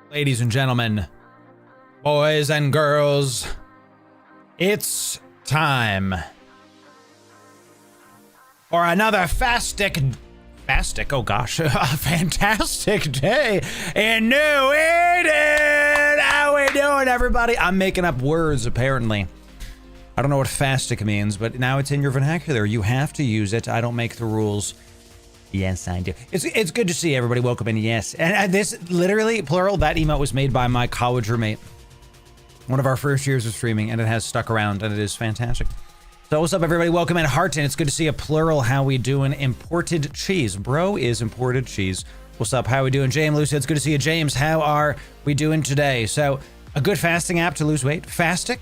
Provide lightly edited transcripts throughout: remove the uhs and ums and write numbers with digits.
Ladies and gentlemen, boys and girls, it's time for another oh gosh, a fantastic day in New Eden. How we doing, everybody? I'm making up words, apparently. I don't know what fastic means, but now it's in your vernacular. You have to use it. I don't make the rules. Yes, I do. It's good to see everybody. Welcome in. Yes. And this, literally, plural, that emote was made by my college roommate. One of our first years of streaming, and it has stuck around, and it is fantastic. So what's up, everybody? Welcome in. Harton. It's good to see a plural. How we doing? Imported cheese. Bro is imported cheese. What's up? How we doing? James Lucy. It's good to see you. James, how are we doing today? So, a good fasting app to lose weight. Fastic.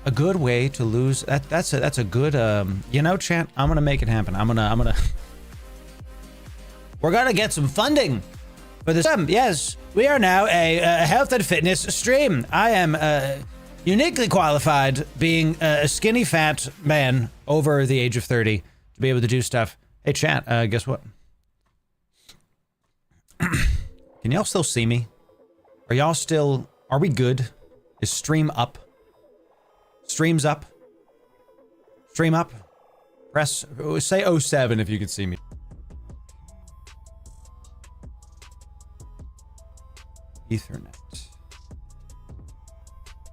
A good way to lose. That's a good, you know, chat. I'm going to make it happen. We're gonna get some funding for this. Yes, we are now a health and fitness stream. I am uniquely qualified, being a skinny, fat man over the age of 30, to be able to do stuff. Hey, chat, guess what? Can y'all still see me? Are we good? Is stream up? Stream's up? Stream up? Say 07 if you can see me. Ethernet.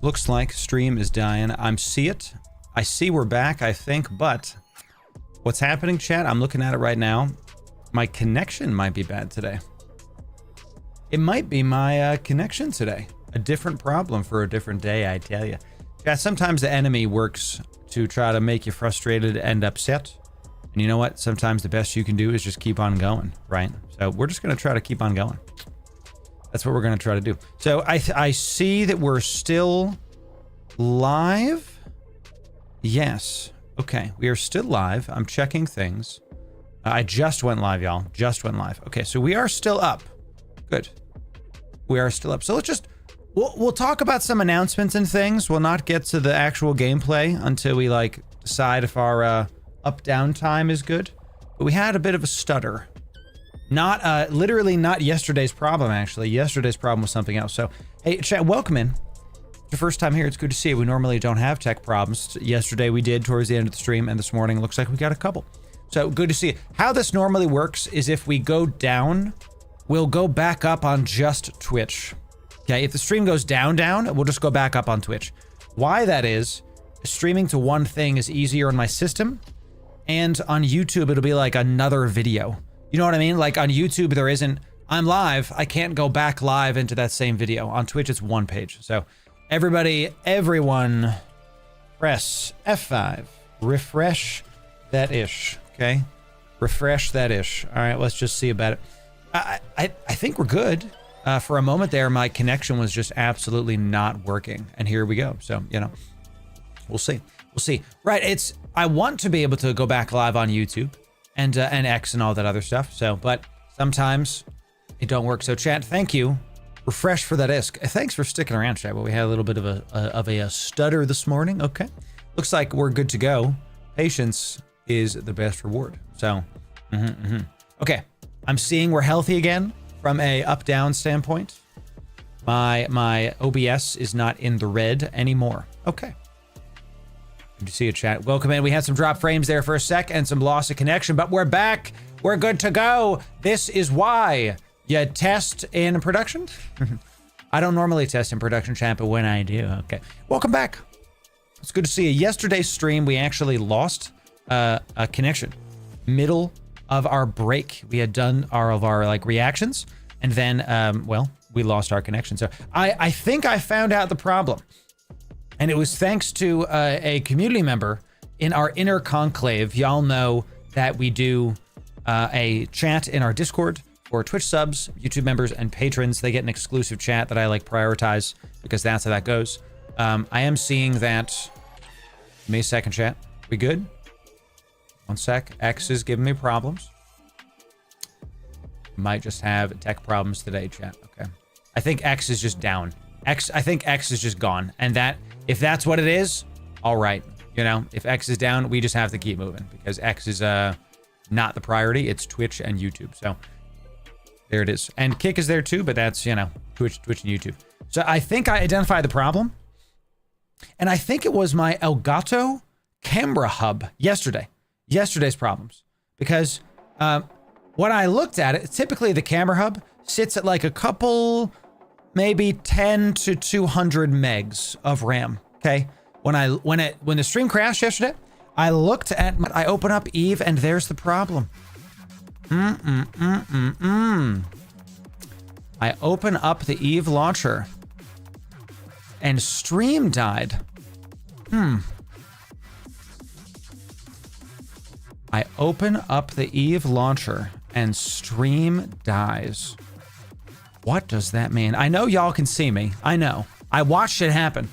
Looks like stream is dying. I see we're back, I think, but what's happening, chat? I'm looking at it right now. My connection might be bad today. It might be my connection today. A different problem for a different day, I tell you. Chat, sometimes the enemy works to try to make you frustrated and upset. And you know what? Sometimes the best you can do is just keep on going, right? So we're just going to try to keep on going. That's what we're going to try to do. So I see that we're still live. Yes. Okay. We are still live. I'm checking things. I just went live, y'all. Just went live. Okay. So we are still up. Good. We are still up. So let's just, we'll talk about some announcements and things. We'll not get to the actual gameplay until we like decide if our up down time is good. But we had a bit of a stutter. Not, literally not yesterday's problem, actually. Yesterday's problem was something else. So, hey, chat, welcome in. It's your first time here. It's good to see you. We normally don't have tech problems. Yesterday we did towards the end of the stream, and this morning looks like we got a couple. So, good to see you. How this normally works is if we go down, we'll go back up on just Twitch. Okay, if the stream goes down, we'll just go back up on Twitch. Why that is, streaming to one thing is easier on my system, and on YouTube it'll be like another video. You know what I mean? Like on YouTube, there isn't, I'm live, I can't go back live into that same video. On Twitch, it's one page. So everyone, press F5, refresh that ish, okay? Refresh that ish. All right, let's just see about it. I think we're good. For a moment there, my connection was just absolutely not working. And here we go. So, you know, we'll see. We'll see. Right. I want to be able to go back live on YouTube and X and all that other stuff. So, but sometimes it don't work. So chat, thank you. Refresh for that ISK. Thanks for sticking around, chat. But we had a little bit of a stutter this morning. Okay. Looks like we're good to go. Patience is the best reward. So, okay. I'm seeing we're healthy again from a up-down standpoint. My OBS is not in the red anymore. Okay. Good to see you, chat. Welcome in. We had some drop frames there for a sec and some loss of connection, but we're back. We're good to go. This is why you test in production. I don't normally test in production, chat, but when I do, okay. Welcome back. It's good to see you. Yesterday's stream, we actually lost a connection. Middle of our break, we had done our like reactions, and then, well, we lost our connection. So I think I found out the problem. And it was thanks to a community member in our inner conclave. Y'all know that we do a chat in our Discord for Twitch subs, YouTube members, and patrons. They get an exclusive chat that I like prioritize because that's how that goes. I am seeing that. Give me a second, chat. We good? One sec. X is giving me problems. Might just have tech problems today, chat. Okay. I think X is just down. I think X is just gone. And if that's what it is, all right. You know, if X is down, we just have to keep moving because X is not the priority. It's Twitch and YouTube. So there it is. And Kick is there too, but that's, you know, Twitch and YouTube. So I think I identified the problem. And I think it was my Elgato camera hub yesterday's problems. Because when I looked at it, typically the camera hub sits at like a couple, maybe 10 to 200 megs of RAM. Okay. When the stream crashed yesterday, I open up Eve and there's the problem. I open up the Eve launcher and stream died. I open up the Eve launcher and stream dies. What does that mean? I know y'all can see me. I know. I watched it happen.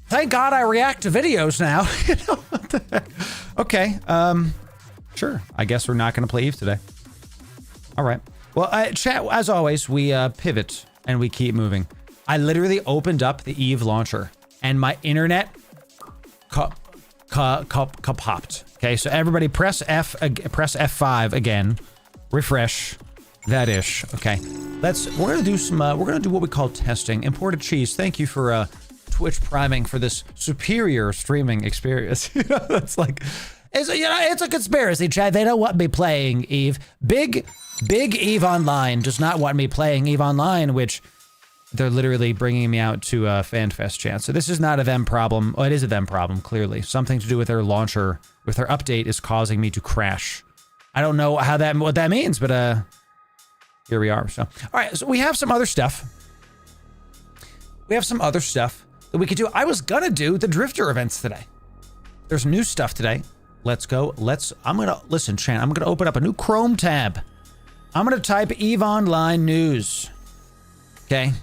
Thank God I react to videos now. You know, what the heck? Okay. Sure. I guess we're not going to play Eve today. All right. Well, chat, as always, we pivot and we keep moving. I literally opened up the Eve launcher and my internet popped. Okay, so everybody press F5 again. Refresh. That ish. Okay. We're gonna do some we're gonna do what we call testing. Imported cheese. Thank you for Twitch priming for this superior streaming experience. You know, it's like it's a conspiracy, Chad. They don't want me playing Eve. Big Eve Online does not want me playing Eve Online, which they're literally bringing me out to FanFest chat. So this is not a them problem. Oh, it is a them problem, clearly. Something to do with their launcher, with their update is causing me to crash. I don't know what that means, but here we are. So, all right, so we have some other stuff. That we could do. I was gonna do the Drifter events today. There's new stuff today. Let's go. Listen, Chan, I'm gonna open up a new Chrome tab. I'm gonna type EVE Online News. Okay.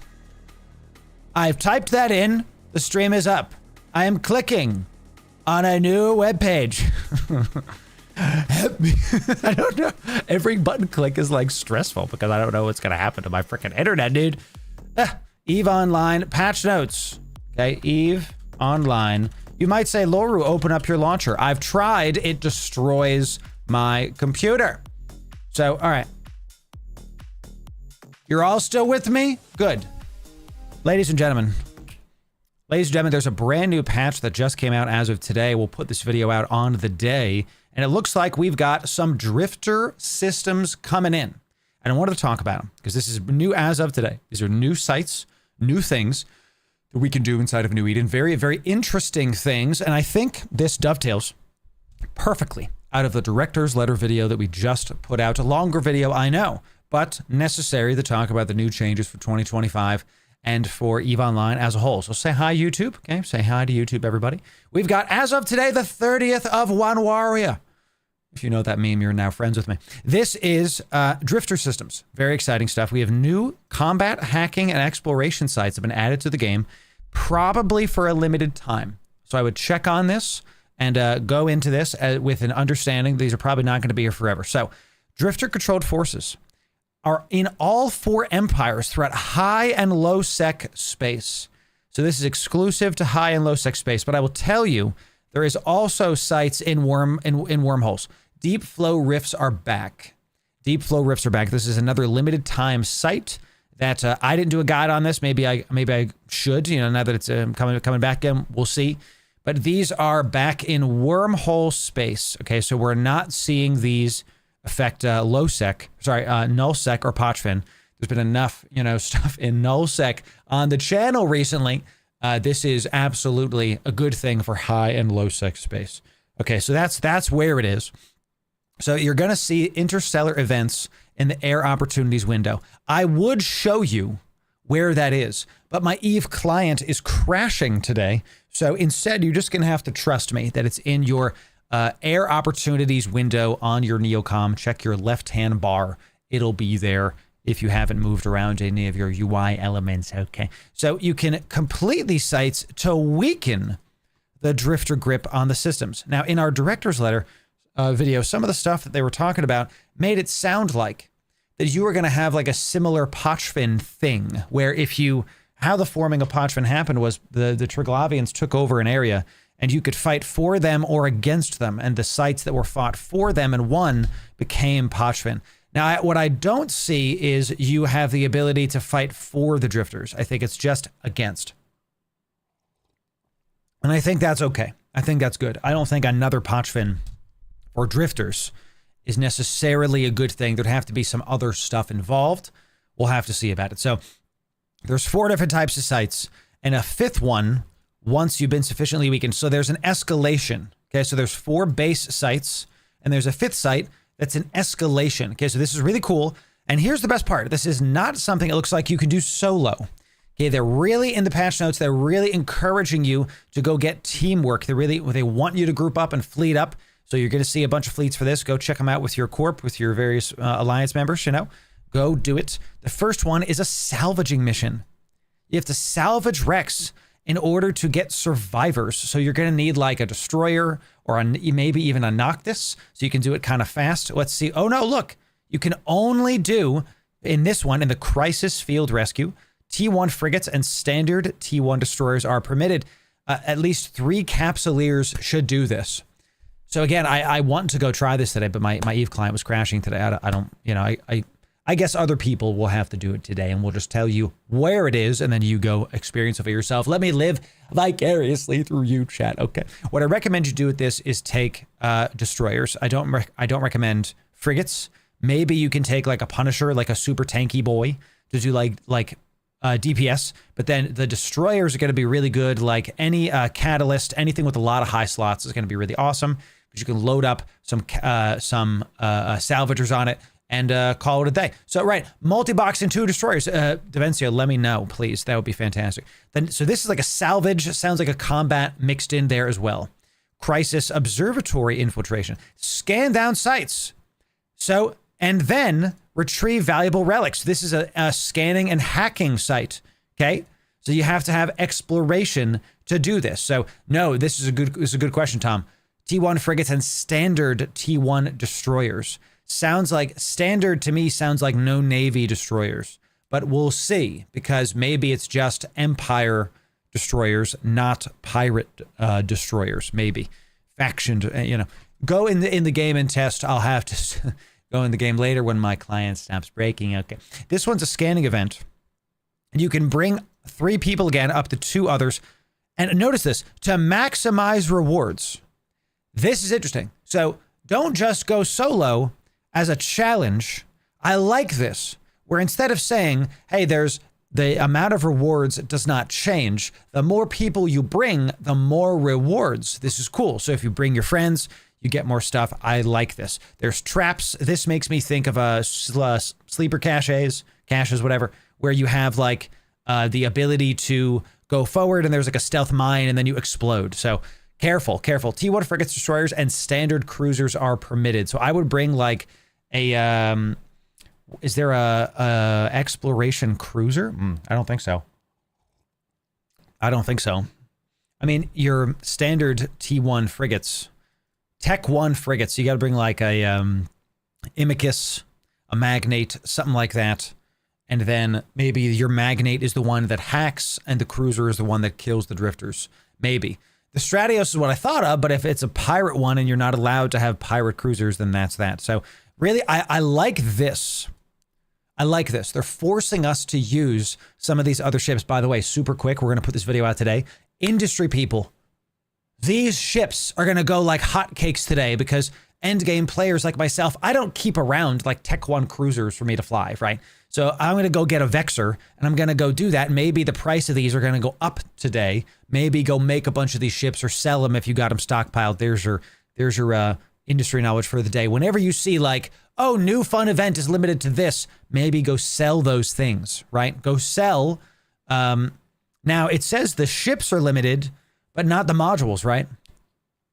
I've typed that in. The stream is up. I am clicking on a new web page. Help me. I don't know. Every button click is like stressful because I don't know what's gonna happen to my freaking internet, dude. EVE Online patch notes. Okay, EVE Online. You might say, Loru, open up your launcher. I've tried. It destroys my computer. So, all right. You're all still with me? Good. Ladies and gentlemen, there's a brand new patch that just came out as of today. We'll put this video out on the day, and it looks like we've got some Drifter systems coming in. And I wanted to talk about them because this is new as of today. These are new sites, new things that we can do inside of New Eden. Very, very interesting things. And I think this dovetails perfectly out of the director's letter video that we just put out. A longer video, I know, but necessary to talk about the new changes for 2025 and for EVE Online as a whole. So say hi, YouTube. Okay, say hi to YouTube, everybody. We've got, as of today, the 30th of One Warrior. If you know that meme, you're now friends with me. This is Drifter Systems. Very exciting stuff. We have new combat, hacking, and exploration sites have been added to the game, probably for a limited time. So I would check on this and go into this with an understanding these are probably not going to be here forever. So Drifter-controlled forces are in all 4 empires throughout high and low sec space. So this is exclusive to high and low sec space. But I will tell you, there is also sites in wormholes. Deep flow rifts are back. Deep flow rifts are back. This is another limited time site that I didn't do a guide on this. Maybe I should. You know, now that it's coming back again, we'll see. But these are back in wormhole space. Okay, so we're not seeing these affect null sec or Patron. There's been enough, you know, stuff in null sec on the channel recently. This is absolutely a good thing for high and low sec space. Okay, so that's where it is. So you're going to see interstellar events in the air opportunities window. I would show you where that is, but my Eve client is crashing today. So instead, you're just going to have to trust me that it's in your air opportunities window on your Neocom. Check your left-hand bar. It'll be there if you haven't moved around any of your UI elements. Okay, so you can complete these sites to weaken the drifter grip on the systems. Now, in our director's letter video, some of the stuff that they were talking about made it sound like that you were going to have like a similar Patron thing, where how the forming of Patron happened was the Triglavians took over an area and you could fight for them or against them, and the sites that were fought for them and won became Patron. Now, what I don't see is you have the ability to fight for the drifters. I think it's just against. And I think that's okay. I think that's good. I don't think another Patron or drifters is necessarily a good thing. There'd have to be some other stuff involved. We'll have to see about it. So there's 4 different types of sites, and a 5th one once you've been sufficiently weakened. So there's an escalation. Okay, so there's 4 base sites, and there's a 5th site that's an escalation. Okay, so this is really cool. And here's the best part. This is not something it looks like you can do solo. Okay, they're really, in the patch notes, they're really encouraging you to go get teamwork. They want you to group up and fleet up. So you're going to see a bunch of fleets for this. Go check them out with your Corp, with your various alliance members, you know. Go do it. The first one is a salvaging mission. You have to salvage wrecks in order to get survivors. So you're going to need like a destroyer or maybe even a Noctis. So you can do it kind of fast. Let's see. Oh no, look. You can only do, in this one, in the Crisis Field Rescue, T1 frigates and standard T1 destroyers are permitted. At least 3 Capsuleers should do this. So again, I want to go try this today, but my Eve client was crashing today. I don't, you know, I guess other people will have to do it today, and we'll just tell you where it is, and then you go experience it for yourself. Let me live vicariously through you, chat. Okay. What I recommend you do with this is take destroyers. I don't recommend frigates. Maybe you can take like a Punisher, like a super tanky boy, to do like DPS, but then the destroyers are going to be really good. Like any catalyst, anything with a lot of high slots is going to be really awesome, because you can load up some salvagers on it and call it a day. So right, multi-box and 2 destroyers. Davencio, let me know, please. That would be fantastic. Then, so this is like a salvage. Sounds like a combat mixed in there as well. Crisis observatory infiltration. Scan down sites. So, and then retrieve valuable relics. This is a scanning and hacking site. Okay, so you have to have exploration to do this. So no, this is a good question, Tom. T1 frigates and standard T1 destroyers. Sounds like standard to me sounds like no Navy destroyers, but we'll see, because maybe it's just Empire destroyers, not pirate destroyers. Maybe faction. You know, go in the game and test. I'll have to go in the game later when my client stops breaking. Okay, this one's a scanning event. You can bring 3 people again, up to 2 others, and notice this, to maximize rewards. This is interesting. So don't just go solo as a challenge. I like this, where instead of saying, hey, there's the amount of rewards does not change. The more people you bring, the more rewards. This is cool. So if you bring your friends, you get more stuff. I like this. There's traps. This makes me think of sleeper caches, whatever, where you have like the ability to go forward and there's like a stealth mine and then you explode. So Careful, careful. T1 frigates, destroyers, and standard cruisers are permitted. So I would bring like a, is there a exploration cruiser? I don't think so. I don't think so. I mean, your standard T1 frigates, Tech 1 frigates, you got to bring like a Imicus, a Magnate, something like that. And then maybe your Magnate is the one that hacks and the cruiser is the one that kills the drifters. Maybe. The Stratios is what I thought of, but if it's a pirate one and you're not allowed to have pirate cruisers, then that's that. So really, I like this. I like this. They're forcing us to use some of these other ships. By the way, super quick, we're going to put this video out today. Industry people, these ships are going to go like hotcakes today because endgame players like myself, I don't keep around like Tech 1 cruisers for me to fly, right? So I'm going to go get a Vexor and I'm going to go do that. Maybe the price of these are going to go up today. Maybe go make a bunch of these ships or sell them if you got them stockpiled. There's your industry knowledge for the day. Whenever you see like, oh, new fun event is limited to this, maybe go sell those things, right? Go sell. Now it says the ships are limited, but not the modules, right?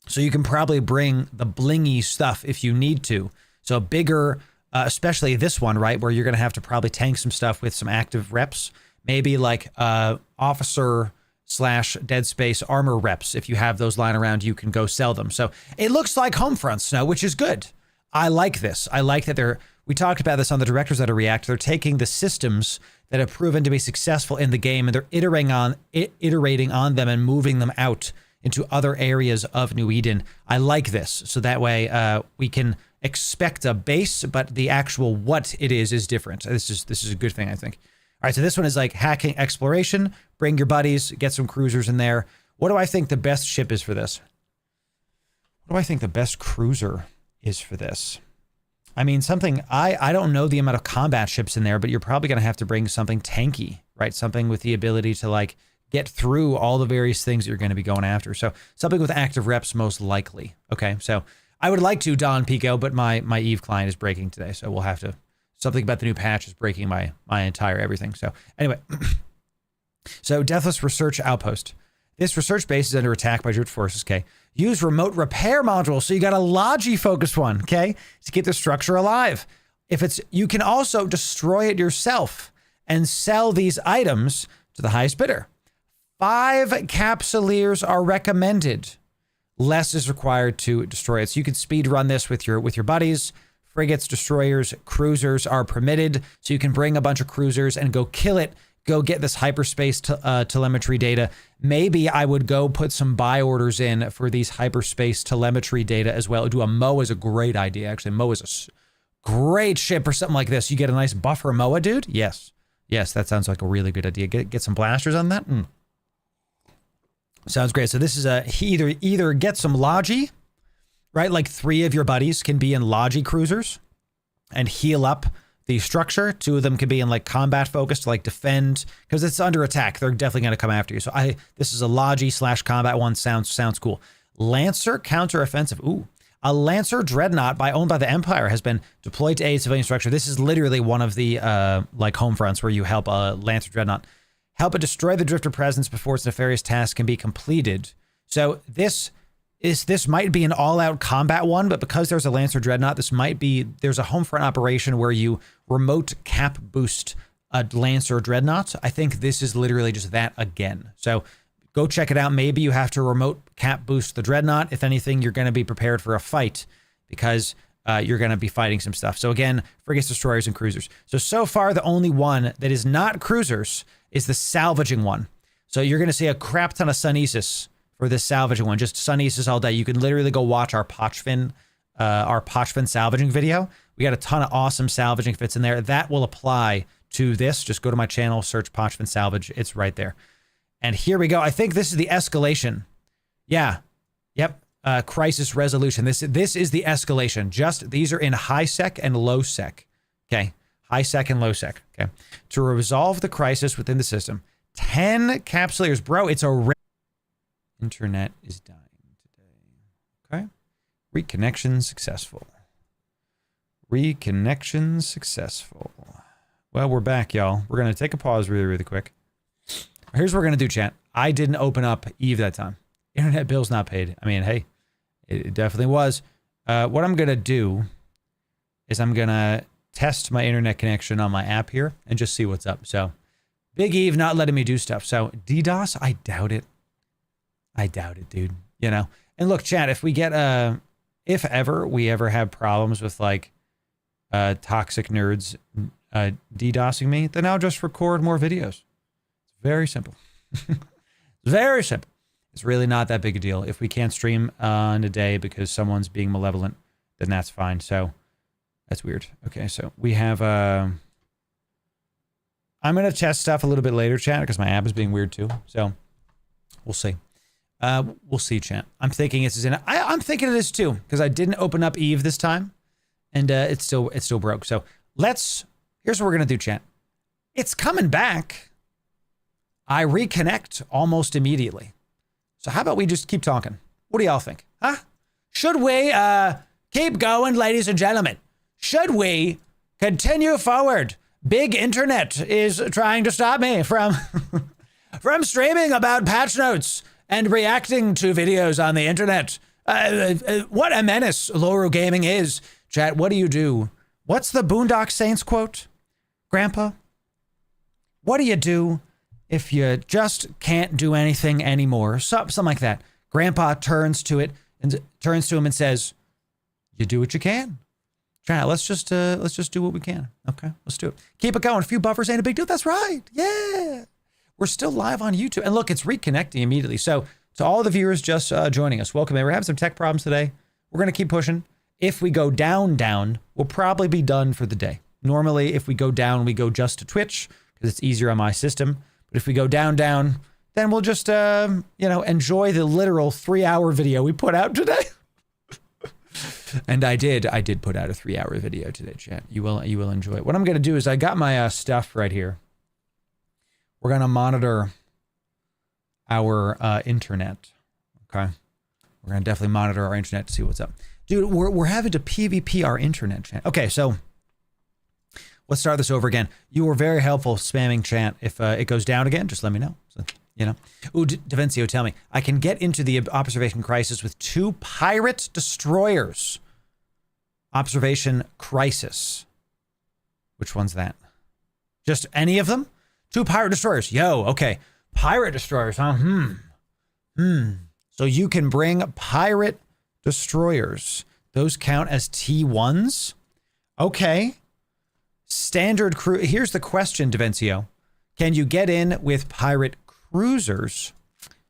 So you can probably bring the blingy stuff if you need to. So bigger, especially this one, right? Where you're going to have to probably tank some stuff with some active reps. Maybe like officer / Dead Space armor reps. If you have those lying around, you can go sell them. So it looks like Homefront Snow, which is good. I like this. I like that we talked about this on the directors that are React. They're taking the systems that have proven to be successful in the game and they're iterating on them and moving them out into other areas of New Eden. I like this. So that way we can expect a base, but the actual what it is different. This is a good thing, I think. All right, so this one is like hacking exploration. Bring your buddies, get some cruisers in there. What do I think the best ship is for this? What do I think the best cruiser is for this? I mean, something, I don't know the amount of combat ships in there, but you're probably going to have to bring something tanky, right? Something with the ability to like get through all the various things that you're going to be going after. So something with active reps most likely. Okay, so I would like to Don Pico, but my Eve client is breaking today, so we'll have to, something about the new patch is breaking my entire everything. So anyway, so Deathless Research Outpost. This research base is under attack by Drift forces, okay? Use remote repair modules. So you got a Logi-focused one, okay? To keep the structure alive. You can also destroy it yourself and sell these items to the highest bidder. 5 Capsuleers are recommended. Less is required to destroy it. So you can speed run this with your buddies. Frigates, destroyers, cruisers are permitted. So you can bring a bunch of cruisers and go kill it. Go get this hyperspace telemetry data. Maybe I would go put some buy orders in for these hyperspace telemetry data as well. Do a MOA is a great idea. Actually, MOA is a great ship or something like this. You get a nice buffer MOA, dude. Yes. Yes, that sounds like a really good idea. Get some blasters on that. Sounds great. So this is either get some Logi, right? Like 3 of your buddies can be in Logi cruisers and heal up the structure. 2 of them could be in like combat focused, like defend, because it's under attack. They're definitely going to come after you. So this is a Logi / combat one. Sounds cool. Lancer counter-offensive. Ooh. A Lancer Dreadnought owned by the Empire has been deployed to aid civilian structure. This is literally one of the like home fronts where you help a Lancer Dreadnought. Help it destroy the Drifter presence before its nefarious task can be completed. So this might be an all-out combat one, but because there's a Lancer Dreadnought, there's a home front operation where you remote cap boost a Lancer Dreadnought. I think this is literally just that again. So go check it out. Maybe you have to remote cap boost the Dreadnought. If anything, you're going to be prepared for a fight because you're going to be fighting some stuff. So again, frigates, destroyers, and cruisers. So far, the only one that is not cruisers is the salvaging one. So you're going to see a crap ton of Sunesis for this salvaging one. Just Sunesis all day. You can literally go watch our Pochfin salvaging video. We got a ton of awesome salvaging fits in there. That will apply to this. Just go to my channel, search Pochfin salvage. It's right there. And here we go. I think this is the escalation. Yeah. Yep. Crisis resolution. This is the escalation. These are in high sec and low sec. Okay. High sec and low sec. Okay. To resolve the crisis within the system. 10 Capsuleers. Bro, it's a internet is dying today. Okay. Reconnection successful. Reconnection successful. Well, we're back, y'all. We're going to take a pause really, really quick. Here's what we're going to do, chat. I didn't open up Eve that time. Internet bill's not paid. I mean, hey, it definitely was. What I'm going to do is I'm going to test my internet connection on my app here and just see what's up. So Big Eve not letting me do stuff. So DDoS, I doubt it. I doubt it, dude. You know? And look, chat, if we get, if ever we ever have problems with like toxic nerds DDoSing me, then I'll just record more videos. It's very simple. Very simple. It's really not that big a deal. If we can't stream in a day because someone's being malevolent, then that's fine. So that's weird. Okay, so we have... I'm going to test stuff a little bit later, chat, because my app is being weird too. So we'll see. We'll see, chat. I'm thinking it's in... I'm thinking it is too, because I didn't open up Eve this time, and it's still broke. So let's... Here's what we're going to do, chat. It's coming back. I reconnect almost immediately. So how about we just keep talking? What do y'all think? Huh? Should we keep going, ladies and gentlemen? Should we continue forward? Big Internet is trying to stop me from from streaming about patch notes and reacting to videos on the internet. What a menace Loru Gaming is. Chat, what do you do? What's the Boondock Saints quote? Grandpa? What do you do if you just can't do anything anymore? Something like that. Grandpa turns to him and says, "You do what you can." Chat, let's just do what we can. Okay, let's do it. Keep it going. A few buffers ain't a big deal. That's right. Yeah. We're still live on YouTube. And look, it's reconnecting immediately. So to all the viewers just joining us, welcome in. We're having some tech problems today. We're going to keep pushing. If we go down, we'll probably be done for the day. Normally, if we go down, we go just to Twitch because it's easier on my system. But if we go down, then we'll just, enjoy the literal 3-hour video we put out today. And I did put out a 3-hour video today, chat. You will enjoy it. What I'm going to do is I got my stuff right here. We're going to monitor our internet. Okay. We're going to definitely monitor our internet to see what's up. Dude, we're having to PvP our internet, chat. Okay, so let's start this over again. You were very helpful spamming chat. If it goes down again, just let me know. So, you know. Ooh, Davencio, tell me. I can get into the observation crisis with 2 pirate destroyers. Observation crisis. Which one's that? Just any of them? 2 pirate destroyers. Yo, okay. Pirate destroyers, huh? So you can bring pirate destroyers. Those count as T1s? Okay. Standard crew. Here's the question, Davencio. Can you get in with pirate cruisers?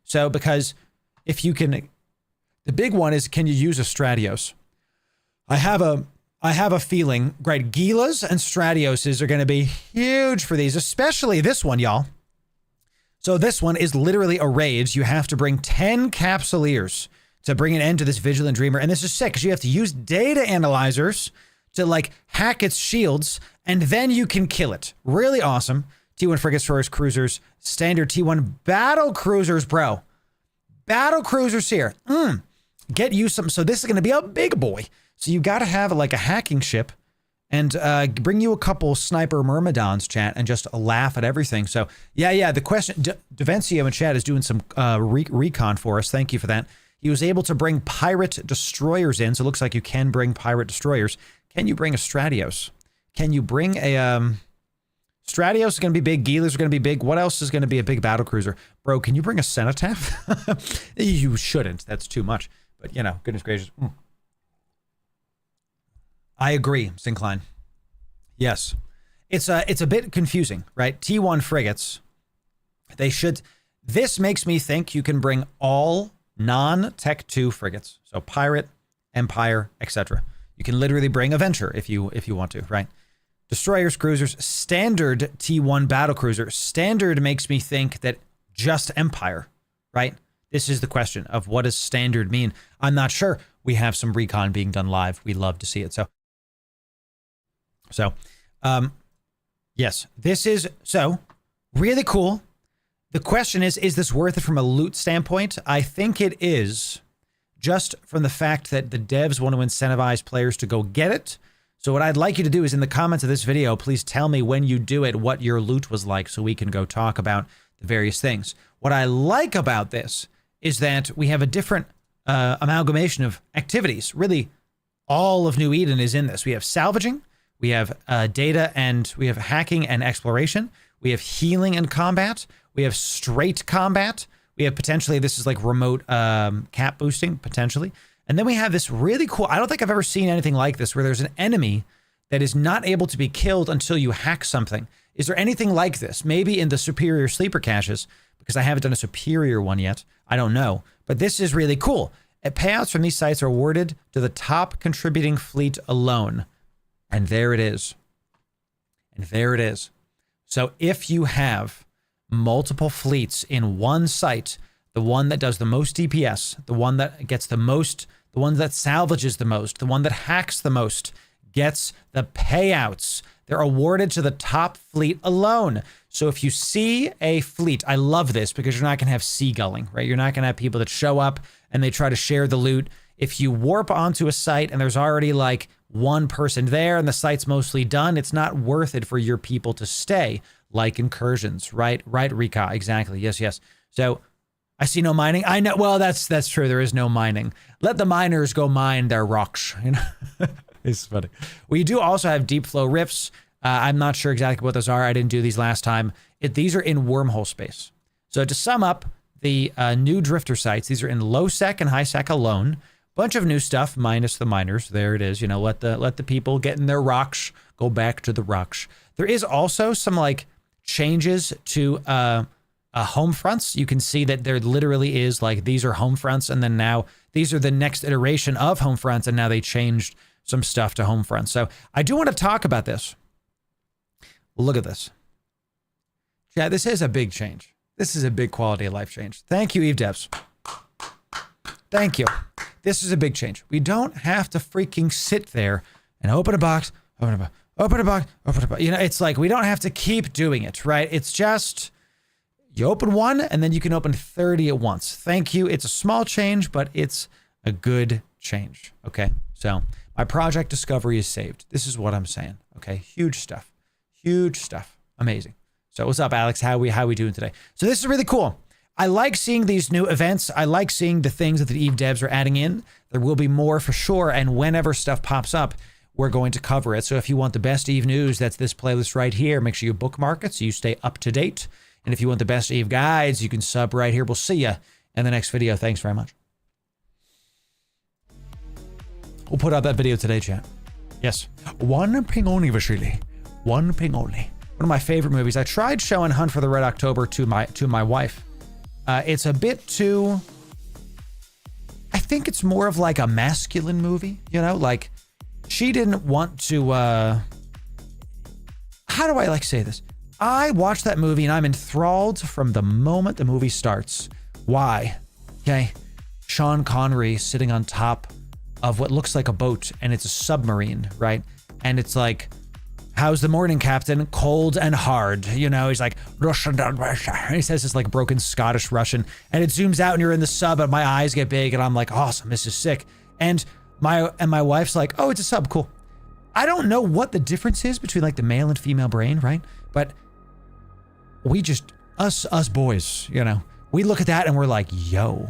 So, because if you can, the big one is, can you use a Stratios? I have a feeling, right? Gilas and Stratioses are going to be huge for these, especially this one, y'all. So this one is literally a raid. You have to bring 10 Capsuleers to bring an end to this Vigilant Dreamer. And this is sick because you have to use data analyzers to like hack its shields, and then you can kill it. Really awesome. T1 frigate destroyers, cruisers, standard T1 battle cruisers, bro. Battle cruisers here. Get you some. So this is going to be a big boy. So you got to have like a hacking ship and bring you a couple sniper myrmidons, chat, and just laugh at everything. So yeah. The question, Davencio in chat is doing some recon for us. Thank you for that. He was able to bring pirate destroyers in. So it looks like you can bring pirate destroyers. Can you bring a Stratios? Can you bring a Stratios is going to be big. Gilas are going to be big. What else is going to be a big battle cruiser? Bro, can you bring a Cenotaph? You shouldn't. That's too much. But, you know, goodness gracious. I agree, Syncline. Yes. It's a bit confusing, right? T1 frigates. This makes me think you can bring all non-Tech 2 frigates. So Pirate, Empire, etc. You can literally bring a Venture if you want to, right? Destroyers, cruisers, standard T1 battle cruiser. Standard makes me think that just Empire, right? This is the question of what does standard mean? I'm not sure. We have some recon being done live. We love to see it. So, yes, this is really cool. The question is this worth it from a loot standpoint? I think it is, just from the fact that the devs want to incentivize players to go get it. So what I'd like you to do is in the comments of this video, please tell me when you do it, what your loot was like so we can go talk about the various things. What I like about this is that we have a different amalgamation of activities. Really, all of New Eden is in this. We have salvaging, we have data, and we have hacking and exploration. We have healing and combat. We have straight combat. We have potentially, this is like remote cap boosting, potentially. And then we have this really cool, I don't think I've ever seen anything like this, where there's an enemy that is not able to be killed until you hack something. Is there anything like this? Maybe in the superior sleeper caches, because I haven't done a superior one yet. I don't know. But this is really cool. Payouts from these sites are awarded to the top contributing fleet alone. And there it is. And there it is. So if you have multiple fleets in one site, the one that does the most DPS, the one that gets the most, the one that salvages the most, the one that hacks the most, gets the payouts. They're awarded to the top fleet alone. So if you see a fleet, I love this because you're not going to have seagulling, right? You're not going to have people that show up and they try to share the loot. If you warp onto a site and there's already like one person there and the site's mostly done, it's not worth it for your people to stay, like incursions, right? Right, Rika, exactly. Yes, yes. So I see no mining. I know, well, that's true. There is no mining. Let the miners go mine their rocks, you know? It's funny. We do also have deep flow rifts. I'm not sure exactly what those are. I didn't do these last time. These are in wormhole space. So to sum up, the new drifter sites, these are in low sec and high sec alone. Bunch of new stuff minus the miners. There it is. You know, let the people get in their rocks, go back to the rocks. There is also some like changes to home fronts. You can see that there literally is like, these are home fronts, and then now these are the next iteration of home fronts, and now they changed some stuff to home fronts. So I do want to talk about this. Look at this. Yeah, this is a big change. This is a big quality of life change. Thank you, Eve Devs. Thank you. This is a big change. We don't have to freaking sit there and open a box, open a box, open a box, open a box. You know, it's like we don't have to keep doing it, right? It's just you open one and then you can open 30 at once. Thank you. It's a small change, but it's a good change. Okay, so my project discovery is saved. This is what I'm saying. Okay, huge stuff. Huge stuff. Amazing. So what's up, Alex? How we doing today? So this is really cool. I like seeing these new events. I like seeing the things that the Eve devs are adding in. There will be more for sure. And whenever stuff pops up, we're going to cover it. So if you want the best Eve news, that's this playlist right here. Make sure you bookmark it so you stay up to date. And if you want the best Eve guides, you can sub right here. We'll see you in the next video. Thanks very much. We'll put out that video today, chat. Yes. One ping only, Vasily. One ping only. One of my favorite movies. I tried showing Hunt for the Red October to my wife. It's a bit too, I think it's more of like a masculine movie, you know, like she didn't want to, how do I like say this? I watched that movie and I'm enthralled from the moment the movie starts. Why? Okay. Sean Connery sitting on top of what looks like a boat, and it's a submarine, right? And it's like, how's the morning, Captain? Cold and hard. You know, he's like, Russian. He says this like broken Scottish Russian, and it zooms out and you're in the sub and my eyes get big and I'm like, awesome, this is sick. And my wife's like, oh, it's a sub, cool. I don't know what the difference is between like the male and female brain, right? But we just, us boys, you know, we look at that and we're like, yo,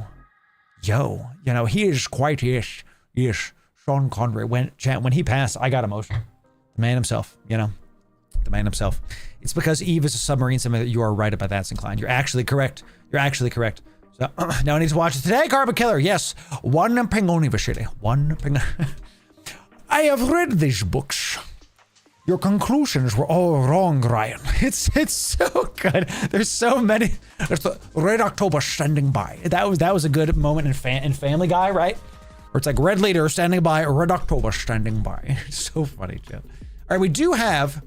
you know, he is quite, yes, Sean Connery. When he passed, I got emotional. The man himself, you know, the man himself. It's because Eve is a submarine. You are right about that, Sincline. You're actually correct. You're actually correct. So now I need to watch it today. Carbon Killer. Yes. One ping only, Vasily. One ping. I have read these books. Your conclusions were all wrong, Ryan. It's so good. There's so many. There's the Red October standing by. That was a good moment in Family Guy, right? Where it's like Red Leader standing by, Red October standing by. It's so funny, chat. All right, we do have,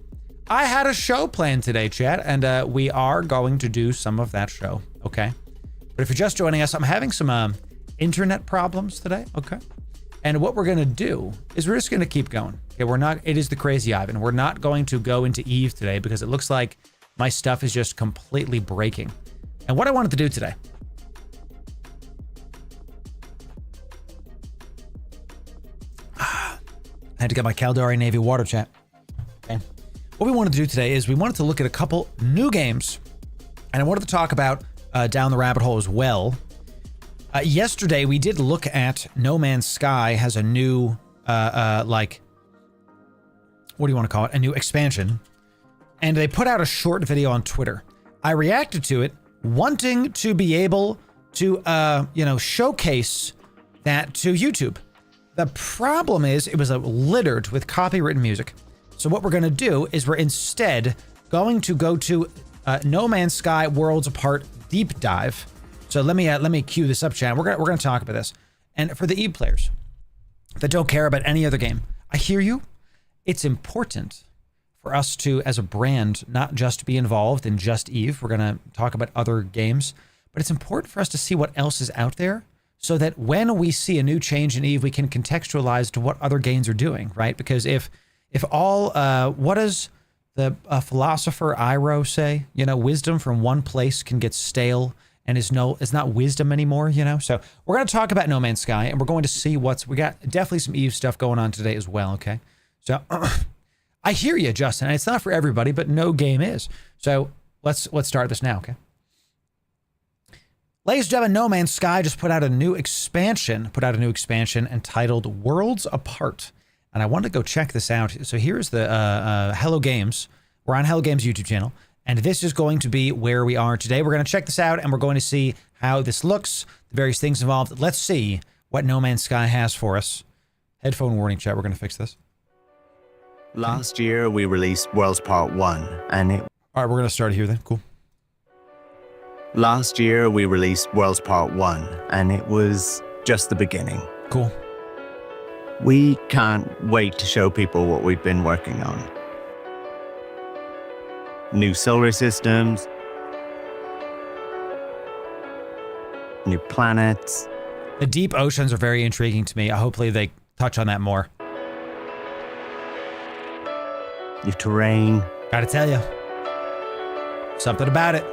I had a show planned today, chat, and we are going to do some of that show, okay? But if you're just joining us, I'm having some internet problems today, okay? And what we're gonna do is we're just gonna keep going. Okay, it is the Crazy Ivan. We're not going to go into Eve today because it looks like my stuff is just completely breaking. And what I wanted to do today, I had to get my Caldari Navy water, chat. Okay. What we wanted to do today is we wanted to look at a couple new games, and I wanted to talk about down the rabbit hole as well, Yesterday, we did look at No Man's Sky has a new, like, what do you want to call it? A new expansion. And they put out a short video on Twitter. I reacted to it, wanting to be able to, showcase that to YouTube. The problem is it was littered with copywritten music. So what we're going to do is we're instead going to go to No Man's Sky Worlds Apart Deep Dive. So let me cue this up, chat. We're gonna talk about this. And for the EVE players that don't care about any other game, I hear you. It's important for us to, as a brand, not just be involved in just EVE. We're gonna talk about other games, but it's important for us to see what else is out there, so that when we see a new change in EVE, we can contextualize to what other games are doing, right? Because if all, what does the philosopher Iroh say? Wisdom from one place can get stale and is not wisdom anymore, So we're going to talk about No Man's Sky, and we're going to see we got definitely some EVE stuff going on today as well, okay? So I hear you, Justin, and it's not for everybody, but no game is. So let's start this now, okay? Ladies and gentlemen, No Man's Sky just put out a new expansion entitled Worlds Apart. And I wanted to go check this out. So here's the Hello Games. We're on Hello Games YouTube channel. And this is going to be where we are today. We're going to check this out, and we're going to see how this looks, the various things involved. Let's see what No Man's Sky has for us. Headphone warning, chat. We're going to fix this. Last year, we released Worlds Part 1, and it... All right, we're going to start here then. Cool. Last year, we released Worlds Part 1, and it was just the beginning. Cool. We can't wait to show people what we've been working on. New solar systems, new planets. The deep oceans are very intriguing to me. Hopefully they touch on that more. New terrain. Gotta tell you, something about it.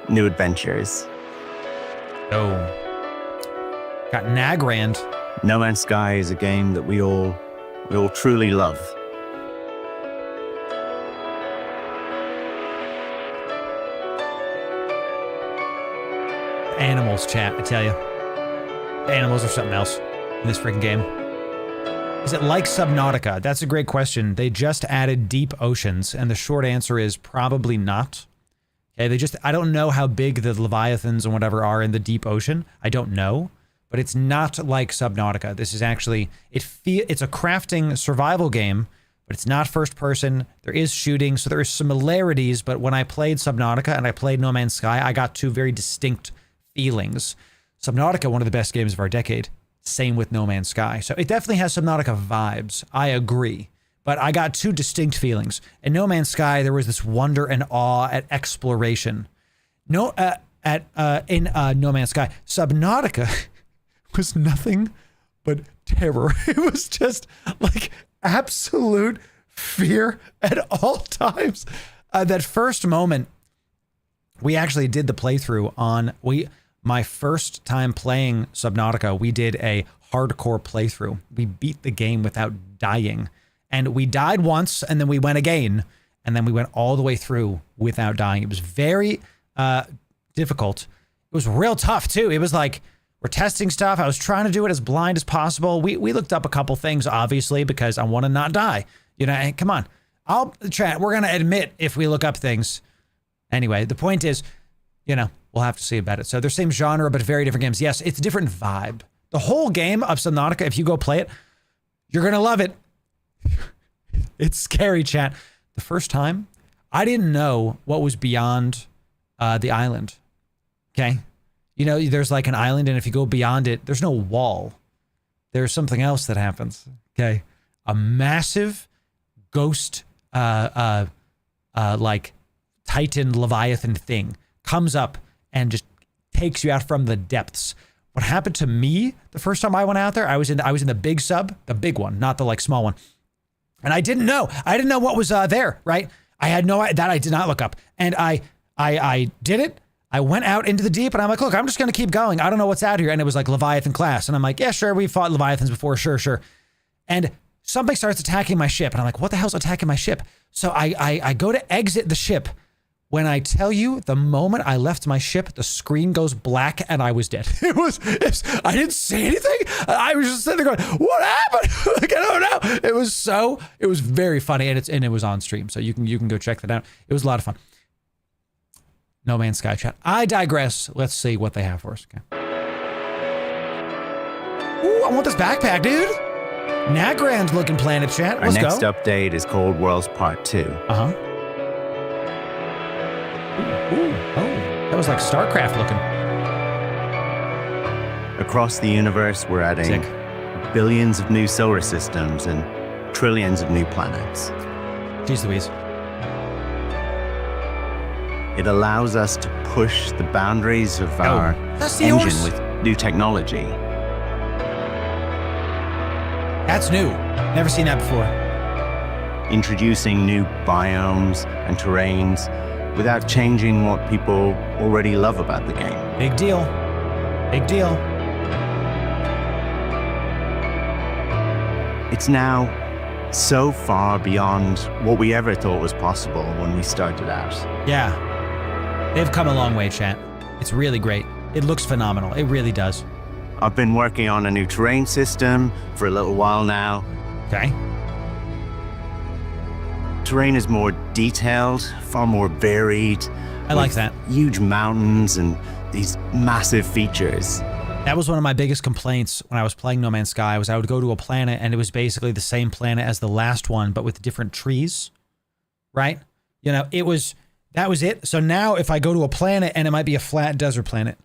New adventures. Oh. Got Nagrand. No Man's Sky is a game that we all truly love. Animals, chat, I tell you. The animals are something else in this freaking game. Is it like Subnautica? That's a great question. They just added deep oceans, and the short answer is probably not. Okay, I don't know how big the Leviathans and whatever are in the deep ocean. I don't know. But it's not like Subnautica. This is actually, it's a crafting survival game, but it's not first person. There is shooting, so there are similarities, but when I played Subnautica and I played No Man's Sky, I got two very distinct feelings. Subnautica, one of the best games of our decade. Same with No Man's Sky. So it definitely has Subnautica vibes. I agree. But I got two distinct feelings. In No Man's Sky, there was this wonder and awe at exploration. In No Man's Sky, Subnautica was nothing but terror. It was just like absolute fear at all times. That first moment, we actually did the playthrough on my first time playing Subnautica. We did a hardcore playthrough. We beat the game without dying, and we died once, and then we went again, and then we went all the way through without dying. It was very difficult. It was real tough too. It was like, we're testing stuff. I was trying to do it as blind as possible. We looked up a couple things, obviously, because I want to not die. And come on. Chat, we're going to admit if we look up things. Anyway, the point is, we'll have to see about it. So they're same genre, but very different games. Yes, it's a different vibe. The whole game of Subnautica, if you go play it, you're going to love it. It's scary, chat. The first time, I didn't know what was beyond the island. Okay? There's like an island, and if you go beyond it, there's no wall. There's something else that happens. Okay. A massive ghost, like Titan Leviathan thing comes up and just takes you out from the depths. What happened to me the first time I went out there, I was in the big sub, the big one, not the like small one. And I didn't know what was there, right? I had no idea. That I did not look up. And I did it. I went out into the deep, and I'm like, look, I'm just going to keep going. I don't know what's out here. And it was like Leviathan class. And I'm like, yeah, sure, we've fought Leviathans before. Sure. And something starts attacking my ship. And I'm like, what the hell's attacking my ship? So I go to exit the ship When I tell you, the moment I left my ship, the screen goes black and I was dead. I didn't say anything. I was just sitting there going, what happened? Like, I don't know. It was very funny, and it was on stream. So you can go check that out. It was a lot of fun. No Man's Sky chat. I digress. Let's see what they have for us. Okay. Ooh, I want this backpack, dude. Nagrand looking planet chat. Let's go. Our next update is called Worlds Part 2. Uh-huh. Ooh, oh, that was like StarCraft looking. Across the universe, we're adding billions of new solar systems and trillions of new planets. Jeez Louise. It allows us to push the boundaries of our engine with new technology. That's new. Never seen that before. Introducing new biomes and terrains without changing what people already love about the game. Big deal. Big deal. It's now so far beyond what we ever thought was possible when we started out. Yeah. They've come a long way, chat. It's really great. It looks phenomenal. It really does. I've been working on a new terrain system for a little while now. Okay. Terrain is more detailed, far more varied. I like that. Huge mountains and these massive features. That was one of my biggest complaints when I was playing No Man's Sky, was I would go to a planet and it was basically the same planet as the last one, but with different trees, right? You know, that was it. So now if I go to a planet and it might be a flat desert planet,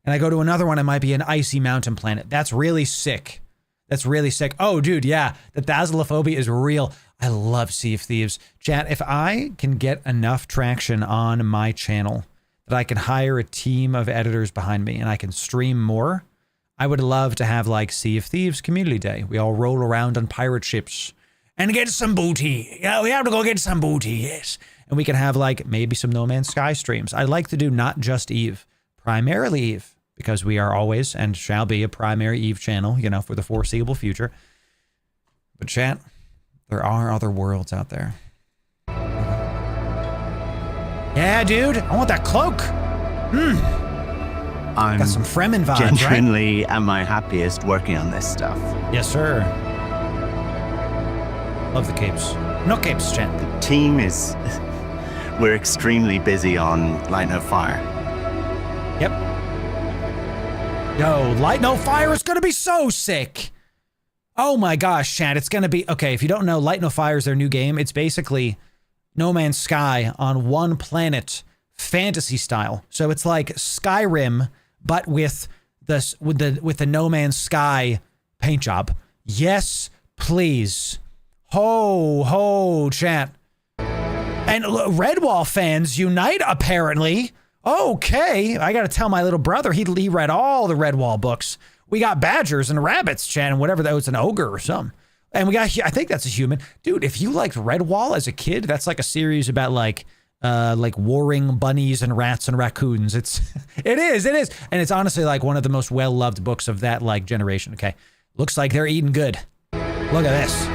and I go to another one, it might be an icy mountain planet. That's really sick. That's really sick. Oh, dude, yeah, the Thasalophobia is real. I love Sea of Thieves. Chat, if I can get enough traction on my channel that I can hire a team of editors behind me and I can stream more, I would love to have like Sea of Thieves Community Day. We all roll around on pirate ships and get some booty. You know, we have to go get some booty, yes. And we can have like maybe some No Man's Sky streams. I'd like to do not just Eve, primarily Eve, because we are always and shall be a primary Eve channel, you know, for the foreseeable future. But chat, there are other worlds out there. Yeah, dude, I want that cloak. I'm got some Fremen vibes, genuinely right? at my happiest working on this stuff. Yes, sir. Love the capes. No capes, chat. The team is... we're extremely busy on Light No Fire. Yep. Yo, Light No Fire is going to be so sick. Oh my gosh, chat, it's going to be... Okay, if you don't know, Light No Fire is their new game. It's basically No Man's Sky on one planet, fantasy style. So it's like Skyrim, but with the No Man's Sky paint job. Yes, please. Ho, ho, chat. And Redwall fans unite, apparently. Okay, I got to tell my little brother, he read all the Redwall books. We got badgers and rabbits, chat, and whatever that was, an ogre or something. And we got, I think that's a human. Dude, if you liked Redwall as a kid, that's like a series about like warring bunnies and rats and raccoons. It is. And it's honestly like one of the most well-loved books of that like generation, okay? Looks like they're eating good. Look at this.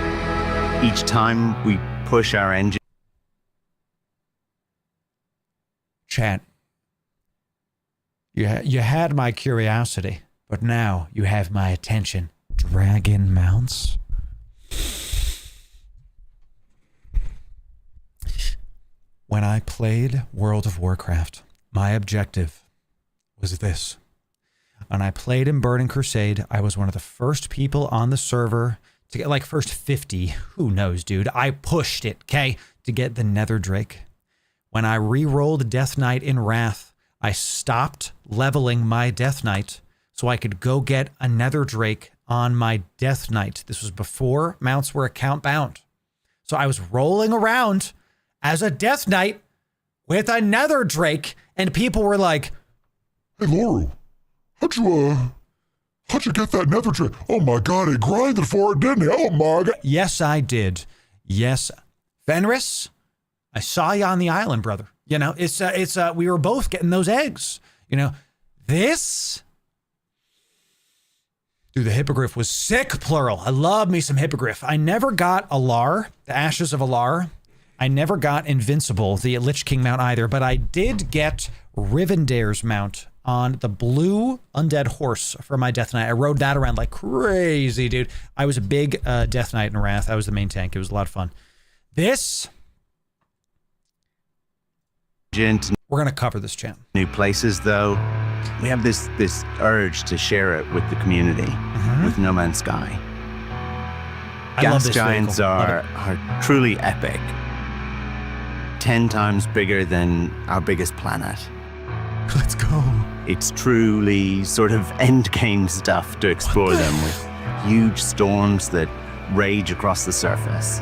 Each time we push our engine. Chat, you had my curiosity, but now you have my attention. Dragon mounts? When I played World of Warcraft, my objective was this. When I played in Burning Crusade, I was one of the first people on the server to get like first 50. Who knows, dude? I pushed it, okay, to get the Nether Drake. When I re-rolled Death Knight in Wrath, I stopped leveling my Death Knight so I could go get a Nether Drake on my Death Knight. This was before mounts were account bound. So I was rolling around as a Death Knight with a Nether Drake, and people were like, "Hey, Loru, how'd you get that Nether Drake? Oh my God, he grinded for it, didn't he? Oh my God." Yes, I did. Yes. Fenris, I saw you on the island, brother. You know, we were both getting those eggs. You know, this, dude, the Hippogriff was sick, plural. I love me some Hippogriff. I never got Alar, the Ashes of Alar. I never got Invincible, the Lich King mount either, but I did get Rivendare's mount on the blue undead horse for my Death Knight. I rode that around like crazy, dude. I was a big Death Knight in Wrath. I was the main tank. It was a lot of fun. This... We're going to cover this, chat. New places, though. We have this urge to share it with the community, with No Man's Sky. Gas giants are truly epic. 10 times bigger than our biggest planet. Let's go. It's truly sort of endgame stuff to explore them with huge storms that rage across the surface.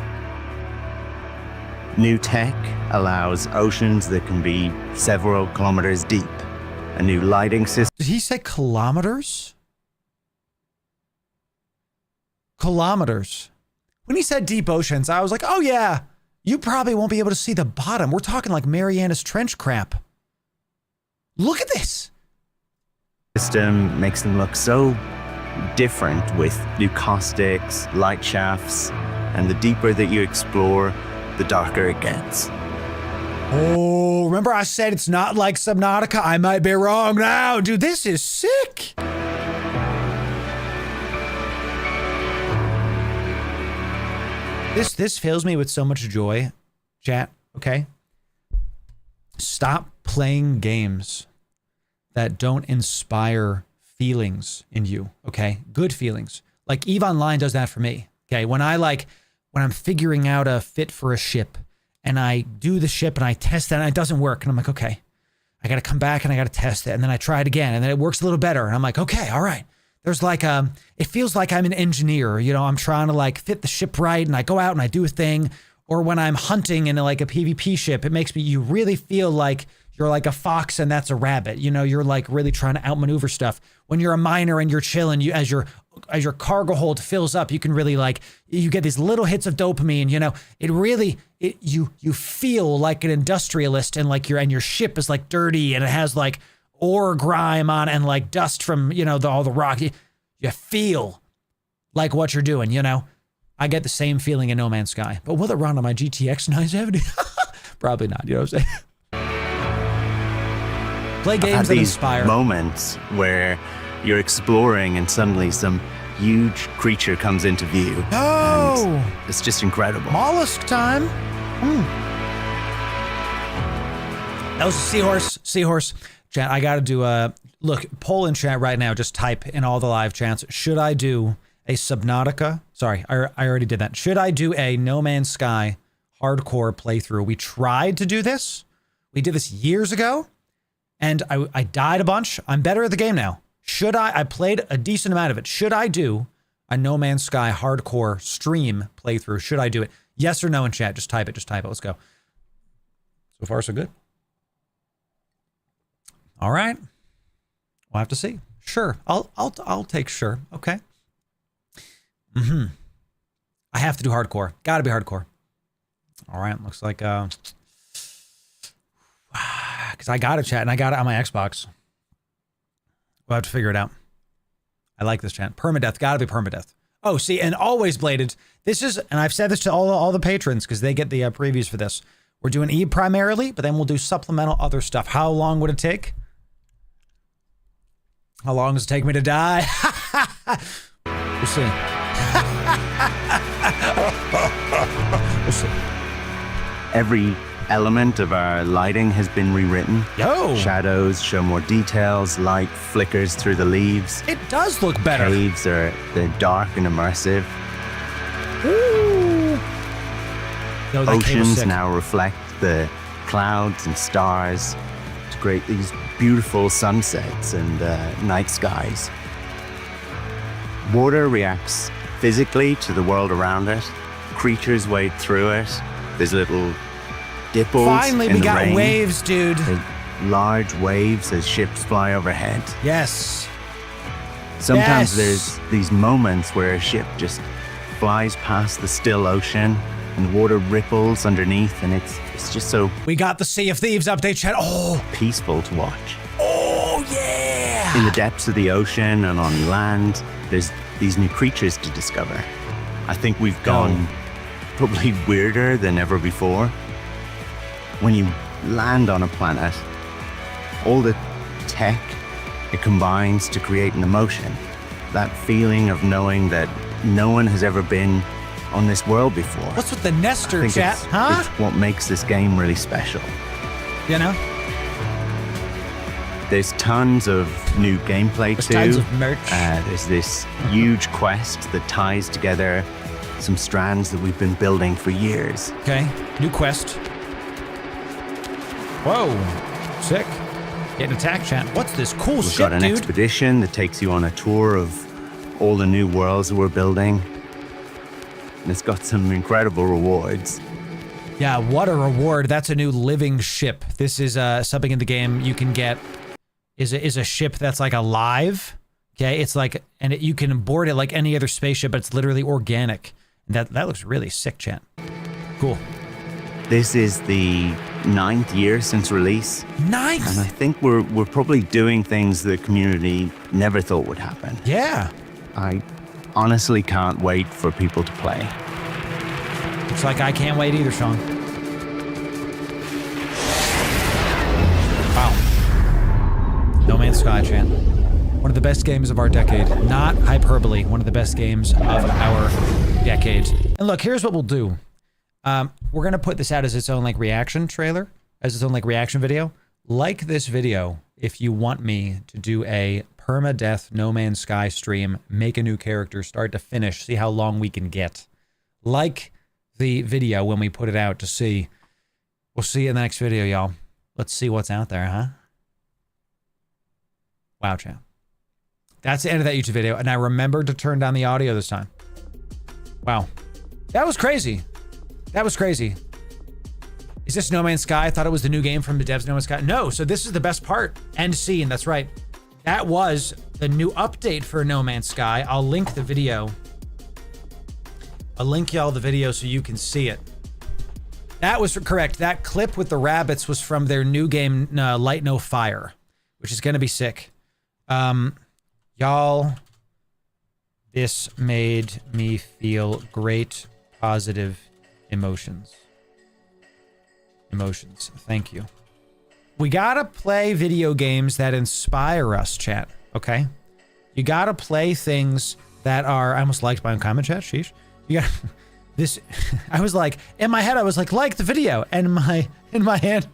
New tech allows oceans that can be several kilometers deep. A new lighting system. Did he say kilometers? Kilometers. When he said deep oceans, I was like, oh yeah, you probably won't be able to see the bottom. We're talking like Mariana's Trench crap. Look at this. System makes them look so different with new caustics, light shafts, and the deeper that you explore, the darker it gets. Oh, remember I said it's not like Subnautica? I might be wrong now. Dude, this is sick. This fills me with so much joy, chat, okay? Stop playing games that don't inspire feelings in you, okay? Good feelings. Like EVE Online does that for me, okay? When I'm figuring out a fit for a ship and I do the ship and I test that and it doesn't work and I'm like, okay, I got to come back and I got to test it and then I try it again and then it works a little better and I'm like, okay, all right. There's like it feels like I'm an engineer, you know, I'm trying to like fit the ship right and I go out and I do a thing. Or when I'm hunting in like a PvP ship, it makes me, you really feel like you're like a fox and that's a rabbit. You know, you're like really trying to outmaneuver stuff. When you're a miner and you're chilling, you as your cargo hold fills up, you can really like, you get these little hits of dopamine, you know, you feel like an industrialist and like your ship is like dirty and it has like ore grime on and like dust from, you know, all the rock. You feel like what you're doing, you know. I get the same feeling in No Man's Sky. But will it run on my GTX 970? Probably not, you know what I'm saying? Play games that inspire. Moments where you're exploring and suddenly some huge creature comes into view. Oh! And it's just incredible. Mollusk time. That was a seahorse. Seahorse. Chat, I got to do a... Look, poll in chat right now. Just type in all the live chats. Should I do a Subnautica? Sorry, I already did that. Should I do a No Man's Sky hardcore playthrough? We tried to do this. We did this years ago, and I died a bunch. I'm better at the game now. Should I played a decent amount of it. Should I do a No Man's Sky hardcore stream playthrough? Should I do it? Yes or no in chat. Just type it. Just type it. Let's go. So far, so good. All right. We'll have to see. Sure. I'll take sure. Okay. I have to do hardcore. Gotta be hardcore. All right. Looks like, because I got to chat and I got it on my Xbox. We'll have to figure it out. I like this chat. Permadeath. Gotta be permadeath. Oh, see, and always bladed. This is, and I've said this to all the patrons because they get the previews for this. We're doing E primarily, but then we'll do supplemental other stuff. How long would it take? How long does it take me to die? We'll see. We'll see. Every element of our lighting has been rewritten. Yo! Shadows show more details, light flickers through the leaves. It does look better. Caves they're dark and immersive. Ooh. Yo, Oceans now reflect the clouds and stars to create these beautiful sunsets and night skies. Water reacts physically to the world around it. Creatures wade through it. There's little dipples. Finally, in we the got rain. waves, dude. There's large waves as ships fly overhead. Yes. Sometimes Yes. there's these moments where a ship just flies past the still ocean and the water ripples underneath, and it's just so We got the Sea of Thieves update chat. Oh. peaceful to watch. Oh, yeah. In the depths of the ocean and on land, there's these new creatures to discover. I think we've gone probably weirder than ever before. When you land on a planet, all the tech, it combines to create an emotion. That feeling of knowing that no one has ever been on this world before. What's with the Nestor chat, huh? It's what makes this game really special. You know? There's tons of new gameplay too. Tons of merch. There's this huge quest that ties together some strands that we've been building for years. Okay, new quest. Whoa, sick. Getting attack chat. What's this cool We've shit, got an dude? expedition that takes you on a tour of all the new worlds that we're building. And it's got some incredible rewards. Yeah, what a reward. That's a new living ship. This is something in the game you can get is a ship that's like alive. Okay, it's like, and you can board it like any other spaceship, but it's literally organic. That looks really sick, chat. Cool. This is the 9th year since release. 9th? And I think we're probably doing things the community never thought would happen. Yeah. I honestly can't wait for people to play. Looks like I can't wait either, Sean. Wow. No Man's Sky, chat. One of the best games of our decade. Not hyperbole. One of the best games of our decade. And look, here's what we'll do. We're gonna put this out as its own like reaction trailer, as its own like reaction video. Like this video if you want me to do a permadeath No Man's Sky stream, make a new character, start to finish, see how long we can get. Like the video when we put it out to see. We'll see you in the next video, y'all. Let's see what's out there, huh? Wow, chat. That's the end of that YouTube video, and I remembered to turn down the audio this time. Wow. That was crazy. That was crazy. Is this No Man's Sky? I thought it was the new game from the devs of No Man's Sky. No, so this is the best part. End scene, that's right. That was the new update for No Man's Sky. I'll link the video. I'll link y'all the video so you can see it. That was correct. That clip with the rabbits was from their new game, Light No Fire, which is going to be sick. Y'all, this made me feel great, positive emotions. Thank you. We gotta play video games that inspire us, chat, okay? You gotta play things that are... I almost liked my own comment, chat, sheesh. You gotta... This... I was like... In my head, I was like the video. And in my hand...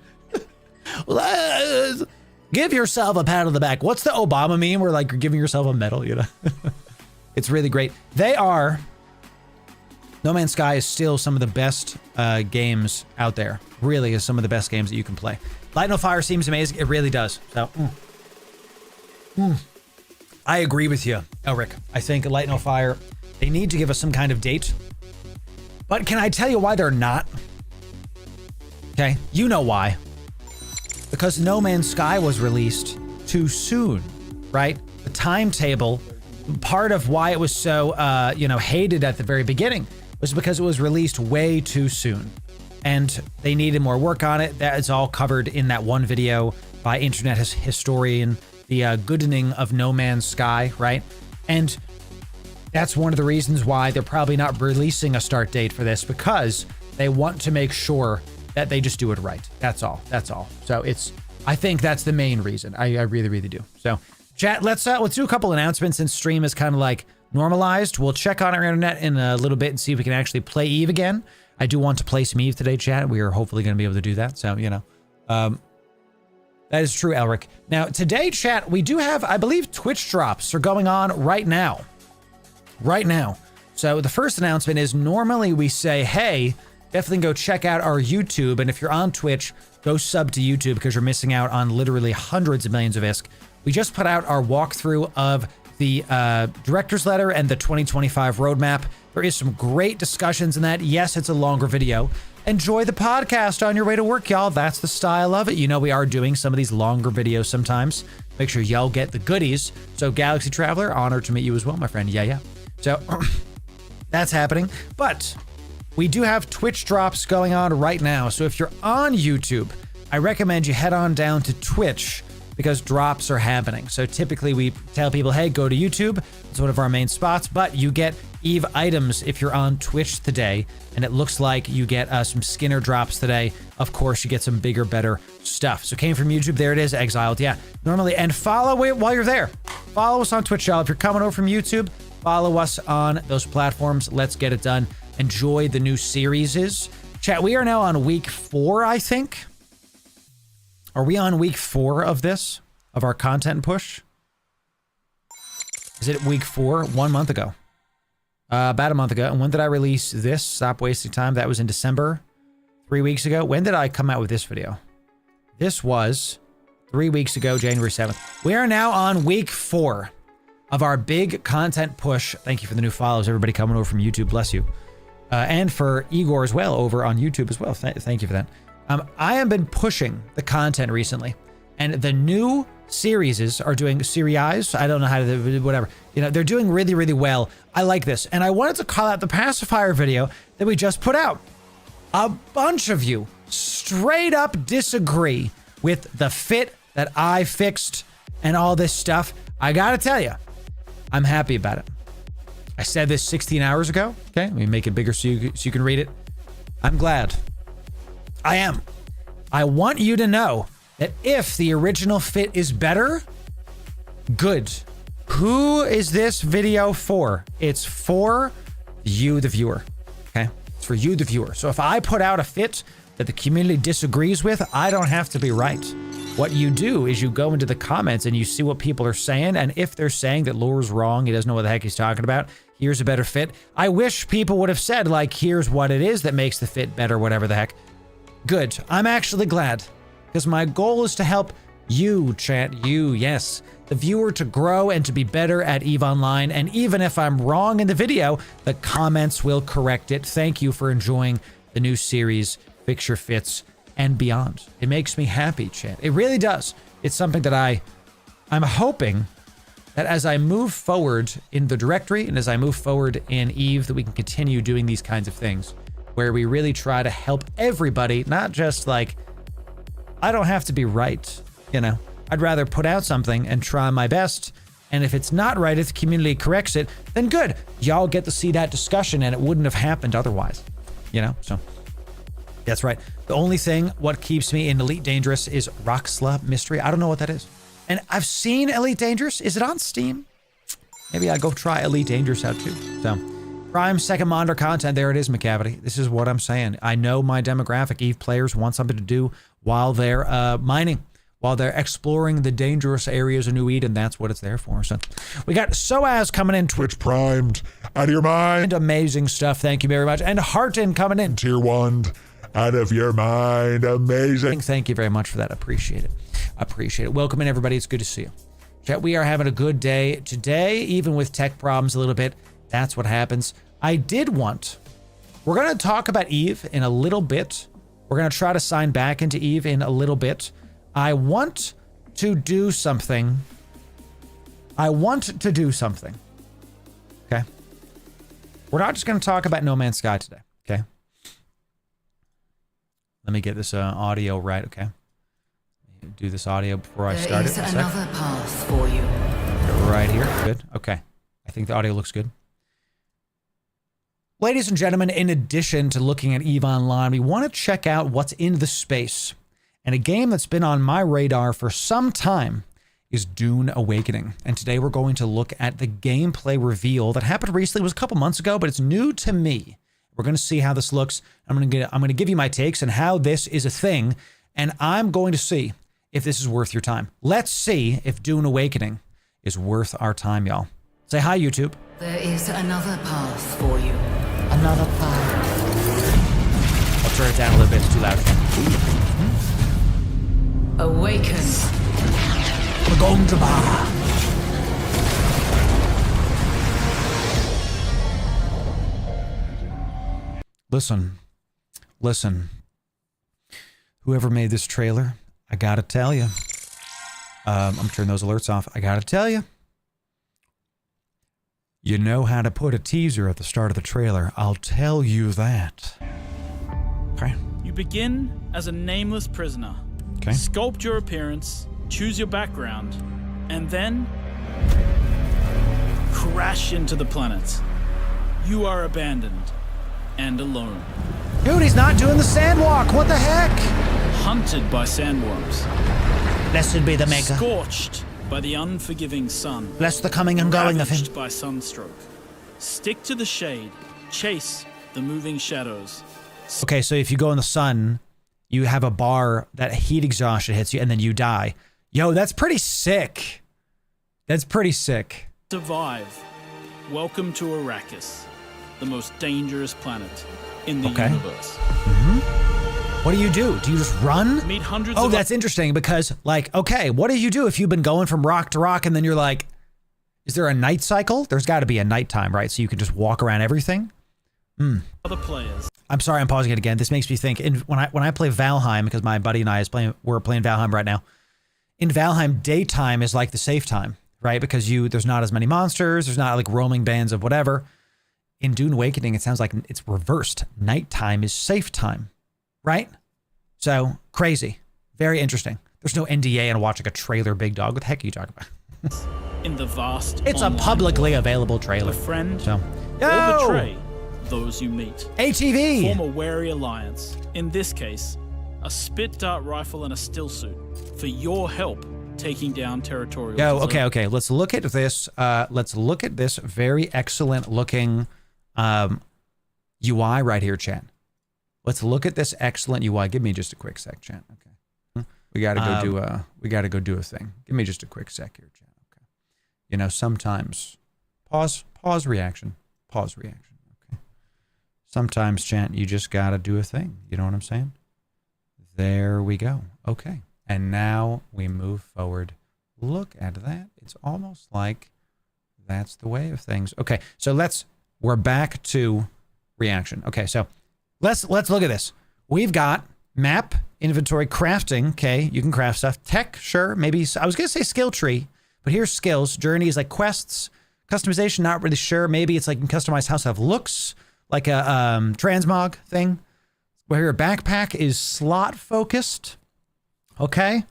Give yourself a pat on the back. What's the Obama meme where like you're giving yourself a medal, you know? It's really great. They are... No Man's Sky is still some of the best games out there. Really is some of the best games that you can play. Light No Fire seems amazing. It really does. So, I agree with you, Elric. I think Light No Fire, they need to give us some kind of date. But can I tell you why they're not? Okay, you know why. Because No Man's Sky was released too soon, right? The timetable, part of why it was so, hated at the very beginning was because it was released way too soon. And they needed more work on it. That is all covered in that one video by internet historian, the goodening of No Man's Sky, right? And that's one of the reasons why they're probably not releasing a start date for this, because they want to make sure that they just do it right. That's all. That's all. So I think that's the main reason. I really, really do. So chat, let's do a couple announcements since stream is kind of like normalized. We'll check on our internet in a little bit and see if we can actually play Eve again. I do want to play some Eve today, chat. We are hopefully going to be able to do that. So, that is true, Elric. Now, today, chat, we do have, I believe, Twitch drops are going on right now. Right now. So the first announcement is normally we say, hey, definitely go check out our YouTube. And if you're on Twitch, go sub to YouTube because you're missing out on literally hundreds of millions of ISK. We just put out our walkthrough of the director's letter and the 2025 roadmap. There is some great discussions in that. Yes, it's a longer video. Enjoy the podcast on your way to work, y'all. That's the style of it. You know, we are doing some of these longer videos sometimes. Make sure y'all get the goodies. So Galaxy Traveler, honored to meet you as well, my friend. Yeah. So that's happening. But we do have Twitch drops going on right now. So if you're on YouTube, I recommend you head on down to Twitch because drops are happening. So typically we tell people, hey, go to YouTube. It's one of our main spots, but you get Eve items if you're on Twitch today, and it looks like you get some Skinner drops today. Of course, you get some bigger, better stuff. So came from YouTube, there it is, exiled, yeah. Normally, and follow it while you're there. Follow us on Twitch, y'all. If you're coming over from YouTube, follow us on those platforms. Let's get it done. Enjoy the new series. Chat, we are now on week 4, I think. Are we on week 4 of this? Of our content push? Is it week 4? 1 month ago. About a month ago. And when did I release this? Stop wasting time. That was in December. 3 weeks ago. When did I come out with this video? This was 3 weeks ago, January 7th. We are now on week 4 of our big content push. Thank you for the new follows. Everybody coming over from YouTube. Bless you. And for Igor as well over on YouTube as well. Thank you for that. I have been pushing the content recently. And the new series are doing series. I don't know how to do whatever. You know, they're doing really, really well. I like this. And I wanted to call out the pacifier video that we just put out. A bunch of you straight up disagree with the fit that I fixed and all this stuff. I gotta tell you, I'm happy about it. I said this 16 hours ago. Okay, let me make it bigger so you can read it. I'm glad. I am. I want you to know that if the original fit is better, good. Who is this video for? It's for you, the viewer. Okay? It's for you, the viewer. So if I put out a fit that the community disagrees with, I don't have to be right. What you do is you go into the comments and you see what people are saying, and if they're saying that Loru's wrong, he doesn't know what the heck he's talking about, here's a better fit. I wish people would have said, like, here's what it is that makes the fit better, whatever the heck. Good. I'm actually glad. Because my goal is to help you, chat, you, yes, the viewer to grow and to be better at EVE Online. And even if I'm wrong in the video, the comments will correct it. Thank you for enjoying the new series, Fix Your Fits and beyond. It makes me happy, chat. It really does. It's something that I'm hoping that as I move forward in the directory and as I move forward in EVE, that we can continue doing these kinds of things where we really try to help everybody, not just like, I don't have to be right, you know. I'd rather put out something and try my best. And if it's not right, if the community corrects it, then good. Y'all get to see that discussion and it wouldn't have happened otherwise, you know? So that's right. The only thing what keeps me in Elite Dangerous is Roxla Mystery. I don't know what that is. And I've seen Elite Dangerous. Is it on Steam? Maybe I'll go try Elite Dangerous out too. So Prime second monitor content. There it is, McCavity. This is what I'm saying. I know my demographic. EVE players want something to do while they're mining, while they're exploring the dangerous areas of New Eden. That's what it's there for. So we got Soaz coming in. Twitch primed. Out of your mind. Amazing stuff. Thank you very much. And Harton coming in. Tier 1. Out of your mind. Amazing. Thank you very much for that. Appreciate it. Appreciate it. Welcome in, everybody. It's good to see you. Chat, we are having a good day today, even with tech problems a little bit. That's what happens. We're going to talk about EVE in a little bit. We're going to try to sign back into EVE in a little bit. I want to do something. Okay? We're not just going to talk about No Man's Sky today, okay? Let me get this audio right, okay? Do this audio before I start it. There is another path for you. Right here, good, okay. I think the audio looks good. Ladies and gentlemen, in addition to looking at EVE Online, we want to check out what's in the space. And a game that's been on my radar for some time is Dune Awakening. And today we're going to look at the gameplay reveal that happened recently. It was a couple months ago, but it's new to me. We're going to see how this looks. I'm going to give you my takes on how this is a thing, and I'm going to see if this is worth your time. Let's see if Dune Awakening is worth our time, y'all. Say hi, YouTube. There is another path for you. Another path. I'll turn it down a little bit. It's too loud. Awaken. We're going to bar. Listen. Whoever made this trailer, I gotta tell you. I'm turning those alerts off. I gotta tell you. You know how to put a teaser at the start of the trailer. I'll tell you that. Okay. You begin as a nameless prisoner. Okay. Sculpt your appearance, choose your background, and then crash into the planet. You are abandoned and alone. Dude, he's not doing the sandwalk. What the heck? Hunted by sandworms. Blessed be the maker. Scorched by the unforgiving sun. Bless the coming and going of him. Ravaged by sunstroke. Stick to the shade. Chase the moving shadows. Okay, so if you go in the sun, you have a bar that heat exhaustion hits you and then you die. Yo, that's pretty sick. That's pretty sick. Survive. Welcome to Arrakis, the most dangerous planet in the universe. What do? Do you just run? Meet hundreds Oh, of that's interesting because, like, okay, what do you do if you've been going from rock to rock and then you're like, is there a night cycle? There's got to be a nighttime, right? So you can just walk around everything? other players. I'm sorry, I'm pausing it again. This makes me think. When I play Valheim, because my buddy and I we're playing Valheim right now. In Valheim, daytime is like the safe time, right? Because there's not as many monsters. There's not like roaming bands of whatever. In Dune Awakening, it sounds like it's reversed. Nighttime is safe time, right? So crazy, very interesting. There's no NDA and watch like a trailer, big dog. What the heck are you talking about? In the vast It's a publicly world. available trailer. Befriend So, or betray those you meet. ATV. Form a wary alliance. In this case, a spit dart rifle and a still suit for your help taking down territorial. Yo, desert. okay. Let's look at this. Let's look at this very excellent looking UI right here, chat. Let's look at this excellent UI. Give me just a quick sec, chat. Okay. We gotta go do a thing. Give me just a quick sec here, chat. Okay. You know, sometimes pause reaction. Okay. Sometimes, chat, you just gotta do a thing. You know what I'm saying? There we go. Okay. And now we move forward. Look at that. It's almost like that's the way of things. Okay. So we're back to reaction. Okay. So let's look at this. We've got map, inventory, crafting. Okay. You can craft stuff. Tech. Sure. Maybe I was going to say skill tree, but here's skills. Journey is like quests. Customization. Not really sure. Maybe it's like you can customize how stuff looks, like a transmog thing. Where your backpack is slot focused. Okay.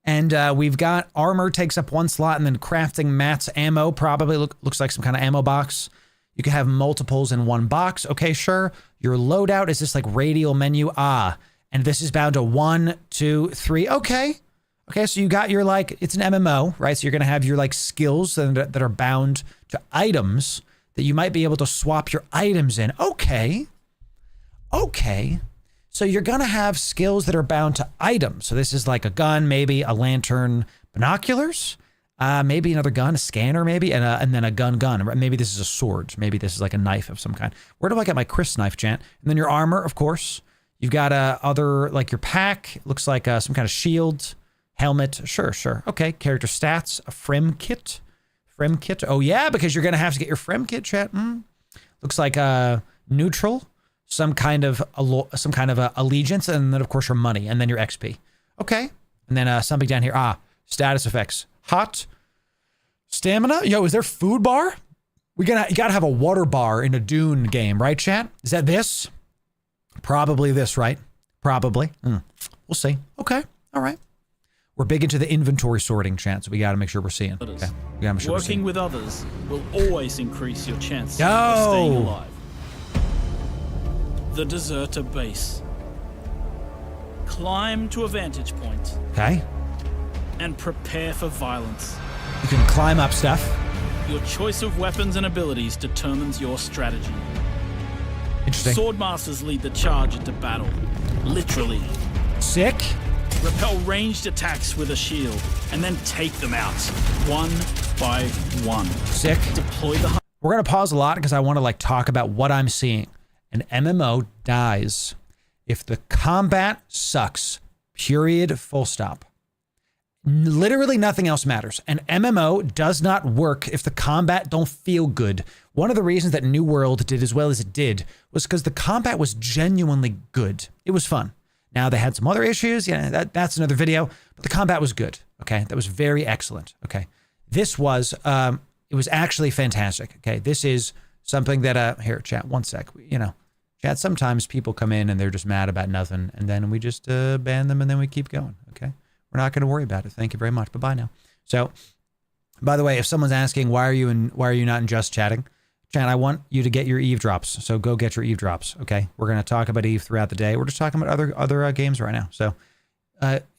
And we've got armor takes up one slot, and then crafting mats, ammo probably looks like some kind of ammo box. You can have multiples in one box. Okay, sure. Your loadout is this like radial menu. And this is bound to 1, 2, 3. Okay. Okay, so you got your like, it's an MMO, right? So you're going to have your like skills that are bound to items that you might be able to swap your items in. Okay. Okay. So you're going to have skills that are bound to items. So this is like a gun, maybe a lantern, binoculars, maybe another gun, a scanner maybe, and then a gun. Maybe this is a sword. Maybe this is like a knife of some kind. Where do I get my Chris knife, chat? And then your armor, of course. You've got other, like your pack. It looks like some kind of shield, helmet. Sure. Okay, character stats, a frem kit. Oh yeah, because you're going to have to get your frem kit, chat. Looks like neutral. Some kind of allegiance, and then of course your money, and then your XP. Okay, and then something down here. Status effects. Hot. Stamina. Yo, is there food bar? You gotta have a water bar in a Dune game, right, chat? Is that this? Probably this, right? Probably. We'll see. Okay. All right. We're big into the inventory sorting, chat, so we gotta make sure we're seeing. Okay. We gotta make sure Working with others will always increase your chance Yo! of staying alive. The Deserter Base. Climb to a vantage point Okay. and prepare for violence. You can climb up stuff. Your choice of weapons and abilities determines your strategy. Interesting. Swordmasters lead the charge into battle. Literally. Sick. Repel ranged attacks with a shield and then take them out one by one. Sick. Deploy the We're gonna pause a lot because I want to like talk about what I'm seeing. An MMO dies if the combat sucks. Period. Full stop. Literally nothing else matters. An MMO does not work if the combat don't feel good. One of the reasons that New World did as well as it did was because the combat was genuinely good. It was fun. Now they had some other issues. Yeah, that's another video. But the combat was good. Okay, that was very excellent. Okay, this was it was actually fantastic. Okay, this is something that here, chat. One sec. Chat. Sometimes people come in and they're just mad about nothing, and then we just ban them, and then we keep going. Okay. We're not going to worry about it. Thank you very much. Bye-bye now. So, by the way, if someone's asking why are you not in just chatting, Chan, I want you to get your Eve drops. So go get your Eve drops. Okay. We're going to talk about Eve throughout the day. We're just talking about other games right now. So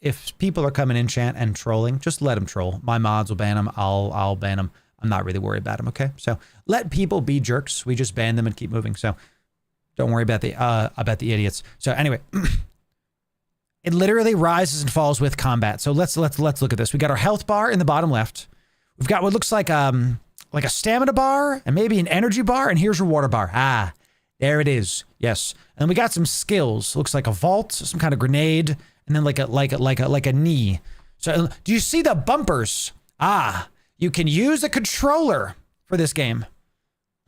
if people are coming in chat and trolling, just let them troll. My mods will ban them. I'll ban them. I'm not really worried about them. Okay. So let people be jerks. We just ban them and keep moving. So don't worry about the idiots. So anyway, it literally rises and falls with combat. So let's look at this. We got our health bar in the bottom left. We've got what looks like a stamina bar and maybe an energy bar. And here's your water bar. Ah, there it is. Yes. And we got some skills. Looks like a vault, some kind of grenade, and then like a knee. So do you see the bumpers? Ah, you can use a controller for this game.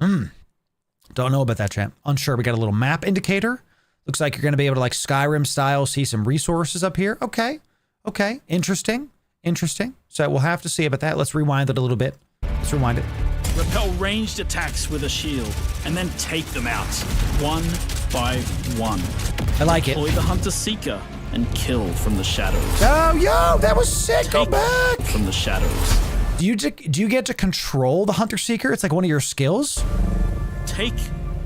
Don't know about that, chat. Unsure. We got a little map indicator. Looks like you're going to be able to, like Skyrim style, see some resources up here. Okay. Okay. Interesting. So we'll have to see about that. Let's rewind it a little bit. Let's rewind it. Repel ranged attacks with a shield, and then take them out, one by one. I like it. Deploy the Hunter Seeker and kill from the shadows. Oh, yo, that was sick. Go back. From the shadows. Do you get to control the Hunter Seeker? It's like one of your skills? Take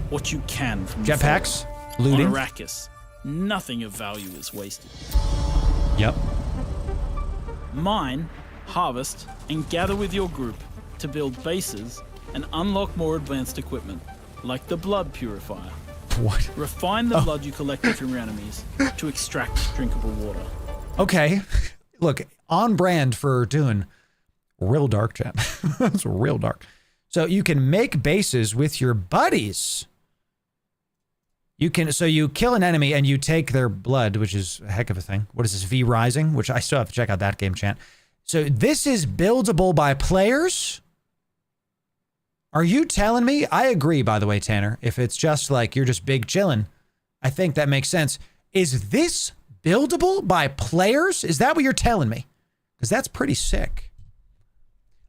what you can from jetpacks, looting. On Arrakis, nothing of value is wasted. Yep. Mine, harvest, and gather with your group to build bases and unlock more advanced equipment, like the blood purifier. What? Refine the blood you collected from your enemies to extract drinkable water. Okay. Look, on brand for Dune. Real dark, chat. That's real dark. So you can make bases with your buddies. So you kill an enemy and you take their blood, which is a heck of a thing. What is this, V Rising? Which I still have to check out that game, chat. So this is buildable by players? Are you telling me? I agree, by the way, Tanner. If it's just like you're just big chilling, I think that makes sense. Is this buildable by players? Is that what you're telling me? Because that's pretty sick.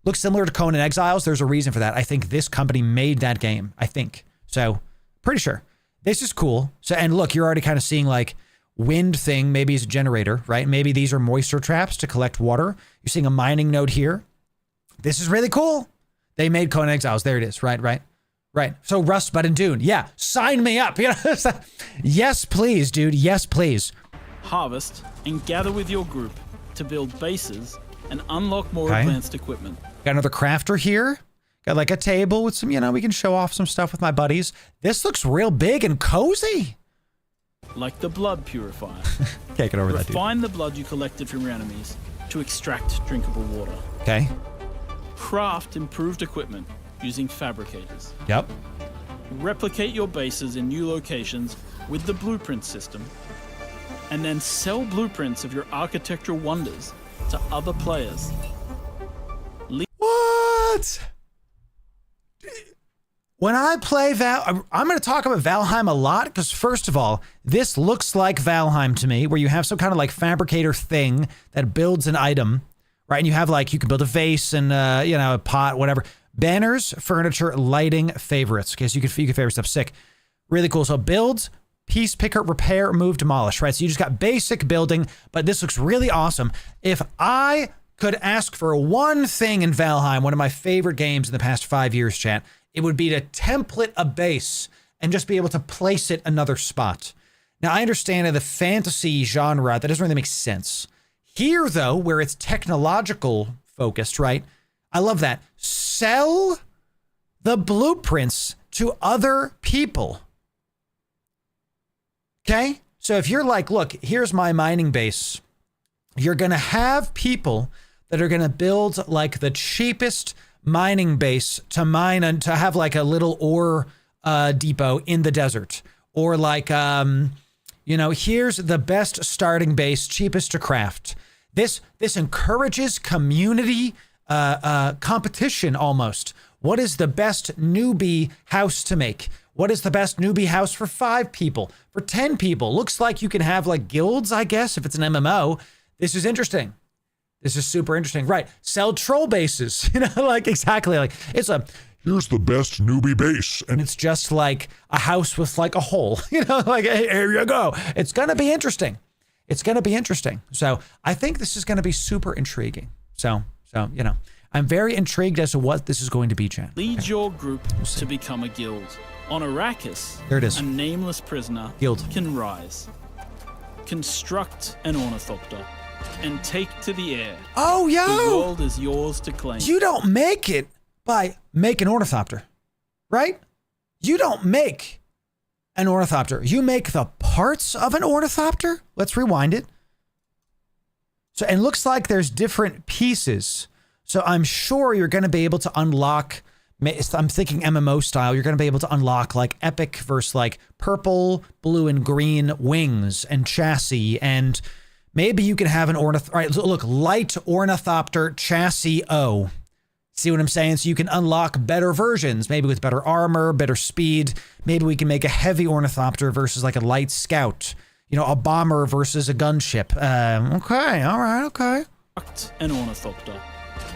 Looks similar to Conan Exiles. There's a reason for that. I think this company made that game. I think. So, pretty sure. This is cool. So, and look, you're already kind of seeing like wind thing, maybe is a generator, right? Maybe these are moisture traps to collect water. You're seeing a mining node here. This is really cool. They made Conan Exiles. There it is. Right. So Rust, Bud, and Dune. Yeah, sign me up. Yes, please, dude. Yes, please. Harvest and gather with your group to build bases and unlock more advanced equipment. Got another crafter here. Got like a table with some, we can show off some stuff with my buddies. This looks real big and cozy. Like the blood purifier. Can't get over that, dude. Refine the blood you collected from your enemies to extract drinkable water. Okay. Craft improved equipment using fabricators. Yep. Replicate your bases in new locations with the blueprint system, and then sell blueprints of your architectural wonders to other players. What? When I play I'm going to talk about Valheim a lot because, first of all, this looks like Valheim to me, where you have some kind of like fabricator thing that builds an item, right? And you have like, you can build a vase and, a pot, whatever. Banners, furniture, lighting, favorites. Okay, so you can favorite stuff. Sick. Really cool. So build, piece picker, repair, move, demolish, right? So you just got basic building, but this looks really awesome. If I could ask for one thing in Valheim, one of my favorite games in the past 5 years, chat, it would be to template a base and just be able to place it another spot. Now, I understand in the fantasy genre, that doesn't really make sense. Here, though, where it's technological focused, right? I love that. Sell the blueprints to other people. Okay? So if you're like, look, here's my mining base, you're going to have people that are going to build like the cheapest mining base to mine and to have like a little ore depot in the desert. Or like, here's the best starting base, cheapest to craft. This encourages community competition almost. What is the best newbie house to make? What is the best newbie house for 5 people? For 10 people? Looks like you can have like guilds, I guess, if it's an MMO. This is interesting. This is super interesting. Right. Sell troll bases. Like exactly like it's a... Here's the best newbie base. And it's just like a house with like a hole. Like, hey, here you go. It's going to be interesting. It's going to be interesting. So I think this is going to be super intriguing. So I'm very intrigued as to what this is going to be, chat. Lead your group to become a guild. On Arrakis, There it is. a nameless prisoner Guild. can rise, construct an ornithopter, and take to the air. Oh, The yo! world is yours to claim. You don't make it by making ornithopter, right? You don't make an ornithopter. You make the parts of an ornithopter. Let's rewind it. So it looks like there's different pieces. So I'm sure you're going to be able to unlock, I'm thinking MMO style, you're going to be able to unlock like epic versus like purple, blue, and green wings and chassis. And maybe you can have an ornithopter. All right, look, light ornithopter chassis O. See what I'm saying? So you can unlock better versions, maybe with better armor, better speed. Maybe we can make a heavy ornithopter versus like a light scout. You know, a bomber versus a gunship. Okay, all right, okay. Construct an ornithopter,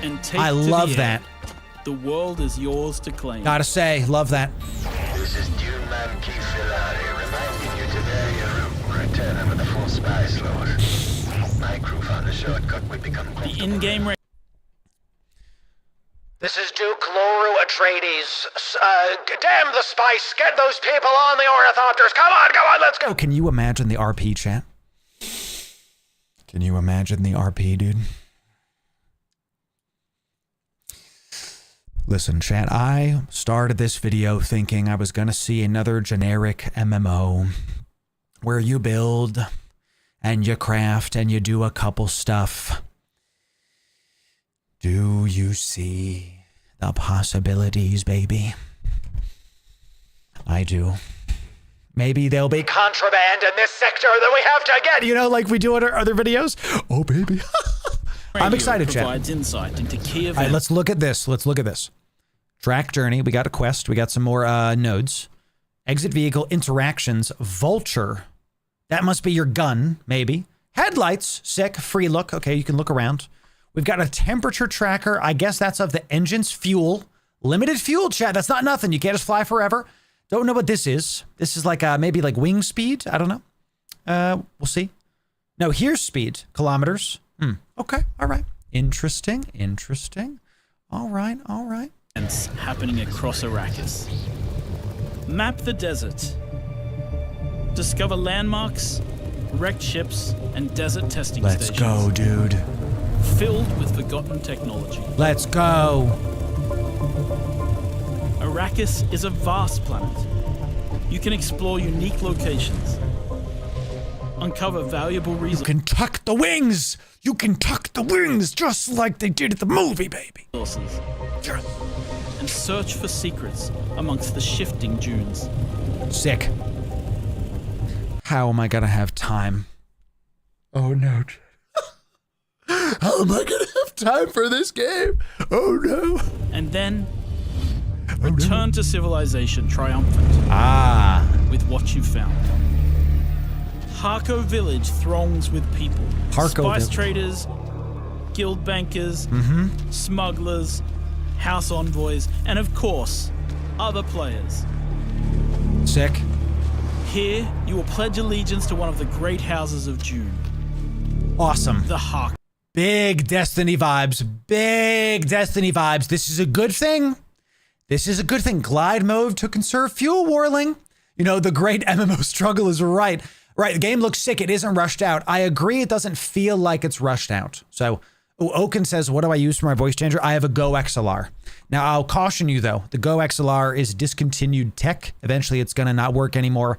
and take I to love the air. that. The world is yours to claim. Gotta say, love that. This is Dune Man Kifilari reminding you to vary your route. Return with the full spy slot. My crew found a shortcut we become The comfortable. in-game This is Duke Loru Atreides. Damn the spice! Get those people on the ornithopters! Come on, let's go! Oh, can you imagine the RP, chat? Can you imagine the RP, dude? Listen, chat, I started this video thinking I was going to see another generic MMO where you build and you craft and you do a couple stuff. Do you see the possibilities, baby? I do. Maybe there'll be Contraband in this sector that we have to get! you know, like we do in our other videos. Oh, baby. I'm excited, chat. provides insight into key All right, events. let's look at this. Let's look at this. Track journey. We got a quest. We got some more nodes. Exit vehicle interactions. Vulture. That must be your gun, maybe. Headlights. Sick. Free look. Okay, you can look around. We've got a temperature tracker. I guess that's of the engine's fuel. Limited fuel, chat. That's not nothing. You can't just fly forever. Don't know what this is. This is like maybe like wing speed. I don't know. We'll see. No, here's speed. Kilometers. Okay. All right. Interesting. Interesting. All right. All right. Events happening across Arrakis. Map the desert. Discover landmarks, wrecked ships, and desert testing Let's stations. go, dude. Filled with forgotten technology. Let's go. Arrakis is a vast planet. You can explore unique locations, uncover valuable You resources, can tuck the wings. You can tuck the wings just like they did at the movie, baby. and search for secrets amongst the shifting dunes. Sick. How am I gonna have time? Oh no. How am I gonna have time for this game? Oh no. And then return to civilization triumphant Ah. with what you found. Harko Village throngs with people. Harko Spice Village. traders, guild bankers, smugglers, house envoys, and of course, other players. Sick. Here, you will pledge allegiance to one of the great houses of Dune, Awesome. the Hark. Big Destiny vibes. Big Destiny vibes. This is a good thing. This is a good thing. Glide mode to conserve fuel, Warling. You know, the great MMO struggle is right. Right, the game looks sick. It isn't rushed out. I agree it doesn't feel like it's rushed out. So, Oaken says, what do I use for my voice changer? I have a Go XLR. Now, I'll caution you, though. The Go XLR is discontinued tech. Eventually, it's going to not work anymore.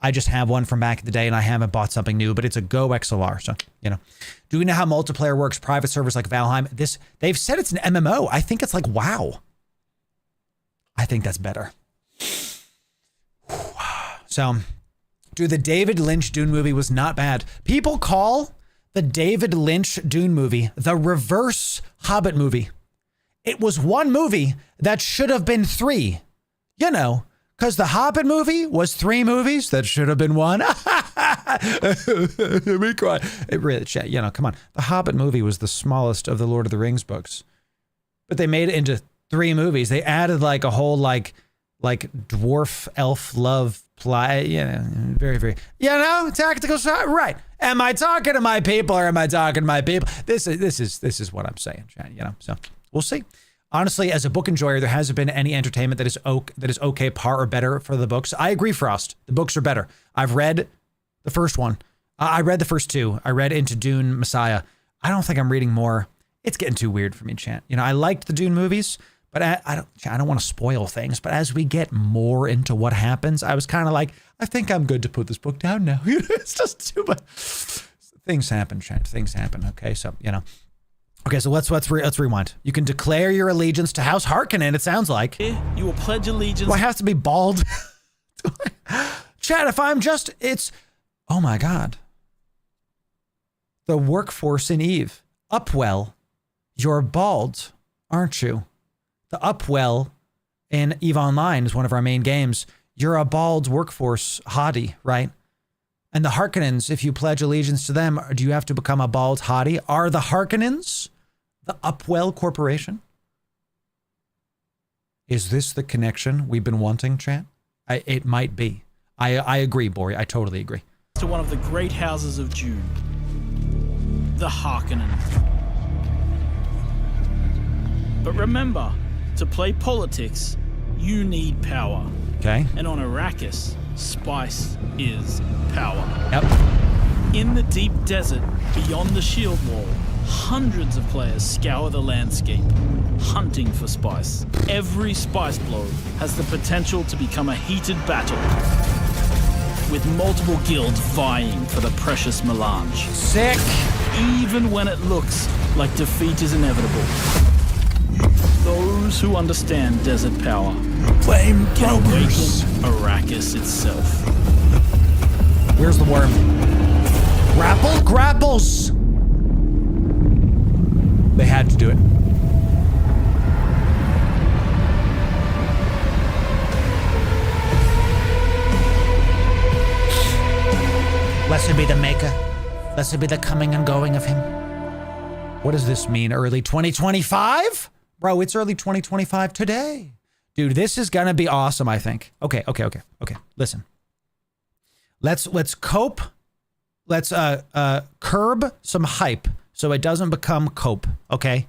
I just have one from back in the day, and I haven't bought something new, but it's a Go XLR. So, you know. Do we know how multiplayer works? Private servers like Valheim? They've said it's an MMO. I think it's like WoW. I think that's better. So, dude, the David Lynch Dune movie was not bad. People call the David Lynch Dune movie the reverse Hobbit movie. It was one movie that should have been three. You know, because the Hobbit movie was three movies that should have been one. We cry. It really, you know, come on. The Hobbit movie was the smallest of the Lord of the Rings books, but they made it into three movies. They added like a whole like dwarf elf love plot. You know, very, very, you know, tactical shot. Right. Am I talking to my people or am I talking to my people? This is what I'm saying, Chad, you know, so We'll see. Honestly, as a book enjoyer, there hasn't been any entertainment that is okay, par or better for the books. I agree, Frost. The books are better. I've read the first one. I read the first two. I read Into Dune Messiah. I don't think I'm reading more. It's getting too weird for me, chat. You know, I liked the Dune movies, but I don't want to spoil things. But as we get more into what happens, I was kind of like, I think I'm good to put this book down now. It's just too much. Things happen, chat. Things happen. Okay, so you know. Okay, so let's rewind. You can declare your allegiance to House Harkonnen. It sounds like you will pledge allegiance. Do I have to be bald? Chat. If I'm just, it's. Oh my God. The workforce in Eve. Upwell. You're bald, aren't you? The Upwell in EVE Online is one of our main games. You're a bald workforce hottie, right? And the Harkonnens, if you pledge allegiance to them, do you have to become a bald hottie? Are the Harkonnens the Upwell Corporation? Is this the connection we've been wanting, chat? It might be. I agree, Bori. I totally agree. To one of the great houses of Dune, the Harkonnens. But remember, to play politics, you need power. Okay. And on Arrakis, spice is power. Yep. In the deep desert, beyond the shield wall, hundreds of players scour the landscape, hunting for spice. Every spice blow has the potential to become a heated battle, with multiple guilds vying for the precious melange. Sick! Even when it looks like defeat is inevitable. Those who understand desert power can awaken Arrakis itself. Where's the worm? Grapple? Grapples! They had to do it. Blessed be the maker. Blessed be the coming and going of him. What does this mean? Early 2025? Bro, it's early 2025 today. Dude, this is gonna be awesome, I think. Okay. Listen. Let's cope. Let's curb some hype so it doesn't become cope, okay?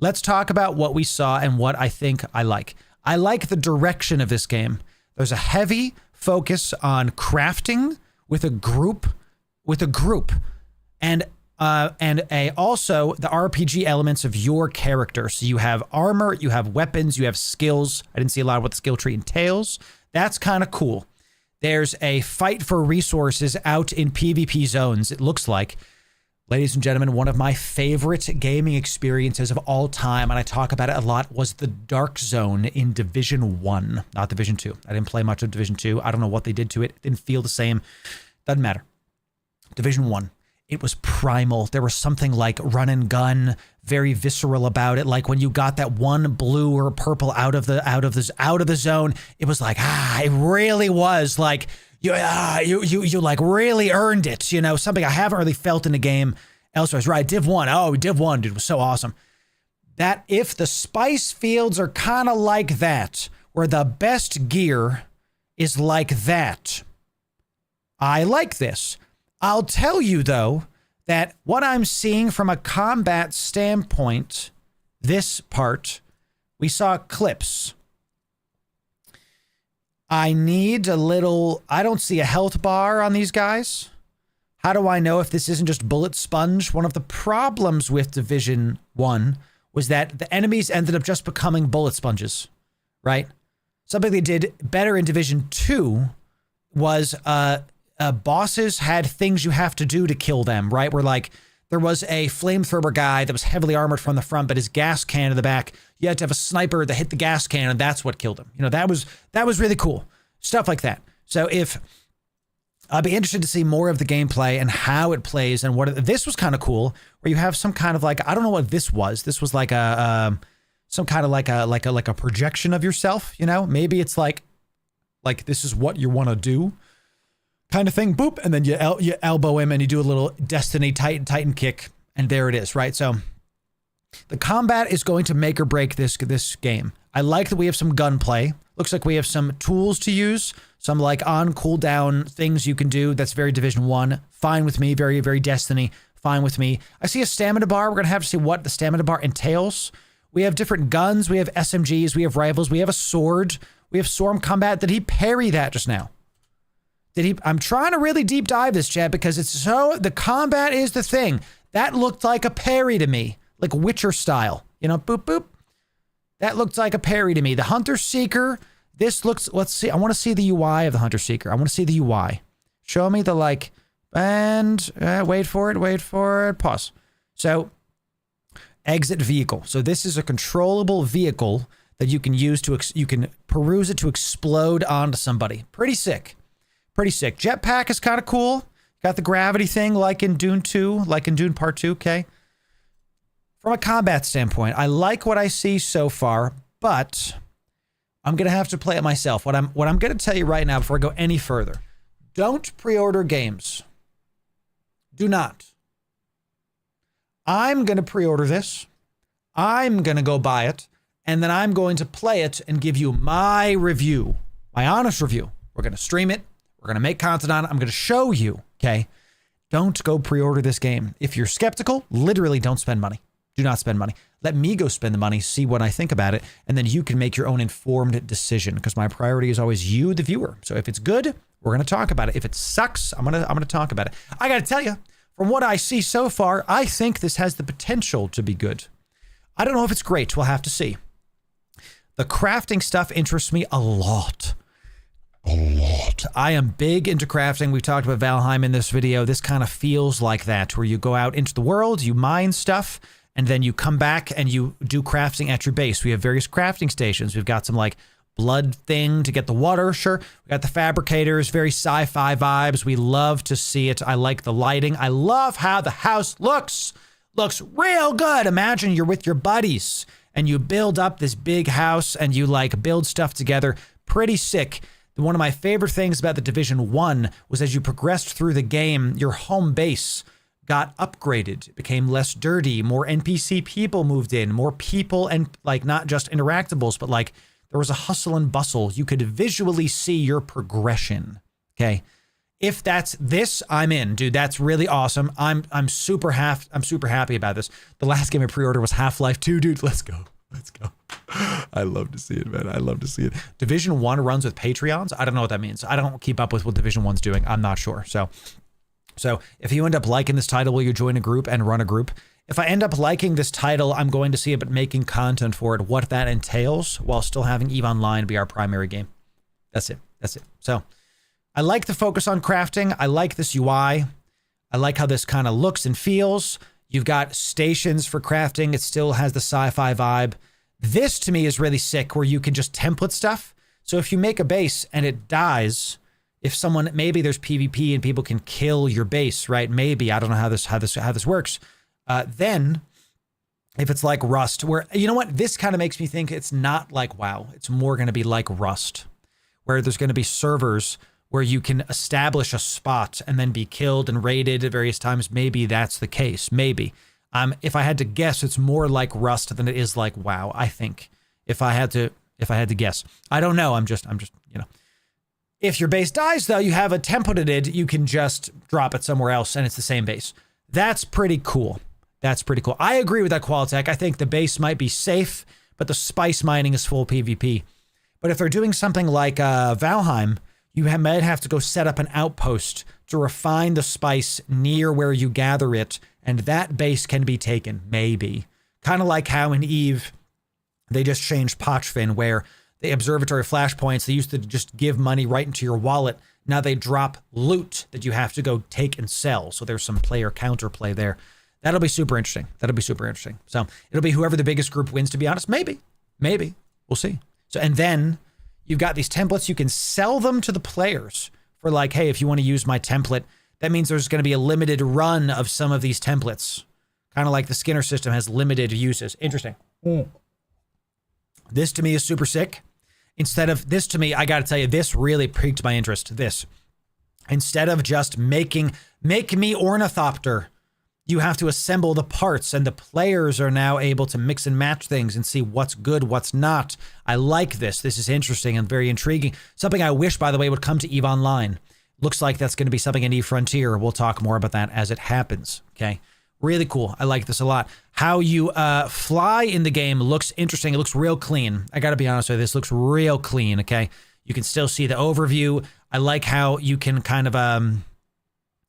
Let's talk about what we saw and what I think I like. I like the direction of this game. There's a heavy focus on crafting with a group, and also the RPG elements of your character. So you have armor, you have weapons, you have skills. I didn't see a lot of what the skill tree entails. That's kind of cool. There's a fight for resources out in PvP zones, it looks like. Ladies and gentlemen, one of my favorite gaming experiences of all time, and I talk about it a lot, was the Dark Zone in Division 1, not Division 2. I didn't play much of Division 2. I don't know what they did to it. It didn't feel the same. Doesn't matter. Division 1. It was primal. There was something like run and gun, very visceral about it. Like when you got that one blue or purple out of the zone, it was like, it really was like you like really earned it. You know, something I haven't really felt in a game elsewhere. Right, Div 1. Oh, Div 1, dude, was so awesome. That if the spice fields are kind of like that, where the best gear is like that, I like this. I'll tell you, though, that what I'm seeing from a combat standpoint, this part, we saw clips. I need a little... I don't see a health bar on these guys. How do I know if this isn't just bullet sponge? One of the problems with Division 1 was that the enemies ended up just becoming bullet sponges, right? Something they did better in Division 2 was... bosses had things you have to do to kill them, right? Where like there was a flamethrower guy that was heavily armored from the front, but his gas can in the back, you had to have a sniper to hit the gas can, and that's what killed him. You know, that was really cool. Stuff like that. So I'd be interested to see more of the gameplay and how it plays, and this was kind of cool, where you have some kind of like, I don't know what this was. This was like some kind of like a projection of yourself, you know? Maybe it's like this is what you want to do. Kind of thing, boop, and then you elbow him and you do a little Destiny Titan kick, and there it is, right? So the combat is going to make or break this game. I like that we have some gunplay. Looks like we have some tools to use, some like on cooldown things you can do. That's very Division 1. Fine with me. Very, very Destiny. Fine with me. I see a stamina bar. We're going to have to see what the stamina bar entails. We have different guns. We have SMGs. We have rifles. We have a sword. We have swarm combat. Did he parry that just now? Did he? I'm trying to really deep dive this, chat, because it's so, the combat is the thing. That looked like a parry to me, like Witcher style. You know, boop, boop. That looked like a parry to me. The Hunter Seeker, this looks, let's see. I want to see the UI of the Hunter Seeker. I want to see the UI. Show me the like, and wait for it, pause. So, exit vehicle. So this is a controllable vehicle that you can use to, you can peruse it to explode onto somebody. Pretty sick. Pretty sick. Jetpack is kind of cool. Got the gravity thing like in Dune 2, like in Dune Part 2, okay? From a combat standpoint, I like what I see so far, but I'm going to have to play it myself. What I'm going to tell you right now before I go any further, don't pre-order games. Do not. I'm going to pre-order this. I'm going to go buy it, and then I'm going to play it and give you my review, my honest review. We're going to stream it. We're going to make content on it. I'm going to show you, okay? Don't go pre-order this game. If you're skeptical, literally don't spend money. Do not spend money. Let me go spend the money, see what I think about it, and then you can make your own informed decision, because my priority is always you, the viewer. So if it's good, we're going to talk about it. If it sucks, I'm going to talk about it. I got to tell you, from what I see so far, I think this has the potential to be good. I don't know if it's great. We'll have to see. The crafting stuff interests me a lot. A lot. I am big into crafting. We talked about Valheim in this video. This kind of feels like that, where you go out into the world, you mine stuff, and then you come back and you do crafting at your base. We have various crafting stations. We've got some like blood thing to get the water. Sure. We got the fabricators, very sci-fi vibes. We love to see it. I like the lighting. I love how the house looks. Looks real good. Imagine you're with your buddies and you build up this big house and you like build stuff together. Pretty sick. One of my favorite things about the Division 1 was as you progressed through the game, your home base got upgraded. It became less dirty. More NPC people moved in. More people and like not just interactables, but like there was a hustle and bustle. You could visually see your progression. Okay. If that's this, I'm in, dude. That's really awesome. I'm super happy about this. The last game I pre-ordered was Half-Life 2, dude. Let's go. Let's go. I love to see it, man. I love to see it. Division 1 runs with Patreons. I don't know what that means. I don't keep up with what Division 1's doing. I'm not sure. So if you end up liking this title, will you join a group and run a group? If I end up liking this title, I'm going to see about making content for it, what that entails, while still having EVE Online be our primary game. That's it. That's it. So I like the focus on crafting. I like this UI. I like how this kind of looks and feels. You've got stations for crafting. It still has the sci-fi vibe. This to me is really sick, where you can just template stuff. So if you make a base and it dies, if someone, maybe there's PvP and people can kill your base, right? Maybe, I don't know how this works. Then if it's like Rust, where, you know what? This kind of makes me think it's not like WoW. It's more going to be like Rust, where there's going to be servers where you can establish a spot and then be killed and raided at various times. Maybe that's the case. Maybe. If I had to guess, it's more like Rust than it is like WoW, I think. If I had to guess. I don't know. I'm just, you know. If your base dies though, you have a templated, you can just drop it somewhere else and it's the same base. That's pretty cool. That's pretty cool. I agree with that Qualitech. I think the base might be safe, but the spice mining is full PvP. But if they're doing something like Valheim, you might have to go set up an outpost to refine the spice near where you gather it, and that base can be taken, maybe. Kind of like how in EVE, they just changed Pochfin, where the observatory flashpoints, they used to just give money right into your wallet. Now they drop loot that you have to go take and sell. So there's some player counterplay there. That'll be super interesting. That'll be super interesting. So it'll be whoever the biggest group wins, to be honest. Maybe. We'll see. So, and then you've got these templates. You can sell them to the players for like, hey, if you want to use my template, that means there's going to be a limited run of some of these templates. Kind of like the Skinner system has limited uses. Interesting. This to me is super sick. Instead of this to me, I got to tell you, this really piqued my interest. This, instead of just make me Ornithopter, you have to assemble the parts, and the players are now able to mix and match things and see what's good, what's not. I like this. This is interesting and very intriguing. Something I wish, by the way, would come to EVE Online. Looks like that's going to be something in EVE Frontier. We'll talk more about that as it happens. Okay. Really cool. I like this a lot. How you fly in the game looks interesting. It looks real clean. I got to be honest with you. This looks real clean, okay? You can still see the overview. I like how you can kind of...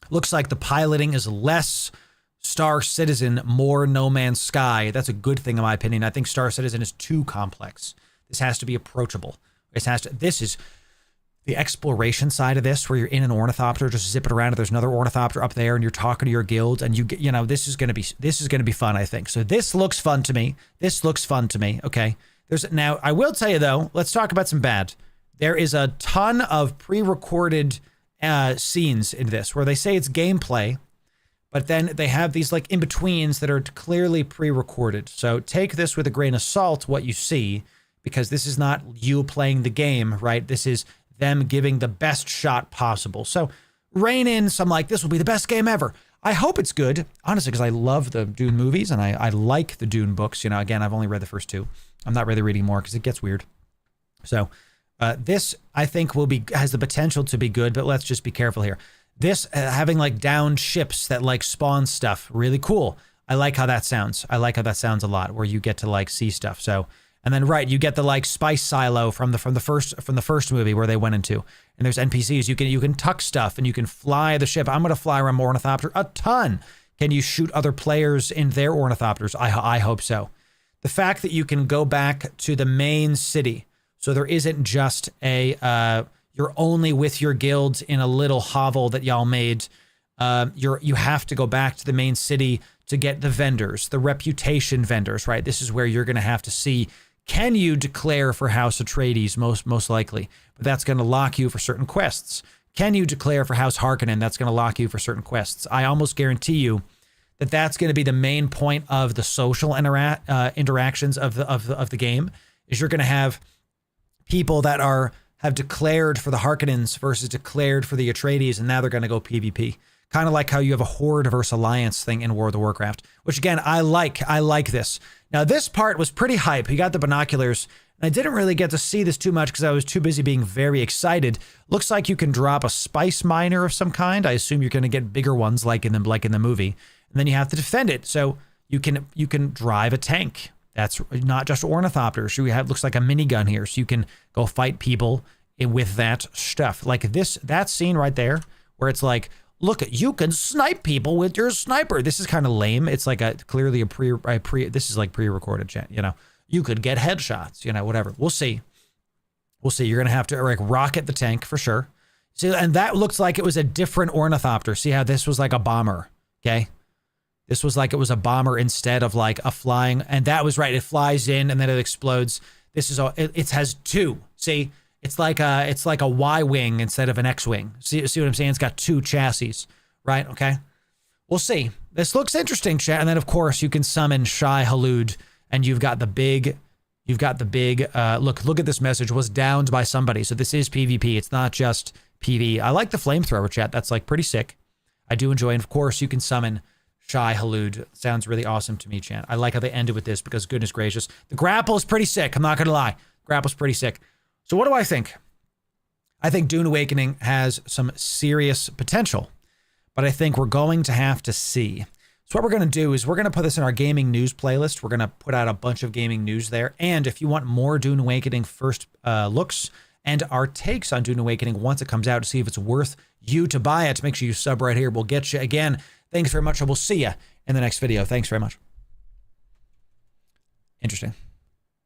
looks like the piloting is less Star Citizen, more No Man's Sky. That's a good thing in my opinion. I think Star Citizen is too complex. This has to be approachable. This is the exploration side of this, where you're in an ornithopter, just zipping around. And there's another ornithopter up there, and you're talking to your guild, and this is gonna be fun. I think so. This looks fun to me. Okay. Now I will tell you though. Let's talk about some bad. There is a ton of pre-recorded scenes in this where they say it's gameplay, but then they have these like in-betweens that are clearly pre-recorded. So take this with a grain of salt, what you see, because this is not you playing the game, right? This is them giving the best shot possible. So rein in some like, this will be the best game ever. I hope it's good, honestly, because I love the Dune movies and I like the Dune books. Again, I've only read the first 2. I'm not really reading more because it gets weird. So this, I think, has the potential to be good, but let's just be careful here. This having like downed ships that like spawn stuff, really cool. I like how that sounds. I like how that sounds a lot, where you get to like see stuff. So, and then you get the like spice silo from the first movie where they went into, and there's NPCs. You can tuck stuff and you can fly the ship. I'm gonna fly around my ornithopter a ton. Can you shoot other players in their ornithopters? I hope so. The fact that you can go back to the main city. So there isn't just you're only with your guilds in a little hovel that y'all made. You have to go back to the main city to get the vendors, the reputation vendors, right? This is where you're going to have to see, can you declare for House Atreides, most likely? But that's going to lock you for certain quests. Can you declare for House Harkonnen? That's going to lock you for certain quests. I almost guarantee you that that's going to be the main point of the social interactions of the game, is you're going to have people that have declared for the Harkonnens versus declared for the Atreides, and now they're going to go PvP. Kind of like how you have a Horde versus Alliance thing in World of Warcraft, which again, I like this. Now, this part was pretty hype. You got the binoculars, and I didn't really get to see this too much because I was too busy being very excited. Looks like you can drop a spice miner of some kind. I assume you're going to get bigger ones like in the movie, and then you have to defend it. So you can drive a tank. That's not just ornithopters. You have, looks like a minigun here, so you can go fight people with that stuff. Like that scene right there, where it's like, look, you can snipe people with your sniper. This is kind of lame. It's like clearly this is like pre-recorded chat. You could get headshots. Whatever. We'll see. You're gonna have to like rocket the tank for sure. See, and that looks like it was a different ornithopter. See how this was like a bomber. Okay. This was like it was a bomber instead of like a flying, and that was right. It flies in and then it explodes. This is all. It has 2. See, it's like a Y-wing instead of an X-wing. See what I'm saying? It's got 2 chassis, right? Okay, we'll see. This looks interesting, chat. And then of course you can summon Shai Hulud, and you've got the big. Look at this message. Was downed by somebody. So this is PvP. It's not just PvE. I like the flamethrower, chat. That's like pretty sick. I do enjoy. And of course you can summon Shai Hulud. Sounds really awesome to me, chat. I like how they ended with this because goodness gracious, the grapple is pretty sick. I'm not gonna lie, grapple's pretty sick. So what do I think? I think Dune Awakening has some serious potential, but I think we're going to have to see. So what we're going to do is we're going to put this in our gaming news playlist. We're going to put out a bunch of gaming news there. And if you want more Dune Awakening first looks and our takes on Dune Awakening once it comes out to see if it's worth you to buy it, make sure you sub right here. We'll get you again. Thanks very much, and we'll see you in the next video. Thanks very much. Interesting.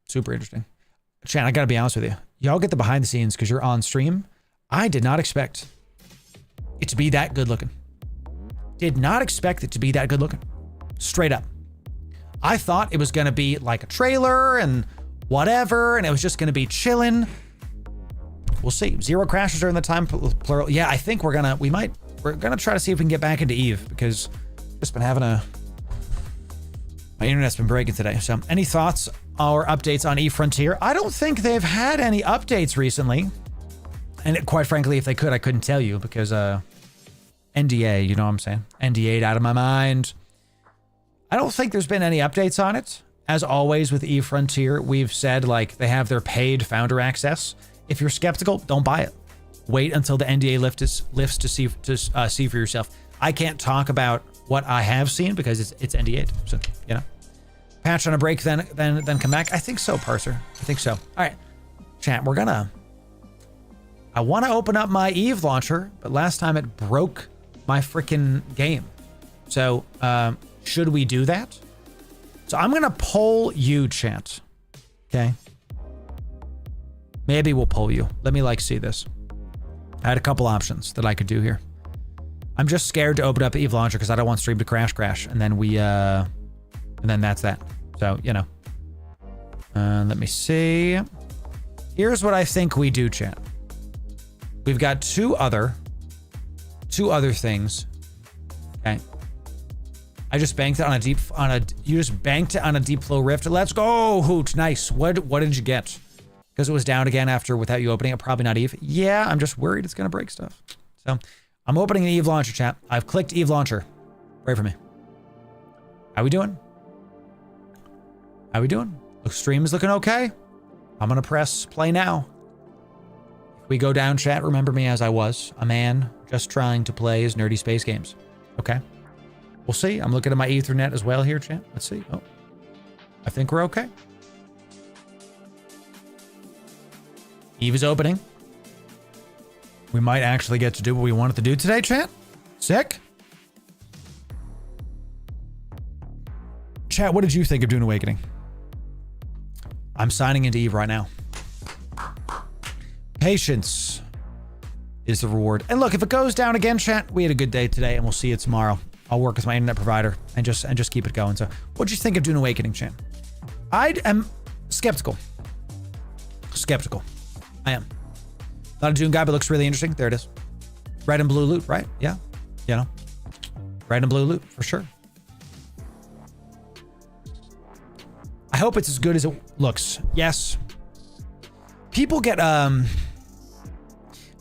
Super interesting. Chan, I gotta be honest with you. Y'all get the behind the scenes because you're on stream. I did not expect it to be that good looking. Did not expect it to be that good looking. Straight up. I thought it was gonna be like a trailer and whatever, and it was just gonna be chilling. We'll see. 0 crashes during the time, plural. Yeah, I think we're gonna try to see if we can get back into Eve because I've just been having my internet's been breaking today. So any thoughts or updates on Eve Frontier? I don't think they've had any updates recently. And quite frankly, if they could, I couldn't tell you because NDA, you know what I'm saying? NDA'd out of my mind. I don't think there's been any updates on it. As always with Eve Frontier, we've said like they have their paid founder access. If you're skeptical, don't buy it. Wait until the NDA lifts to see for yourself. I can't talk about what I have seen because it's ND8. So, you know. Patch on a break, then come back. I think so, Parser. I think so. All right, chat, I want to open up my Eve launcher, but last time it broke my freaking game. So, should we do that? So I'm going to poll you, chat. Okay. Maybe we'll poll you. Let me see this. I had a couple options that I could do here. I'm just scared to open up the Eve launcher because I don't want stream to crash. And then and then that's that. So, you know. Let me see. Here's what I think we do, chat. We've got two other things. Okay. I just banked it you just banked it on a deep flow rift. Let's go, Hoot. Nice. What did you get? Because it was down again without you opening it. Probably not Eve. Yeah, I'm just worried it's going to break stuff. So I'm opening the Eve launcher, chat. I've clicked Eve launcher. Pray for me. How we doing? Stream is looking okay. I'm going to press play now. If we go down, chat, remember me as I was, a man just trying to play his nerdy space games. Okay. We'll see. I'm looking at my Ethernet as well here, chat. Let's see. Oh, I think we're okay. Eve is opening. We might actually get to do what we wanted to do today, chat. Sick. Chat, what did you think of Dune Awakening? I'm signing into Eve right now. Patience is the reward. And look, if it goes down again, chat, we had a good day today and we'll see you tomorrow. I'll work with my internet provider and just keep it going. So what'd you think of Dune Awakening, chat? I am skeptical. I am. Not a Dune guy, but looks really interesting. There it is. Red and blue loot, right? Yeah. You know. Red and blue loot, for sure. I hope it's as good as it looks. Yes. People get,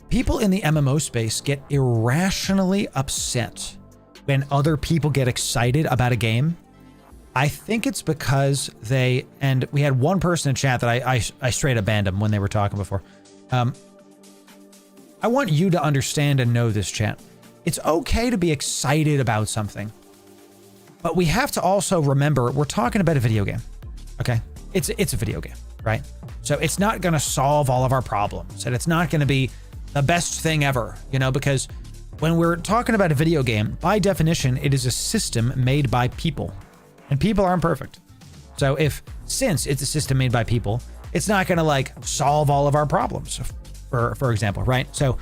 people in the MMO space get irrationally upset when other people get excited about a game. I think it's because and we had one person in chat that I straight up banned them when they were talking before. I want you to understand and know this, chat. It's okay to be excited about something, but we have to also remember we're talking about a video game. Okay, it's a video game, right? So it's not going to solve all of our problems, and it's not going to be the best thing ever, you know, because when we're talking about a video game, by definition, it is a system made by people, and people aren't perfect. So since it's a system made by people, it's not going to solve all of our problems, for example, right? So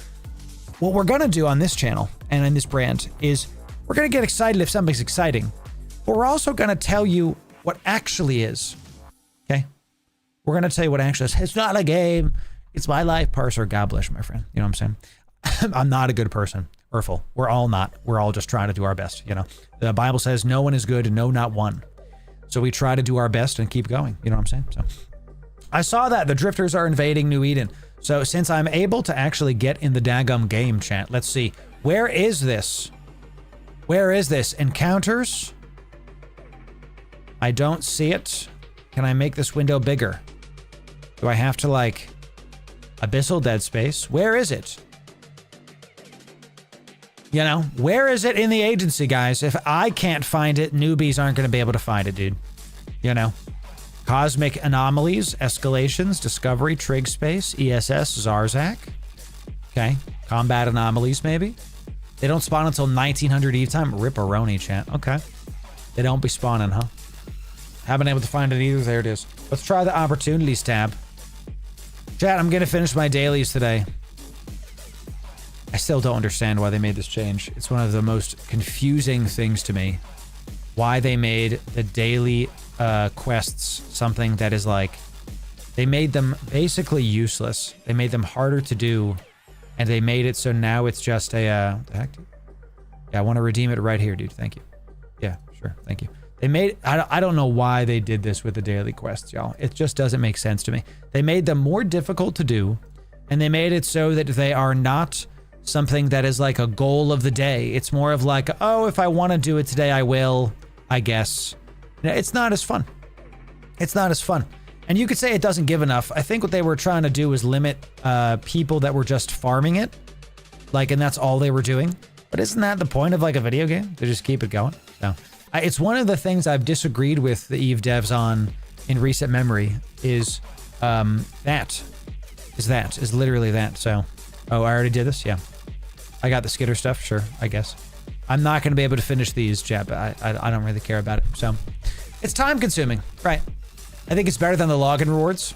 what we're going to do on this channel and in this brand is we're going to get excited if something's exciting, but we're also going to tell you what actually is. Okay, we're going to tell you what actually is. It's not a game. It's my life, Parser. God bless you, my friend. You know what I'm saying? I'm not a good person. Urful. We're all not. We're all just trying to do our best. You know, the Bible says no one is good and no, not one. So we try to do our best and keep going. You know what I'm saying? So I saw that the drifters are invading New Eden. So since I'm able to actually get in the daggum game, chat, let's see. Where is this? Where is this? Encounters? I don't see it. Can I make this window bigger? Do I have to Abyssal Dead Space? Where is it? You know, where is it in the agency, guys? If I can't find it, newbies aren't going to be able to find it, dude. You know, Cosmic Anomalies, Escalations, Discovery, Trig Space, ESS, Zarzak. Okay, Combat Anomalies, maybe. They don't spawn until 1900 Eve time. Ripperoni, chat. Okay. They don't be spawning, huh? Haven't been able to find it either. There it is. Let's try the Opportunities tab. Chat, I'm going to finish my dailies today. I still don't understand why they made this change. It's one of the most confusing things to me. Why they made the daily quests something that is they made them basically useless. They made them harder to do, and they made it so now it's just a the heck, dude? Yeah, I want to redeem it right here, dude. Thank you. Yeah, sure. Thank you. They made, I don't know why they did this with the daily quests, y'all. It just doesn't make sense to me. They made them more difficult to do, and they made it so that they are not something that is a goal of the day. It's more of oh, if I want to do it today, I will, I guess. It's not as fun. It's not as fun. And you could say it doesn't give enough. I think what they were trying to do was limit people that were just farming it. And that's all they were doing. But isn't that the point of like a video game? To just keep it going? So it's one of the things I've disagreed with the EVE devs on in recent memory is literally that. So, oh, I already did this? Yeah. I got the skitter stuff, sure, I guess. I'm not going to be able to finish these, chat, but I don't really care about it. So, it's time consuming, right? I think it's better than the login rewards.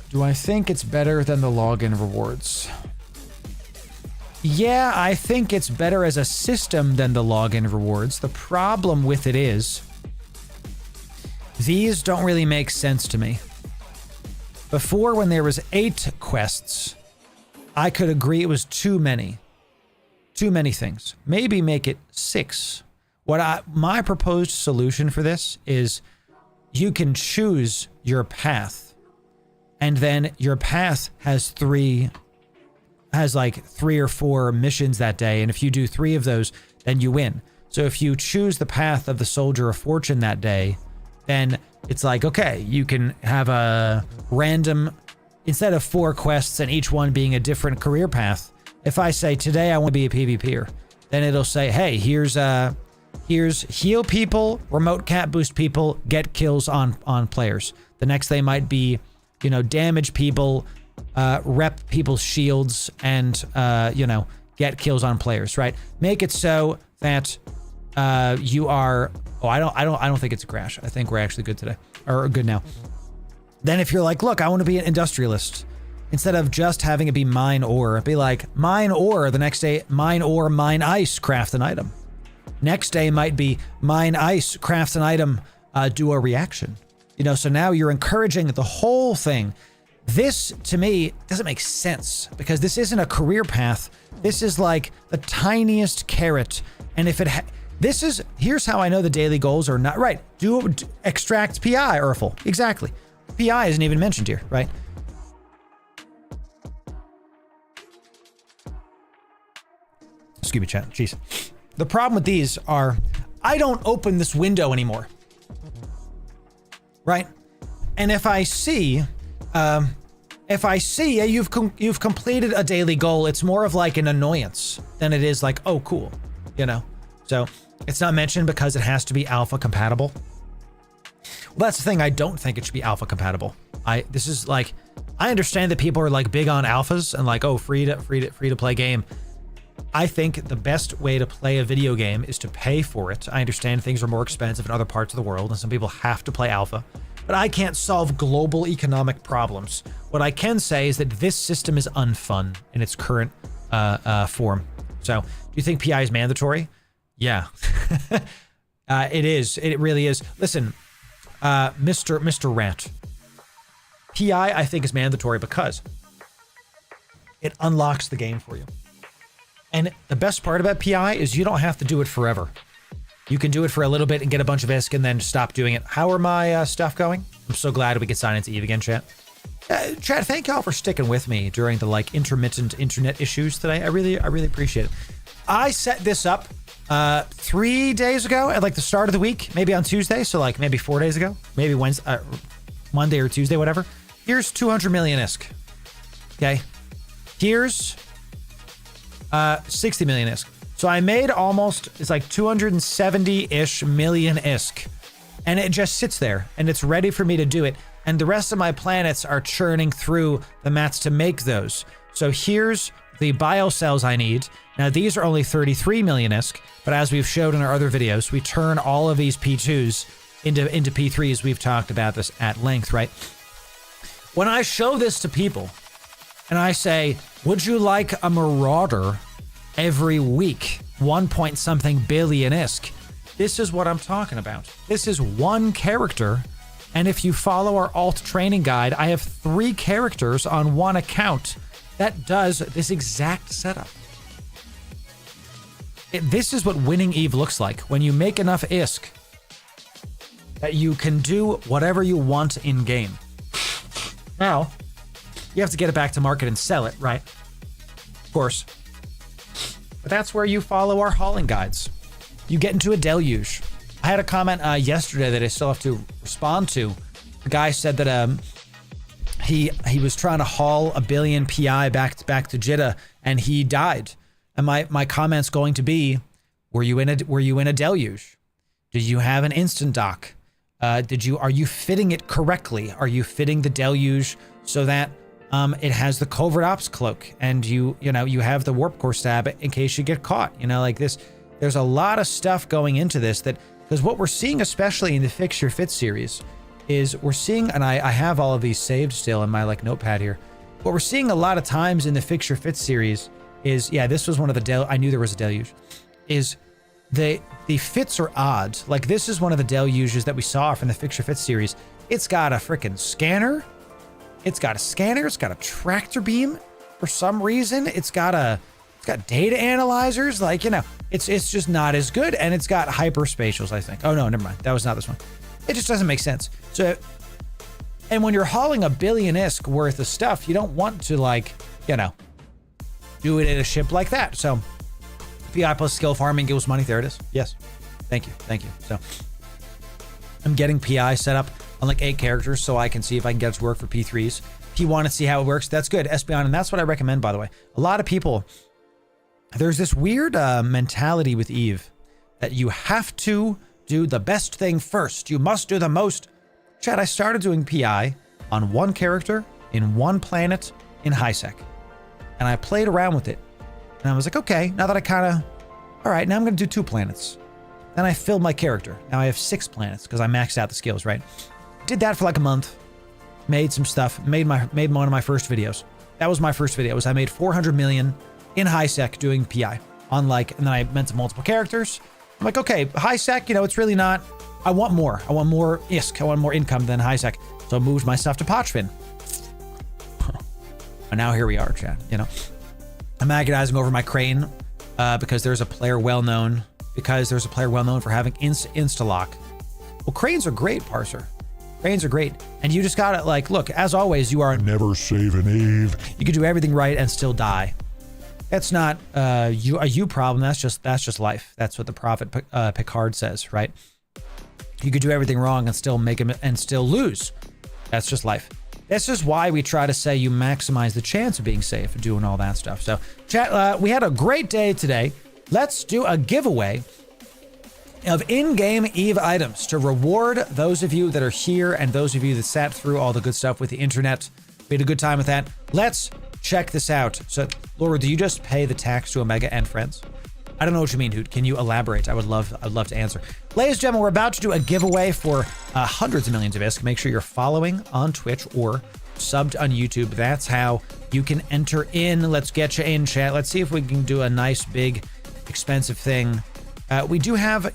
Do I think it's better than the login rewards? Yeah, I think it's better as a system than the login rewards. The problem with it is these don't really make sense to me. Before, when there was 8 quests, I could agree it was too many. Too many things. Maybe make it 6. My proposed solution for this is you can choose your path, and then your path has 3 or 4 missions that day, and if you do 3 of those, then you win. So if you choose the path of the Soldier of Fortune that day, then it's like, okay, you can have a random, instead of 4 quests and each one being a different career path. If I say today I want to be a PvPer, then it'll say, hey, here's heal people, remote cap boost people, get kills on players. The next day might be, damage people, rep people's shields, and get kills on players, right? Make it so that you are. Oh, I don't think it's a crash. I think we're actually good today, or good now. Then if you're like, look, I want to be an industrialist, instead of just having it be mine ore, be like mine ore. The next day, mine ore, mine ice, craft an item. Next day might be mine ice, craft an item, do a reaction. So now you're encouraging the whole thing. This, to me, doesn't make sense because this isn't a career path. This is like the tiniest carrot. And if it here's how I know the daily goals are not right. Extract PI, Urfel. Exactly. PI isn't even mentioned here, right? Excuse me, chat. Jeez. The problem with these are I don't open this window anymore. Right? And if I see you've completed a daily goal, it's more of like an annoyance than it is like, oh, cool. So it's not mentioned because it has to be alpha compatible. Well, that's the thing. I don't think it should be alpha compatible. I understand that people are like big on alphas and like, oh, free to play game. I think the best way to play a video game is to pay for it. I understand things are more expensive in other parts of the world and some people have to play alpha, but I can't solve global economic problems. What I can say is that this system is unfun in its current form. So, do you think PI is mandatory? Yeah. It is. It really is. Listen, Mr. Rat. PI, I think, is mandatory because it unlocks the game for you. And the best part about PI is you don't have to do it forever. You can do it for a little bit and get a bunch of ISK and then stop doing it. How are my stuff going? I'm so glad we could sign into EVE again, chat. Chat, thank y'all for sticking with me during the intermittent internet issues today. I really appreciate it. I set this up 3 days ago at the start of the week, maybe on Tuesday. So maybe 4 days ago, maybe Wednesday, Monday or Tuesday, whatever. Here's 200 million ISK. Okay. Here's 60 million ISK. So I made it's like 270-ish million ISK. And it just sits there and it's ready for me to do it. And the rest of my planets are churning through the mats to make those. So here's the biocells I need. Now these are only 33 million ISK, but as we've showed in our other videos, we turn all of these P2s into P3s. We've talked about this at length, right? When I show this to people and I say, would you like a marauder every week? 1-point-something billion ISK. This is what I'm talking about. This is one character. And if you follow our alt training guide, I have 3 characters on one account that does this exact setup. This is what winning EVE looks like. When you make enough ISK that you can do whatever you want in game. Now, you have to get it back to market and sell it, right? Of course. But that's where you follow our hauling guides. You get into a deluge. I had a comment yesterday that I still have to respond to. The guy said that he was trying to haul a billion PI back to Jeddah and he died. And my comment's going to be, were you in a deluge? Did you have an instant dock? Are you fitting it correctly? Are you fitting the deluge so that it has the covert ops cloak and you have the warp core stab in case you get caught? Like this, there's a lot of stuff going into this because what we're seeing, especially in the Fix Your Fit series, is we're seeing, and I have all of these saved still in my notepad here. What we're seeing a lot of times in the Fix Your Fit series is, this was one of the I knew there was a deluge, is the fits are odd. Like this is one of the deluges that we saw from the Fix Your Fit series. It's got a freaking scanner. It's got a tractor beam for some reason. It's got data analyzers. It's just not as good. And it's got hyperspatials, I think. Oh no, never mind. That was not this one. It just doesn't make sense. So, and when you're hauling $1 billion ISK worth of stuff, you don't want to do it in a ship like that. So PI plus skill farming equals money. There it is. Yes. Thank you. So I'm getting PI set up on 8 characters so I can see if I can get it to work for P3s. If you want to see how it works, that's good. Espeon, and that's what I recommend, by the way. A lot of people, there's this weird mentality with Eve that you have to do the best thing first. You must do the most. Chad, I started doing PI on 1 character in 1 planet in HiSec. And I played around with it. And I was like, okay, now that all right, now I'm going to do 2 planets. Then I filled my character. Now I have 6 planets because I maxed out the skills, right? Did that for a month. Made some stuff. Made one of my first videos. That was my first video. I made 400 million in HiSec doing PI. And then I went to multiple characters. I'm like, okay, HiSec, it's really not. I want more. I want more ISK. I want more income than HiSec. So I moved my stuff to Patron. And now here we are, Chad. I'm agonizing over my crane because there's a player well known for having insta-lock. Well, cranes are great, Parser. Cranes are great. And you just gotta look, as always, you are never save an Eve. You can do everything right and still die. That's not a you problem. That's just life. That's what the prophet Picard says, right? You could do everything wrong and still make him and still lose. That's just life. This is why we try to say you maximize the chance of being safe and doing all that stuff. So, chat, we had a great day today. Let's do a giveaway of in-game Eve items to reward those of you that are here and those of you that sat through all the good stuff with the internet. We had a good time with that. Let's check this out. So, Loru, do you just pay the tax to Omega and friends? I don't know what you mean, dude. Can you elaborate? I'd love to answer. Ladies and gentlemen, we're about to do a giveaway for hundreds of millions of ISK. Make sure you're following on Twitch or subbed on YouTube. That's how you can enter in. Let's get you in, chat. Let's see if we can do a nice, big, expensive thing. We do have,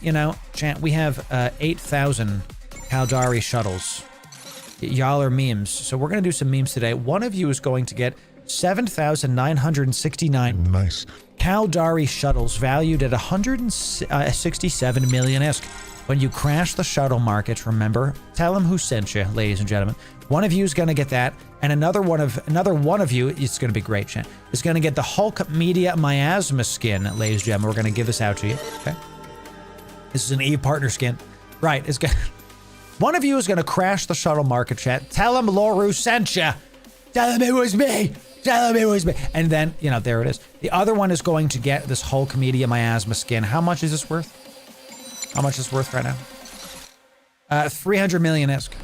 chat, we have 8,000 Caldari shuttles. Y'all are memes. So we're going to do some memes today. One of you is going to get 7,969 nice Caldari shuttles valued at 167 million ISK. When you crash the shuttle market, remember, tell them who sent you, ladies and gentlemen. One of you is going to get that, and another one of you, it's going to be great, chat, is going to get the Hulk Media Miasma skin, ladies and gentlemen. We're going to give this out to you, okay? This is an Eve partner skin. Right, one of you is going to crash the shuttle market, chat. Tell them Loru sent you. Tell them it was me. Tell them it was me. And then, there it is. The other one is going to get this Hulk Media Miasma skin. How much is this worth? How much is it worth right now? 300 million ISK.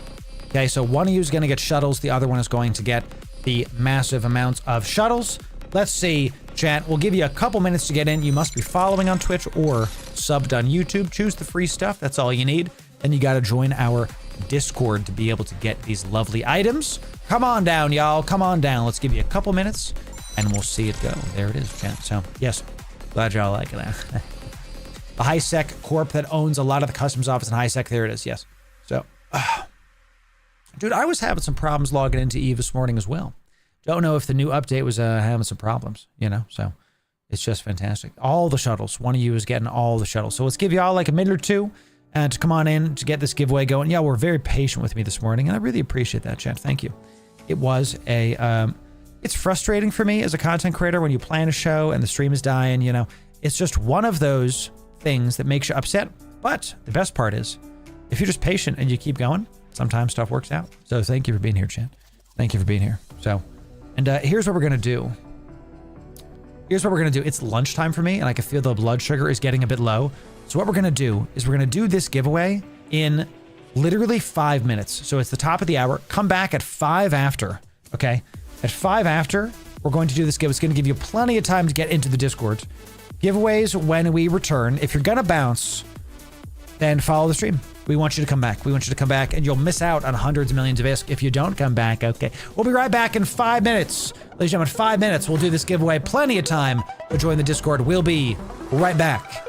Okay, so one of you is going to get shuttles. The other one is going to get the massive amounts of shuttles. Let's see, chat. We'll give you a couple minutes to get in. You must be following on Twitch or subbed on YouTube. Choose the free stuff. That's all you need. Then you got to join our Discord to be able to get these lovely items. Come on down, y'all. Come on down. Let's give you a couple minutes and we'll see it go. There it is, chat. So, yes, glad y'all like that. The HiSec Corp that owns a lot of the customs office in HiSec. There it is, yes. So, dude, I was having some problems logging into Eve this morning as well. Don't know if the new update was having some problems, so it's just fantastic. All the shuttles. One of you is getting all the shuttles. So let's give y'all a minute or two to come on in to get this giveaway going. Yeah, we're very patient with me this morning, and I really appreciate that, chat. Thank you. It was it's frustrating for me as a content creator when you plan a show and the stream is dying, It's just one of those things that makes you upset. But the best part is, if you're just patient and you keep going, sometimes stuff works out. So thank you for being here, chat. Thank you for being here. So, and here's what we're going to do. Here's what we're going to do. It's lunchtime for me, and I can feel the blood sugar is getting a bit low. So what we're going to do is we're going to do this giveaway in literally 5 minutes. So it's the top of the hour. Come back at 5 after, okay? At 5 after, we're going to do this giveaway. It's going to give you plenty of time to get into the Discord. Giveaways when we return. If you're going to bounce, then follow the stream. We want you to come back. We want you to come back, and you'll miss out on hundreds of millions of ISK if you don't come back, okay? We'll be right back in 5 minutes. Ladies and gentlemen, 5 minutes. We'll do this giveaway. Plenty of time to join the Discord. We'll be right back.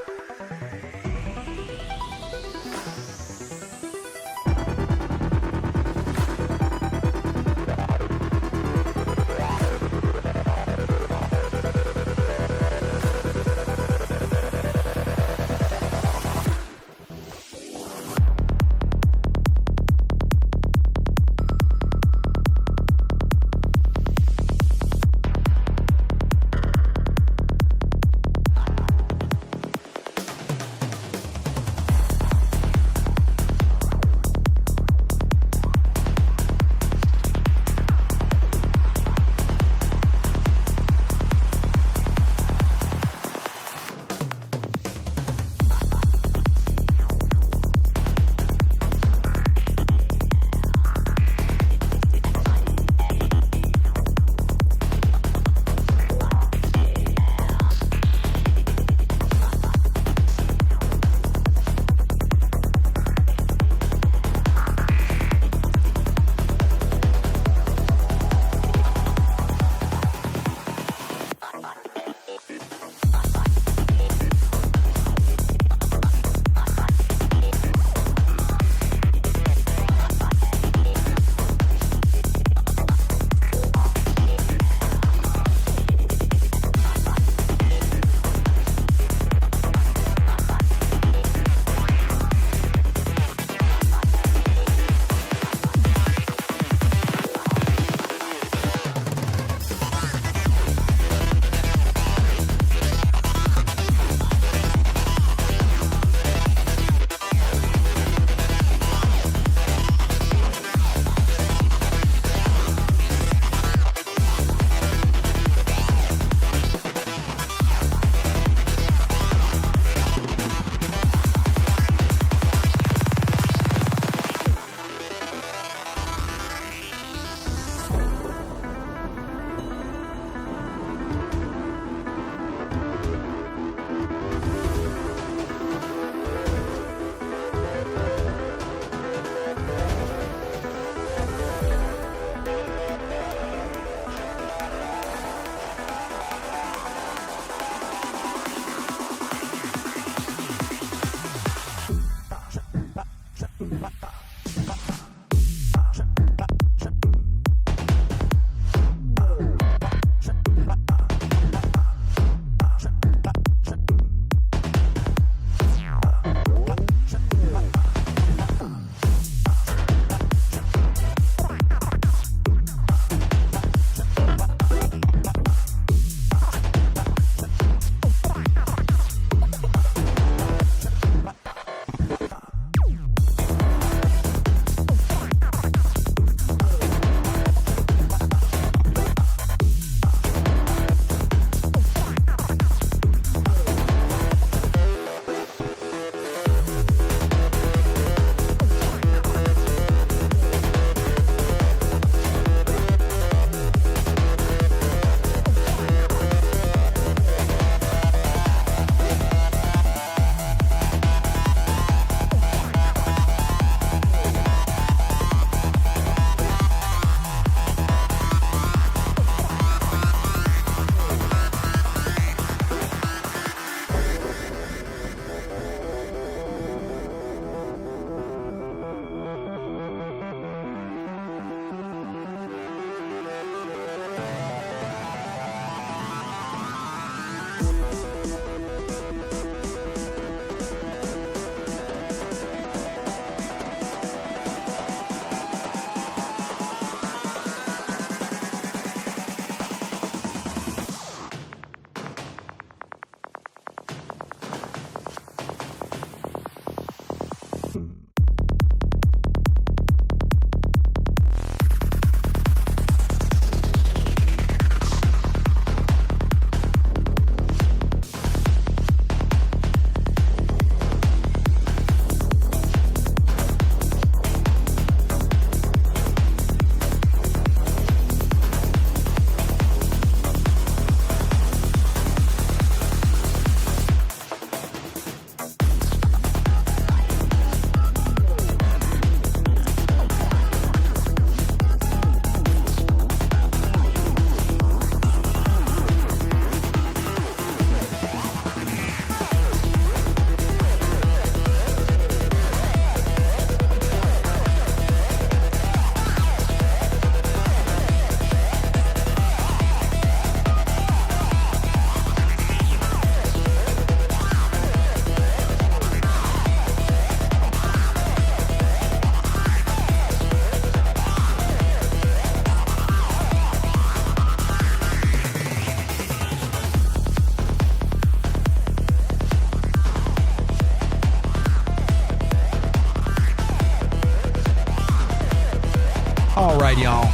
All right, y'all.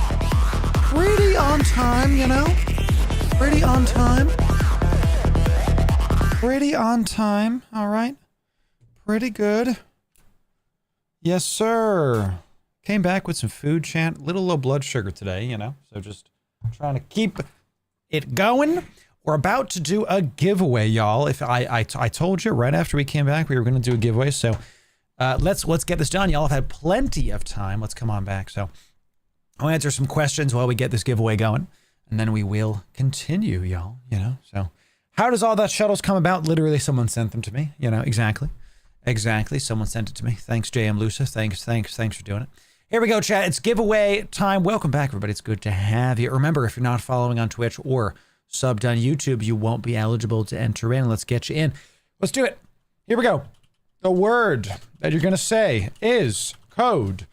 Pretty on time, you know? Pretty on time. Pretty on time, all right? Pretty good. Yes, sir. Came back with some food, chat. Little low blood sugar today, you know? So just trying to keep it going. We're about to do a giveaway, y'all. If I told you right after we came back we were going to do a giveaway. So let's get this done. Y'all have had plenty of time. Let's come on back. So I'll answer some questions while we get this giveaway going, and then we will continue, y'all. You know. So how does all that shuttles come about? Literally, someone sent them to me. You know, exactly. Someone sent it to me. Thanks, JM Lusa. Thanks for doing it. Here we go, chat. It's giveaway time. Welcome back, everybody. It's good to have you. Remember, if you're not following on Twitch or subbed on YouTube, you won't be eligible to enter in. Let's get you in. Let's do it. Here we go. The word that you're going to say is code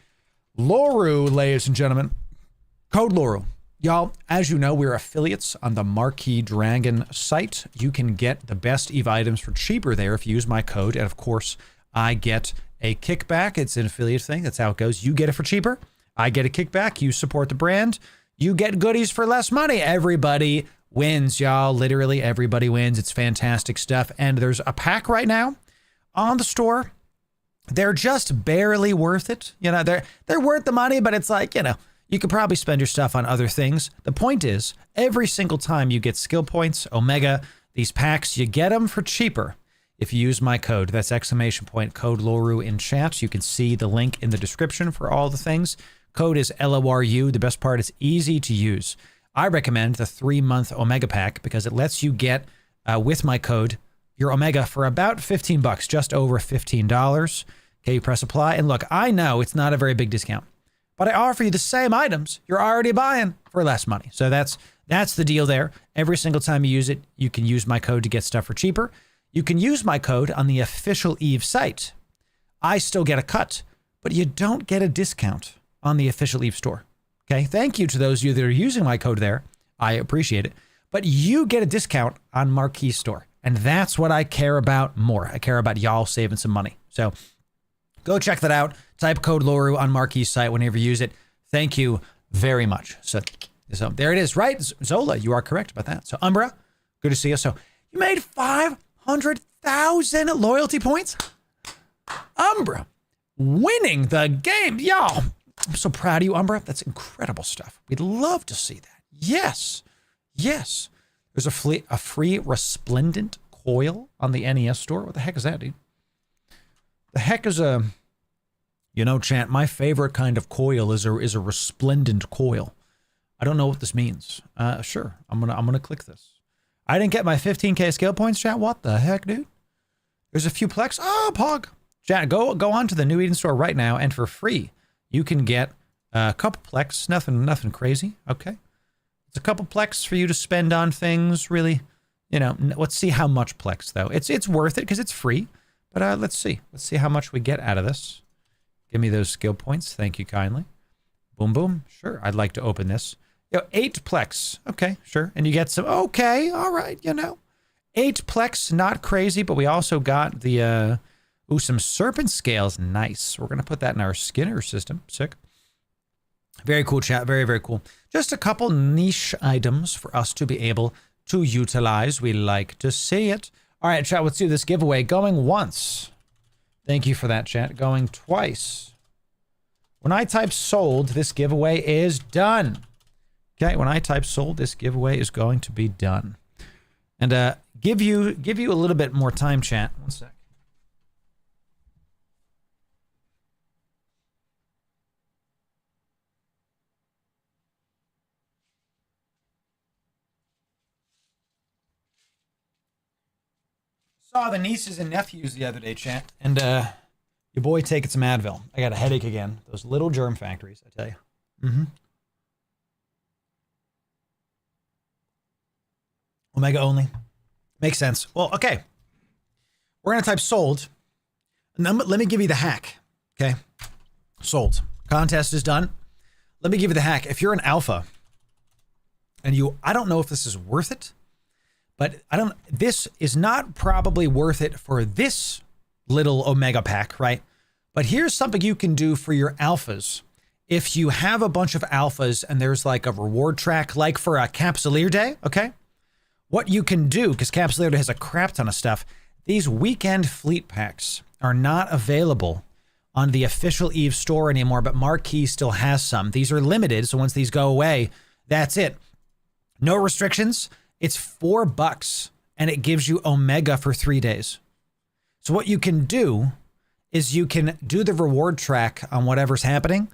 Loru, ladies and gentlemen. Code Loru. Y'all, as you know, we're affiliates on the Marquee Dragon site. You can get the best EVE items for cheaper there if you use my code. And of course, I get a kickback. It's an affiliate thing. That's how it goes. You get it for cheaper. I get a kickback. You support the brand. You get goodies for less money. Everybody wins, y'all. Literally everybody wins. It's fantastic stuff. And there's a pack right now on the store. They're just barely worth it. You know, they're worth the money, but it's like, you know, you could probably spend your stuff on other things. The point is, every single time you get skill points, Omega, these packs, you get them for cheaper if you use my code. That's exclamation point code Loru in chat. You can see the link in the description for all the things. Code is LORU. The best part is easy to use. I recommend the 3-month Omega pack because it lets you get, with my code, your Omega for about $15, just over $15. Okay, you press apply. And look, I know it's not a very big discount, but I offer you the same items you're already buying for less money. So that's the deal there. Every single time you use it, you can use my code to get stuff for cheaper. You can use my code on the official EVE site. I still get a cut, but you don't get a discount on the official EVE store. Okay, thank you to those of you that are using my code there. I appreciate it. But you get a discount on Marquee Store. And that's what I care about more. I care about y'all saving some money. So go check that out. Type code Loru on Marquee's site whenever you use it. Thank you very much. So there it is, right? Zola, you are correct about that. So Umbra, good to see you. So you made 500,000 loyalty points. Umbra winning the game. Y'all, I'm so proud of you, Umbra. That's incredible stuff. We'd love to see that. Yes. There's a free resplendent coil on the NES store. What the heck is that, dude? The heck is a... You know, chat, my favorite kind of coil is a resplendent coil. I don't know what this means. Sure, I'm gonna click this. I didn't get my 15k skill points, chat. What the heck, dude? There's a few plex. Oh, Pog. Chat, go on to the New Eden store right now, and for free, you can get a couple plex. Nothing crazy. Okay, it's a couple plex for you to spend on things. Really, you know. Let's see how much plex though. It's worth it because it's free. But let's see how much we get out of this. Give me those skill points. Thank you kindly. Boom, boom. Sure, I'd like to open this. 8 plex. Okay, sure. And you get some, okay, all right, 8 plex, not crazy, but we also got the, some serpent scales. Nice. We're going to put that in our Skinner system. Sick. Very cool, chat. Very, very cool. Just a couple niche items for us to be able to utilize. We like to see it. All right, chat, let's do this giveaway. Going once. Thank you for that, chat. Going twice. When I type sold, this giveaway is done. Okay, when I type sold, this giveaway is going to be done. And give you a little bit more time, chat. One sec. Saw the nieces and nephews the other day, chat, and your boy taking some Advil. I got a headache again. Those little germ factories, I tell you. Omega only. Makes sense. Well, okay. We're going to type sold. And then let me give you the hack. Okay. Sold. Contest is done. Let me give you the hack. If you're an alpha and I don't know if this is worth it, but this is not probably worth it for this little Omega pack, right? But here's something you can do for your alphas if you have a bunch of alphas and there's like a reward track, like for a Capsuleer Day, okay? What you can do, because Capsuleer Day has a crap ton of stuff, these weekend fleet packs are not available on the official EVE store anymore, but Marquee still has some. These are limited, so once these go away, that's it. No restrictions. It's $4, and it gives you Omega for 3 days. So what you can do is you can do the reward track on whatever's happening,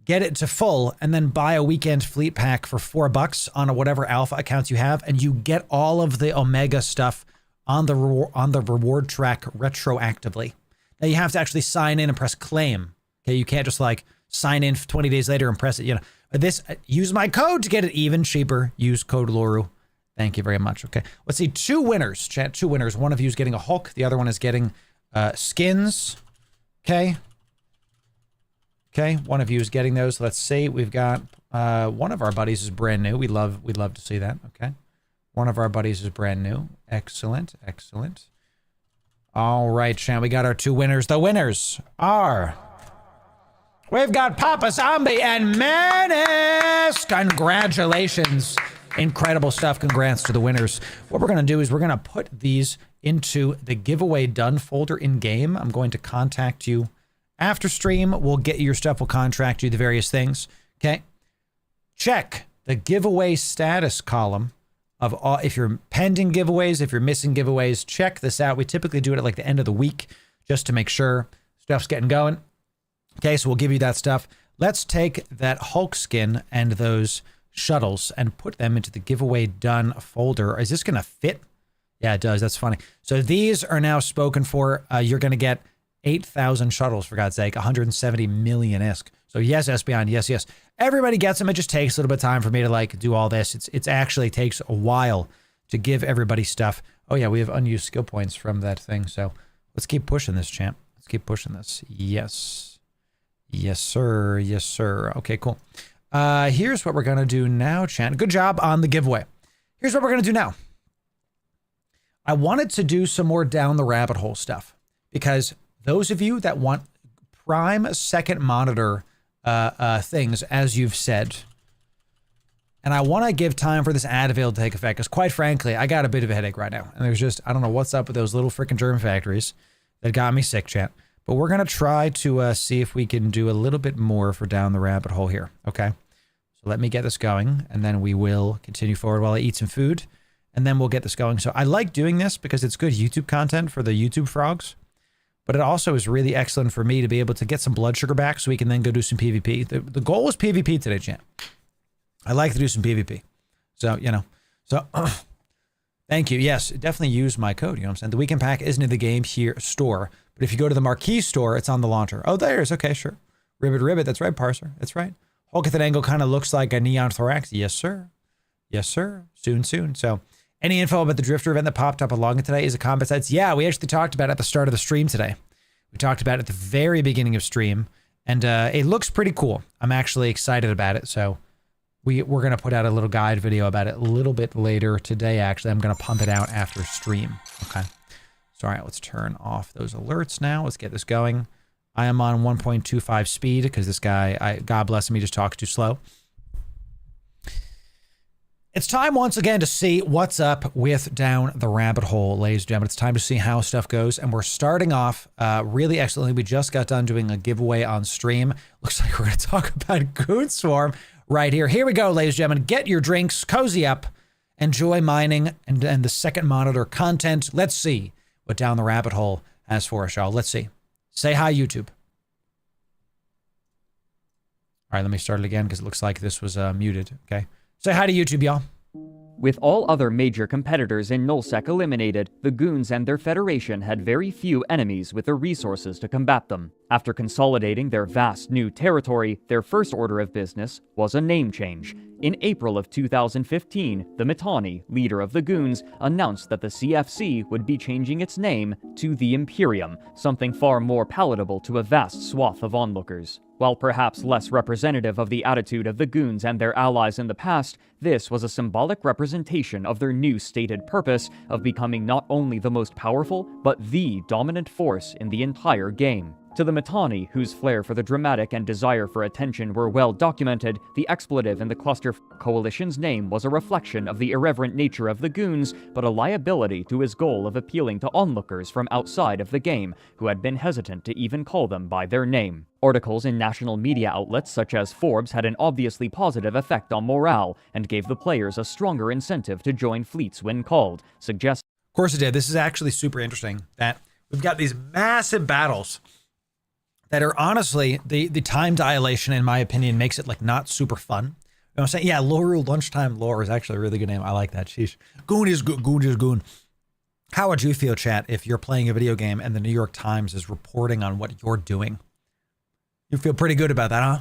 get it to full, and then buy a weekend fleet pack for $4 on whatever alpha accounts you have, and you get all of the Omega stuff on the reward track retroactively. Now you have to actually sign in and press claim. Okay, you can't just like sign in 20 days later and press it. You know, this use my code to get it even cheaper. Use code Loru. Thank you very much. Okay, let's see. 2 winners, chat. 2 winners. One of you is getting a Hulk. The other one is getting skins. Okay. Okay, one of you is getting those. Let's see. We've got one of our buddies is brand new. We'd love to see that. Okay. One of our buddies is brand new. Excellent. Excellent. All right, chat. We got our 2 winners. The winners are... We've got Papa Zombie and Menace. Congratulations. Incredible stuff. Congrats to the winners. What we're going to do is we're going to put these into the giveaway done folder in game. I'm going to contact you after stream. We'll get you your stuff. We'll contract you the various things. Okay. Check the giveaway status column of all. If you're pending giveaways, if you're missing giveaways, check this out. We typically do it at like the end of the week just to make sure stuff's getting going. Okay. So we'll give you that stuff. Let's take that Hulk skin and those shuttles and put them into the giveaway done folder. Is this going to fit? Yeah, it does. That's funny. So these are now spoken for. You're going to get 8,000 shuttles, for God's sake, 170 million ISK. So yes, Espeon, yes. Everybody gets them. It just takes a little bit of time for me to like do all this. It's actually takes a while to give everybody stuff. Oh yeah, we have unused skill points from that thing. So let's keep pushing this, champ. Let's keep pushing this. Yes. Yes, sir. Yes, sir. Okay, cool. Here's what we're going to do now, chat. Good job on the giveaway. Here's what we're going to do now. I wanted to do some more down the rabbit hole stuff because those of you that want prime second monitor things, as you've said, and I want to give time for this ad avail to take effect because quite frankly, I got a bit of a headache right now. And there's just, I don't know what's up with those little freaking German factories that got me sick, chat. But we're going to try to see if we can do a little bit more for down the rabbit hole here. Okay. So let me get this going and then we will continue forward while I eat some food and then we'll get this going. So I like doing this because it's good YouTube content for the YouTube frogs, but it also is really excellent for me to be able to get some blood sugar back so we can then go do some PvP. The goal is PvP today, champ. I like to do some PvP. So, you know, so thank you. Yes, definitely use my code. You know what I'm saying? The weekend pack isn't in the game here store, but if you go to the Marquee store, it's on the launcher. Oh, there's, okay, sure. Ribbit, that's right, Parser. That's right. Hulk at that angle kind of looks like a neon thorax. Yes, sir. Yes, sir. Soon. So any info about the Drifter event that popped up along it today is a combat sites? Yeah, we actually talked about it at the start of the stream today. We talked about it at the very beginning of stream, and it looks pretty cool. I'm actually excited about it, so we're going to put out a little guide video about it a little bit later today, actually. I'm going to pump it out after stream. Okay. So, all right, let's turn off those alerts now. Let's get this going. I am on 1.25 speed because this guy, God bless him, he just talks too slow. It's time once again to see what's up with Down the Rabbit Hole, ladies and gentlemen. It's time to see how stuff goes. And we're starting off really excellently. We just got done doing a giveaway on stream. Looks like we're going to talk about Goon Swarm right here. Here we go, ladies and gentlemen. Get your drinks, cozy up, enjoy mining and the second monitor content. Let's see what Down the Rabbit Hole has for us, y'all. Let's see. Say hi, YouTube. All right, let me start it again because it looks like this was muted. Okay. Say hi to YouTube, y'all. With all other major competitors in Nullsec eliminated, the Goons and their Federation had very few enemies with the resources to combat them. After consolidating their vast new territory, their first order of business was a name change. In April of 2015, the Mittani, leader of the Goons, announced that the CFC would be changing its name to the Imperium, something far more palatable to a vast swath of onlookers. While perhaps less representative of the attitude of the Goons and their allies in the past, this was a symbolic representation of their new stated purpose of becoming not only the most powerful, but the dominant force in the entire game. To the Mittani, whose flair for the dramatic and desire for attention were well documented, the expletive in the Cluster Coalition's name was a reflection of the irreverent nature of the goons, but a liability to his goal of appealing to onlookers from outside of the game, who had been hesitant to even call them by their name. Articles in national media outlets such as Forbes had an obviously positive effect on morale, and gave the players a stronger incentive to join fleets when called, suggesting... Of course it did. This is actually super interesting, that we've got these massive battles that are honestly, the time dilation, in my opinion, makes it like not super fun. You know what I'm saying? Yeah, Loru Lunchtime Lore is actually a really good name. I like that. Sheesh. Goon is good. Goon is goon. How would you feel, chat, if you're playing a video game and the New York Times is reporting on what you're doing? You feel pretty good about that, huh?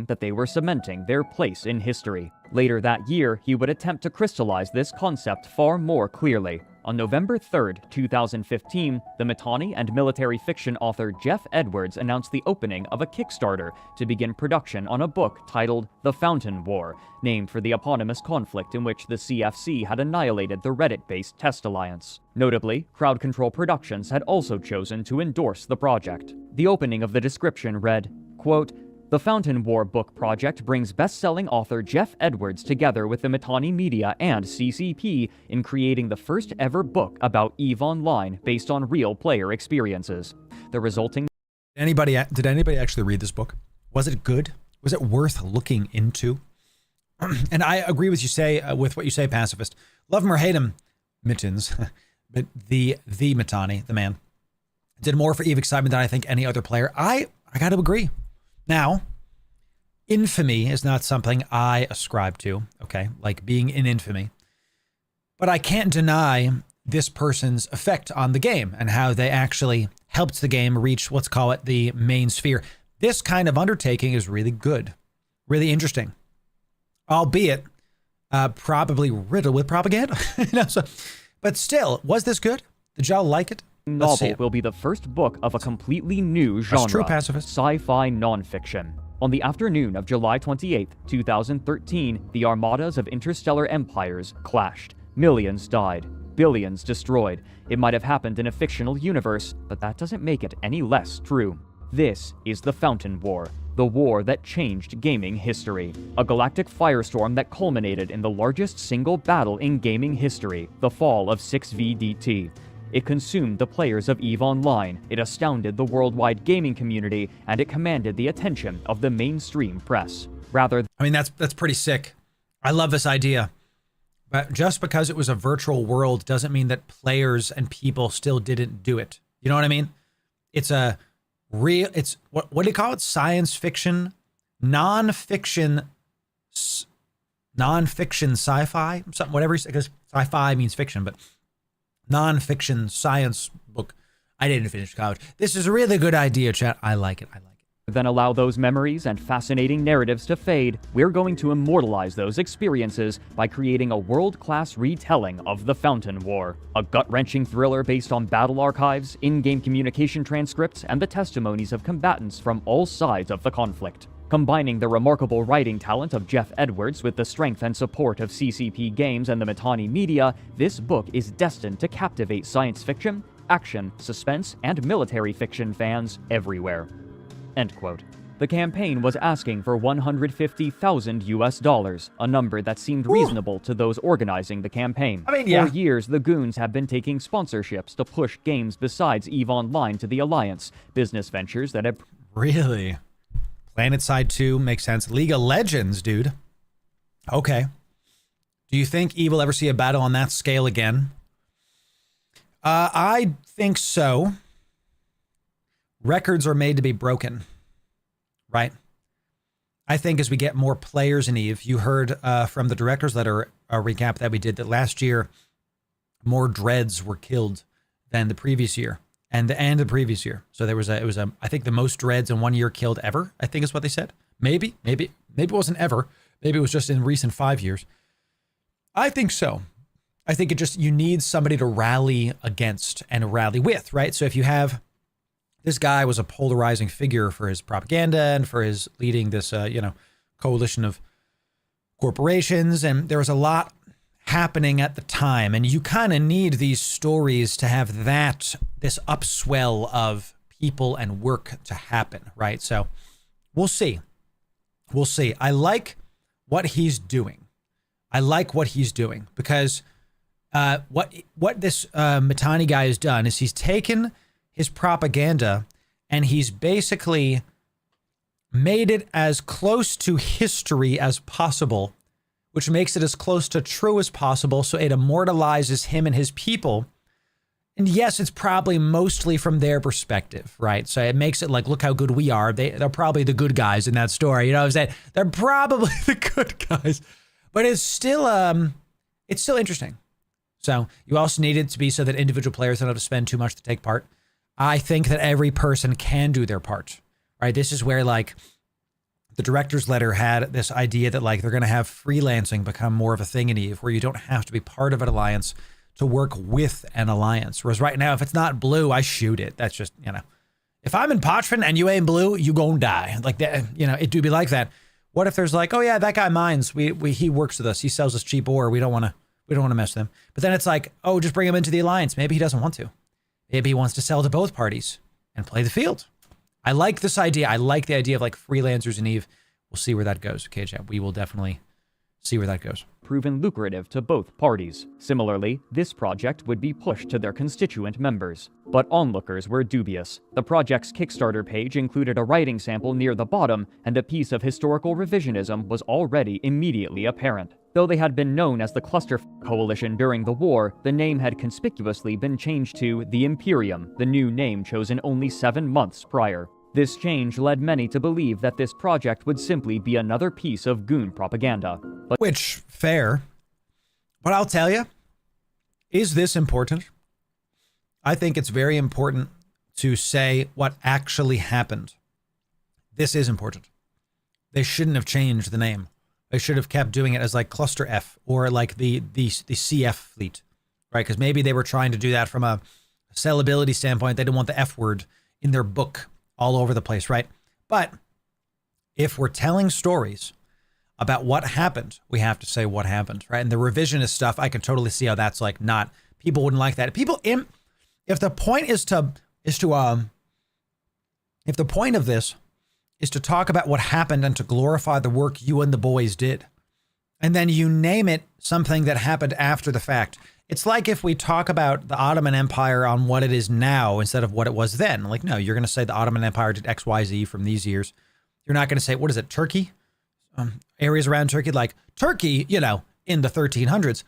That they were cementing their place in history. Later that year, he would attempt to crystallize this concept far more clearly. On November 3rd, 2015, the Mittani and military fiction author Jeff Edwards announced the opening of a Kickstarter to begin production on a book titled The Fountain War, named for the eponymous conflict in which the CFC had annihilated the Reddit-based Test Alliance. Notably, Crowd Control Productions had also chosen to endorse the project. The opening of the description read, quote, "The Fountain War book project brings best-selling author Jeff Edwards together with the Mittani Media and CCP in creating the first ever book about EVE Online based on real player experiences. The resulting..." Did anybody actually read this book? Was it good? Was it worth looking into? And I agree with what you say, Pacifist. Love him or hate him, Mittens, but the Mittani, the man, did more for EVE excitement than I think any other player. I got to agree. Now, infamy is not something I ascribe to, okay, like being in infamy. But I can't deny this person's effect on the game and how they actually helped the game reach, let's call it, the main sphere. This kind of undertaking is really good, really interesting, albeit probably riddled with propaganda. But still, was this good? Did y'all like it? Novel will be the first book of a completely new genre. That's true, pacifist. Sci-fi nonfiction. On the afternoon of July 28, 2013, the armadas of interstellar empires clashed. Millions died. Billions destroyed. It might have happened in a fictional universe, but that doesn't make it any less true. This is the Fountain War, the war that changed gaming history. A galactic firestorm that culminated in the largest single battle in gaming history, the fall of 6VDT. It consumed the players of EVE Online, it astounded the worldwide gaming community, and it commanded the attention of the mainstream press. I mean, that's pretty sick. I love this idea. But just because it was a virtual world doesn't mean that players and people still didn't do it. You know what I mean? It's a real, it's, what do you call it? Science fiction? Non-fiction sci-fi? Something, whatever you say, because sci-fi means fiction, but non-fiction science book. I didn't finish college. This is a really good idea, chat. I like it. Then allow those memories and fascinating narratives to fade, we're going to immortalize those experiences by creating a world-class retelling of the Fountain War. A gut-wrenching thriller based on battle archives, in-game communication transcripts, and the testimonies of combatants from all sides of the conflict. Combining the remarkable writing talent of Jeff Edwards with the strength and support of CCP Games and the Mittani Media, this book is destined to captivate science fiction, action, suspense, and military fiction fans everywhere. End quote. The campaign was asking for $150,000, a number that seemed reasonable to those organizing the campaign. I mean, yeah. For years, the Goons have been taking sponsorships to push games besides EVE Online to the Alliance, business ventures that have... Really? PlanetSide 2 makes sense. League of Legends, dude. Okay. Do you think EVE will ever see a battle on that scale again? I think so. Records are made to be broken, right? I think as we get more players in EVE, you heard from the director's letter recap that we did that last year, more dreads were killed than the previous year. And the previous year. So it was I think the most dreads in 1 year killed ever, I think is what they said. Maybe it wasn't ever. Maybe it was just in recent 5 years. I think so. I think you need somebody to rally against and rally with, right? So if you have, this guy was a polarizing figure for his propaganda and for his leading this, coalition of corporations. And there was a lot happening at the time, and you kind of need these stories to have this upswell of people and work to happen, right? So we'll see. We'll see. I like what he's doing. Because what this Mittani guy has done is he's taken his propaganda and he's basically made it as close to history as possible, which makes it as close to true as possible, so it immortalizes him and his people. And yes, it's probably mostly from their perspective, right? So it makes it like, look how good we are. They're probably the good guys in that story. You know what I'm saying? They're probably the good guys. But it's still interesting. So you also need it to be so that individual players don't have to spend too much to take part. I think that every person can do their part, right? This is where like the director's letter had this idea that like they're going to have freelancing become more of a thing in EVE, where you don't have to be part of an alliance to work with an alliance. Whereas right now, if it's not blue, I shoot it. That's just, you know, if I'm in Patron and you ain't blue, you gonna die. Like that, you know, it do be like that. What if there's like, oh yeah, that guy mines. He works with us. He sells us cheap ore. We don't want to mess with him. But then it's like, oh, just bring him into the alliance. Maybe he doesn't want to. Maybe he wants to sell to both parties and play the field. I like this idea. I like the idea of like freelancers in EVE. We'll see where that goes. Okay, chat. We will definitely see where that goes. Proven lucrative to both parties. Similarly, this project would be pushed to their constituent members. But onlookers were dubious. The project's Kickstarter page included a writing sample near the bottom, and a piece of historical revisionism was already immediately apparent. Though they had been known as the Cluster Coalition during the war, the name had conspicuously been changed to the Imperium, the new name chosen only 7 months prior. This change led many to believe that this project would simply be another piece of goon propaganda. Which, fair. But I'll tell you, is this important? I think it's very important to say what actually happened. This is important. They shouldn't have changed the name. They should have kept doing it as like Cluster F or like the CF fleet, right? Because maybe they were trying to do that from a sellability standpoint. They didn't want the F word in their book all over the place, right? But if we're telling stories about what happened, we have to say what happened, right? And the revisionist stuff, I can totally see how that's like not, people wouldn't like that. People, if the point if the point of this is to talk about what happened and to glorify the work you and the boys did, and then you name it something that happened after the fact. It's like if we talk about the Ottoman Empire on what it is now instead of what it was then. Like, no, you're going to say the Ottoman Empire did X, Y, Z from these years. You're not going to say, what is it, Turkey? Areas around Turkey, like Turkey, you know, in the 1300s.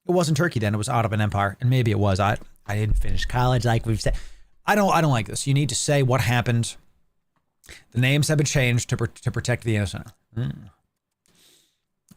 It wasn't Turkey then, it was Ottoman Empire. And maybe it was. I didn't finish college like we've said. I don't like this. You need to say what happened. The names have been changed to protect the innocent.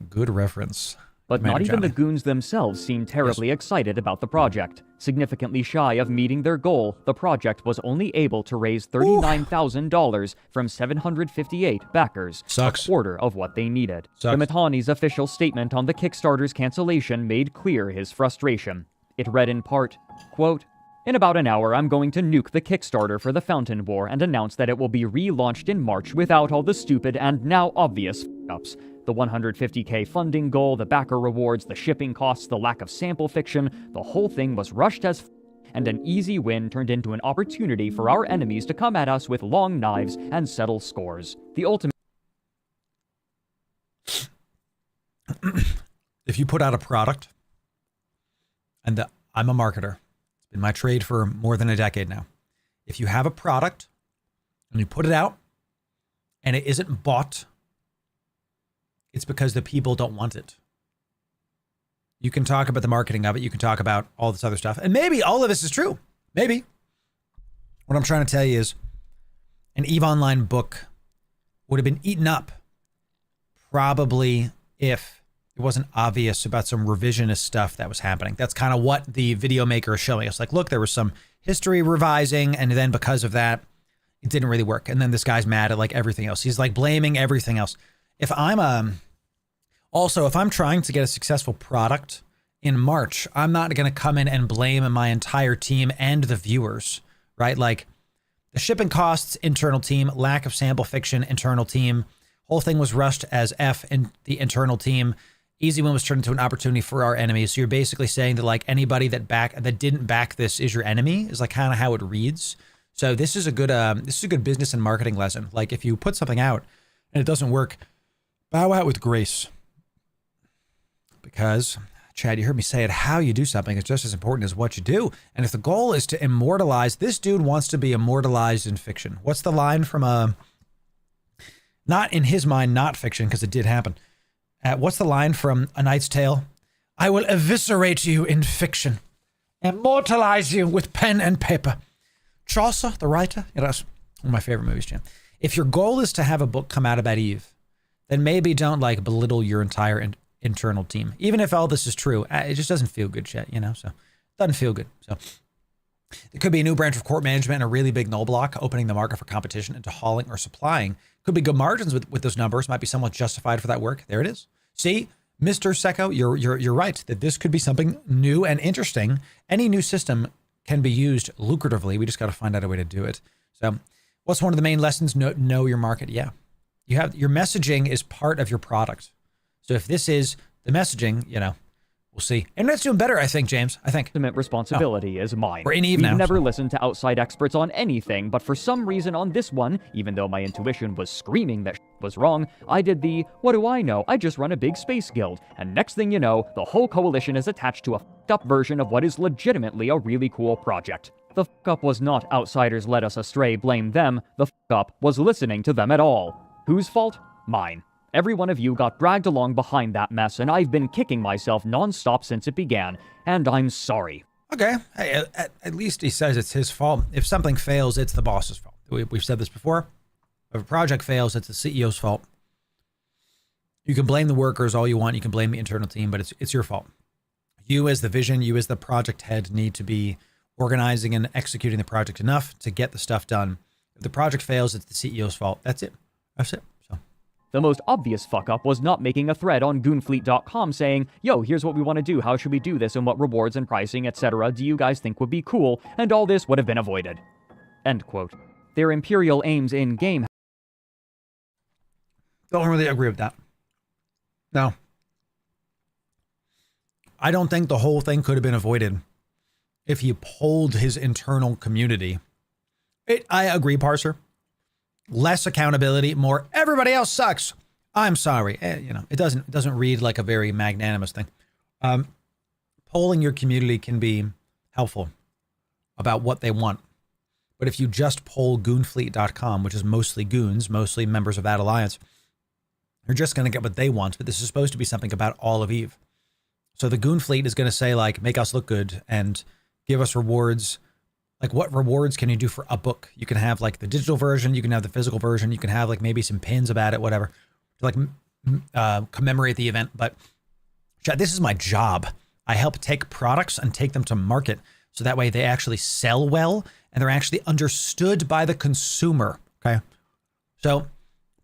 Good reference. But not even the goons themselves seemed terribly excited about the project. Significantly shy of meeting their goal, the project was only able to raise $39,000 from 758 backers, Sucks. a quarter of what they needed. Sucks. The Mittani's official statement on the Kickstarter's cancellation made clear his frustration. It read in part, quote, "In about an hour, I'm going to nuke the Kickstarter for the Fountain War and announce that it will be relaunched in March without all the stupid and now obvious f***ups. The 150k funding goal, the backer rewards, the shipping costs, the lack of sample fiction, the whole thing was rushed as and an easy win turned into an opportunity for our enemies to come at us with long knives and settle scores. The ultimate..." If you put out a product, and I'm a marketer, it's been my trade for more than a decade now. If you have a product and you put it out and it isn't bought, it's because the people don't want it. You can talk about the marketing of it. You can talk about all this other stuff. And maybe all of this is true. Maybe. What I'm trying to tell you is an EVE Online book would have been eaten up probably if it wasn't obvious about some revisionist stuff that was happening. That's kind of what the video maker is showing us. Like, look, there was some history revising, and then because of that, it didn't really work. And then this guy's mad at like everything else. He's like blaming everything else. If I'm trying to get a successful product in March, I'm not going to come in and blame my entire team and the viewers, right? Like the shipping costs, internal team, lack of sample fiction, internal team, whole thing was rushed as F in the internal team. Easy win was turned into an opportunity for our enemies. So you're basically saying that like anybody that didn't back this is your enemy is like kind of how it reads. So this is a good business and marketing lesson. Like if you put something out and it doesn't work, bow out with grace. Because, Chad, you heard me say it, how you do something is just as important as what you do. And if the goal is to immortalize, this dude wants to be immortalized in fiction. What's the line from not in his mind, not fiction, because it did happen. What's the line from A Knight's Tale? I will eviscerate you in fiction, immortalize you with pen and paper. Chaucer, the writer, that's one of my favorite movies, Jim. If your goal is to have a book come out about Eve, then maybe don't like belittle your entire internal team. Even if all this is true, it just doesn't feel good, Chet, so it doesn't feel good. So there could be a new branch of Corp management and a really big null block opening the market for competition into hauling or supplying. Could be good margins with those numbers. Might be somewhat justified for that work. There it is. See, Mr. Secco, you're right that this could be something new and interesting. Any new system can be used lucratively. We just got to find out a way to do it. So what's one of the main lessons? Know your market. Yeah. Your messaging is part of your product. So if this is the messaging, we'll see. Internet's doing better, I think, James. I think. Ultimate responsibility is mine. We're in Eve now. We've never listened to outside experts on anything, but for some reason on this one, even though my intuition was screaming that was wrong, I did the, what do I know? I just run a big space guild. And next thing you know, the whole coalition is attached to a f***ed-up version of what is legitimately a really cool project. The f***up was not outsiders led us astray, blame them. The f***up was listening to them at all. Whose fault? Mine. Every one of you got dragged along behind that mess, and I've been kicking myself non-stop since it began, and I'm sorry. Okay, hey, at least he says it's his fault. If something fails, it's the boss's fault. We've said this before. If a project fails, it's the CEO's fault. You can blame the workers all you want. You can blame the internal team, but it's your fault. You as the vision, you as the project head need to be organizing and executing the project enough to get the stuff done. If the project fails, it's the CEO's fault. That's it. That's it. The most obvious fuck-up was not making a thread on goonfleet.com saying, yo, here's what we want to do, how should we do this, and what rewards and pricing, etc. do you guys think would be cool, and all this would have been avoided. End quote. Their imperial aims in-game... Don't really agree with that. No. I don't think the whole thing could have been avoided if he polled his internal community. I agree, Parser. Less accountability, more everybody else sucks. I'm sorry. It doesn't read like a very magnanimous thing. Polling your community can be helpful about what they want. But if you just poll goonfleet.com, which is mostly goons, mostly members of that alliance, you're just going to get what they want. But this is supposed to be something about all of Eve. So the Goon Fleet is going to say, like, make us look good and give us rewards. Like, what rewards can you do for a book? You can have, like, the digital version. You can have the physical version. You can have, like, maybe some pins about it, whatever, to, like, commemorate the event. But this is my job. I help take products and take them to market so that way they actually sell well and they're actually understood by the consumer, okay? So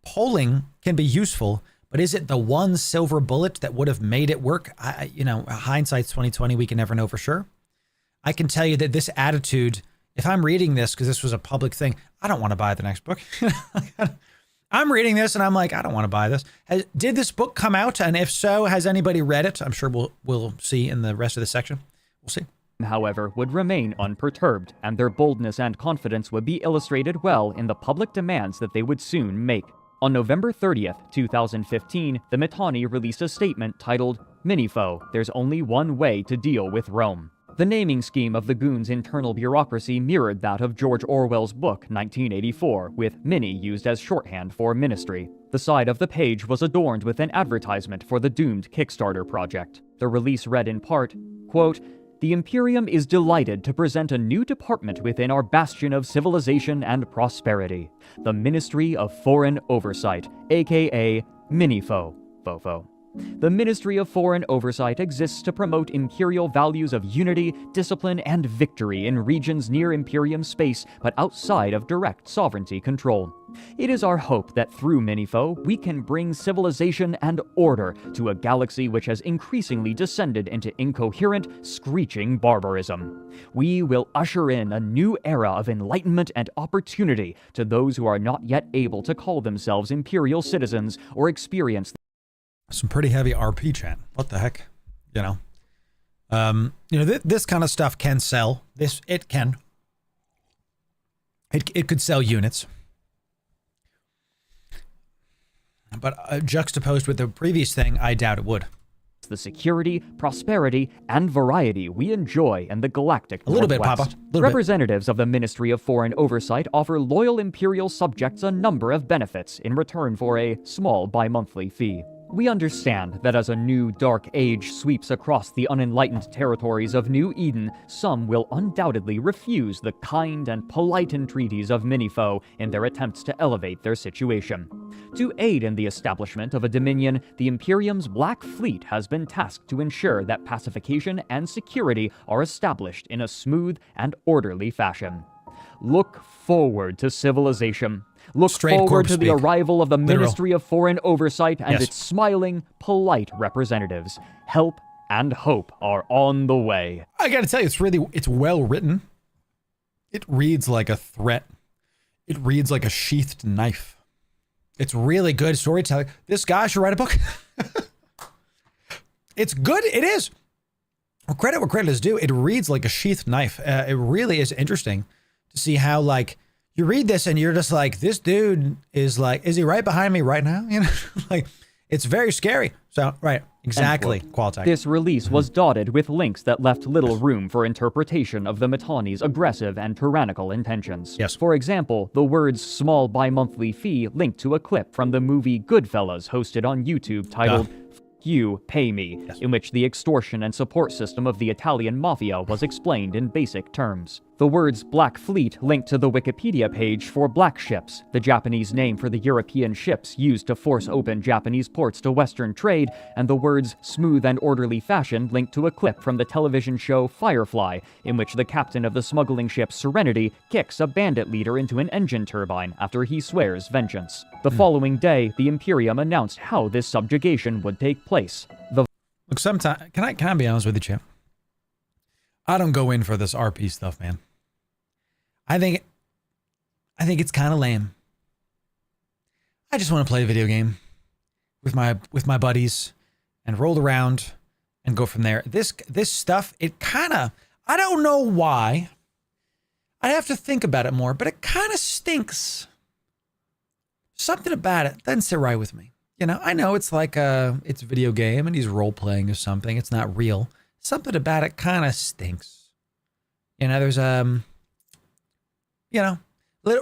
polling can be useful, but is it the one silver bullet that would have made it work? Hindsight's 2020. We can never know for sure. I can tell you that this attitude, if I'm reading this, because this was a public thing, I don't want to buy the next book. I'm reading this and I'm like, I don't want to buy this. Did this book come out? And if so, has anybody read it? I'm sure we'll see in the rest of the section. We'll see. However, would remain unperturbed, and their boldness and confidence would be illustrated well in the public demands that they would soon make. On November 30th, 2015, the Mittani released a statement titled, Minifoe, there's only one way to deal with Rome. The naming scheme of the Goons' internal bureaucracy mirrored that of George Orwell's book 1984, with Mini used as shorthand for ministry. The side of the page was adorned with an advertisement for the doomed Kickstarter project. The release read in part, quote, the Imperium is delighted to present a new department within our bastion of civilization and prosperity, the Ministry of Foreign Oversight, aka Minifoe, Fofo. The Ministry of Foreign Oversight exists to promote imperial values of unity, discipline, and victory in regions near Imperium space, but outside of direct sovereignty control. It is our hope that through Minifoe, we can bring civilization and order to a galaxy which has increasingly descended into incoherent, screeching barbarism. We will usher in a new era of enlightenment and opportunity to those who are not yet able to call themselves imperial citizens or experience some pretty heavy RP chat. What the heck? This kind of stuff can sell. It can. It could sell units. But juxtaposed with the previous thing, I doubt it would. The security, prosperity, and variety we enjoy in the galactic A little bit, Northwest. Papa. Little Representatives of the Ministry of Foreign Oversight offer loyal Imperial subjects a number of benefits in return for a small bi-monthly fee. We understand that as a new dark age sweeps across the unenlightened territories of New Eden, some will undoubtedly refuse the kind and polite entreaties of Minifoe in their attempts to elevate their situation. To aid in the establishment of a dominion, the Imperium's Black Fleet has been tasked to ensure that pacification and security are established in a smooth and orderly fashion. Look forward to civilization. Look Straight forward Corp to the speak. arrival of the Literal. Ministry of Foreign Oversight and Yes. its smiling, polite representatives. Help and hope are on the way. I gotta tell you, it's well written. It reads like a threat. It reads like a sheathed knife. It's really good storytelling. This guy should write a book. It's good. It is. Well, credit where credit is due. It reads like a sheathed knife. It really is interesting to see how, like, you read this and you're just like, this dude is he right behind me right now? You know, like, it's very scary. So, right, exactly. Qualtech. This release was dotted with links that left little room for interpretation of the Mittani's aggressive and tyrannical intentions. Yes. For example, the words small bi-monthly fee linked to a clip from the movie Goodfellas hosted on YouTube titled F You, Pay Me, in which the extortion and support system of the Italian mafia was explained in basic terms. The words Black Fleet linked to the Wikipedia page for Black Ships, the Japanese name for the European ships used to force open Japanese ports to Western trade, and the words smooth and orderly fashion linked to a clip from the television show Firefly, in which the captain of the smuggling ship Serenity kicks a bandit leader into an engine turbine after he swears vengeance. The following day, the Imperium announced how this subjugation would take place. The Look, sometimes, can I be honest with you, champ? I don't go in for this RP stuff, man. I think it's kind of lame. I just want to play a video game with my buddies and roll around and go from there. This stuff, it kind of, I don't know why. I have to think about it more, but it kind of stinks. Something about it doesn't sit right with me. You know, I know it's like it's a video game and he's role playing or something. It's not real. Something about it kind of stinks. You know, there's you know,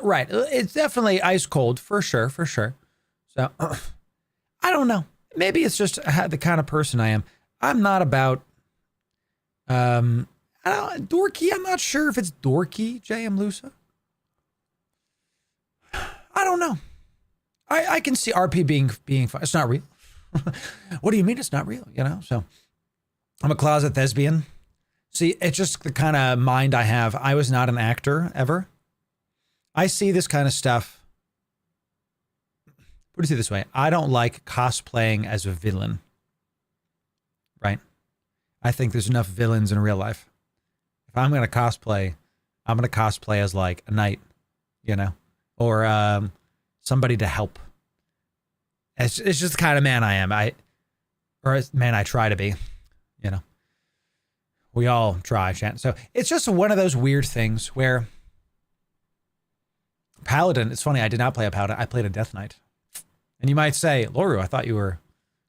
right. It's definitely ice cold for sure. So I don't know. Maybe it's just the kind of person I am. I'm not about dorky. I'm not sure if it's dorky, JM Lusa. I don't know. I can see RP being fun. It's not real. What do you mean it's not real? You know, so I'm a closet thespian. See, it's just the kind of mind I have. I was not an actor ever. I see this kind of stuff. Put it this way. I don't like cosplaying as a villain. Right? I think there's enough villains in real life. If I'm going to cosplay, I'm going to cosplay as like a knight, you know, or somebody to help. It's just the kind of man I am. Man I try to be, you know. We all try, Shannon. So it's just one of those weird things where Paladin, it's funny, I did not play a Paladin. I played a Death Knight. And you might say, Loru, I thought you were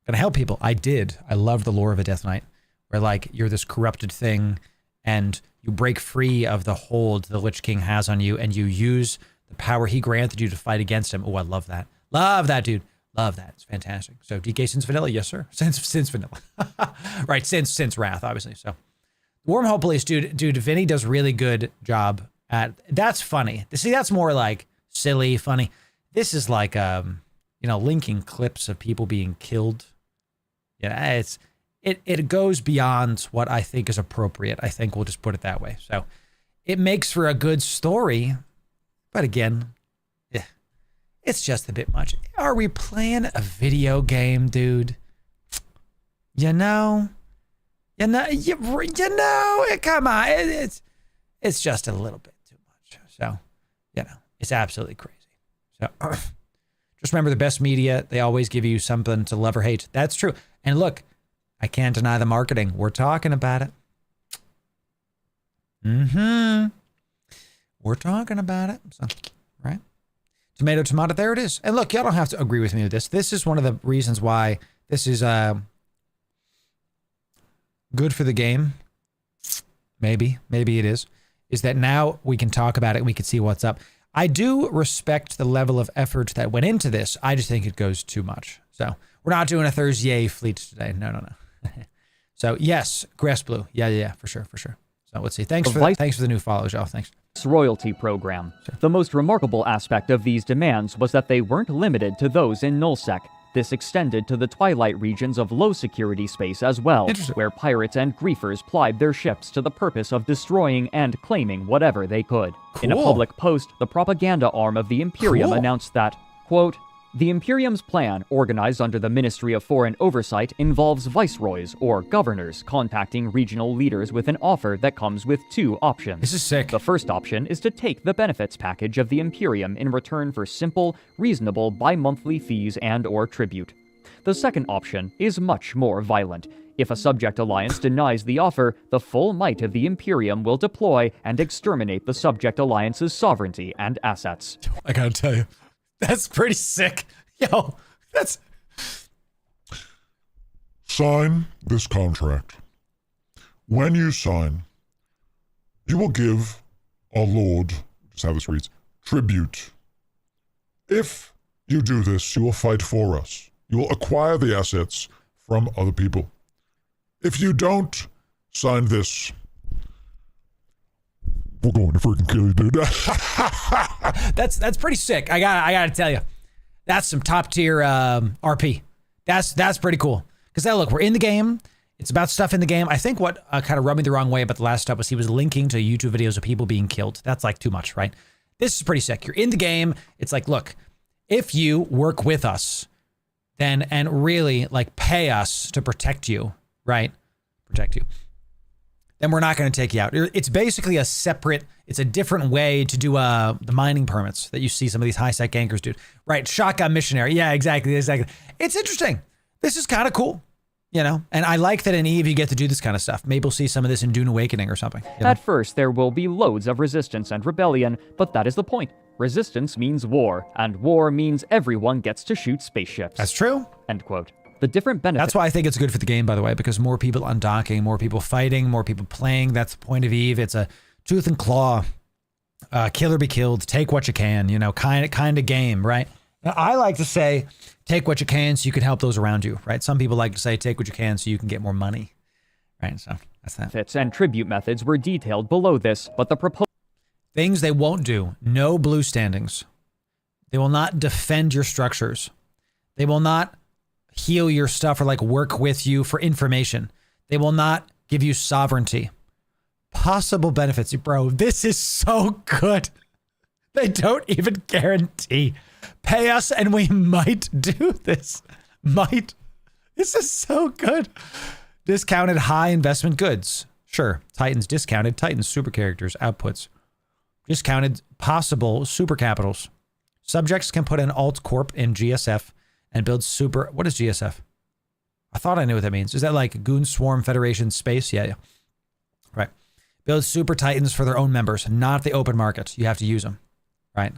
going to help people. I did. I love the lore of a Death Knight, where like you're this corrupted thing and you break free of the hold the Lich King has on you and you use the power he granted you to fight against him. Oh, I love that. Love that, dude. Love that. It's fantastic. So DK since vanilla? Yes, sir. Since vanilla. Right, since Wrath, obviously. So Wormhole Police, dude, Vinny does really good job at, that's funny. See, that's more like silly, funny. This is like, you know, linking clips of people being killed. Yeah, it goes beyond what I think is appropriate. I think we'll just put it that way. So it makes for a good story, but again, yeah, it's just a bit much. Are we playing a video game, dude? You know, come on, it's just a little bit too much. So, you know, it's absolutely crazy. So just remember, the best media, they always give you something to love or hate. That's true. And look, I can't deny the marketing. We're talking about it. we're talking about it. So, right? Tomato, tomato, there it is. And look, y'all don't have to agree with me with this. This is one of the reasons why this is good for the game. Maybe it is that now we can talk about it and we can see what's up. I do respect the level of effort that went into this. I just think it goes too much. So we're not doing a Thursday fleet today. No. So yes, Grass Blue. Yeah, for sure. So let's see. Thanks for the new follows, y'all. Thanks. Royalty program. The most remarkable aspect of these demands was that they weren't limited to those in nullsec. This extended to the twilight regions of low security space as well, where pirates and griefers plied their ships to the purpose of destroying and claiming whatever they could. Cool. In a public post, the propaganda arm of the Imperium announced that, quote, "The Imperium's plan, organized under the Ministry of Foreign Oversight, involves viceroys, or governors, contacting regional leaders with an offer that comes with two options. This is sick. The first option is to take the benefits package of the Imperium in return for simple, reasonable bi-monthly fees and/or tribute. The second option is much more violent. If a subject alliance denies the offer, the full might of the Imperium will deploy and exterminate the subject alliance's sovereignty and assets." I gotta tell you. That's pretty sick. Yo, that's... Sign this contract. When you sign, you will give our Lord, just how this reads, tribute. If you do this, you will fight for us. You will acquire the assets from other people. If you don't sign this, we're going to freaking kill you, dude. That's pretty sick. I gotta tell you, that's some top tier RP. That's pretty cool. Because now look, we're in the game. It's about stuff in the game. I think what kind of rubbed me the wrong way about the last step was he was linking to YouTube videos of people being killed. That's like too much, right? This is pretty sick. You're in the game. It's like, look, if you work with us, then and really like pay us to protect you, right? Protect you. Then we're not going to take you out. It's basically it's a different way to do the mining permits that you see some of these high-sec gankers do. Right, shotgun missionary. Yeah, exactly. It's interesting. This is kind of cool, you know? And I like that in EVE you get to do this kind of stuff. Maybe we'll see some of this in Dune Awakening or something. You know? At first, there will be loads of resistance and rebellion, but that is the point. Resistance means war, and war means everyone gets to shoot spaceships. That's true. End quote. The different benefits... That's why I think it's good for the game, by the way, because more people undocking, more people fighting, more people playing. That's the point of EVE. It's a tooth and claw, kill or be killed, take what you can, you know, kind of game, right? Now, I like to say, take what you can so you can help those around you, right? Some people like to say, take what you can so you can get more money, right? So that's that. Benefits and tribute methods were detailed below this, but the proposed... Things they won't do. No blue standings. They will not defend your structures. They will not heal your stuff or like work with you for information. They will not give you sovereignty. Possible benefits. Bro, this is so good. They don't even guarantee. Pay us and we might do this. Might. This is so good. Discounted high investment goods. Sure. Titans discounted. Titans super characters. Outputs. Discounted possible super capitals. Subjects can put an alt corp in GSF and build super... What is GSF? I thought I knew what that means. Is that like Goon Swarm Federation Space? Yeah. Right. Build super titans for their own members, not the open market. You have to use them. Right?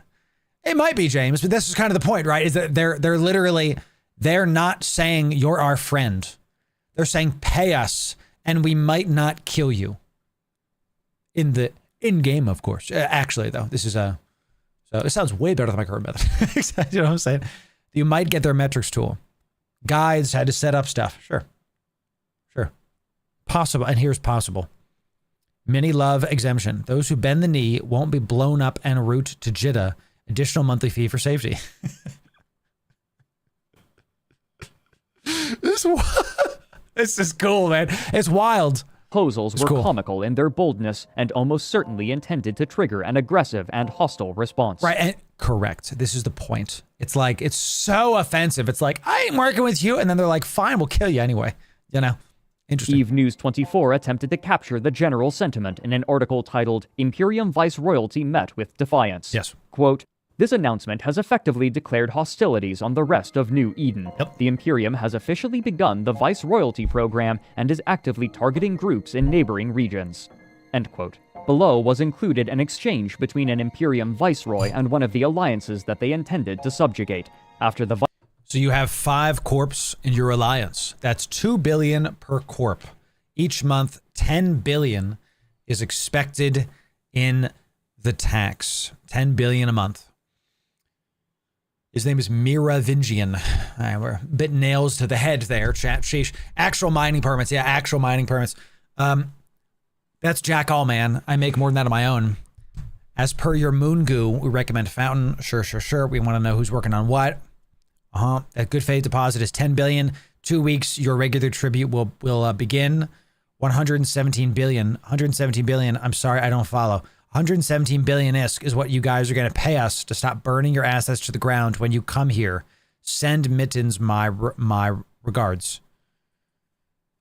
It might be, James, but this is kind of the point, right? Is that they're literally... They're not saying you're our friend. They're saying pay us and we might not kill you. In-game, of course. Actually, though, this is a... So it sounds way better than my current method. You know what I'm saying? You might get their metrics tool. Guides had to set up stuff. Sure. Possible. And here's possible. Mini love exemption. Those who bend the knee won't be blown up en route to Jeddah. Additional monthly fee for safety. This is cool, man. It's wild. Proposals were comical in their boldness and almost certainly intended to trigger an aggressive and hostile response. Right, and correct. This is the point. It's like, it's so offensive. It's like, I ain't working with you. And then they're like, fine, we'll kill you anyway. You know? Interesting. EVE News 24 attempted to capture the general sentiment in an article titled, Imperium Vice-Royalty Met with Defiance. Yes. Quote, this announcement has effectively declared hostilities on the rest of New Eden. Yep. The Imperium has officially begun the Vice-Royalty program and is actively targeting groups in neighboring regions. End quote. Below was included an exchange between an Imperium viceroy and one of the alliances that they intended to subjugate. After the So you have 5 corps in your alliance. That's 2 billion per corp. Each month, 10 billion is expected in the tax. 10 billion a month. His name is Merovingian. We're a bit nails to the head there, chat. Sheesh. Actual mining permits. Yeah, actual mining permits. That's Jack All, man. I make more than that on my own. As per your moon goo, we recommend Fountain. Sure. We want to know who's working on what. That good faith deposit is 10 billion. 2 weeks, your regular tribute will begin. 117 billion. 117 billion. I'm sorry, I don't follow. 117 billion ISK is what you guys are going to pay us to stop burning your assets to the ground when you come here. Send Mittens my regards.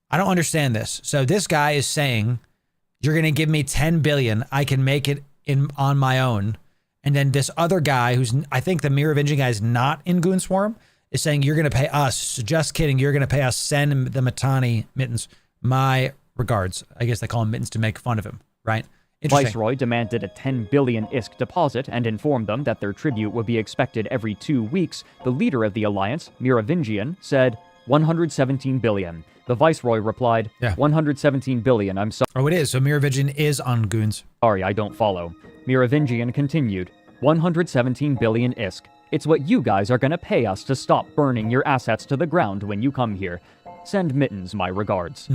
I don't understand this. So this guy is saying, you're going to give me 10 billion. I can make it on my own. And then this other guy who's, I think the Merovingian guy is not in Goon Swarm, is saying, you're going to pay us. Just kidding. You're going to pay us. Send the Mittani Mittens my regards. I guess they call him Mittens to make fun of him, right? Viceroy demanded a 10 billion ISK deposit and informed them that their tribute would be expected every 2 weeks. The leader of the alliance, Merovingian, said 117 billion. The Viceroy replied, 117 billion, I'm sorry. Oh, it is. So Merovingian is on Goons. Sorry, I don't follow. Merovingian continued, 117 billion ISK. It's what you guys are going to pay us to stop burning your assets to the ground when you come here. Send Mittens my regards.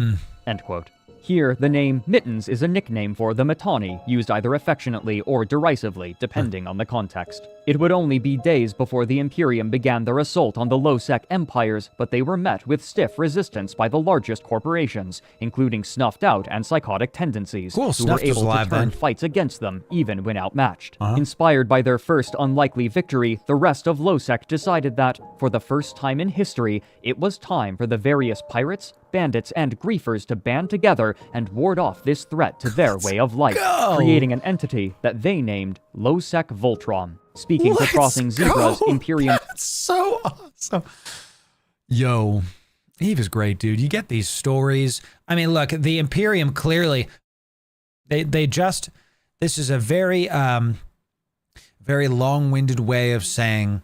End quote. Here, the name Mittens is a nickname for the Mittani, used either affectionately or derisively, depending on the context. It would only be days before the Imperium began their assault on the low-sec empires, but they were met with stiff resistance by the largest corporations, including snuffed out and psychotic tendencies, who were able to turn fights against them, even when outmatched. Inspired by their first unlikely victory, the rest of low-sec decided that, for the first time in history, it was time for the various pirates, bandits, and griefers to band together and ward off this threat to their way of life, creating an entity that they named Low-Sec Voltron. Speaking to Crossing Zebras, Imperium... That's so awesome. Yo, Eve is great, dude. You get these stories. I mean, look, the Imperium clearly... They just... This is a very, very long-winded way of saying...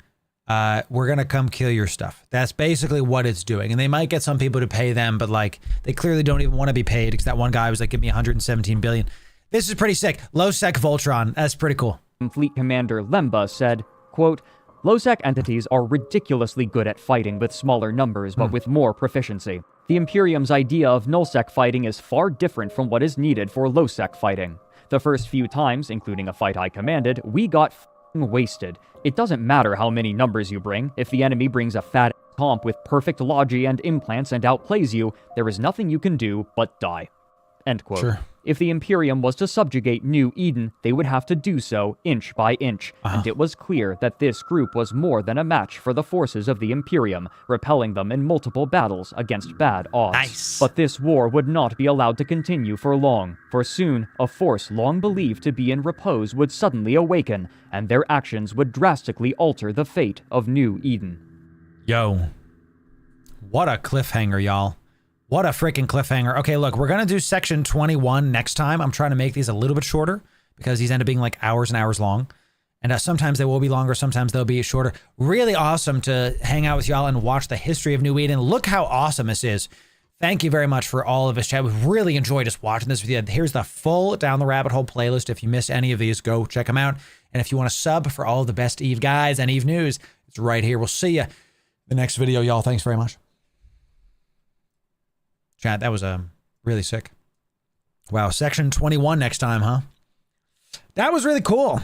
we're going to come kill your stuff. That's basically what it's doing. And they might get some people to pay them, but like, they clearly don't even want to be paid because that one guy was like, give me 117 billion. This is pretty sick. Low-sec Voltron. That's pretty cool. Fleet Commander Lemba said, quote, low-sec entities are ridiculously good at fighting with smaller numbers, but with more proficiency. The Imperium's idea of null-sec fighting is far different from what is needed for low-sec fighting. The first few times, including a fight I commanded, we got wasted. It doesn't matter how many numbers you bring. If the enemy brings a fat comp with perfect logi and implants and outplays you, there is nothing you can do but die. End quote. Sure. If the Imperium was to subjugate New Eden, they would have to do so inch by inch, and it was clear that this group was more than a match for the forces of the Imperium, repelling them in multiple battles against bad odds. Nice. But this war would not be allowed to continue for long, for soon, a force long believed to be in repose would suddenly awaken, and their actions would drastically alter the fate of New Eden. Yo, what a cliffhanger, y'all. What a freaking cliffhanger. Okay, look, we're going to do section 21 next time. I'm trying to make these a little bit shorter because these end up being like hours and hours long. And sometimes they will be longer, sometimes they'll be shorter. Really awesome to hang out with y'all and watch the history of New Eden. Look how awesome this is. Thank you very much for all of this chat. We've really enjoyed just watching this with you. Here's the full Down the Rabbit Hole playlist. If you missed any of these, go check them out. And if you want to sub for all the best Eve guys and Eve news, it's right here. We'll see you the next video, y'all. Thanks very much. Chat, that was really sick. Wow, section 21 next time, huh? That was really cool.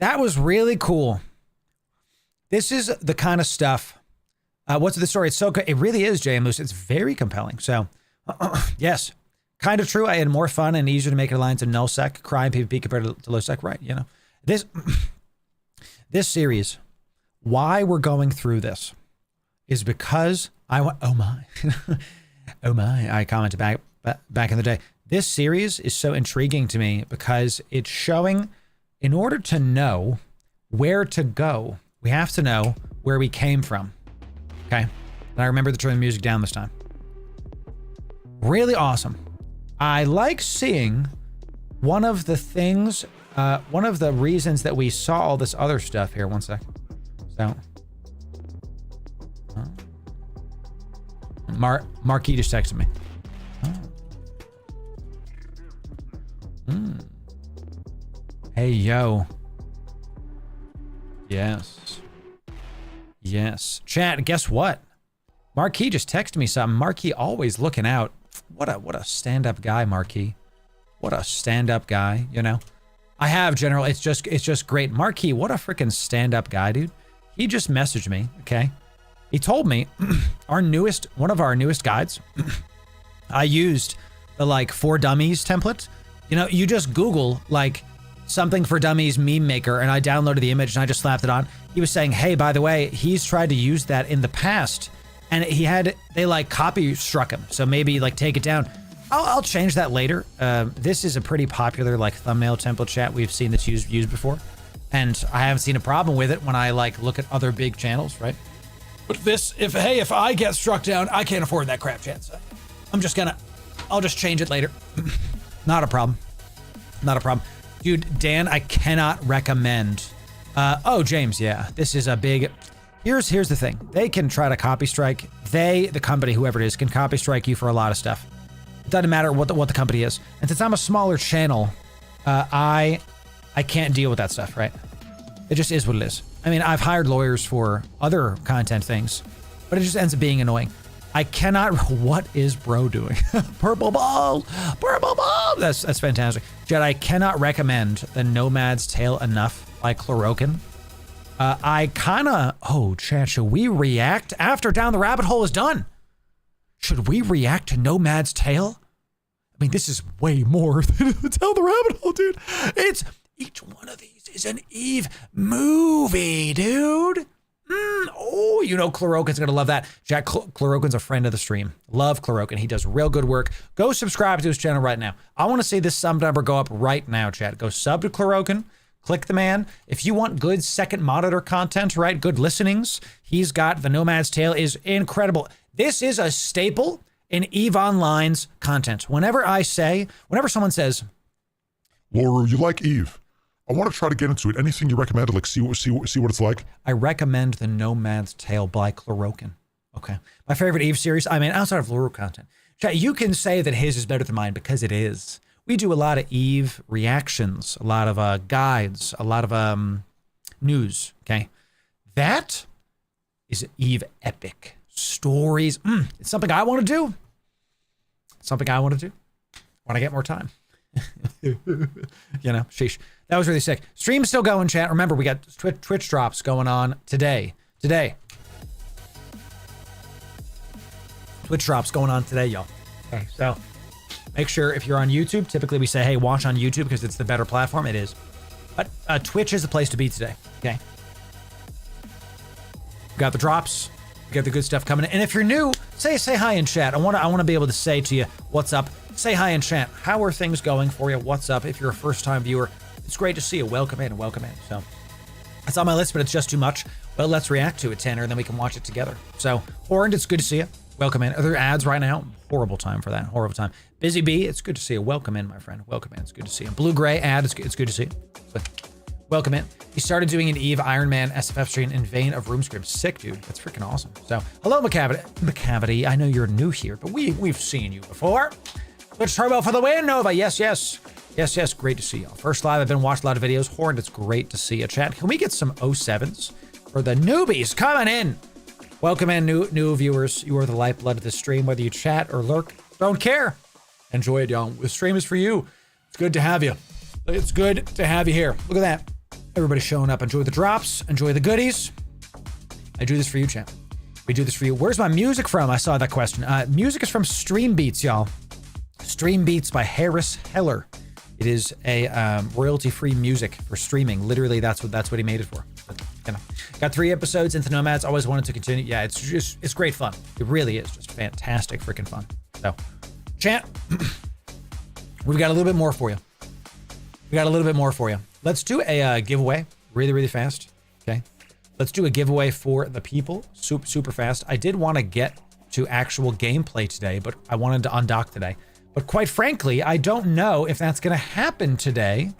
That was really cool. This is the kind of stuff. What's the story? It's so good. It really is, Jay and Luce. It's very compelling. So, yes, kind of true. I had more fun and easier to make an alliance in null-sec, crime PvP compared to low-sec, right? You know, this series, why we're going through this is because I want. Oh my. Oh my, I commented back in the day. This series is so intriguing to me because it's showing, in order to know where to go, we have to know where we came from. Okay? And I remember to turn the music down this time. Really awesome. I like seeing one of the things, one of the reasons that we saw all this other stuff here, one sec. So, Marquis just texted me. Hey, yo. Yes. Yes. Chat, guess what? Marquis just texted me something. Marquis always looking out. What a stand-up guy, Marquis. What a stand-up guy, you know? I have General, it's just great. Marquis, what a freaking stand-up guy, dude. He just messaged me, okay? He told me one of our newest guides, I used the like for dummies template. You know, you just Google like something for dummies meme maker and I downloaded the image and I just slapped it on. He was saying, hey, by the way, he's tried to use that in the past and they like copy struck him. So maybe like take it down. I'll change that later. This is a pretty popular like thumbnail template, chat. We've seen this used before. And I haven't seen a problem with it when I like look at other big channels, right? But this, if I get struck down, I can't afford that crap, chat. So I'll just change it later. Not a problem. Not a problem. Dude, Dan, I cannot recommend. Oh, James, yeah. This is a big... Here's the thing. They can try to copy strike. The company, whoever it is, can copy strike you for a lot of stuff. It doesn't matter what the company is. And since I'm a smaller channel, I can't deal with that stuff, right? It just is what it is. I mean, I've hired lawyers for other content things, but it just ends up being annoying. I cannot... What is bro doing? Purple ball! Purple ball! That's fantastic. Jed, I cannot recommend The Nomad's Tale enough by Chlorokin. I kind of... Oh, chat, should we react after Down the Rabbit Hole is done? Should we react to Nomad's Tale? I mean, this is way more than Down the Rabbit Hole, dude. It's... Each one of these is an Eve movie, dude. Oh, you know Chlorokin's gonna love that. Jack, Chlorokin's a friend of the stream. Love Chlorokin. He does real good work. Go subscribe to his channel right now. I want to see this sub number go up right now, chat. Go sub to Chlorokin. Click the man. If you want good second monitor content, right? Good listenings. He's got The Nomad's Tale is incredible. This is a staple in EVE Online's content. Whenever someone says, Loru, you like EVE. I want to try to get into it. Anything you recommend to like see what it's like? I recommend The Nomad's Tale by Chlorokin. Okay. My favorite EVE series, I mean, outside of Loru content. Chat, you can say that his is better than mine because it is. We do a lot of EVE reactions, a lot of guides, a lot of news, okay? That is EVE epic. Stories. It's something I want to do. Something I want to do when I get more time. You know, sheesh. That was really sick. Stream's still going, chat. Remember, we got Twitch drops going on today. Twitch drops going on today, y'all. Okay, so make sure if you're on YouTube, typically we say, hey, watch on YouTube because it's the better platform. It is. But Twitch is the place to be today, okay? We got the drops. We got the good stuff coming in. And if you're new, say hi in chat. I want to be able to say to you, what's up? Say hi in chat. How are things going for you? What's up? If you're a first-time viewer, it's great to see you. Welcome in. So it's on my list, but it's just too much. Well, let's react to it, Tanner, and then we can watch it together. So, Horned, it's good to see you. Welcome in. Are there ads right now? Horrible time for that. Horrible time. Busy Bee, it's good to see you. Welcome in, my friend. Welcome in. It's good to see you. Blue Gray ad, it's good to see you. So, welcome in. He started doing an EVE Iron Man SFF stream in vein of room scripts. Sick, dude. That's freaking awesome. So, hello, McCavity. I know you're new here, but we've seen you before. Twitch Turbo for the win, Nova. Yes. Great to see y'all. First live, I've been watching a lot of videos. Horned, it's great to see you. Chat, can we get some 07s for the newbies coming in? Welcome in, new viewers. You are the lifeblood of the stream, whether you chat or lurk. Don't care. Enjoy it, y'all. The stream is for you. It's good to have you. It's good to have you here. Look at that. Everybody showing up. Enjoy the drops. Enjoy the goodies. I do this for you, chat. We do this for you. Where's my music from? I saw that question. Music is from Stream Beats, y'all. Stream Beats by Harris Heller. It is a royalty-free music for streaming. Literally, that's what he made it for. But, you know, got 3 episodes into Nomads. Always wanted to continue. Yeah, it's great fun. It really is just fantastic freaking fun. So, chat, we've got a little bit more for you. Let's do a giveaway really fast. Okay, let's do a giveaway for the people super fast. I did want to get to actual gameplay today, but I wanted to undock today. But quite frankly, I don't know if that's going to happen today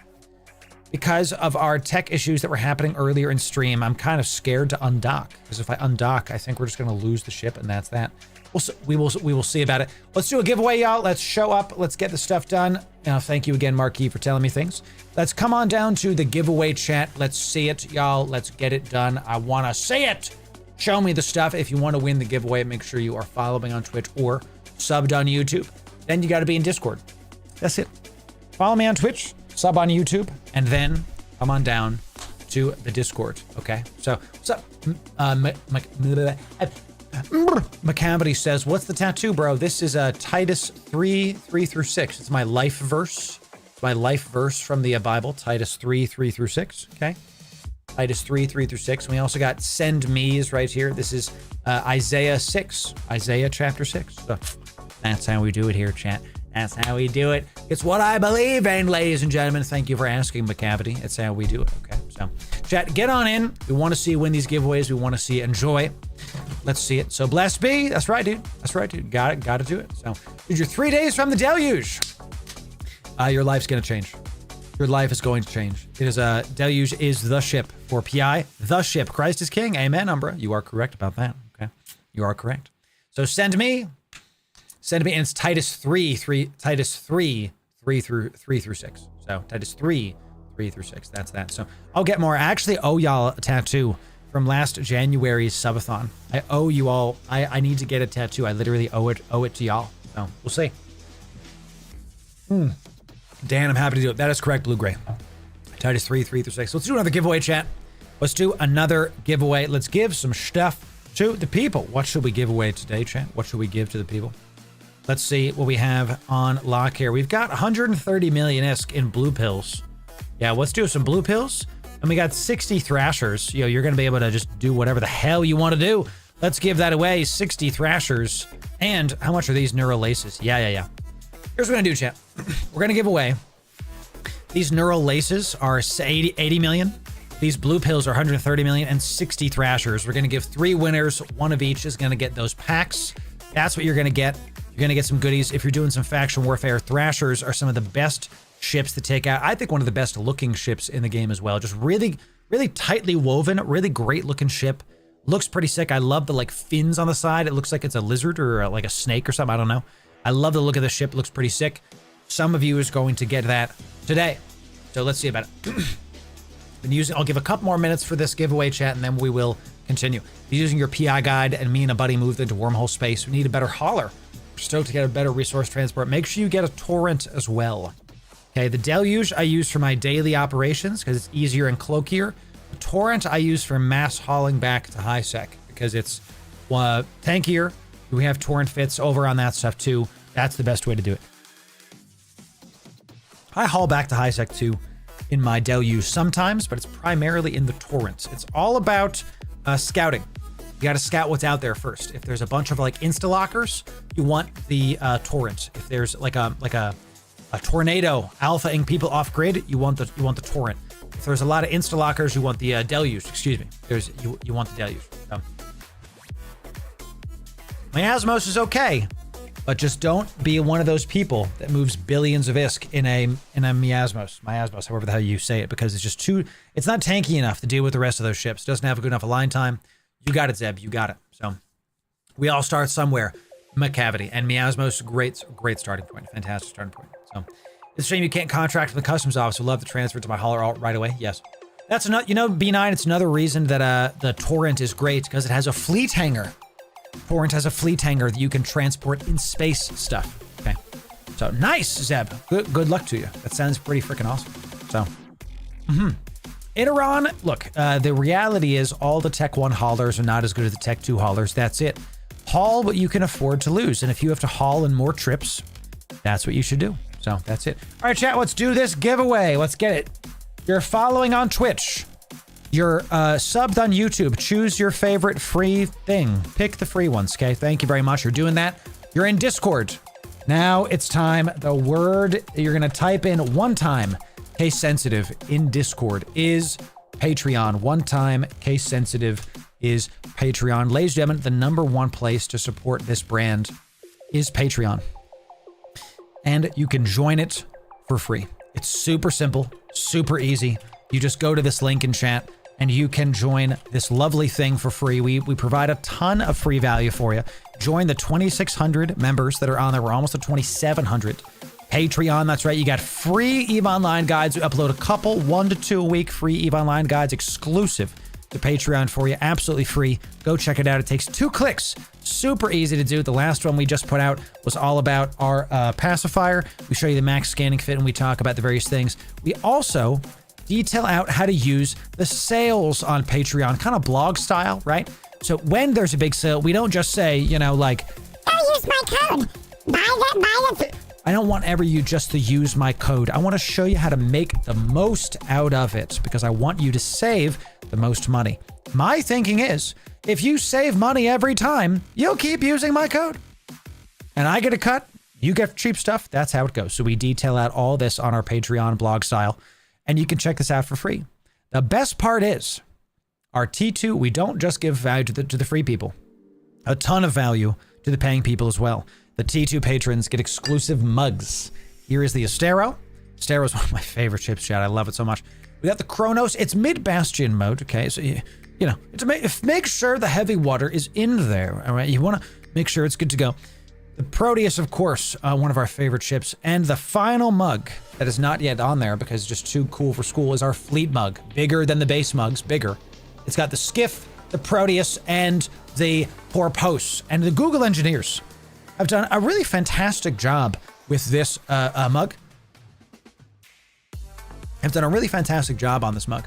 because of our tech issues that were happening earlier in stream. I'm kind of scared to undock, because if I undock, I think we're just going to lose the ship, and that's that. We will see about it. Let's do a giveaway, y'all. Let's show up. Let's get the stuff done. Now, thank you again, Marquis, for telling me things. Let's come on down to the giveaway chat. Let's see it, y'all. Let's get it done. I want to see it. Show me the stuff. If you want to win the giveaway, make sure you are following on Twitch or subbed on YouTube. Then you got to be in Discord. That's it. Follow me on Twitch, sub on YouTube, and then come on down to the Discord. Okay. So what's up? Macavity says, "What's the tattoo, bro?" This is Titus 3:3-6. It's my life verse. It's my life verse from the Bible. Titus 3:3-6. Okay. Titus 3:3-6. We also got send me's right here. This is Isaiah 6. Isaiah chapter 6. So that's how we do it here, chat. That's how we do it. It's what I believe in, ladies and gentlemen. Thank you for asking, Macavity. It's how we do it. Okay. So, chat, get on in. We want to see you win these giveaways. We want to see you enjoy. Let's see it. So, blessed be. That's right, dude. That's right, dude. Got it. Got to do it. So, dude, you're 3 days from the deluge. Your life's going to change. Your life is going to change. It is deluge is the ship for PI. The ship. Christ is king. Amen, Umbra. You are correct about that. Okay. You are correct. So, send me. Send me, and it's Titus 3:3-6. So Titus 3:3-6. That's that. So I'll get more. I actually owe y'all a tattoo from last January's subathon. I owe you all. I need to get a tattoo. I literally owe it to y'all. So we'll see. Dan, I'm happy to do it. That is correct, Blue Gray. Titus 3:3-6. Let's do another giveaway, chat. Let's do another giveaway. Let's give some stuff to the people. What should we give away today, chat? What should we give to the people? Let's see what we have on lock here. We've got 130 million-isk in blue pills. Yeah, let's do some blue pills. And we got 60 thrashers. Yo, you're going to be able to just do whatever the hell you want to do. Let's give that away. 60 thrashers. And how much are these neural laces? Yeah. Here's what we're going to do, chat. We're going to give away. These neural laces are 80 million. These blue pills are 130 million and 60 thrashers. We're going to give 3 winners. One of each is going to get those packs. That's what you're going to get. You're going to get some goodies. If you're doing some faction warfare, thrashers are some of the best ships to take out. I think one of the best looking ships in the game as well. Just really, really tightly woven, really great looking ship. Looks pretty sick. I love the like fins on the side. It looks like it's a lizard or like a snake or something. I don't know. I love the look of the ship. It looks pretty sick. Some of you is going to get that today. So let's see about it. I'll give a couple more minutes for this giveaway, chat, and then we will continue. Be using your PI guide, and me and a buddy moved into wormhole space. We need a better hauler. We're stoked to get a better resource transport. Make sure you get a torrent as well. Okay, the deluge I use for my daily operations because it's easier and cloakier. The torrent I use for mass hauling back to high sec because it's tankier. We have torrent fits over on that stuff too. That's the best way to do it. I haul back to high sec too in my deluge sometimes, but it's primarily in the torrents. It's all about scouting. You got to scout what's out there first. If there's a bunch of like insta-lockers, you want the torrent. If there's like a tornado alpha-ing people off grid, you want the torrent. If there's a lot of insta-lockers, you want the deluge. Excuse me. You want the deluge. So. Miasmos is okay, but just don't be one of those people that moves billions of ISK in a miasmos, however the hell you say it, because it's just it's not tanky enough to deal with the rest of those ships. Doesn't have a good enough align time. You got it, Zeb. You got it. So we all start somewhere. Macavity and miasmos, great starting point. Fantastic starting point. So it's a shame you can't contract with the customs office. Would love to transfer to my hauler alt right away. Yes. That's another, B9, it's another reason that the torrent is great because it has a fleet hangar. Torrent has a fleet hangar that you can transport in space stuff. Okay. So nice, Zeb. Good luck to you. That sounds pretty freaking awesome. So, Iteron, look, the reality is all the Tech 1 haulers are not as good as the Tech 2 haulers. That's it. Haul what you can afford to lose. And if you have to haul in more trips, that's what you should do. So that's it. All right, chat, let's do this giveaway. Let's get it. You're following on Twitch. You're subbed on YouTube. Choose your favorite free thing. Pick the free ones, okay? Thank you very much. You're doing that. You're in Discord. Now it's time. The word that you're going to type in one time, case sensitive, in Discord is Patreon. One time, case sensitive is Patreon. Ladies and gentlemen, the #1 place to support this brand is Patreon. and you can join it for free. It's super simple, super easy. You just go to this link in chat and you can join this lovely thing for free. We provide a ton of free value for you. Join the 2,600 members that are on there. We're almost at 2,700. Patreon, that's right. You got free EVE Online guides. We upload a couple, 1 to 2 a week, free EVE Online guides exclusive to Patreon for you. Absolutely free. Go check it out. It takes 2 clicks. Super easy to do. The last one we just put out was all about our pacifier. We show you the max scanning fit and we talk about the various things. We also detail out how to use the sales on Patreon, kind of blog style, right? So when there's a big sale, we don't just say, you know, like, oh, use my code. Buy that. I don't want ever you just to use my code. I want to show you how to make the most out of it because I want you to save the most money. My thinking is, if you save money every time, you'll keep using my code. And I get a cut, you get cheap stuff. That's how it goes. So we detail out all this on our Patreon blog style, and you can check this out for free. The best part is, our T2, we don't just give value to the free people. A ton of value to the paying people as well. The T2 patrons get exclusive mugs. Here is the Astero. Astero is one of my favorite ships, chat. I love it so much. We got the Kronos. It's mid-bastion mode, okay? So, you know, make sure the heavy water is in there, all right? You want to make sure it's good to go. The Proteus, of course, one of our favorite ships. And the final mug that is not yet on there because it's just too cool for school is our fleet mug. Bigger than the base mugs, bigger. It's got the Skiff, the Proteus, and the Porpoise. And the Google engineers have done a really fantastic job with this mug. Have done a really fantastic job on this mug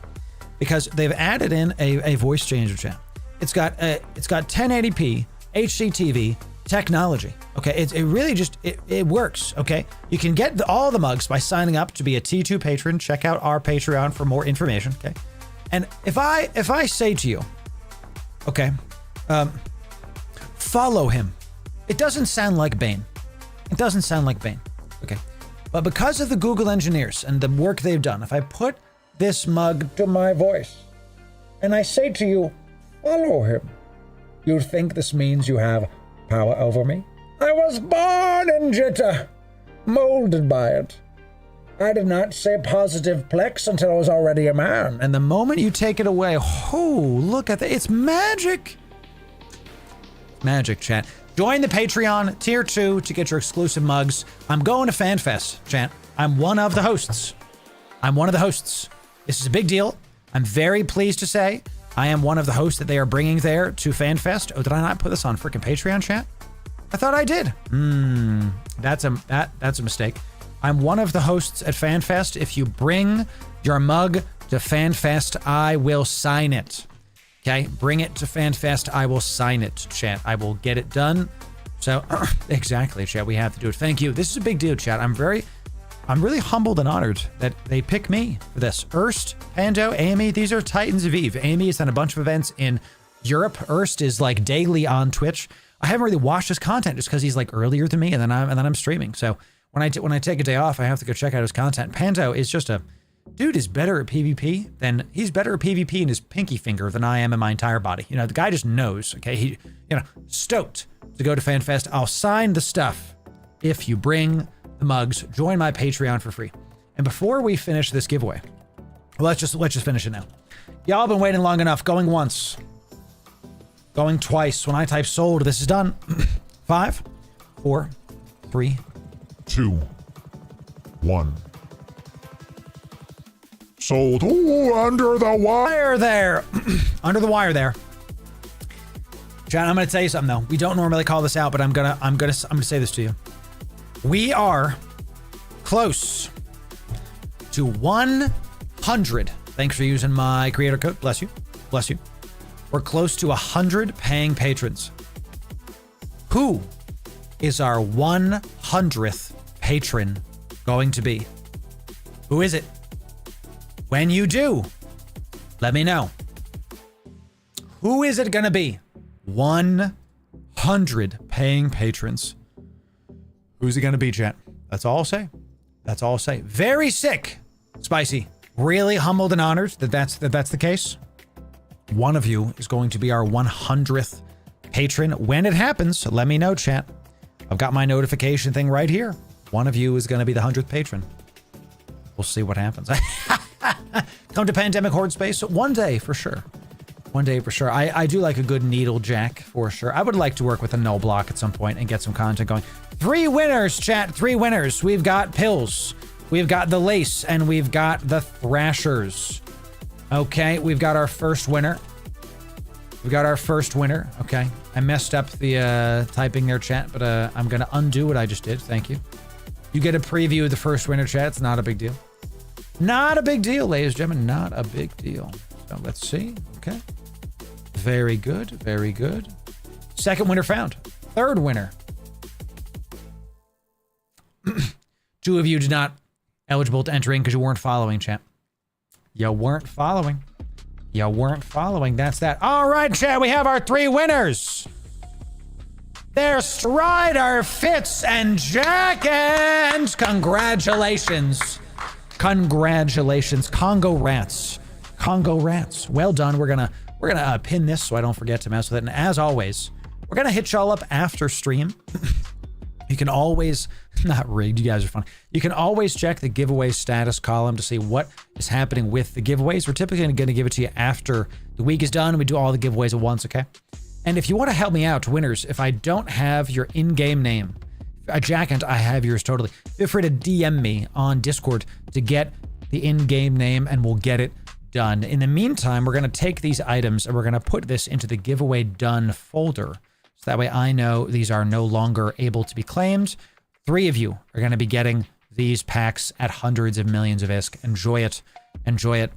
because they've added in a voice changer chat. It's got 1080p HDTV technology. Okay, it really just it works. Okay, you can get all the mugs by signing up to be a T2 patron. Check out our Patreon for more information. Okay, and if I say to you, okay, follow him. It doesn't sound like Bane. It doesn't sound like Bane. Okay. But because of the Google engineers and the work they've done, if I put this mug to my voice and I say to you, follow him, you think this means you have power over me? I was born in Jitta, molded by it. I did not say positive plex until I was already a man. And the moment you take it away, oh, look at that. It's magic. Magic, chat. Join the Patreon tier 2 to get your exclusive mugs. I'm going to FanFest, chat. I'm one of the hosts. This is a big deal. I'm very pleased to say I am one of the hosts that they are bringing there to FanFest. Oh, did I not put this on freaking Patreon, chat? I thought I did. That's a mistake. I'm one of the hosts at FanFest. If you bring your mug to FanFest, I will sign it. Okay, bring it to FanFest. I will sign it, chat. I will get it done. So, exactly, chat. We have to do it. Thank you. This is a big deal, chat. I'm really humbled and honored that they pick me for this. Erst, Pando, Amy, these are Titans of Eve. Amy has done a bunch of events in Europe. Erst is like daily on Twitch. I haven't really watched his content just because he's like earlier than me, and then I'm streaming. So when I take a day off, I have to go check out his content. Pando is just a dude is better at PvP than he's better at PvP in his pinky finger than I am in my entire body. You know, the guy just knows. Okay, he stoked to go to FanFest. I'll sign the stuff if you bring the mugs. Join my Patreon for free. And before we finish this giveaway, let's just finish it now. Y'all been waiting long enough. Going once, going twice. When I type sold, this is done. 5, 4, 3, 2, 1. Sold. Ooh, under the wire there. Under the wire there. John, I'm gonna tell you something though. We don't normally call this out, but I'm gonna say this to you. We are close to 100. Thanks for using my creator code. Bless you. Bless you. We're close to 100 paying patrons. Who is our 100th patron going to be? Who is it? When you do, let me know. Who is it gonna be? 100 paying patrons. Who's it gonna be, chat? That's all I'll say. That's all I'll say. Very sick, Spicy. Really humbled and honored that that's the case. One of you is going to be our 100th patron. When it happens, let me know, chat. I've got my notification thing right here. One of you is going to be the 100th patron. We'll see what happens. Come to Pandemic Horde Space one day for sure. One day for sure. I do like a good needle jack for sure. I would like to work with a null block at some point and get some content going. 3 winners, chat. 3 winners. We've got Pills. We've got the Lace, and we've got the Thrashers. Okay, we've got our first winner. We got our first winner. Okay, I messed up the typing there, chat, but I'm gonna undo what I just did. Thank you. You get a preview of the first winner, chat. It's not a big deal. Not a big deal, ladies and gentlemen. Not a big deal. So let's see. Okay. Very good. Very good. Second winner found. Third winner. 2 of you did not eligible to enter in because you weren't following, chat. You weren't following. You weren't following. That's that. All right, chat. We have our 3 winners. They're Strider, Fitz, and Jackens. Congratulations. Congratulations. Congo Rats. Congo Rats. Well done. We're gonna pin this so I don't forget to mess with it. And as always, we're gonna hit y'all up after stream. You can always, not rigged, you guys are fun. You can always check the giveaway status column to see what is happening with the giveaways. We're typically going to give it to you after the week is done. We do all the giveaways at once, okay? And if you want to help me out, winners, if I don't have your in-game name, Jackant, I have yours totally. Feel free to DM me on Discord to get the in-game name and we'll get it done. In the meantime, we're going to take these items and we're going to put this into the giveaway done folder. So that way I know these are no longer able to be claimed. 3 of you are going to be getting these packs at hundreds of millions of ISK. Enjoy it. Enjoy it.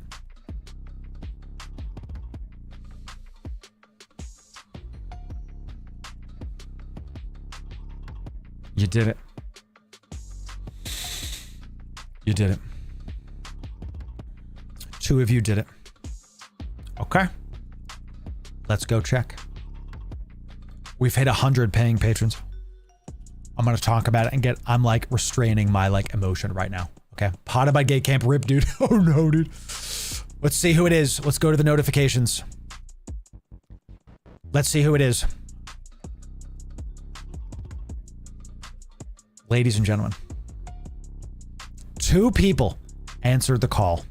You did it. You did it. 2 of you did it. Okay. Let's go check. We've hit 100 paying patrons. I'm going to talk about it and I'm like restraining my like emotion right now. Okay. Potted by Gate Camp Rip, dude. Oh no, dude. Let's see who it is. Let's go to the notifications. Let's see who it is. Ladies and gentlemen, 2 people answered the call.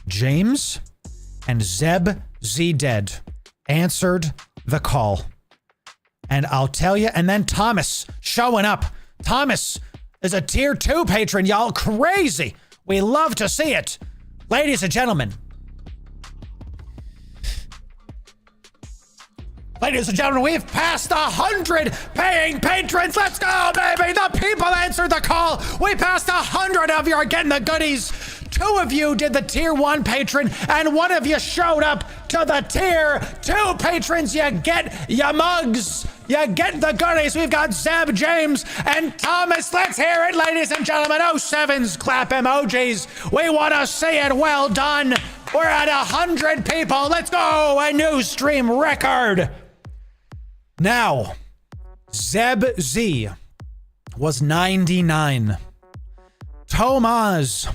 James and Zeb Z Dead answered the call. And I'll tell you, and then Thomas showing up. Thomas is a tier 2 patron, y'all. Crazy. We love to see it. Ladies and gentlemen. Ladies and gentlemen, we've passed 100 paying patrons. Let's go, baby. The people answered the call. We passed 100 of you are getting the goodies. 2 of you did the tier 1 patron, and 1 of you showed up to the tier 2 patrons. You get your mugs. You get the goodies. We've got Zeb, James, and Thomas. Let's hear it, ladies and gentlemen. 07s, clap emojis. We want to see it. Well done. We're at 100 people. Let's go. A new stream record. Now, Zeb Z was 99. Tomas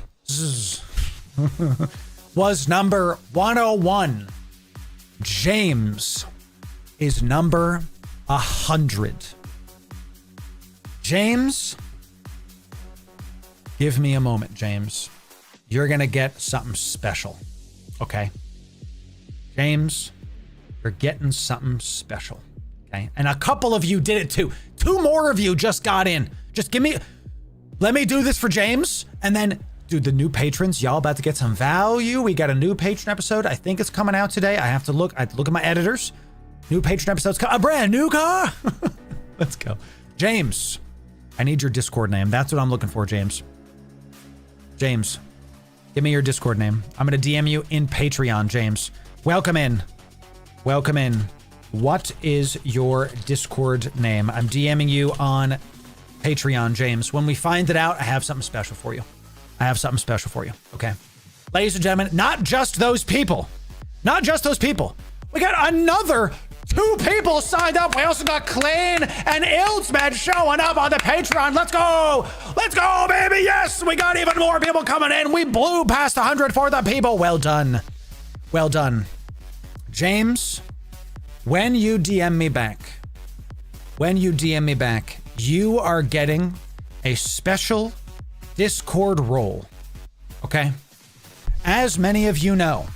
was number 101. James is number 100. James, give me a moment, James. You're gonna get something special, okay? James, you're getting something special, okay? And a couple of you did it too. 2 more of you just got in. Just let me do this for James, and then, dude, the new patrons, y'all about to get some value. We got a new patron episode. I think it's coming out today. I have to look at my editors. New patron episodes, a brand new car. Let's go. James, I need your Discord name. That's what I'm looking for, James. James, give me your Discord name. I'm going to DM you in Patreon, James. Welcome in. Welcome in. What is your Discord name? I'm DMing you on Patreon, James. When we find it out, I have something special for you. I have something special for you, okay? Ladies and gentlemen, not just those people. Not just those people. We got another 2 people signed up. We also got Clade and Ildsmed showing up on the Patreon. Let's go. Let's go, baby. Yes, we got even more people coming in. We blew past 100 for the people. Well done. Well done. James, when you DM me back, you are getting a special Discord role. Okay? As many of you know,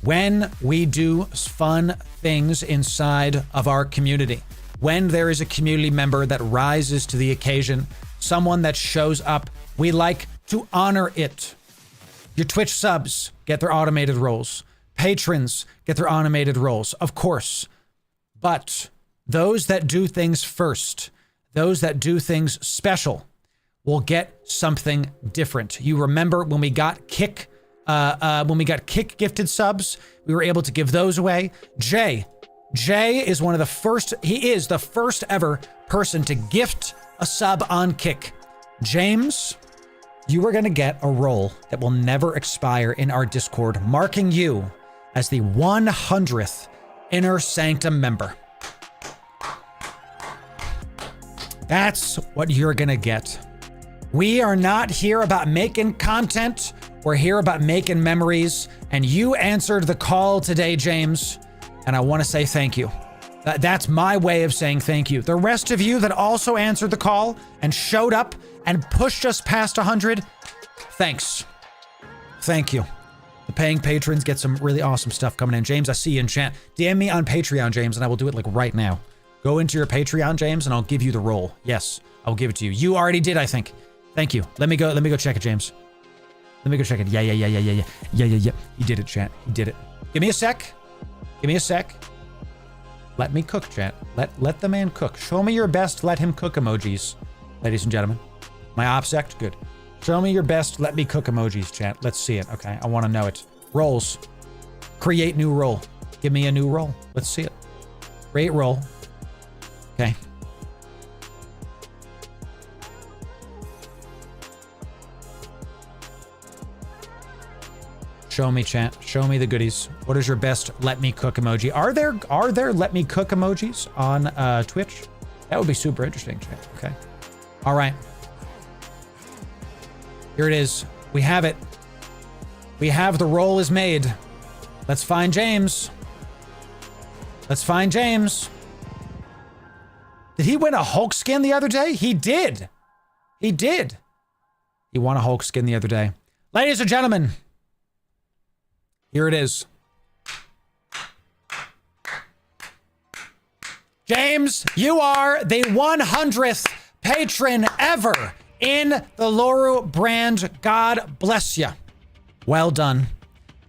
when we do fun things inside of our community, when there is a community member that rises to the occasion, someone that shows up, we like to honor it. Your Twitch subs get their automated roles. Patrons get their automated roles, of course. But those that do things first, those that do things special, will get something different. You remember when we got Kick gifted subs, we were able to give those away. Jay is one of the first, he is the first ever person to gift a sub on Kick. James, you are going to get a role that will never expire in our Discord, marking you as the 100th Inner Sanctum member. That's what you're going to get. We are not here about making content. We're here about making memories. And you answered the call today, James. And I want to say thank you. That's my way of saying thank you. The rest of you that also answered the call and showed up and pushed us past 100, thanks. Thank you. The paying patrons get some really awesome stuff coming in. James, I see you in chat. DM me on Patreon, James, and I will do it like right now. Go into your Patreon, James, and I'll give you the role. Yes, I'll give it to you. You already did, I think. Thank you. Let me go check it, James. Let me go check it. Yeah. You did it, chat. You did it. Give me a sec. Let me cook, chat. Let the man cook. Show me your best let him cook emojis, ladies and gentlemen. My OPSEC? Good. Show me your best let me cook emojis, chat. Let's see it. Okay, I want to know it. Roles. Create new role. Give me a new role. Let's see it. Create role. Okay. Show me, chat. Show me the goodies. What is your best let me cook emoji? Are there let me cook emojis on Twitch? That would be super interesting, chat. Okay. All right. Here it is. We have it. We have the roll is made. Let's find James. Let's find James. Did he win a Hulk skin the other day? He did. He did. He won a Hulk skin the other day. Ladies and gentlemen, here it is. James, you are the 100th patron ever in the Loru brand. God bless you. Well done.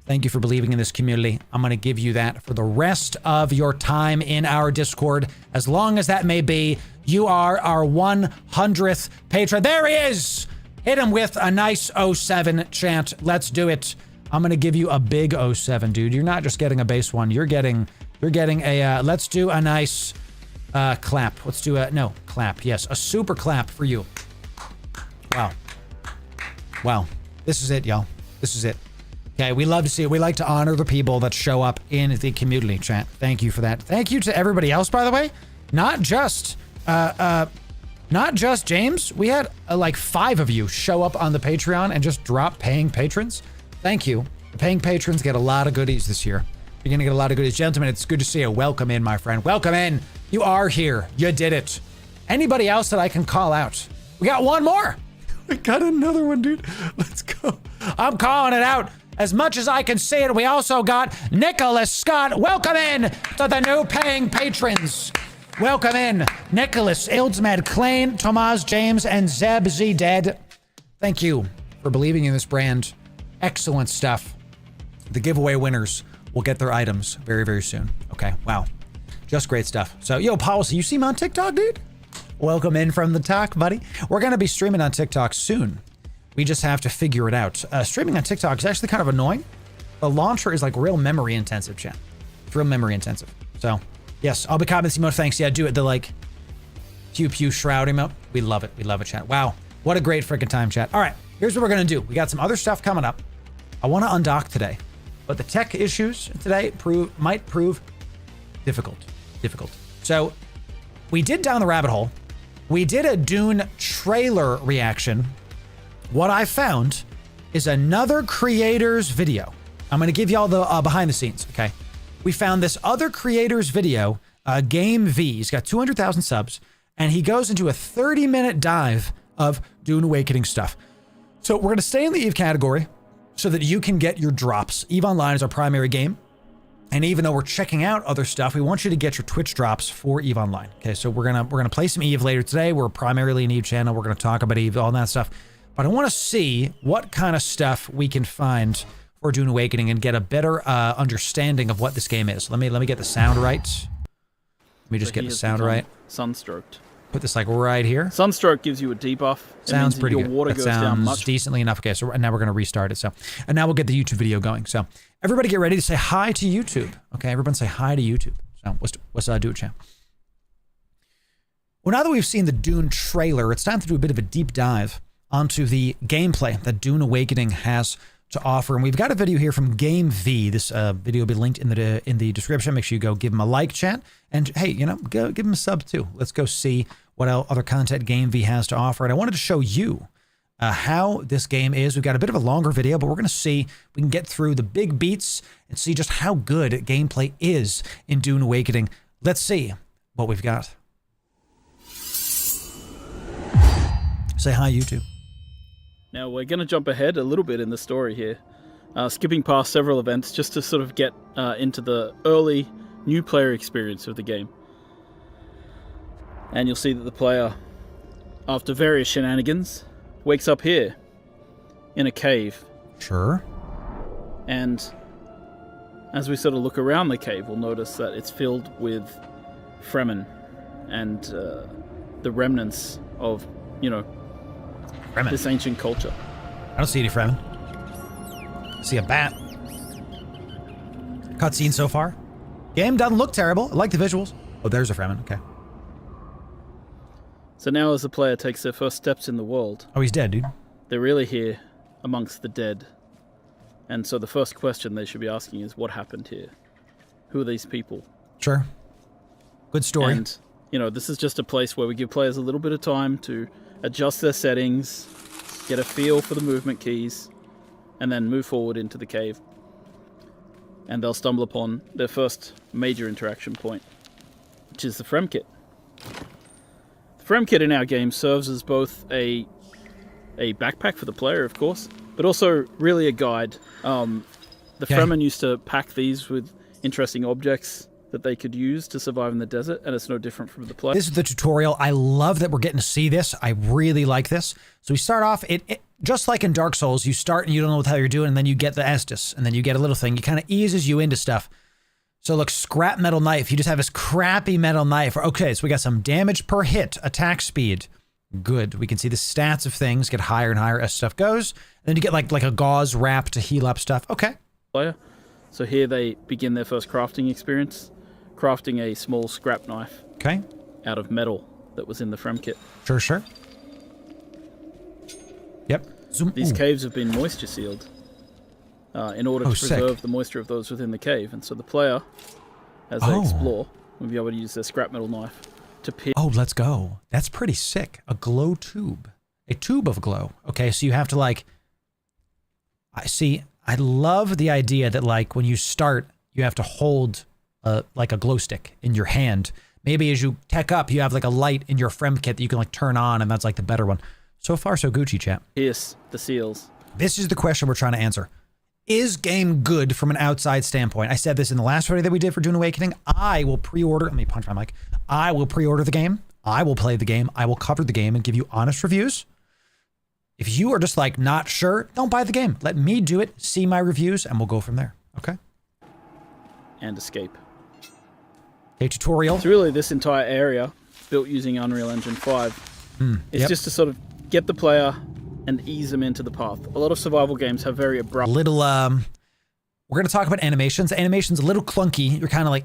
Thank you for believing in this community. I'm going to give you that for the rest of your time in our Discord. As long as that may be, you are our 100th patron. There he is. Hit him with a nice 07 chant. Let's do it. I'm going to give you a big 07, dude. You're not just getting a base one. You're getting a, let's do a nice clap. Let's do a, no, clap. Yes, a super clap for you. Wow. Wow. This is it, y'all. This is it. Okay, we love to see it. We like to honor the people that show up in the community chat. Thank you for that. Thank you to everybody else, by the way. Not just James. We had like 5 of you show up on the Patreon and just drop paying patrons. Thank you. The paying patrons get a lot of goodies this year. You're gonna get a lot of goodies. Gentlemen, it's good to see you. Welcome in, my friend. Welcome in. You are here. You did it. Anybody else that I can call out? We got one more. We got another one, dude. Let's go. I'm calling it out. As much as I can see it, we also got Nicholas Scott. Welcome in to the new paying patrons. Welcome in Nicholas, Ildsmed, Clane, Tomas, James, and Zeb Z Dead. Thank you for believing in this brand. Excellent stuff. The giveaway winners will get their items very, very soon. Okay, wow. Just great stuff. So, yo, Policy, you see me on TikTok, dude? Welcome in from the talk, buddy. We're going to be streaming on TikTok soon. We just have to figure it out. Streaming on TikTok is actually kind of annoying. The launcher is like real memory intensive, chat. It's real memory intensive. So, yes, I'll be commenting emote. Thanks. Yeah, do it. The like pew pew shroud emote. We love it. We love it, chat. Wow. What a great freaking time, chat. All right, here's what we're going to do. We got some other stuff coming up. I want to undock today, but the tech issues today might prove difficult. So we did Down the Rabbit Hole. We did a Dune trailer reaction. What I found is another creator's video. I'm going to give y'all the behind the scenes, okay? We found this other creator's video, Game V. He's got 200,000 subs, and he goes into a 30-minute dive of Dune Awakening stuff. So we're going to stay in the EVE category so that you can get your drops. EVE Online is our primary game. And even though we're checking out other stuff, we want you to get your Twitch drops for EVE Online. Okay, so we're gonna play some EVE later today. We're primarily an EVE channel. We're gonna talk about EVE, all that stuff. But I want to see what kind of stuff we can find for Dune Awakening and get a better understanding of what this game is. Let me get the sound right. Let me just get the sound right. Sunstroked. Put this like right here. Sunstroke gives you a debuff. Sounds pretty good. Your water goes down much. Decently enough. Okay, so now we're going to restart it. So, and now we'll get the YouTube video going. So, everybody get ready to say hi to YouTube. Okay, everyone say hi to YouTube. So, let's do it, champ. Well, now that we've seen the Dune trailer, it's time to do a bit of a deep dive onto the gameplay that Dune Awakening has to offer. And we've got a video here from Game V. This video will be linked in the description. Make sure you go give him a like, chat. And hey, go give him a sub too. Let's go see what other content Game V has to offer. And I wanted to show you how this game is. We've got a bit of a longer video, but we're going to see if we can get through the big beats and see just how good gameplay is in Dune Awakening. Let's see what we've got. Say hi, YouTube. Now we're going to jump ahead a little bit in the story here, skipping past several events just to sort of get into the early new player experience of the game. And you'll see that the player, after various shenanigans, wakes up here in a cave. Sure. And as we sort of look around the cave, we'll notice that it's filled with Fremen and the remnants of, Fremen. This ancient culture. I don't see any Fremen. I see a bat. Cutscene so far. Game doesn't look terrible. I like the visuals. Oh, there's a Fremen. Okay. So now as the player takes their first steps in the world... Oh, he's dead, dude. They're really here amongst the dead. And so the first question they should be asking is, what happened here? Who are these people? Sure. Good story. And, this is just a place where we give players a little bit of time to adjust their settings, get a feel for the movement keys, and then move forward into the cave. And they'll stumble upon their first major interaction point, which is the Frem Kit. The Frem Kit in our game serves as both a backpack for the player, of course, but also really a guide. The Fremen used to pack these with interesting objects that they could use to survive in the desert, and it's no different from the player. This is the tutorial. I love that we're getting to see this. I really like this. So we start off, it just like in Dark Souls, you start and you don't know what the hell you're doing, and then you get the Estus, and then you get a little thing. It kind of eases you into stuff. So look, scrap metal knife. You just have this crappy metal knife. Okay, so we got some damage per hit, attack speed. Good. We can see the stats of things get higher and higher as stuff goes. And then you get like a gauze wrap to heal up stuff. Okay. So here they begin their first crafting experience, crafting a small scrap knife. Okay. Out of metal that was in the Frem Kit. Sure. Yep. Zoom. These caves have been moisture sealed in order to preserve the moisture of those within the cave. And so the player, as they explore, will be able to use their scrap metal knife to pierce. Oh, let's go. That's pretty sick. A glow tube. A tube of glow. Okay, so you have to I love the idea that when you start, you have to hold like a glow stick in your hand. Maybe as you tech up, you have a light in your Frem Kit that you can turn on, and that's the better one. So far, so Gucci, chat. Pierce the seals. This is the question we're trying to answer. Is game good from an outside standpoint? I said this in the last video that we did for Dune Awakening. I will pre-order. Let me punch my mic. I will pre-order the game. I will play the game. I will cover the game and give you honest reviews. If you are just not sure, don't buy the game. Let me do it. See my reviews, and we'll go from there. Okay. And escape. A tutorial. It's really this entire area built using Unreal Engine 5. It's just to sort of get the player and ease them into the path. A lot of survival games have very abrupt... we're going to talk about animations. The animation's a little clunky. You're kind of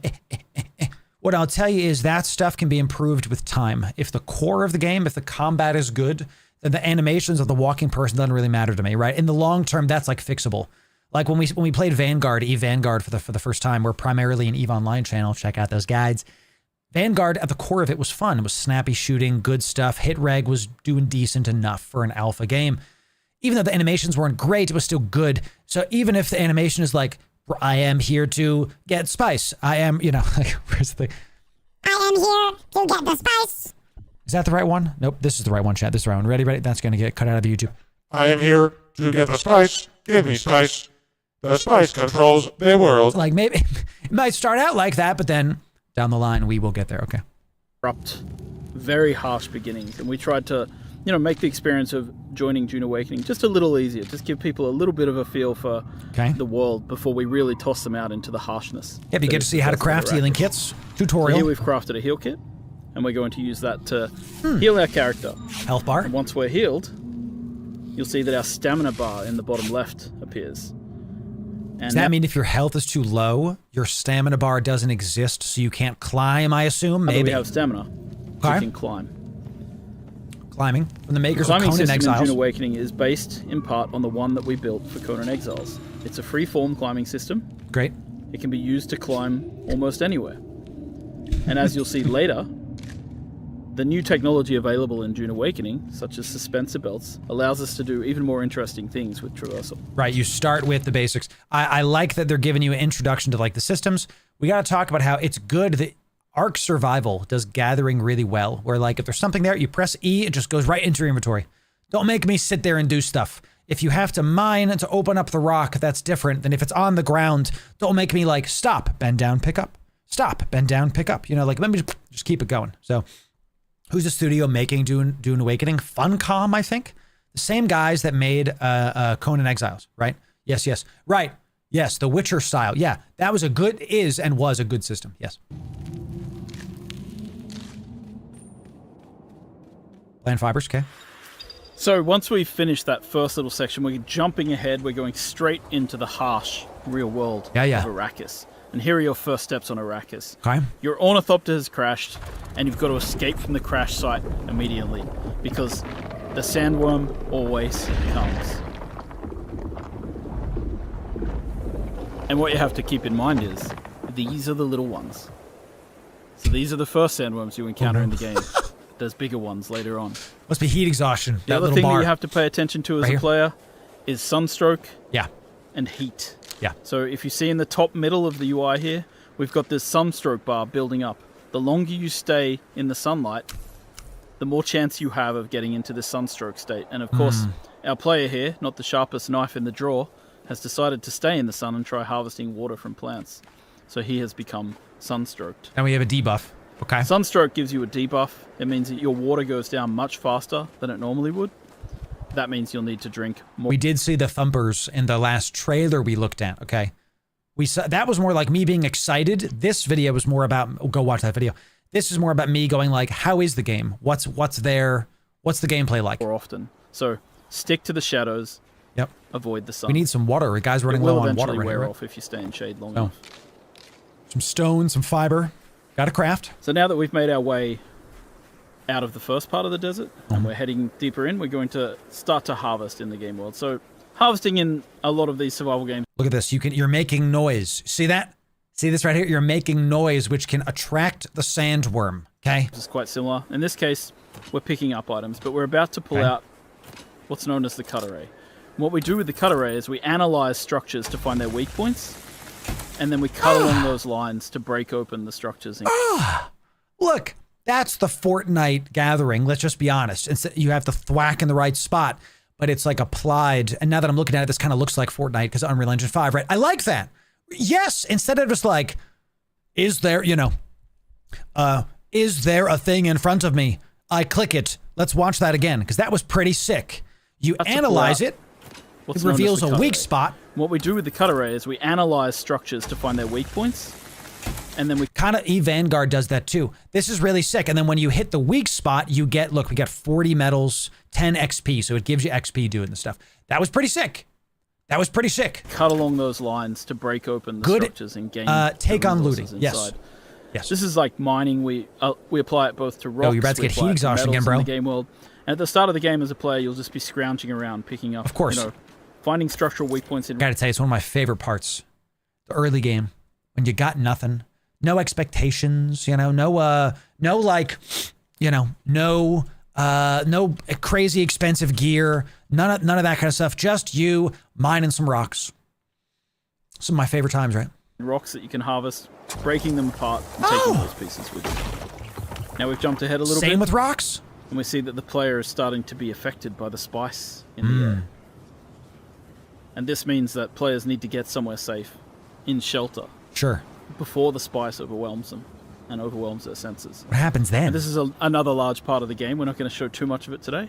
What I'll tell you is that stuff can be improved with time. If the core of the game, if the combat is good, then the animations of the walking person doesn't really matter to me, right? In the long term, that's fixable. Like when we played Vanguard, EVE Vanguard for the first time, we're primarily an EVE Online channel. Check out those guides. Vanguard, at the core of it, was fun. It was snappy shooting, good stuff. Hit reg was doing decent enough for an alpha game. Even though the animations weren't great, it was still good. So even if the animation is I am here to get spice. I am, where's the... I am here to get the spice. Is that the right one? Nope, this is the right one, chat. This is the right one. Ready? That's going to get cut out of the YouTube. I am here to get the spice. Give me spice. The spice controls the world. Like, maybe it might start out like that, but then down the line we will get there. Okay. Abrupt, very harsh beginnings, and we tried to, make the experience of joining Dune Awakening just a little easier. Just give people a little bit of a feel for the world before we really toss them out into the harshness. Yep, you get to see how to craft healing kits. Tutorial. So here we've crafted a heal kit, and we're going to use that to heal our character. Health bar. And once we're healed, you'll see that our stamina bar in the bottom left appears. And does that mean if your health is too low, your stamina bar doesn't exist, so you can't climb, I assume? Maybe. We have stamina. So you can climb. Climbing. From the makers of Conan Exiles. The climbing system in Dune Awakening is based, in part, on the one that we built for Conan Exiles. It's a free-form climbing system. Great. It can be used to climb almost anywhere. And as you'll see later, the new technology available in Dune Awakening, such as suspensor belts, allows us to do even more interesting things with traversal. Right, you start with the basics. I like that they're giving you an introduction to like the systems. We got to talk about how it's good that Ark Survival does gathering really well, where like if there's something there, you press E, it just goes right into your inventory. Don't make me sit there and do stuff. If you have to mine to open up the rock, that's different than if it's on the ground. Don't make me like, stop, bend down, pick up. Stop, bend down, pick up. Like let me just keep it going. So who's the studio making Dune Awakening? Funcom, I think. The same guys that made Conan Exiles, right? Yes. Right. Yes, The Witcher style. Yeah, that was a good system. Yes. Plant fibers, okay. So once we finish that first little section, we're jumping ahead. We're going straight into the harsh real world of Arrakis. And here are your first steps on Arrakis. Okay. Your ornithopter has crashed, and you've got to escape from the crash site immediately, because the sandworm always comes. And what you have to keep in mind is, these are the little ones. So these are the first sandworms you encounter in the game. There's bigger ones later on. Must be heat exhaustion. The other thing that you have to pay attention to as a player is sunstroke and heat. Yeah. So if you see in the top middle of the UI here, we've got this sunstroke bar building up. The longer you stay in the sunlight, the more chance you have of getting into this sunstroke state. And of course, our player here, not the sharpest knife in the drawer, has decided to stay in the sun and try harvesting water from plants. So he has become sunstroked. And we have a debuff. Okay. Sunstroke gives you a debuff. It means that your water goes down much faster than it normally would. That means you'll need to drink more. We did see the thumpers in the last trailer we looked at, okay? We saw that was more like me being excited. This video was more about go watch that video. This is more about me going like, how is the game? What's there? What's the gameplay like? More often. So stick to the shadows. Yep. Avoid the sun. We need some water. The guy's running low on water. It will eventually wear right? off if you stay in shade long enough. Some stone, some fiber. Got to craft. So now that we've made our way out of the first part of the desert and we're heading deeper in, we're going to start to harvest in the game world. So harvesting in a lot of these survival games. Look at this. You're making noise. See that? See this right here? You're making noise, which can attract the sandworm. Okay. This is quite similar. In this case, we're picking up items, but we're about to pull out what's known as the cut array. And what we do with the cut array is we analyze structures to find their weak points, and then we cut along those lines to break open the structures. Look, that's the Fortnite gathering. Let's just be honest. You have the thwack in the right spot, but it's like applied. And now that I'm looking at it, this kind of looks like Fortnite because Unreal Engine 5, right? I like that. Yes, instead of just like, is there a thing in front of me? I click it. Let's watch that again because that was pretty sick. You analyze it. It reveals a weak spot. What we do with the cut array is we analyze structures to find their weak points, and then we kind of Vanguard does that too. This is really sick. And then when you hit the weak spot, you get we got 40 medals, 10 XP, so it gives you XP doing the stuff. That was pretty sick. That was pretty sick. Cut along those lines to break open the structures and gain take on looting. Inside. Yes. This is like mining. We apply it both to rocks. Oh, you're about to get heat exhaustion again, bro. In the game world. And at the start of the game as a player, you'll just be scrounging around, picking up. Of course. Finding structural weak points in. I gotta tell you, it's one of my favorite parts. The early game, when you got nothing, no expectations, no crazy expensive gear, none of that kind of stuff. Just you mining some rocks. Some of my favorite times, right? Rocks that you can harvest, breaking them apart, and taking those pieces with you. Now we've jumped ahead a little bit. Same with rocks. And we see that the player is starting to be affected by the spice in the air. And this means that players need to get somewhere safe, in shelter, Sure. before the spice overwhelms them and overwhelms their senses. What happens then? And this is another large part of the game. We're not going to show too much of it today.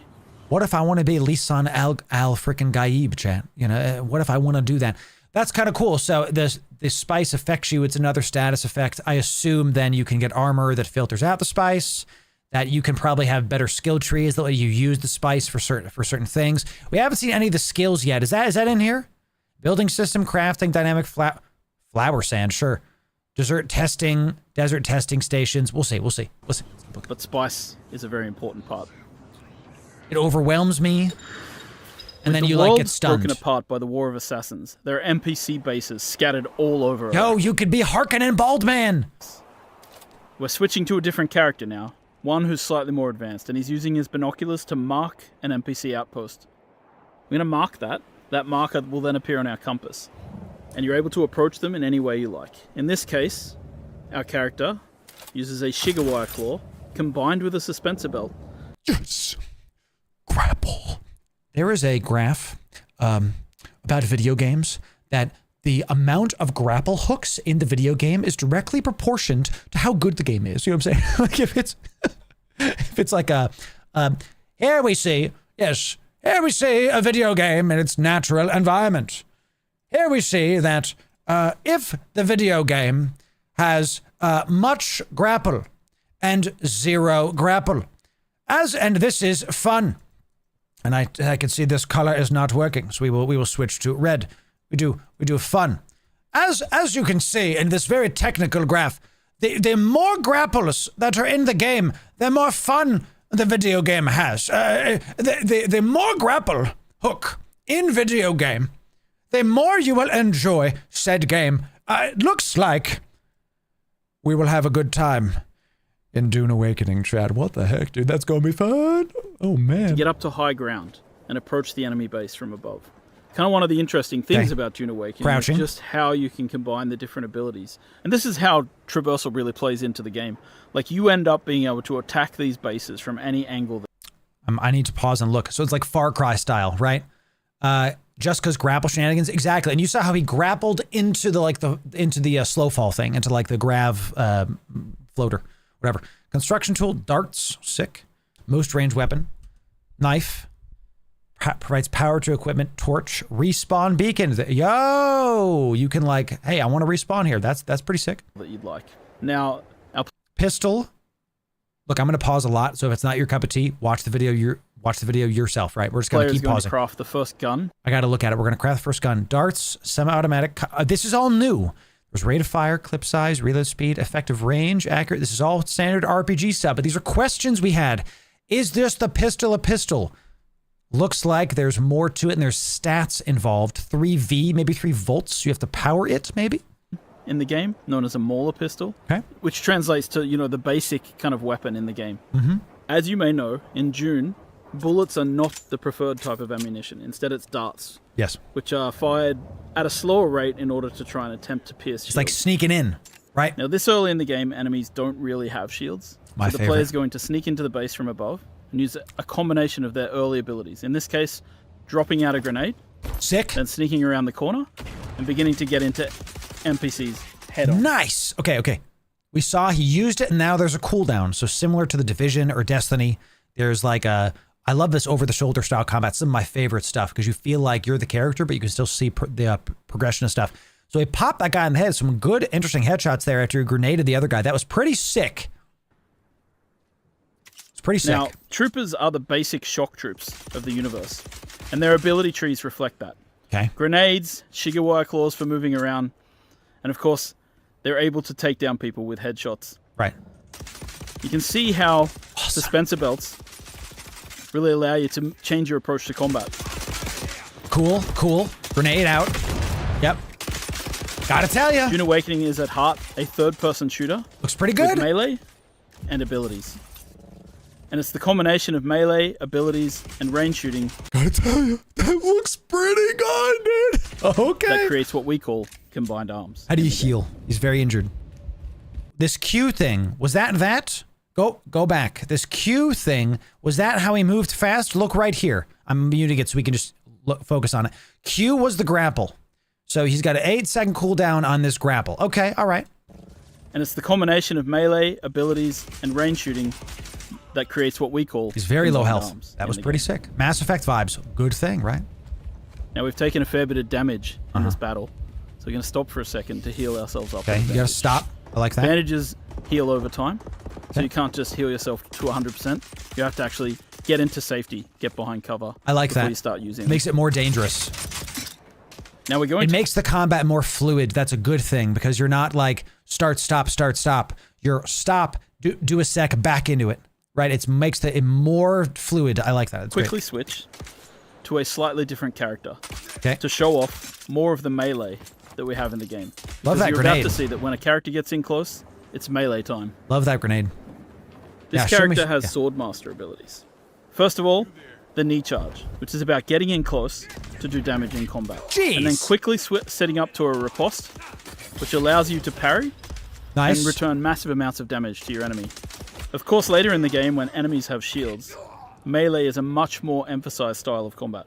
What if I want to be Lisan al frickin' Gaib, chat? You know, what if I want to do that? That's kind of cool. So the spice affects you. It's another status effect. I assume then you can get armor that filters out the spice. That you can probably have better skill trees that let you use the spice for certain things. We haven't seen any of the skills yet. Is that in here? Building system, crafting, dynamic flower sand. Sure. Desert testing stations. We'll see. But spice is a very important part. It overwhelms me. And then you like get stunned. Broken apart by the War of Assassins. There are NPC bases scattered all over. Yo, you could be Harkonnen Baldman. We're switching to a different character now. One who's slightly more advanced, and he's using his binoculars to mark an NPC outpost. We're going to mark that. That marker will then appear on our compass. And you're able to approach them in any way you like. In this case, our character uses a Shiga claw combined with a suspensor belt. Yes. Grapple. There is a graph about video games that the amount of grapple hooks in the video game is directly proportioned to how good the game is. You know what I'm saying? Like if it's like here we see a video game in its natural environment. Here we see that if the video game has much grapple and zero grapple, and this is fun. And I can see this color is not working, so we will switch to red. We do fun. As you can see in this very technical graph, the more grapples that are in the game, the more fun the video game has. The more grapple hook in video game, the more you will enjoy said game. It looks like we will have a good time in Dune Awakening, Chad. What the heck, dude? That's gonna be fun. Oh, man. To get up to high ground and approach the enemy base from above. Kind of one of the interesting things about Dune Awakening is just how you can combine the different abilities. And this is how traversal really plays into the game. Like, you end up being able to attack these bases from any angle. I need to pause and look. So it's like Far Cry style, right? Just because grapple shenanigans, exactly. And you saw how he grappled into the slow fall thing, into like the grav floater, whatever. Construction tool, darts, sick. Most range weapon, knife. Provides power to equipment, torch, respawn beacon. Yo, you can like, hey, I want to respawn here. That's pretty sick. That you'd like. Now, our pistol. Look, I'm going to pause a lot, so if it's not your cup of tea, watch the video yourself, right? We're just going to keep pausing. Craft the first gun. I got to look at it. We're going to craft the first gun. Darts, semi-automatic. This is all new. There's rate of fire, clip size, reload speed, effective range, accurate. This is all standard RPG stuff, but these are questions we had. Is this the pistol a pistol? Looks like there's more to it, and there's stats involved. 3V, maybe 3 volts. You have to power it, maybe? In the game, known as a Mauler pistol, which translates to, the basic kind of weapon in the game. Mm-hmm. As you may know, in Dune, bullets are not the preferred type of ammunition. Instead, it's darts. Yes. Which are fired at a slower rate in order to try and attempt to pierce shields. It's like sneaking in, right? Now, this early in the game, enemies don't really have shields. My so the player's going to sneak into the base from above and use a combination of their early abilities. In this case, dropping out a grenade. Sick. Then sneaking around the corner and beginning to get into NPCs head on. Nice. Okay. We saw he used it, and now there's a cooldown. So similar to the Division or Destiny, there's like I love this over-the-shoulder style combat. Some of my favorite stuff because you feel like you're the character, but you can still see the progression of stuff. So he popped that guy in the head. Some good, interesting headshots there after he grenaded the other guy. That was pretty sick. Pretty sick. Now, troopers are the basic shock troops of the universe, and their ability trees reflect that. Okay. Grenades, Shiga claws for moving around, and of course, they're able to take down people with headshots. Right. You can see how suspensor belts really allow you to change your approach to combat. Cool. Grenade out. Yep. Gotta tell ya. Dune Awakening is at heart a third-person shooter. Looks pretty good. With melee and abilities. And it's the combination of melee, abilities, and range shooting. Gotta tell you, that looks pretty good, dude. Okay. That creates what we call combined arms. How do you heal? He's very injured. This Q thing, was that? Go back. This Q thing, was that how he moved fast? Look right here. I'm muting it so we can just focus on it. Q was the grapple. So he's got an 8-second cooldown on this grapple. Okay, all right. And it's the combination of melee, abilities, and range shooting that creates what we call... He's very low health. That was pretty sick. Mass Effect vibes. Good thing, right? Now, we've taken a fair bit of damage in this battle. So we're going to stop for a second to heal ourselves up. Okay, you got to stop. I like that. Bandages heal over time. So you can't just heal yourself to 100%. You have to actually get into safety, get behind cover. I like that. Before you start using Makes it more dangerous. Now we're going It makes the combat more fluid. That's a good thing because you're not like start, stop, start, stop. You're stop, do a sec, back into it. Right? It makes it more fluid. I like that. It's quickly great. Switch to a slightly different character. Okay. To show off more of the melee that we have in the game. Love that you're grenade. About to see that when a character gets in close, it's melee time. Love that grenade. This character has Swordmaster abilities. First of all, the knee charge, which is about getting in close to do damage in combat. Jeez. And then quickly setting up to a riposte, which allows you to parry and return massive amounts of damage to your enemy. Of course, later in the game, when enemies have shields, melee is a much more emphasized style of combat.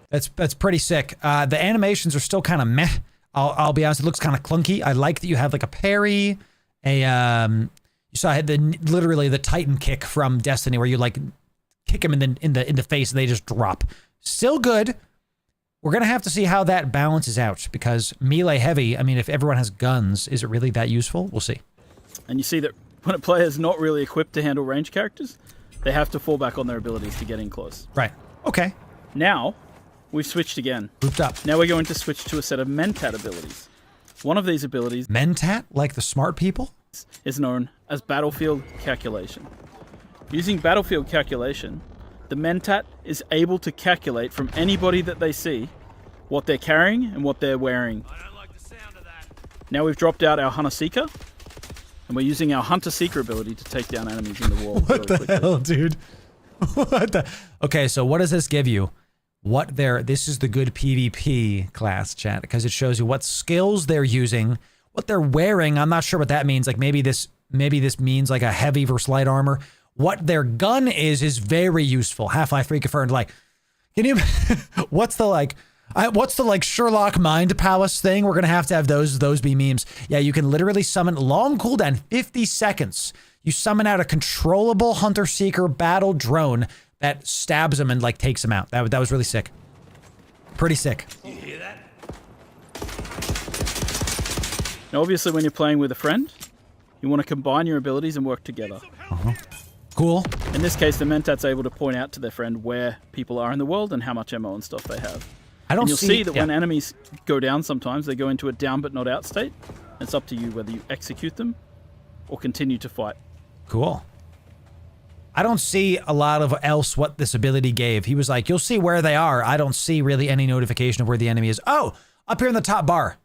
That's pretty sick. The animations are still kind of meh. I'll be honest, it looks kind of clunky. I like that you have like a parry, you saw literally the Titan kick from Destiny where you like kick them in the face and they just drop. Still good. We're gonna have to see how that balances out because melee heavy. I mean, if everyone has guns, is it really that useful? We'll see. And you see that when a player is not really equipped to handle range characters, they have to fall back on their abilities to get in close. Right. Okay. Now, we've switched again. Grouped up. Now we're going to switch to a set of Mentat abilities. One of these abilities... Mentat? Like the smart people? ...is known as Battlefield Calculation. Using Battlefield Calculation, the Mentat is able to calculate from anybody that they see what they're carrying and what they're wearing. I don't like the sound of that. Now we've dropped out our Hunter Seeker, and we're using our Hunter Seeker ability to take down enemies in the wall. What the hell, dude? What the... Okay, so what does this give you? This is the good PvP class, chat, because it shows you what skills they're using, what they're wearing. I'm not sure what that means. Like maybe this means like a heavy versus light armor. What their gun is very useful. Half-Life 3 confirmed. Like, can you? What's the Sherlock Mind Palace thing? We're gonna have to have those be memes. Yeah, you can literally summon long cooldown, 50 seconds. You summon out a controllable Hunter Seeker battle drone that stabs him and like takes him out. That was really sick. Pretty sick. You hear that? Now, obviously, when you're playing with a friend, you want to combine your abilities and work together. Cool. In this case, the Mentat's able to point out to their friend where people are in the world and how much ammo and stuff they have. You'll see that when enemies go down sometimes, they go into a down but not out state. It's up to you whether you execute them or continue to fight. Cool. I don't see a lot of else what this ability gave. He was like, you'll see where they are. I don't see really any notification of where the enemy is. Oh, up here in the top bar.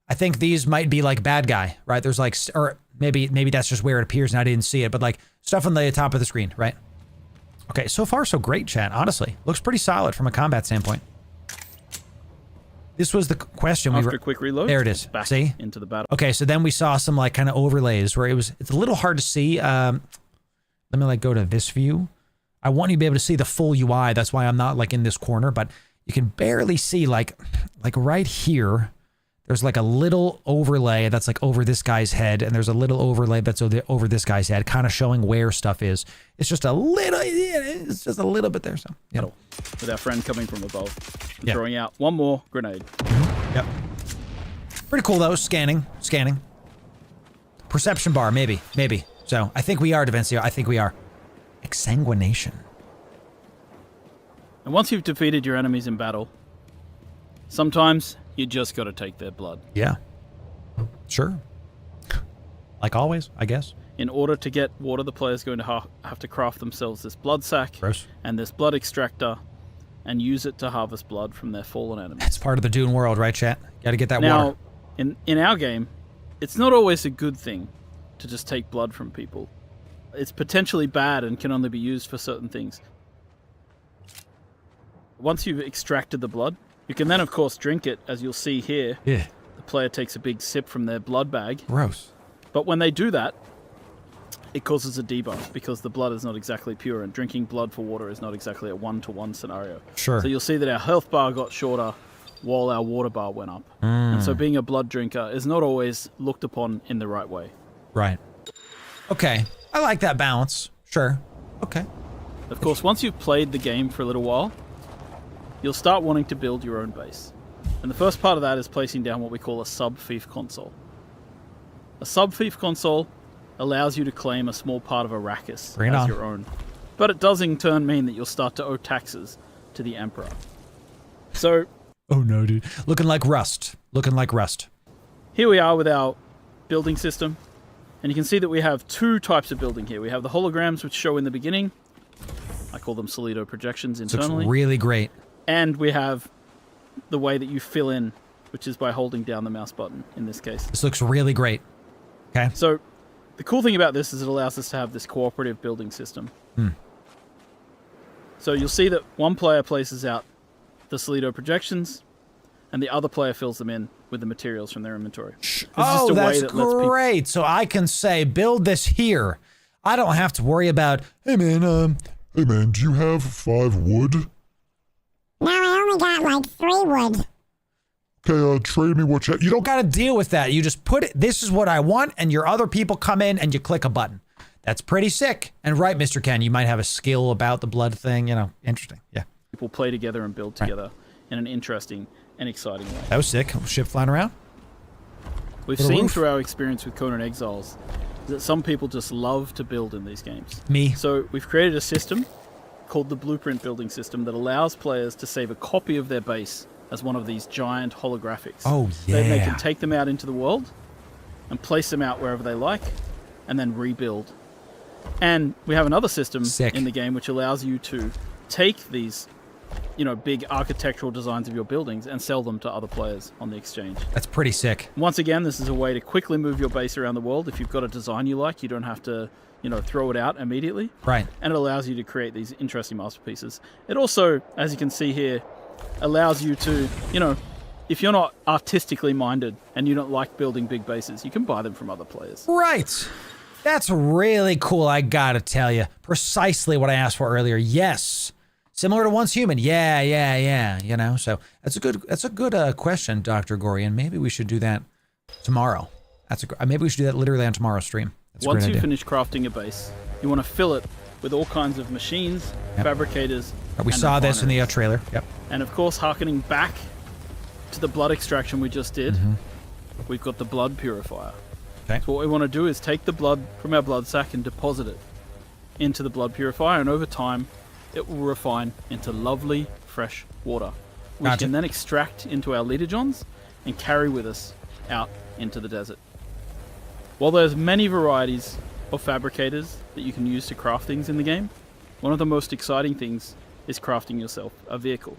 I think these might be like bad guy, right? There's like, or maybe that's just where it appears and I didn't see it, but like stuff on the top of the screen, right? Okay, so far so great, chat, honestly. Looks pretty solid from a combat standpoint. This was the question. After a quick reload. There it is. Back see? Into the battle. Okay, so then we saw some like kind of overlays where it's a little hard to see. Let me like go to this view. I want you to be able to see the full UI. That's why I'm not like in this corner, but you can barely see like right here. There's like a little overlay that's like over this guy's head, and there's a little overlay that's over this guy's head, kind of showing where stuff is. It's just a little, it's just a little bit there. So, yeah. With our friend coming from above, and throwing out one more grenade. Yep. Pretty cool though. Scanning. Perception bar, maybe. So I think we are, Davencio. I think we are. Exsanguination. And once you've defeated your enemies in battle, sometimes you just got to take their blood. Yeah. Sure. Like always, I guess. In order to get water, the player's going to have to craft themselves this blood sack and this blood extractor and use it to harvest blood from their fallen enemies. It's part of the Dune world, right, chat? Got to get that water. Now, in our game, it's not always a good thing to just take blood from people. It's potentially bad and can only be used for certain things. Once you've extracted the blood, you can then, of course, drink it, as you'll see here. Yeah. The player takes a big sip from their blood bag. Gross. But when they do that, it causes a debuff because the blood is not exactly pure, and drinking blood for water is not exactly a 1-to-1 scenario. Sure. So you'll see that our health bar got shorter while our water bar went up. And so being a blood drinker is not always looked upon in the right way. Right. Okay. I like that balance. Sure. Okay. Of course, once you've played the game for a little while, you'll start wanting to build your own base. And the first part of that is placing down what we call a sub-fief console. A sub-fief console allows you to claim a small part of Arrakis as your own. But it does in turn mean that you'll start to owe taxes to the Emperor. So... Oh no, dude. Looking like rust. Looking like rust. Here we are with our building system. And you can see that we have two types of building here. We have the holograms, which show in the beginning. I call them Solido projections internally. Looks really great. And we have the way that you fill in, which is by holding down the mouse button in this case. This looks really great. Okay. So the cool thing about this is it allows us to have this cooperative building system. So you'll see that one player places out the Solido projections, and the other player fills them in with the materials from their inventory. Oh, that's great. So I can say, build this here. I don't have to worry about, hey man, do you have 5 wood? No, I only got like 3 wood. Okay, trade me what you don't got to deal with that. You just put it, this is what I want, and your other people come in and you click a button. That's pretty sick. And right, Mr. Ken, you might have a skill about the blood thing, you know, interesting. Yeah. People play together and build together in an interesting and exciting way. That was sick. Ship flying around. We've seen through our experience with Conan Exiles that some people just love to build in these games. Me. So we've created a system called the Blueprint Building System that allows players to save a copy of their base as one of these giant holographics. Oh, yeah. Then they can take them out into the world and place them out wherever they like and then rebuild. And we have another system in the game which allows you to take these, you know, big architectural designs of your buildings and sell them to other players on the exchange. That's pretty sick. Once again, this is a way to quickly move your base around the world. If you've got a design you like, you don't have to, you know, throw it out immediately. Right. And it allows you to create these interesting masterpieces. It also, as you can see here, allows you to, you know, if you're not artistically minded and you don't like building big bases, you can buy them from other players. Right. That's really cool, I gotta tell you. Precisely what I asked for earlier. Yes. Similar to Once Human. Yeah. You know, so that's a good question, Dr. Gorian. Maybe we should do that tomorrow. Maybe we should do that literally on tomorrow's stream. That's Once you finish crafting a base, you want to fill it with all kinds of machines, fabricators. We saw this in the trailer. Yep. And of course, harkening back to the blood extraction we just did, we've got the blood purifier. Okay. So what we want to do is take the blood from our blood sac and deposit it into the blood purifier, and over time, it will refine into lovely, fresh water, which can then extract into our litogens and carry with us out into the desert. While there's many varieties of fabricators that you can use to craft things in the game, one of the most exciting things is crafting yourself a vehicle.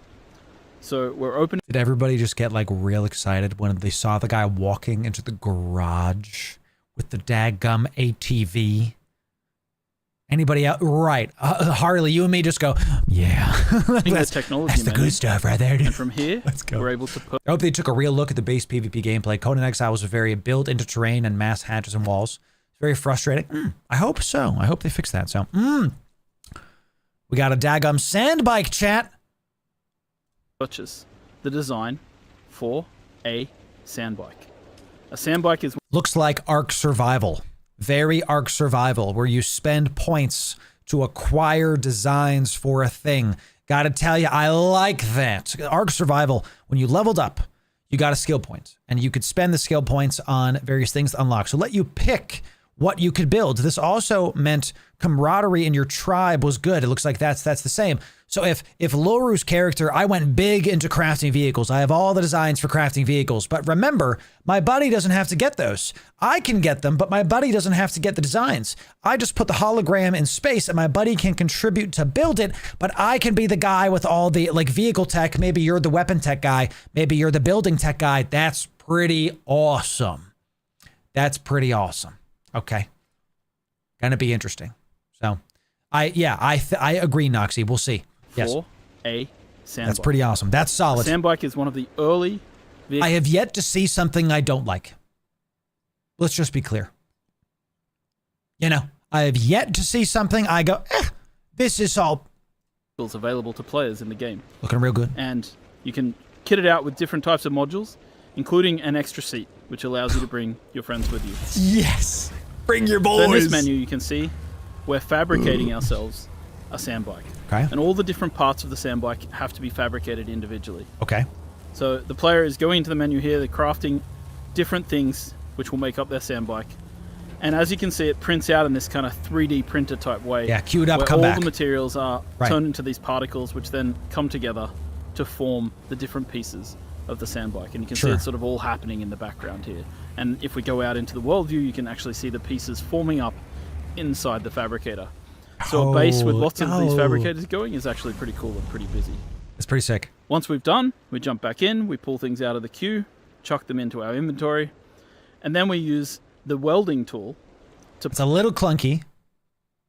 So we're opening... Did everybody just get like real excited when they saw the guy walking into the garage with the daggum ATV? Anybody out? Right. Harley, you and me just go, yeah. that's the good stuff right there, dude. And from here, we're able to put... I hope they took a real look at the base PvP gameplay. Conan Exile was very built into terrain and mass hatches and walls. It's very frustrating. I hope so. I hope they fix that. So, we got a daggum sandbike, chat. Purchase the design for a sandbike. A sandbike is... Looks like Ark Survival. Very Ark Survival, where you spend points to acquire designs for a thing. Gotta tell you, I like that. Ark Survival, when you leveled up, you got a skill point, and you could spend the skill points on various things to unlock. So let you pick what you could build. This also meant camaraderie in your tribe was good. It looks like that's the same. So if Loru's character, I went big into crafting vehicles. I have all the designs for crafting vehicles. But remember, my buddy doesn't have to get those. I can get them, but my buddy doesn't have to get the designs. I just put the hologram in space and my buddy can contribute to build it, but I can be the guy with all the like vehicle tech. Maybe you're the weapon tech guy. Maybe you're the building tech guy. That's pretty awesome. That's pretty awesome. Okay. Gonna be interesting. So I agree, Noxie. We'll see. Yes. For a sandbike. That's pretty awesome. That's solid. A sandbike is one of the early vehicles. I have yet to see something I don't like. Let's just be clear. You know, I have yet to see something I go, this is all available to players in the game. looking real good. And you can kit it out with different types of modules, including an extra seat, which allows you to bring your friends with you. Yes. Bring your boys. So in this menu, you can see we're fabricating ourselves a sand bike. Okay. And all the different parts of the sand bike have to be fabricated individually. Okay. So the player is going into the menu here, they're crafting different things which will make up their sand bike. And as you can see, it prints out in this kind of 3D printer type way. Yeah, queued up, where come all back. the materials are Right. turned into these particles, which then come together to form the different pieces of the sand bike. And you can see Sure. it's sort of all happening in the background here. And if we go out into the world view, you can actually see the pieces forming up inside the fabricator. So a base with lots of these fabricators going is actually pretty cool and pretty busy. It's pretty sick. Once we've done, we jump back in, we pull things out of the queue, chuck them into our inventory, and then we use the welding tool to... It's a little clunky.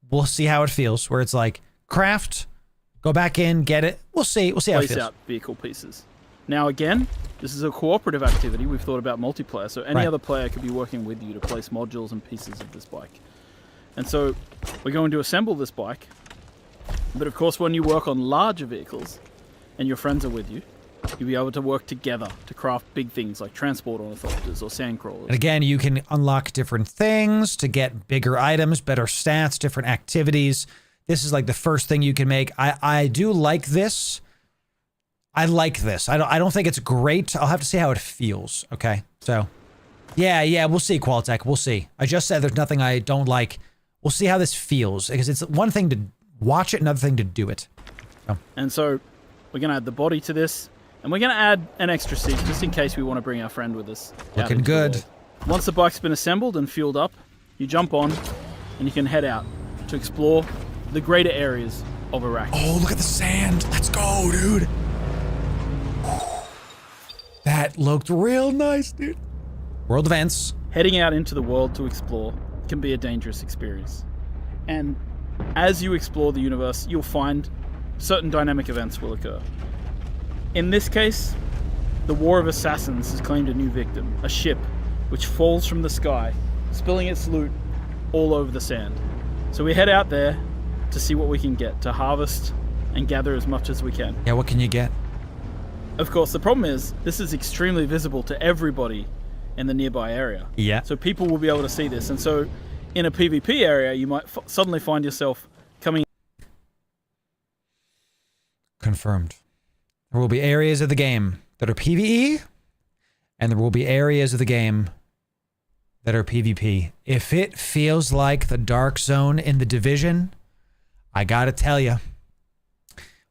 We'll see how it feels, where it's like, craft, go back in, get it. We'll see how it place feels. out vehicle pieces. Now again, this is a cooperative activity. We've thought about multiplayer, so any other player could be working with you to place modules and pieces of this bike. And so we're going to assemble this bike, but of course when you work on larger vehicles and your friends are with you, you'll be able to work together to craft big things like transport ornithopters or sand crawlers. And again, you can unlock different things to get bigger items, better stats, different activities. This is like the first thing you can make. I do like this. I like this. I don't think it's great. I'll have to see how it feels. Okay. So yeah, we'll see, Qualtech. We'll see. I just said there's nothing I don't like. We'll see how this feels, because it's one thing to watch it, another thing to do it. And so we're going to add the body to this, and we're going to add an extra seat just in case we want to bring our friend with us. Looking good. Once the bike's been assembled and fueled up, you jump on and you can head out to explore the greater areas of Iraq. Oh, look at the sand. Let's go, dude. That looked real nice, dude. World events. Heading out into the world to explore can be a dangerous experience. And as you explore the universe, you'll find certain dynamic events will occur. In this case, the War of Assassins has claimed a new victim, a ship which falls from the sky, spilling its loot all over the sand. So we head out there to see what we can get, to harvest and gather as much as we can. Yeah, what can you get? Of course, the problem is this is extremely visible to everybody in the nearby area. Yeah. So people will be able to see this. And so in a PvP area, you might suddenly find yourself coming... Confirmed. There will be areas of the game that are PvE, and there will be areas of the game that are PvP. If it feels like the Dark Zone in the Division, I gotta tell you,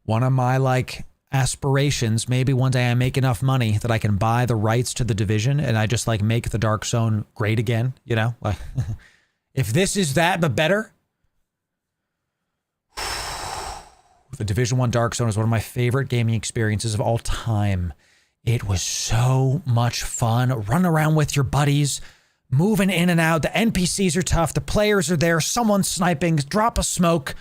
one of my, aspirations, maybe one day I make enough money that I can buy the rights to the Division and I just make the Dark Zone great again, you know? Like, if this is that but better, the Division 1 Dark Zone is one of my favorite gaming experiences of all time. It was so much fun running around with your buddies, moving in and out. The NPCs are tough, the players are there, someone's sniping, drop a smoke.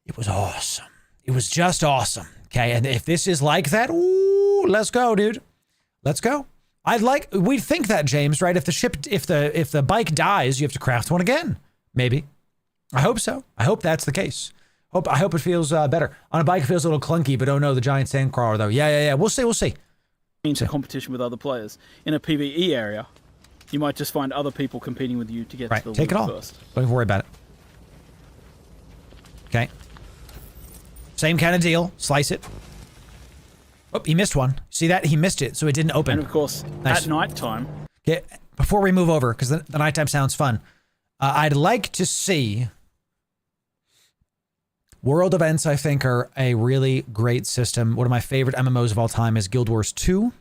It was awesome. It was just awesome. Okay, and if this is like that, ooh, let's go, dude. Let's go. We'd think that, James, right? If the bike dies, you have to craft one again. Maybe. I hope so. I hope that's the case. I hope it feels better. On a bike, it feels a little clunky, but oh no, the giant sandcrawler though. Yeah. We'll see. Into competition with other players. In a PvE area, you might just find other people competing with you to get to the take it all. first. Don't even worry about it. Okay. Same kind of deal. Slice it. Oh, he missed one. See that? He missed it, so it didn't open. And of course, Nice. at night time... Okay, before we move over, because the nighttime sounds fun, I'd like to see... World events, I think, are a really great system. One of my favorite MMOs of all time is Guild Wars 2.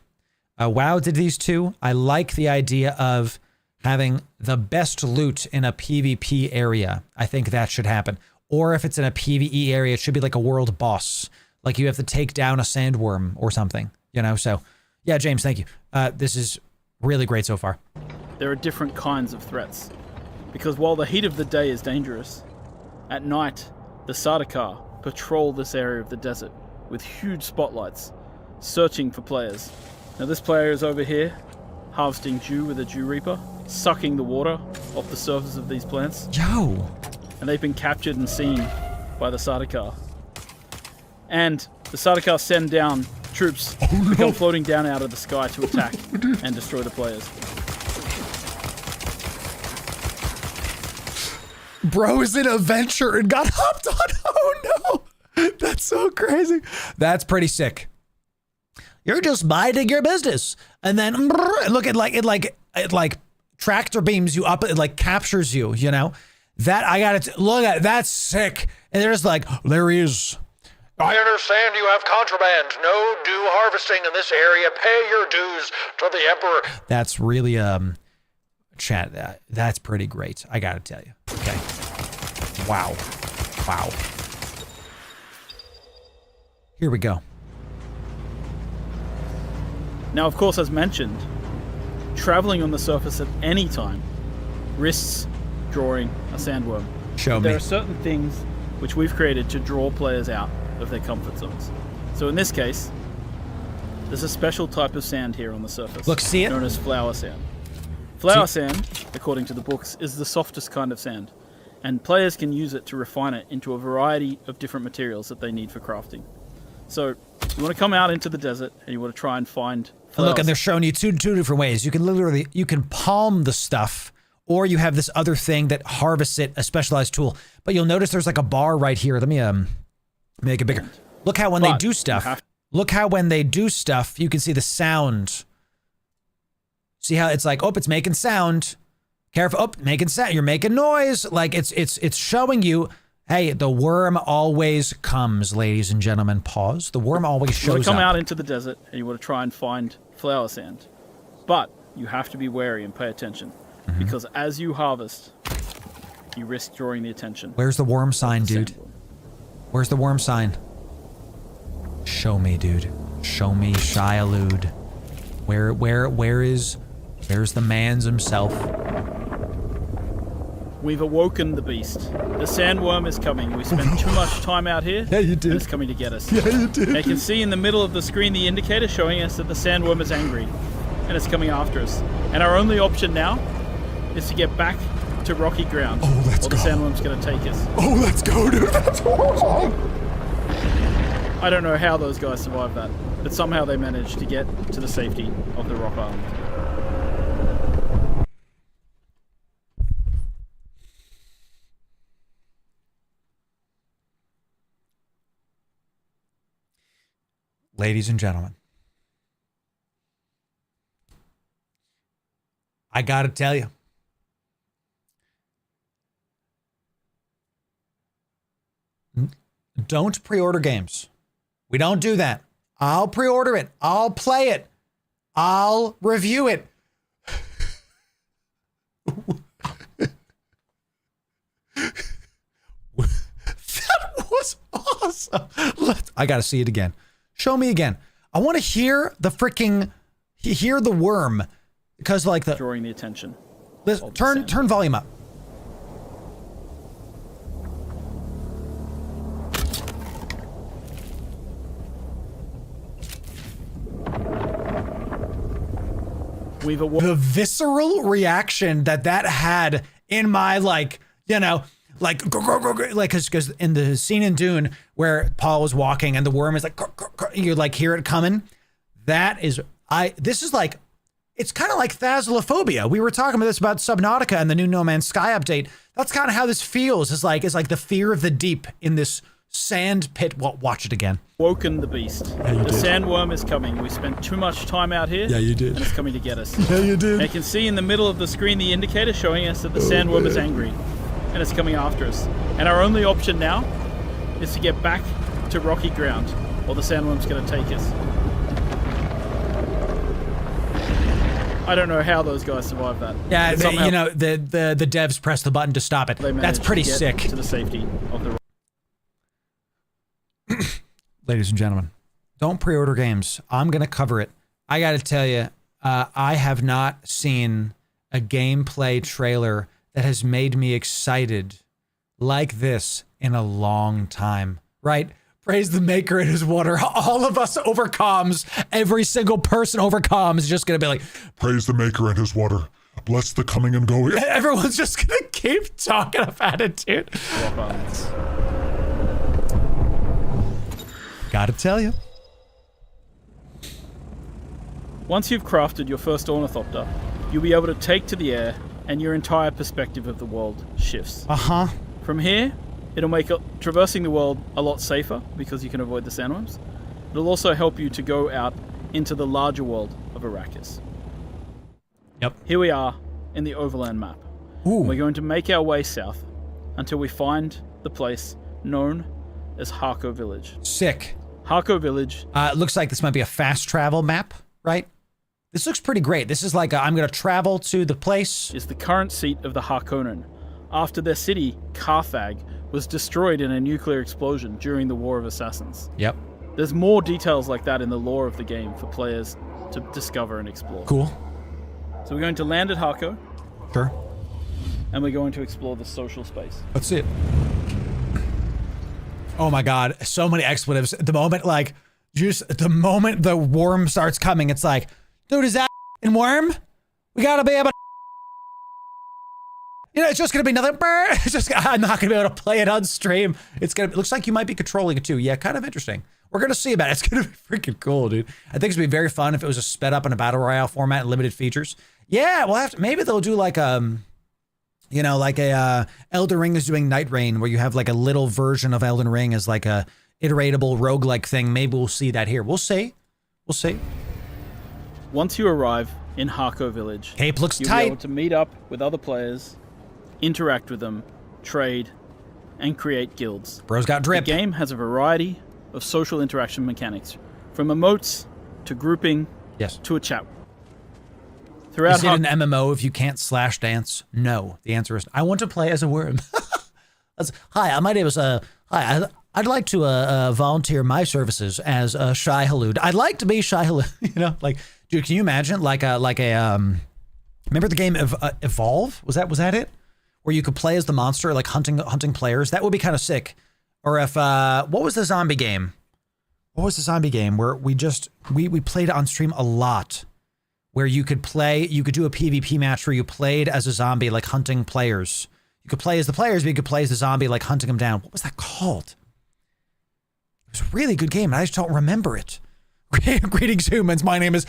WoW did these two. I like the idea of having the best loot in a PvP area. I think that should happen. Or if it's in a PvE area, it should be like a world boss. Like you have to take down a sandworm or something, you know? So, yeah, James, thank you. This is really great so far. There are different kinds of threats. Because while the heat of the day is dangerous, at night, the Sardaukar patrol this area of the desert with huge spotlights, searching for players. Now this player is over here, harvesting dew with a dew reaper, sucking the water off the surface of these plants. Yo! and they've been captured and seen by the Sardaukar. And the Sardaukar send down troops to come floating down out of the sky to attack and destroy the players. Bro is in a venture and got hopped on. Oh no. That's so crazy. That's pretty sick. You're just minding your business. And then look at it tractor beams you up, it like captures you, you know? That I gotta look at, that's sick. And they're just like, there he is. I understand you have contraband. No dew harvesting in this area. Pay your dues to the Emperor. That's really, chat, that's pretty great. I gotta tell you. Okay. Wow. Wow. Here we go. Now, of course, as mentioned, traveling on the surface at any time risks drawing a sandworm. Show me. There are certain things which we've created to draw players out of their comfort zones. So in this case, there's a special type of sand here on the surface. Look, see it? Known as flower sand. Flower sand, according to the books, is the softest kind of sand, and players can use it to refine it into a variety of different materials that they need for crafting. So you want to come out into the desert and you want to try and find flower Look, and they're sand. showing you two different ways. You can you can palm the stuff, or you have this other thing that harvests it, a specialized tool. But you'll notice there's like a bar right here. Let me make it bigger. Look how when they do stuff, you can see the sound. See how it's like, oh, it's making sound. Careful, oh, making sound. You're making noise. Like it's showing you, hey, the worm always comes, ladies and gentlemen. Pause. The worm always shows up. You want to come out into the desert and you want to try and find flower sand. But you have to be wary and pay attention. Because as you harvest, you risk drawing the attention. Where's the worm sign, dude? Sandworm. Where's the worm sign? Show me, dude. Show me, Shia-Lude. Where's the man's himself? We've awoken the beast. The sandworm is coming. We spent too much time out here. Yeah, you did. And it's coming to get us. Yeah, you did. And you can see in the middle of the screen the indicator showing us that the sandworm is angry. And it's coming after us. And our only option now is to get back to rocky ground. Oh, let's go. Or the sandworm's going to take us. Oh, let's go, dude. That's horrifying. I don't know how those guys survived that, but somehow they managed to get to the safety of the rock island. Ladies and gentlemen, I gotta tell you, don't pre-order games. We don't do that. I'll pre-order it. I'll play it. I'll review it. That was awesome. I gotta see it again. Show me again. I want to hear the worm, because like the Drawing the attention. Turn volume up. The visceral reaction that had in my, like, you know, like because in the scene in Dune where Paul was walking and the worm is like, you like hear it coming. This is like, it's kind of like Thasalophobia. We were talking about this about Subnautica and the new No Man's Sky update. That's kind of how this feels. It's like the fear of the deep in this sand pit. Well, watch it again. Woken the beast. Yeah, you the did. Sandworm is coming. We spent too much time out here. Yeah, you did. And it's coming to get us. Yeah, you did. And you can see in the middle of the screen the indicator showing us that the sandworm is angry. And it's coming after us. And our only option now is to get back to rocky ground, or the sandworm's going to take us. I don't know how those guys survived that. Yeah, But somehow you know, the devs pressed the button to stop it. they That's managed pretty to get sick. to the safety of the Ladies and gentlemen, don't pre-order games. I'm going to cover it. I got to tell you, I have not seen a gameplay trailer that has made me excited like this in a long time, right? Praise the maker and his water. All of us overcomes. Every single person overcomes. Just going to be like, Praise the maker and his water. Bless the coming and going. Everyone's just gonna keep talking about it, dude. Gotta tell you. Once you've crafted your first ornithopter, you'll be able to take to the air, and your entire perspective of the world shifts. Uh-huh. From here, it'll make traversing the world a lot safer because you can avoid the sandworms. It'll also help you to go out into the larger world of Arrakis. Yep. Here we are in the overland map. Ooh. We're going to make our way south until we find the place known as Harko Village. Sick. Harko Village. It looks like this might be a fast travel map, right? This looks pretty great. This is like I'm going to travel to the place. Is the current seat of the Harkonnen, after their city, Carthag, was destroyed in a nuclear explosion during the War of Assassins. Yep. There's more details like that in the lore of the game for players to discover and explore. Cool. So we're going to land at Harko. Sure. And we're going to explore the social space. Let's see it. Oh my god, so many expletives. The moment, the moment the worm starts coming, it's like, dude, is that in worm? We gotta be able to... it's just gonna be another... It's just, I'm not gonna be able to play it on stream. It looks like you might be controlling it too. Yeah, kind of interesting. We're gonna see about it. It's gonna be freaking cool, dude. I think it's gonna be very fun if it was a sped up in a battle royale format and limited features. Yeah, we'll have to, maybe they'll do like Elden Ring is doing Night Rain, where you have like a little version of Elden Ring as like a iteratable roguelike thing. Maybe we'll see that here. We'll see. We'll see. Once you arrive in Harko Village, Cape looks you'll tight. be able to meet up with other players, interact with them, trade, and create guilds. Bro's got drip. The game has a variety of social interaction mechanics, from emotes to grouping to a chat. Is it an MMO if you can't slash dance? No. The answer is, I want to play as a worm. Hi, my name is, hi, I'd like to volunteer my services as Shai Halud. I'd like to be Shai Halud. Dude, can you imagine remember the game Evolve? Was that it? Where you could play as the monster, like hunting players? That would be kind of sick. Or if, what was the zombie game? What was the zombie game where we played on stream a lot? Where you could do a PvP match where you played as a zombie, like hunting players. You could play as the players, but you could play as the zombie, like hunting them down. What was that called? It was a really good game, and I just don't remember it. Greetings, humans. My name is...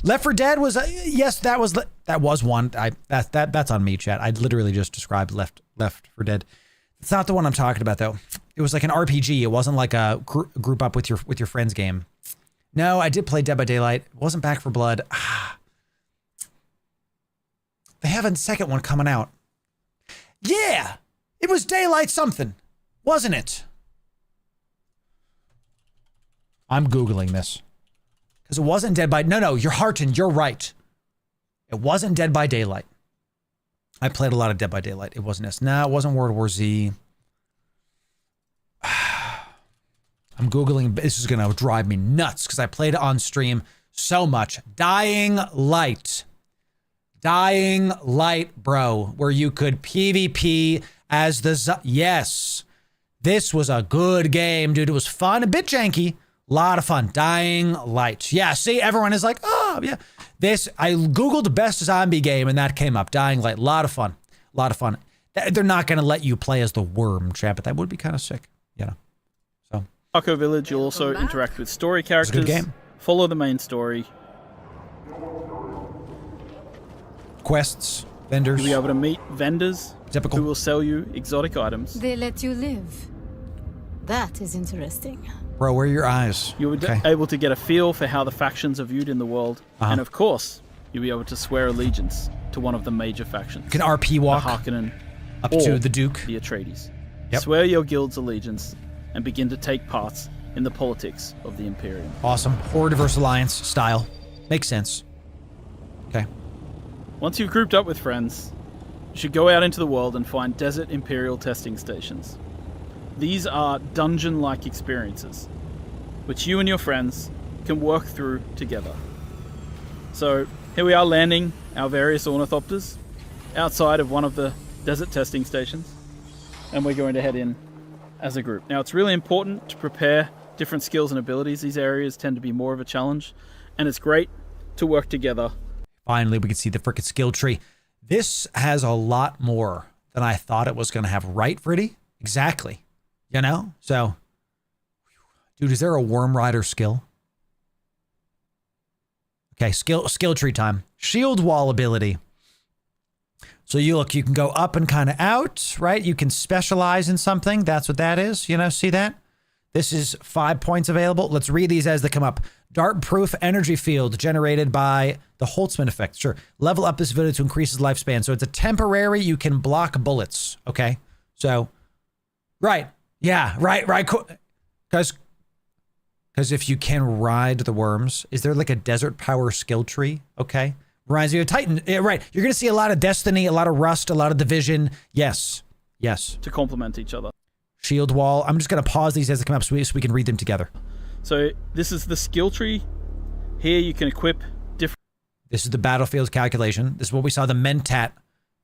Left 4 Dead was... yes, that was one. That's on me, chat. I literally just described Left 4 Dead. It's not the one I'm talking about, though. It was like an RPG. It wasn't like a group up with your friends game. No, I did play Dead by Daylight. It wasn't Back 4 Blood. They have a second one coming out. Yeah! It was Daylight something, wasn't it? I'm Googling this. Because it wasn't Dead by... No, you're Harton. You're right. It wasn't Dead by Daylight. I played a lot of Dead by Daylight. It wasn't this. No, it wasn't World War Z. I'm Googling, this is going to drive me nuts because I played it on stream so much. Dying Light. Dying Light, bro, where you could PvP as the... Yes. This was a good game, dude. It was fun, a bit janky. A lot of fun. Dying Light. Yeah, see, everyone is like, oh, yeah. I Googled best zombie game and that came up. Dying Light. A lot of fun. A lot of fun. They're not going to let you play as the worm, chat, but that would be kind of sick, Harko Village, you'll also interact with story characters. It's a good game. Follow the main story. Quests, vendors. You'll be able to meet vendors Typical. who will sell you exotic items. They let you live. That is interesting. Bro, where are your eyes? You'll be able to get a feel for how the factions are viewed in the world. And of course, you'll be able to swear allegiance to one of the major factions. You can RP walk the Harkonnen up to the Duke. The Atreides. Yep. Swear your guild's allegiance and begin to take part in the politics of the Imperium. Awesome. Horde versus Alliance style. Makes sense. Okay. Once you've grouped up with friends, you should go out into the world and find desert Imperial testing stations. These are dungeon-like experiences, which you and your friends can work through together. So, here we are landing our various ornithopters outside of one of the desert testing stations, and we're going to head in as a group. Now, it's really important to prepare different skills and abilities. These areas tend to be more of a challenge, and it's great to work together Finally, we can see the frickin' skill tree. This has a lot more than I thought it was going to have, right, Freddy? Exactly. You know? So, dude, is there a Worm Rider skill? Okay, skill tree time. Shield wall ability. So you can go up and kind of out, right? You can specialize in something. That's what that is. You know, see that? This is 5 points available. Let's read these as they come up. Dart-proof energy field generated by the Holtzman effect. Sure. Level up this ability to increase his lifespan. So it's a temporary, you can block bullets. Okay. So, right. Yeah, right. Because if you can ride the worms, is there like a desert power skill tree? Okay. Reminds you of Titan. Yeah, right. You're going to see a lot of Destiny, a lot of Rust, a lot of Division. Yes. Yes. To complement each other. Shield wall. I'm just going to pause these as they come up so we can read them together. So this is the skill tree. Here you can equip different... This is the battlefield calculation. This is what we saw, the Mentat.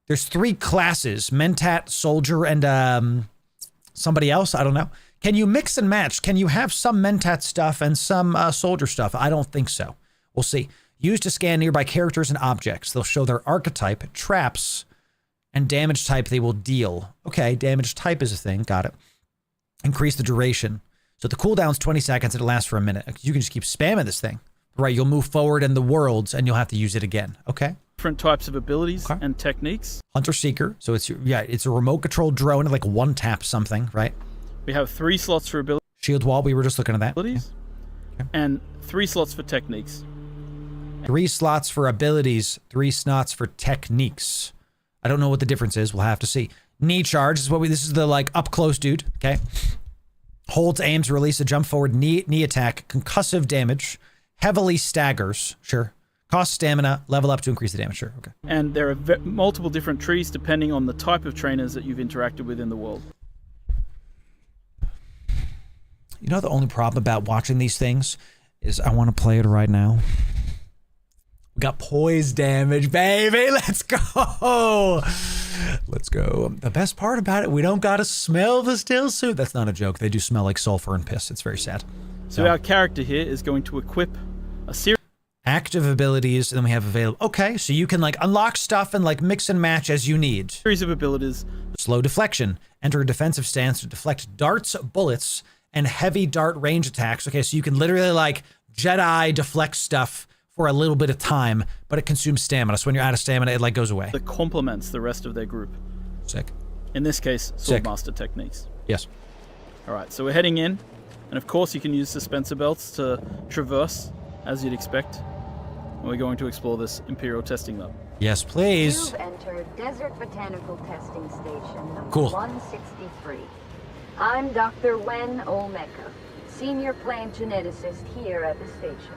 There's 3 classes. Mentat, Soldier, and somebody else. I don't know. Can you mix and match? Can you have some Mentat stuff and some Soldier stuff? I don't think so. We'll see. Used to scan nearby characters and objects. They'll show their archetype, traps, and damage type they will deal. Okay, damage type is a thing. Got it. Increase the duration. So the cooldown's 20 seconds. It'll last for a minute. You can just keep spamming this thing. Right, you'll move forward in the worlds and you'll have to use it again. Okay. Different types of abilities and techniques. Hunter Seeker. So it's a remote controlled drone, like one tap something, right? We have 3 slots for abilities. Shield wall, we were just looking at that. Abilities. Okay. And 3 slots for techniques. 3 slots for abilities, 3 slots for techniques. I don't know what the difference is. We'll have to see. Knee charge is this is the like up close dude. Okay. Holds aims, release a jump forward knee attack, concussive damage, heavily staggers. Sure. Cost stamina, level up to increase the damage. Sure. Okay. And there are multiple different trees depending on the type of trainers that you've interacted with in the world. You know, the only problem about watching these things is I want to play it right now. We got poise damage, baby. Let's go. Let's go. The best part about it, we don't got to smell the still suit. That's not a joke. They do smell like sulfur and piss. It's very sad. So our character here is going to equip a series active abilities, and then we have available. Okay, so you can like unlock stuff and like mix and match as you need. Series of abilities. Slow deflection. Enter a defensive stance to deflect darts, bullets, and heavy dart range attacks. Okay, so you can literally like Jedi deflect stuff for a little bit of time, but it consumes stamina. So when you're out of stamina, it like goes away. That complements the rest of their group. Sick. In this case, Swordmaster techniques. Yes. All right, so we're heading in, and of course you can use dispenser belts to traverse, as you'd expect. And we're going to explore this Imperial testing lab. Yes, please. You've entered Desert Botanical Testing Station number Cool. 163. I'm Dr. Wen Olmeca, senior plant geneticist here at the station.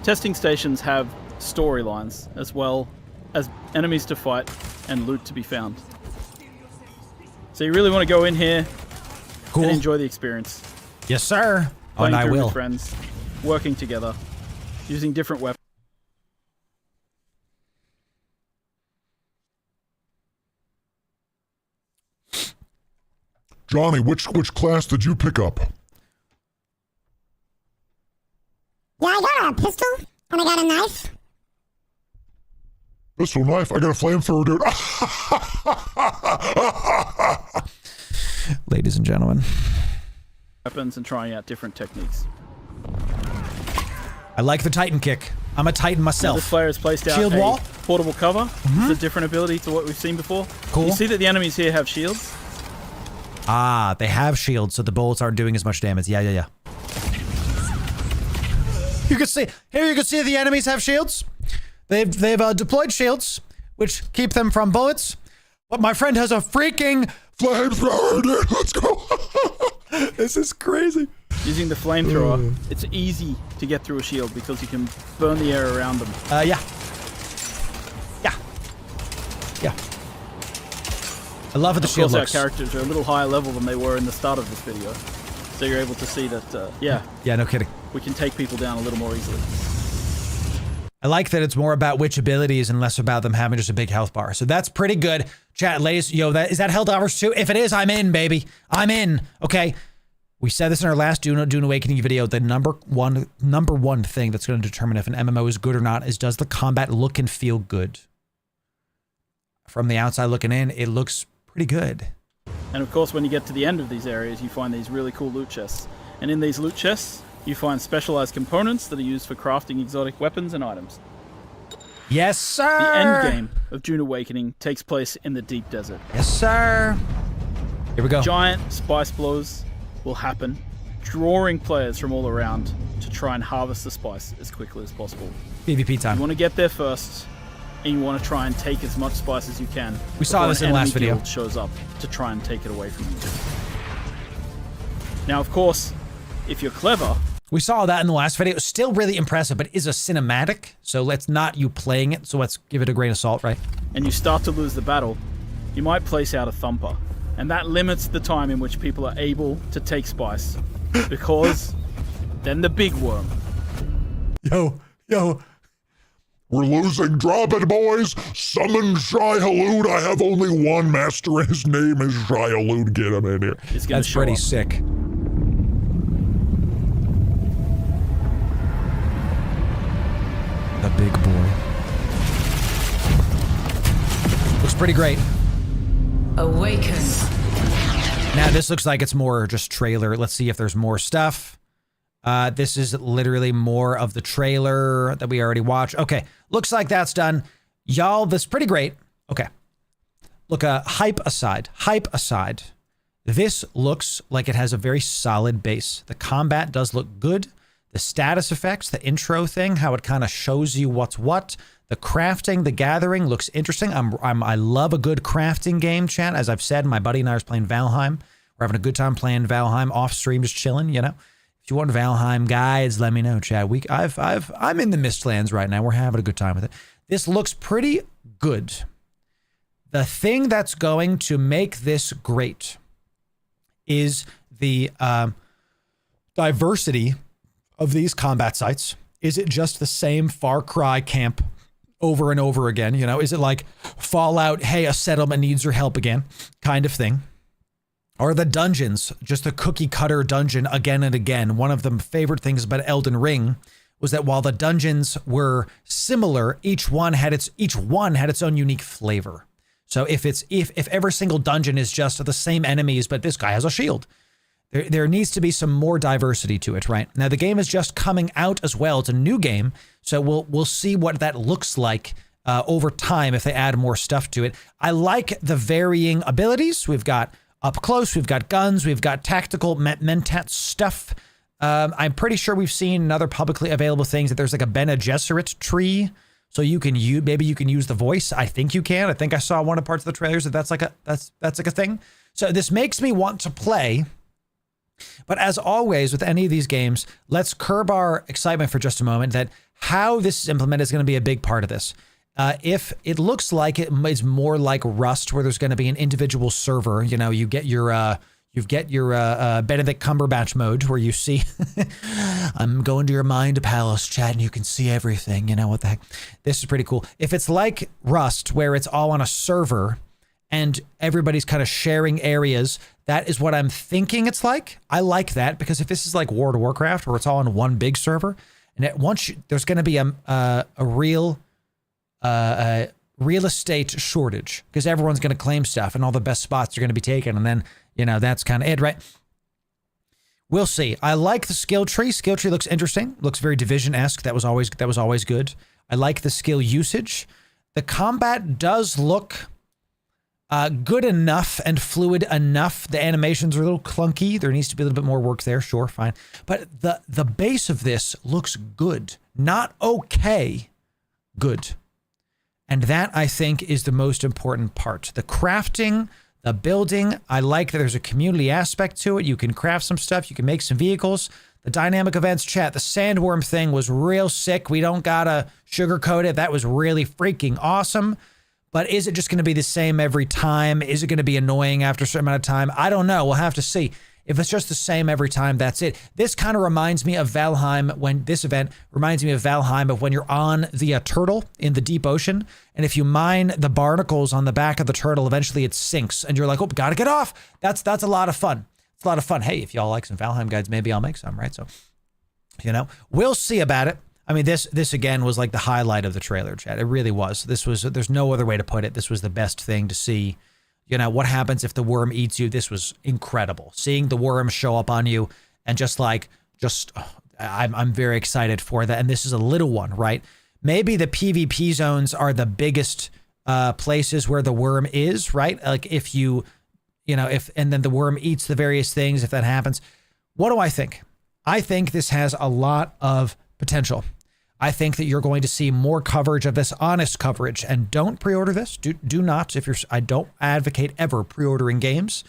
Testing stations have storylines, as well as enemies to fight and loot to be found. So you really want to go in here and enjoy the experience. Yes, sir. Playing and I through will. With friends, working together, using different weapons. Johnny, which class did you pick up? Yeah, I got a pistol, and I got a knife. Pistol, knife, I got a flamethrower, dude. Ladies and gentlemen. Weapons and trying out different techniques. I like the Titan kick. I'm a Titan myself. Now this player has placed out Shield a wall. portable cover. It's a different ability to what we've seen before. Cool. You see that the enemies here have shields? Ah, they have shields, so the bullets aren't doing as much damage. Yeah. You can see here. You can see the enemies have shields. They've deployed shields, which keep them from bullets. But my friend has a freaking flamethrower, dude. Let's go. This is crazy. Using the flamethrower, it's easy to get through a shield because you can burn the air around them. Yeah. I love it. The shield looks. Our characters are a little higher level than they were in the start of this video, so you're able to see that. Yeah, no kidding. We can take people down a little more easily. I like that it's more about which abilities and less about them having just a big health bar. So that's pretty good. Chat, ladies, is that Helldivers 2? If it is, I'm in, baby. I'm in. Okay. We said this in our last Dune Awakening video. The number one thing that's going to determine if an MMO is good or not is, does the combat look and feel good? From the outside looking in, it looks pretty good. And of course, when you get to the end of these areas, you find these really cool loot chests. And in these loot chests, you find specialized components that are used for crafting exotic weapons and items. Yes, sir! The end game of Dune Awakening takes place in the deep desert. Yes, sir! Here we go. Giant spice blows will happen, drawing players from all around to try and harvest the spice as quickly as possible. PvP time. You want to get there first, and you want to try and take as much spice as you can. We saw this in the last video. Guild shows up to try and take it away from you. Now, of course, if you're clever... We saw that in the last video. It's still really impressive, but is a cinematic, so let's not you playing it, so let's give it a grain of salt, right? And you start to lose the battle, you might place out a thumper. And that limits the time in which people are able to take spice. Because then the big worm. Yo. We're losing. Drop it, boys. Summon Shai-Hulud. I have only one master, and his name is Shai-Hulud. Get him in here. That's pretty sick. The big boy. Looks pretty great. Awaken. Now this looks like it's more just trailer. Let's see if there's more stuff. This is literally more of the trailer that we already watched. Okay, looks like that's done. Y'all, this is pretty great. Okay. Look, hype aside, this looks like it has a very solid base. The combat does look good. The status effects, the intro thing, how it kind of shows you what's what. The crafting, the gathering looks interesting. I love a good crafting game, chat. As I've said, my buddy and I are playing Valheim. We're having a good time playing Valheim off stream, just chilling, you know. If you want Valheim guides, let me know, chat. I'm in the Mistlands right now. We're having a good time with it. This looks pretty good. The thing that's going to make this great is the diversity of these combat sites. Is it just the same Far Cry camp over and over again? You know, is it like Fallout, hey, a settlement needs your help again, kind of thing? Or the dungeons, just a cookie cutter dungeon again and again? One of the favorite things about Elden Ring was that while the dungeons were similar, each one had its own unique flavor. So if every single dungeon is just the same enemies, but this guy has a shield, there needs to be some more diversity to it, right? Now the game is just coming out as well. It's a new game, so we'll see what that looks like over time if they add more stuff to it. I like the varying abilities. We've got up close, we've got guns, we've got tactical mentat stuff. I'm pretty sure we've seen in other publicly available things that there's like a Bene Gesserit tree, so maybe you can use the voice. I think you can. I think I saw one of the parts of the trailers that's like a thing. So this makes me want to play. But as always with any of these games, let's curb our excitement for just a moment that how this is implemented is going to be a big part of this. If it looks like it is more like Rust, where there's going to be an individual server, you know, you get your Benedict Cumberbatch mode where you see, I'm going to your mind palace, chat, and you can see everything. You know what the heck? This is pretty cool. If it's like Rust, where it's all on a server and everybody's kind of sharing areas, that is what I'm thinking it's like. I like that, because if this is like World of Warcraft, where it's all on one big server, and there's going to be a real estate shortage, because everyone's going to claim stuff and all the best spots are going to be taken, and then, you know, that's kind of it, right? We'll see. I like the skill tree. Skill tree looks interesting. Looks very Division-esque. That was always good. I like the skill usage. The combat does look good enough and fluid enough. The animations are a little clunky. There needs to be a little bit more work there. Sure, fine. But the base of this looks good. Not okay. Good. And that, I think, is the most important part. The crafting, the building. I like that there's a community aspect to it. You can craft some stuff. You can make some vehicles. The dynamic events, chat. The Sandworm thing was real sick. We don't gotta sugarcoat it. That was really freaking awesome. But is it just going to be the same every time? Is it going to be annoying after a certain amount of time? I don't know. We'll have to see. If it's just the same every time, that's it. This kind of reminds me of Valheim, this event reminds me of Valheim of when you're on the turtle in the deep ocean. And if you mine the barnacles on the back of the turtle, eventually it sinks and you're like, oh, gotta get off. That's a lot of fun. it's a lot of fun. Hey, if y'all like some Valheim guides, maybe I'll make some, right? So, you know, we'll see about it. I mean, this again was like the highlight of the trailer, chat. It really was. There's no other way to put it. This was the best thing to see. You know, what happens if the worm eats you? This was incredible. Seeing the worm show up on you and I'm very excited for that. And this is a little one, right? Maybe the PvP zones are the biggest places where the worm is, right? Like and then the worm eats the various things, if that happens. What do I think? I think this has a lot of potential. I think that you're going to see more coverage of this, honest coverage, and don't pre-order this. Do not. I don't advocate ever pre-ordering games.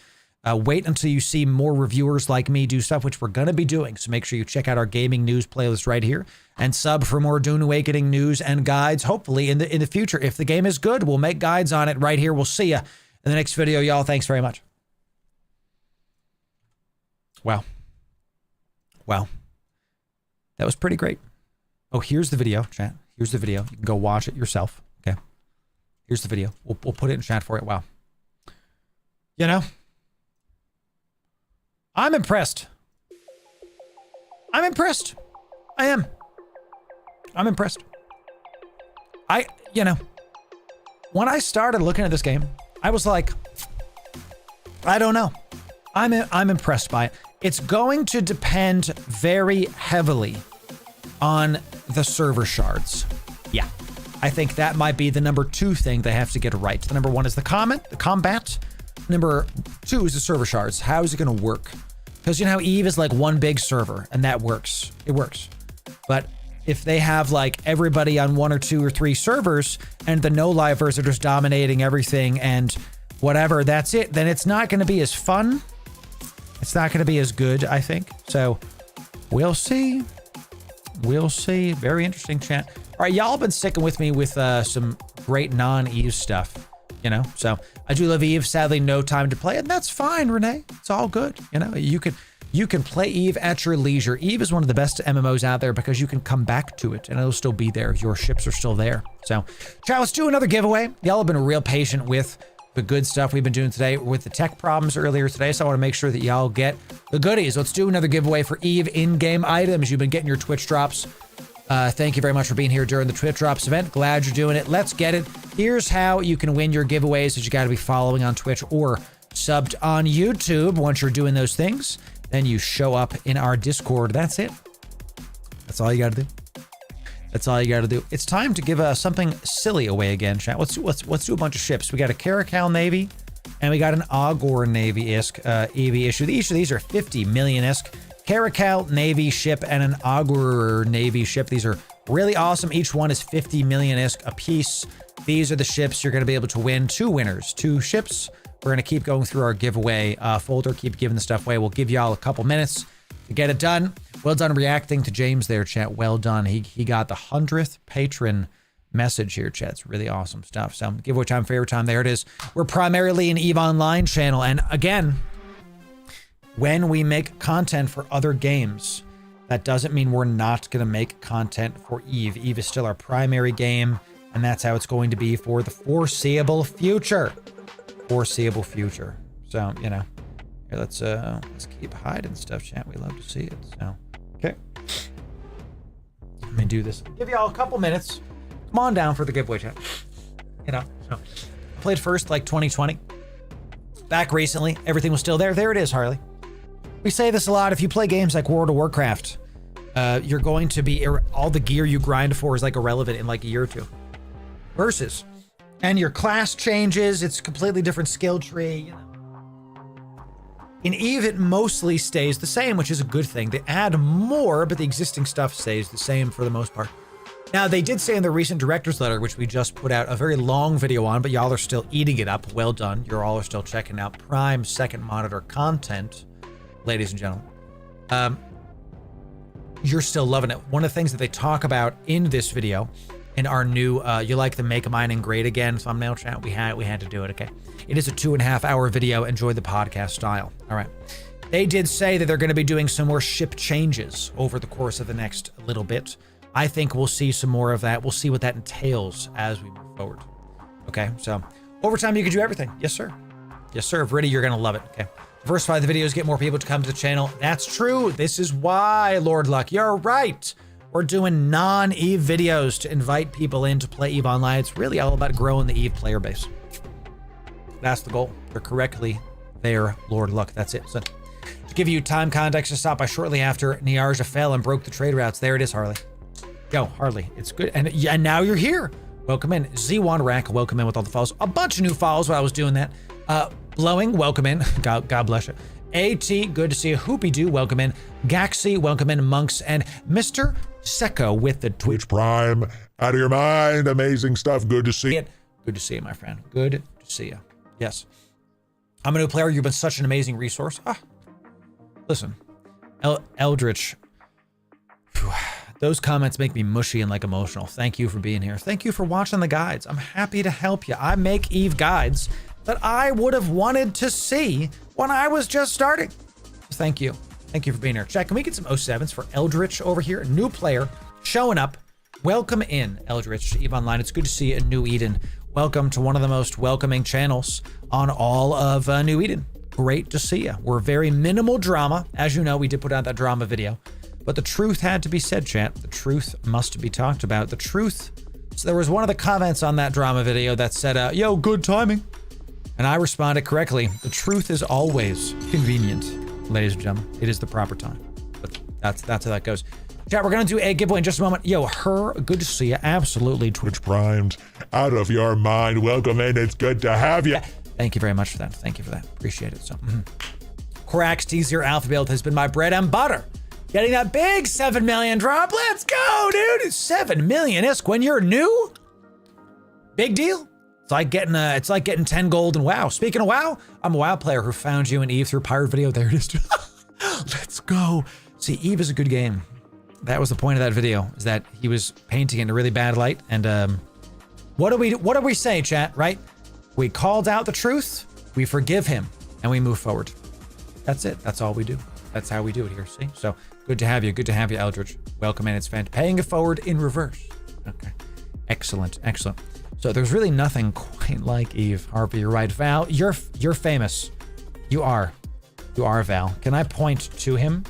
Wait until you see more reviewers like me do stuff, which we're going to be doing. So make sure you check out our gaming news playlist right here and sub for more Dune Awakening news and guides. Hopefully in the future, if the game is good, we'll make guides on it right here. We'll see you in the next video, y'all. Thanks very much. Wow. That was pretty great. Oh, here's the video, chat. Here's the video. You can go watch it yourself. Okay. Here's the video. We'll put it in chat for you. Wow. You know, I'm impressed. I am. I'm impressed. When I started looking at this game, I was like, I don't know. I'm impressed by it. It's going to depend very heavily on the server shards. Yeah. I think that might be the number 2 thing they have to get right. The number 1 is the combat. Number 2 is the server shards. How is it going to work? Because you know how Eve is like one big server, and that works. It works. But if they have like everybody on 1 or 2 or 3 servers, and the no-livers are just dominating everything and whatever, that's it, then it's not going to be as fun. It's not going to be as good, I think. So we'll see. We'll see. Very interesting, chat. All right, y'all been sticking with me with some great non-Eve stuff, you know? So I do love Eve. Sadly, no time to play it, and that's fine, Renee. It's all good. You know, you can play Eve at your leisure. Eve is one of the best MMOs out there because you can come back to it, and it'll still be there. Your ships are still there. So, chat, let's do another giveaway. Y'all have been real patient with the good stuff we've been doing today with the tech problems earlier today, so I want to make sure that y'all get the goodies. Let's do another giveaway for Eve in-game items. You've been getting your Twitch drops. Thank you very much for being here during the Twitch drops event. Glad you're doing it. Let's get it. Here's how you can win your giveaways that you got to be following on Twitch or subbed on YouTube. Once you're doing those things, then you show up in our Discord. That's it. That's all you got to do. That's all you got to do. It's time to give something silly away again, chat. Let's do a bunch of ships. We got a Caracal Navy, and we got an Augor Navy-esque EV issue. Each of these are 50 million-esque. Caracal Navy ship and an Augor Navy ship. These are really awesome. Each one is 50 million-esque a piece. These are the ships you're going to be able to win. 2 winners, 2 ships. We're going to keep going through our giveaway folder, keep giving the stuff away. We'll give y'all a couple minutes to get it done. Well done reacting to James there, chat. Well done. He got the 100th patron message here, chat. It's really awesome stuff. So giveaway time, favorite time. There it is. We're primarily an EVE Online channel. And again, when we make content for other games, that doesn't mean we're not going to make content for EVE. EVE is still our primary game, and that's how it's going to be for the foreseeable future. Foreseeable future. So, you know, here, let's keep hiding stuff, chat. We love to see it. So, okay. Let me do this. Give y'all a couple minutes. Come on down for the giveaway, chat. You know, so I played first like 2020. Back recently, everything was still there. There it is, Harley. We say this a lot. If you play games like World of Warcraft, you're going to be all the gear you grind for is like irrelevant in like a year or 2. Versus, and your class changes. It's a completely different skill tree. You know. In EVE, it mostly stays the same, which is a good thing. They add more, but the existing stuff stays the same for the most part. Now, they did say in the recent director's letter, which we just put out a very long video on, but y'all are still eating it up. Well done. You all are still checking out Prime second monitor content, ladies and gentlemen. You're still loving it. One of the things that they talk about in this video, in our new, you like the Make Mining Great Again thumbnail, chat? We had to do it, okay? It is a 2.5-hour video. Enjoy the podcast style. All right. They did say that they're going to be doing some more ship changes over the course of the next little bit. I think we'll see some more of that. We'll see what that entails as we move forward. Okay, so overtime, you can do everything. Yes, sir. Yes, sir. Vriddy, you're going to love it. Okay. Diversify the videos, get more people to come to the channel. That's true. This is why, Lord Luck. You're right. We're doing non-EVE videos to invite people in to play EVE Online. It's really all about growing the EVE player base. That's the goal. You're correctly there, Lord Luck. That's it. So, to give you time context, to stop by shortly after Niarja fell and broke the trade routes. There it is, Harley. Yo, Harley, it's good. And now you're here. Welcome in. Z1 Rack, welcome in with all the follows. A bunch of new follows while I was doing that. Blowing, welcome in. God bless you. AT, good to see you. Hoopy Doo, welcome in. Gaxi, welcome in. Monks, and Mr. Secco with the Twitch Prime. Out of your mind. Amazing stuff. Good to see you. Good to see you, my friend. Good to see you. Yes. I'm a new player. You've been such an amazing resource. Listen, Eldritch. Whew. Those comments make me mushy and like emotional. Thank you for being here. Thank you for watching the guides. I'm happy to help you. I make EVE guides that I would have wanted to see when I was just starting. Thank you. Thank you for being here. Chat, can we get some 07s for Eldritch over here? New player showing up. Welcome in, Eldritch, to EVE Online. It's good to see you in New Eden. Welcome to one of the most welcoming channels on all of New Eden. Great to see you. We're very minimal drama. As you know, we did put out that drama video. But the truth had to be said, chat. The truth must be talked about. The truth. So there was one of the comments on that drama video that said, yo, good timing. And I responded correctly. The truth is always convenient, ladies and gentlemen. It is the proper time. But that's how that goes. Chat, we're going to do a giveaway in just a moment. Yo, her, good to see you. Absolutely. Twitch Primed, out of your mind. Welcome in. It's good to have you. Thank you very much for that. Thank you for that. Appreciate it. So, Corax T0 Alpha Build has been my bread and butter. Getting that big 7 million drop. Let's go, dude. It's 7 million-isk when you're new. Big deal. It's like getting 10 gold in WoW. Speaking of WoW, I'm a WoW player who found you in EVE through Pirate Video. There it is. Let's go. See, EVE is a good game. That was the point of that video, is that he was painting it in a really bad light. And what do we say, chat, right? We called out the truth, we forgive him, and we move forward. That's it. That's all we do. That's how we do it here, see? So, good to have you. Good to have you, Eldritch. Welcome in. It's fantastic. Paying it forward in reverse. Okay. Excellent. Excellent. So, there's really nothing quite like EVE. Harvey, you're right. Val, you're famous. You are. You are, Val. Can I point to him?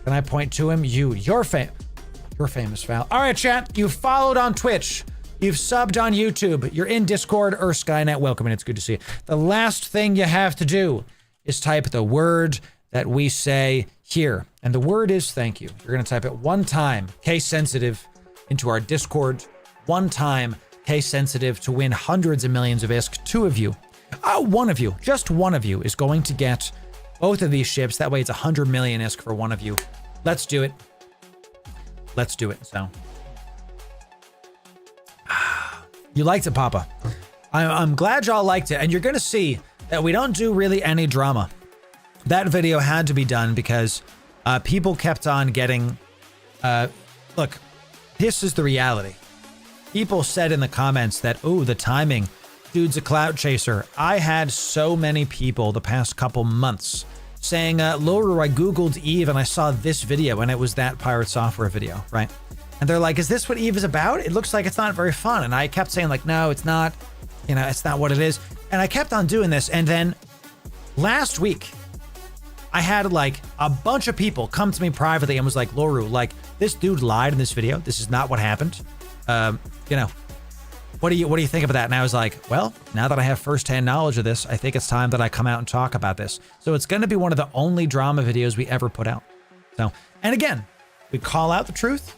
Can I point to him? You're famous, Val. All right, chat. You followed on Twitch. You've subbed on YouTube. You're in Discord or Skynet. Welcome, and it's good to see you. The last thing you have to do is type the word that we say here. And the word is thank you. You're going to type it one time, case sensitive, into our Discord. One time, case sensitive, to win hundreds of millions of ISK. Two of you. One of you. Just one of you is going to get both of these ships. That way it's 100 million ISK for one of you. Let's do it. Let's do it. So. You liked it, Papa. I'm glad y'all liked it. And you're going to see that we don't do really any drama. That video had to be done because people kept on getting... look, this is the reality. People said in the comments that, oh, the timing. Dude's a clout chaser. I had so many people the past couple months saying, Loru, I Googled EVE and I saw this video and it was that Pirate Software video, right? And they're like, is this what EVE is about? It looks like it's not very fun. And I kept saying like, no, it's not, you know, it's not what it is. And I kept on doing this. And then last week, I had like a bunch of people come to me privately and was like, Loru, like this dude lied in this video. This is not what happened. You know, what do you think about that? And I was like, well, now that I have firsthand knowledge of this, I think it's time that I come out and talk about this. So it's going to be one of the only drama videos we ever put out. So, and again, we call out the truth.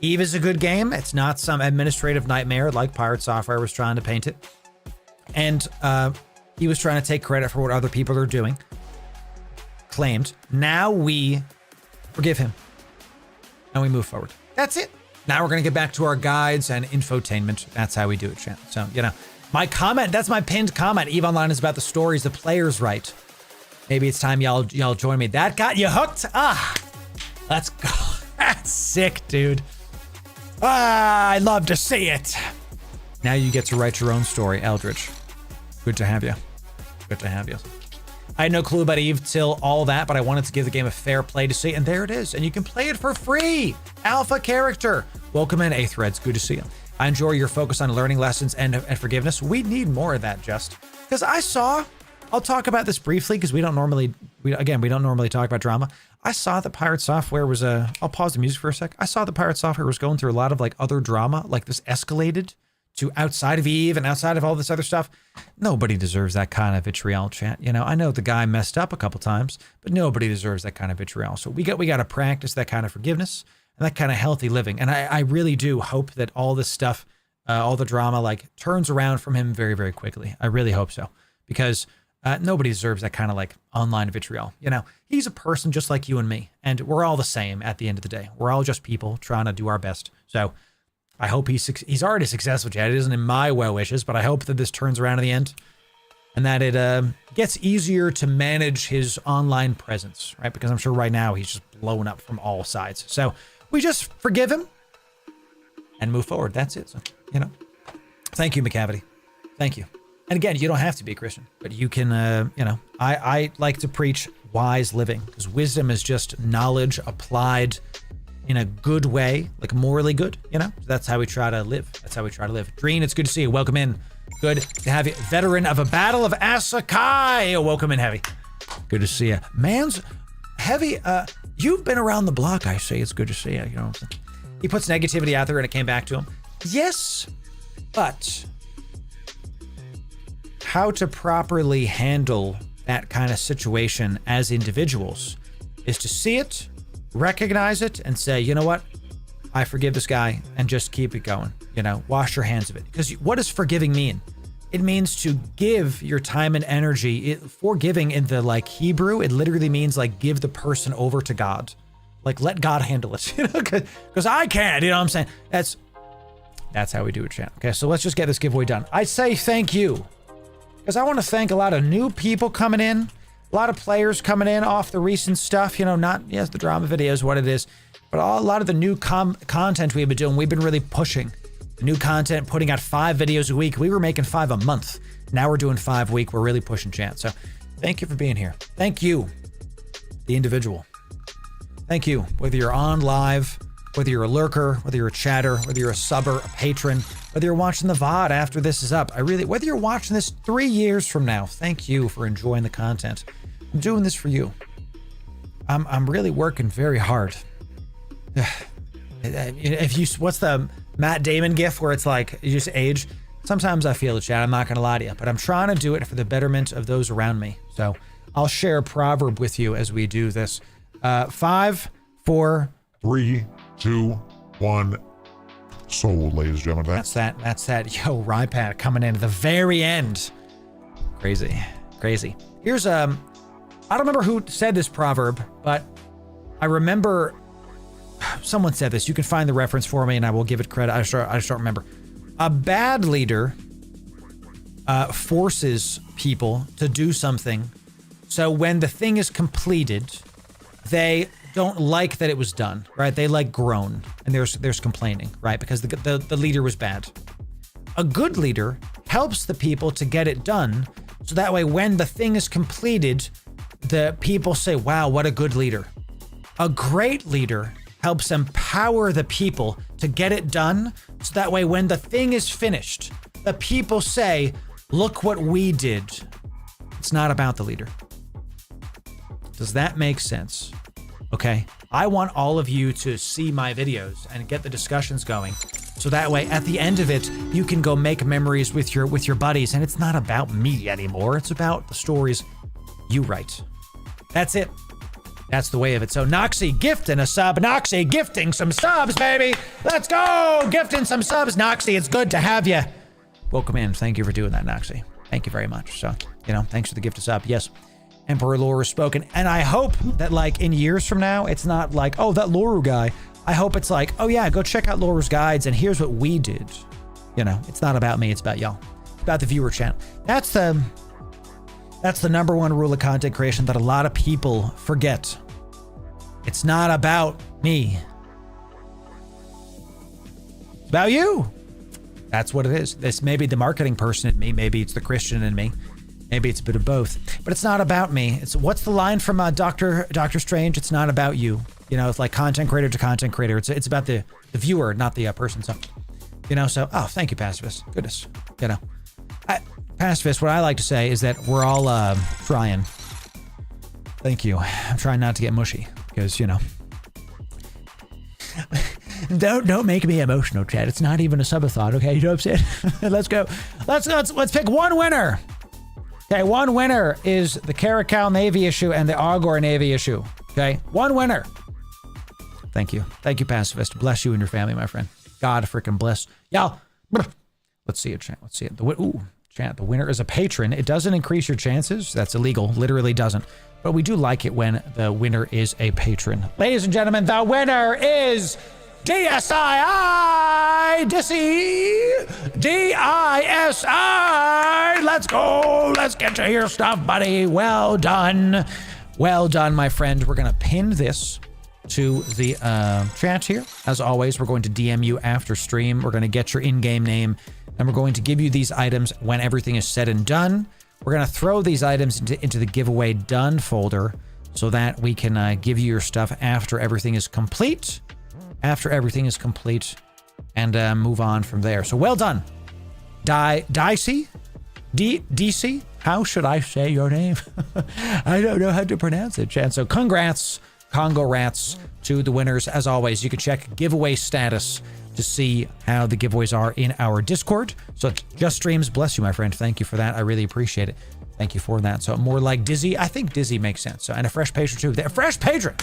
EVE is a good game. It's not some administrative nightmare like Pirate Software was trying to paint it. And he was trying to take credit for what other people are doing. Claimed. Now we forgive him. And we move forward. That's it. Now we're going to get back to our guides and infotainment. That's how we do it, chat. So, you know, my comment, that's my pinned comment. EVE Online is about the stories the players write. Maybe it's time y'all join me. That got you hooked? Let's go. That's sick, dude. I love to see it. Now you get to write your own story, Eldritch. Good to have you. Good to have you. I had no clue about EVE till all that, but I wanted to give the game a fair play to see, and there it is. And you can play it for free. Alpha character. Welcome in, A-Threads. Good to see you. I enjoy your focus on learning lessons and forgiveness. We need more of that, just because I saw I'll talk about this briefly because we don't normally talk about drama. I saw that Pirate Software was I'll pause the music for a sec. I saw that Pirate Software was going through a lot of like other drama, like this escalated to outside of Eve and outside of all this other stuff. Nobody deserves that kind of vitriol, chat. You know, I know the guy messed up a couple times, but nobody deserves that kind of vitriol. So we got to practice that kind of forgiveness and that kind of healthy living. And I really do hope that all this stuff, all the drama, like turns around from him very, very quickly. I really hope so, because nobody deserves that kind of like online vitriol. You know, he's a person just like you and me, and we're all the same at the end of the day. We're all just people trying to do our best. So I hope he's already successful, Chad. It isn't in my well wishes, but I hope that this turns around in the end and that it gets easier to manage his online presence, right? Because I'm sure right now he's just blown up from all sides. So we just forgive him and move forward. That's it. So, you know, thank you, McCavity. Thank you. And again, you don't have to be a Christian, but you can, you know, I like to preach wise living, because wisdom is just knowledge applied in a good way, like morally good, you know? So that's how we try to live. That's how we try to live. Dreen, it's good to see you. Welcome in. Good to have you. Veteran of a Battle of Asakai. Welcome in, Heavy. Good to see you. Man's Heavy, you've been around the block, I say. It's good to see you. You know what I'm saying? He puts negativity out there and it came back to him. Yes, but how to properly handle that kind of situation as individuals is to see it, recognize it, and say, you know what? I forgive this guy, and just keep it going. You know, wash your hands of it. Because what does forgiving mean? It means to give your time and energy. Forgiving in the like Hebrew, it literally means like give the person over to God. Like let God handle it. You know, because I can't. You know what I'm saying? That's how we do it, chat. Okay, so let's just get this giveaway done. I say thank you, because I want to thank a lot of new people coming in, a lot of players coming in off the recent stuff. You know, not yes, the drama video is what it is, but a lot of the new content we've been doing. We've been really pushing new content, putting out 5 videos a week. We were making 5 a month. Now we're doing 5 a week. We're really pushing, chat. So thank you for being here. Thank you, the individual. Thank you, whether you're on live, whether you're a lurker, whether you're a chatter, whether you're a subber, a patron, whether you're watching the VOD after this is up. Whether you're watching this 3 years from now, thank you for enjoying the content. I'm doing this for you. I'm really working very hard. What's the Matt Damon gif where it's like, you just age? Sometimes I feel it, chat. I'm not going to lie to you, but I'm trying to do it for the betterment of those around me. So I'll share a proverb with you as we do this. 5, 4, 3, 2, 1. Soul, ladies and gentlemen. That's that. Yo, Rypat coming in at the very end. Crazy. Here's I don't remember who said this proverb, but I remember someone said this. You can find the reference for me and I will give it credit. I just don't remember. A bad leader forces people to do something, so when the thing is completed, they don't like that it was done, right? They like groan, and there's complaining, right? Because the leader was bad. A good leader helps the people to get it done, so that way when the thing is completed, the people say, wow, what a good leader. A great leader helps empower the people to get it done, so that way when the thing is finished, the people say, look what we did. It's not about the leader. Does that make sense? Okay, I want all of you to see my videos and get the discussions going, so that way at the end of it, you can go make memories with your buddies, and it's not about me anymore. It's about the stories you write. That's it. That's the way of it. So Noxie gifting a sub. Noxie gifting some subs, baby. Let's go. Gifting some subs. Noxie, it's good to have you. Welcome in. Thank you for doing that, Noxie. Thank you very much. So, you know, thanks for the gift of sub. Yes. Emperor Loru spoken. And I hope that like in years from now, it's not like, oh, that Loru guy. I hope it's like, oh yeah, go check out Loru's guides and here's what we did. You know, it's not about me, it's about y'all. It's about the viewer channel. That's the number one rule of content creation that a lot of people forget. It's not about me. It's about you. That's what it is. This may be the marketing person in me. Maybe it's the Christian in me. Maybe it's a bit of both. But it's not about me. It's what's the line from Doctor Strange? It's not about you. You know, it's like content creator to content creator. It's about the viewer, not the person. So, you know, so, oh, thank you, Pacifist. Goodness. You know, Pacifist, what I like to say is that we're all trying. Thank you. I'm trying not to get mushy because, you know. Don't make me emotional, Chad. It's not even a subathon, okay? You know what I'm saying? Let's go. Let's pick one winner. Okay, one winner is the Caracal Navy issue and the Augor Navy issue. Okay, one winner. Thank you. Thank you, Pacifist. Bless you and your family, my friend. God freaking bless. Y'all. Let's see it, chat. Let's see it. Chat. The winner is a patron. It doesn't increase your chances. That's illegal. Literally doesn't. But we do like it when the winner is a patron. Ladies and gentlemen, the winner is DSII Dissy DISI. Let's go. Let's get to your stuff, buddy. Well done. Well done, my friend. We're going to pin this to the chat here. As always, we're going to DM you after stream. We're going to get your in-game name, and we're going to give you these items when everything is said and done. We're going to throw these items into the giveaway done folder so that we can give you your stuff after everything is complete. After everything is complete, and move on from there. So well done. Dicey? DC? How should I say your name? I don't know how to pronounce it, Chad. So congrats, Congo Rats, to the winners. As always, you can check giveaway status to see how the giveaways are in our Discord. So Just Streams, bless you, my friend. Thank you for that. I really appreciate it. Thank you for that. So more like Dizzy. I think Dizzy makes sense. So, and a fresh patron too. A fresh patron.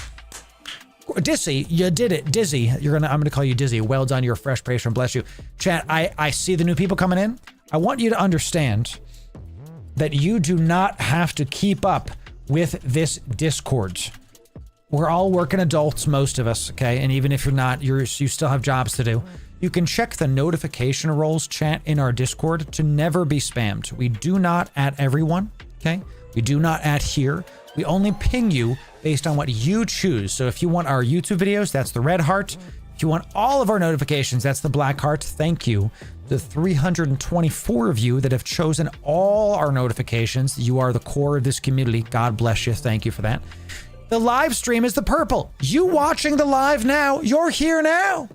Dizzy, you did it. Dizzy, I'm gonna call you Dizzy. Well done. You're a fresh patron. Bless you. Chat, I see the new people coming in. I want you to understand that you do not have to keep up with this Discord. We're all working adults, most of us, okay? And even if you're not, you still have jobs to do. You can check the notification rolls, chat, in our Discord to never be spammed. We do not at everyone, okay? We do not at here. We only ping you based on what you choose. So if you want our YouTube videos, that's the red heart. If you want all of our notifications, that's the black heart. Thank you. The 324 of you that have chosen all our notifications. You are the core of this community. God bless you. Thank you for that. The live stream is the purple. You watching the live now, you're here now.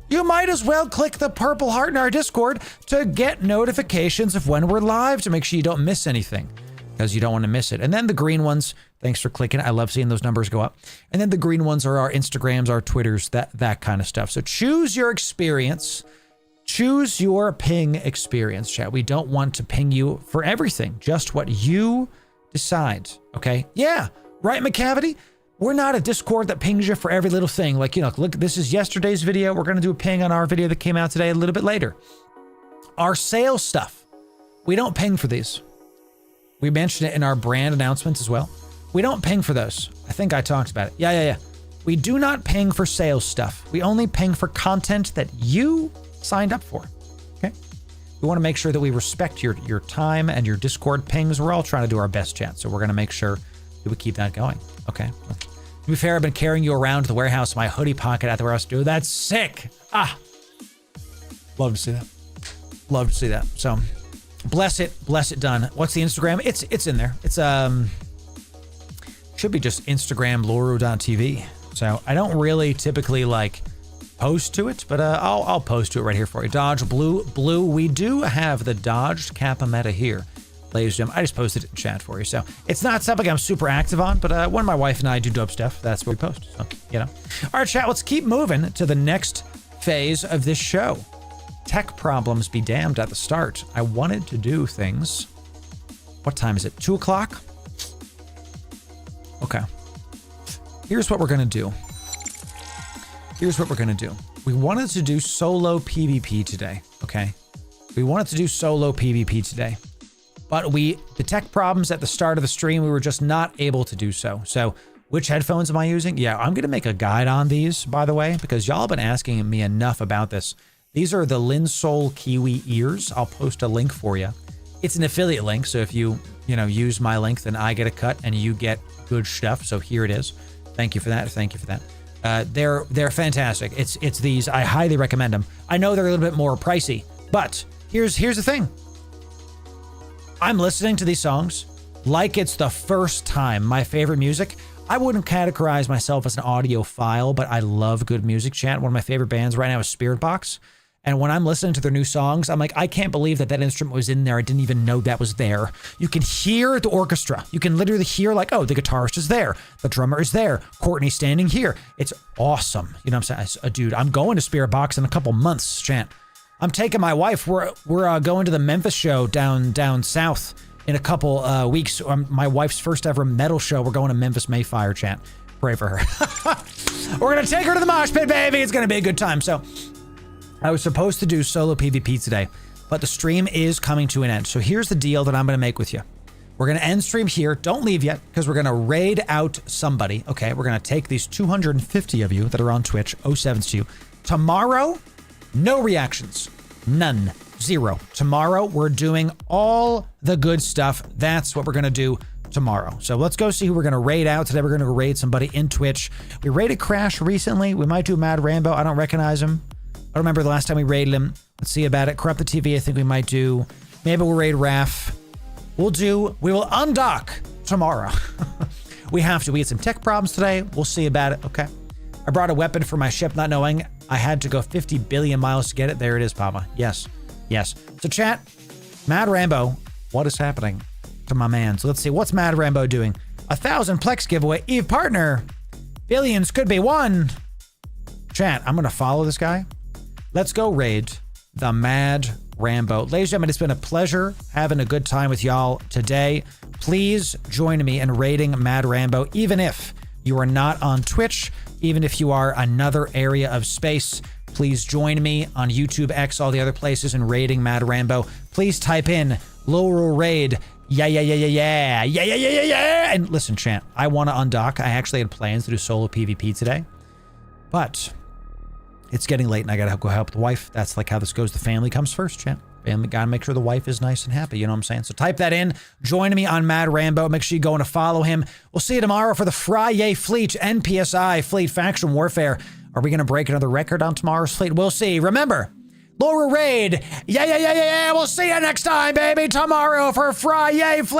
You might as well click the purple heart in our Discord to get notifications of when we're live to make sure you don't miss anything, because you don't want to miss it. And then the green ones, thanks for clicking. I love seeing those numbers go up. And then the green ones are our Instagrams, our Twitters, that kind of stuff. So choose your experience. Choose your ping experience, chat. We don't want to ping you for everything, just what you decide, okay? Yeah, right, McCavity? We're not a Discord that pings you for every little thing. Like, you know, look, this is yesterday's video. We're going to do a ping on our video that came out today a little bit later. Our sales stuff, we don't ping for these. We mentioned it in our brand announcements as well. We don't ping for those. I think I talked about it. Yeah. We do not ping for sales stuff. We only ping for content that you signed up for, okay? We want to make sure that we respect your time and your Discord pings. We're all trying to do our best, chat, so we're going to make sure that we keep that going, okay? To be fair, I've been carrying you around to the warehouse in my hoodie pocket at the warehouse. Dude, that's sick. Love to see that. Love to see that. So, bless it done. What's the Instagram? It's in there. It's should be just Instagram Loru.tv. So I don't really typically like post to it, but I'll post to it right here for you. Dodge blue. We do have the Dodged Kappa meta here, ladies and gentlemen. I just posted it in chat for you. So it's not something I'm super active on, but when my wife and I do dope stuff, that's where we post. So, you know. All right, chat, let's keep moving to the next phase of this show. Tech problems be damned at the start. I wanted to do things. What time is it? 2 o'clock? Okay. Here's what we're going to do. We wanted to do solo PvP today, okay? We wanted to do solo PvP today. But the tech problems at the start of the stream, we were just not able to do so. So, which headphones am I using? Yeah, I'm going to make a guide on these, by the way, because y'all have been asking me enough about this. These are the Linsole Kiwi ears. I'll post a link for you. It's an affiliate link, so if you use my link, then I get a cut and you get good stuff. So here it is. Thank you for that. They're fantastic. It's these. I highly recommend them. I know they're a little bit more pricey, but here's the thing. I'm listening to these songs like it's the first time. My favorite music. I wouldn't categorize myself as an audiophile, but I love good music, chat. One of my favorite bands right now is Spirit Box. And when I'm listening to their new songs, I'm like, I can't believe that instrument was in there. I didn't even know that was there. You can hear the orchestra. You can literally hear like, oh, the guitarist is there. The drummer is there. Courtney's standing here. It's awesome. You know what I'm saying? Dude, I'm going to Spirit Box in a couple months, Chant. I'm taking my wife. We're going to the Memphis show down south in a couple weeks. My wife's first ever metal show. We're going to Memphis Mayfire, Chant. Pray for her. We're going to take her to the mosh pit, baby. It's going to be a good time. So I was supposed to do solo PvP today, but the stream is coming to an end. So here's the deal that I'm going to make with you. We're going to end stream here. Don't leave yet, because we're going to raid out somebody. Okay, we're going to take these 250 of you that are on Twitch, 07s to you. Tomorrow, no reactions. None. Zero. Tomorrow, we're doing all the good stuff. That's what we're going to do tomorrow. So let's go see who we're going to raid out. Today, we're going to raid somebody in Twitch. We raided Crash recently. We might do Mad Rambo. I don't recognize him. I don't remember the last time we raided him. Let's see about it. Corrupt the TV, I think we might do. Maybe we'll raid Raph. We will undock tomorrow. We have to. We had some tech problems today. We'll see about it, okay? I brought a weapon for my ship, not knowing I had to go 50 billion miles to get it. There it is, Papa. Yes. So chat, Mad Rambo, what is happening to my man? So let's see, what's Mad Rambo doing? 1,000 Plex giveaway. Eve partner. Billions could be won. Chat, I'm going to follow this guy. Let's go raid the Mad Rambo. Ladies and gentlemen, it's been a pleasure having a good time with y'all today. Please join me in raiding Mad Rambo, even if you are not on Twitch, even if you are another area of space. Please join me on YouTube, X, all the other places in raiding Mad Rambo. Please type in Loru raid. Yeah. And listen, Chant, I want to undock. I actually had plans to do solo PvP today, but it's getting late and I gotta go help the wife. That's like how this goes. The family comes first, Chant. Family gotta make sure the wife is nice and happy. You know what I'm saying? So type that in. Join me on Mad Rambo. Make sure you go and follow him. We'll see you tomorrow for the Friday Fleet NPSI Fleet Faction Warfare. Are we gonna break another record on tomorrow's fleet? We'll see. Remember, Loru raid. Yeah. We'll see you next time, baby. Tomorrow for Friday Fleet.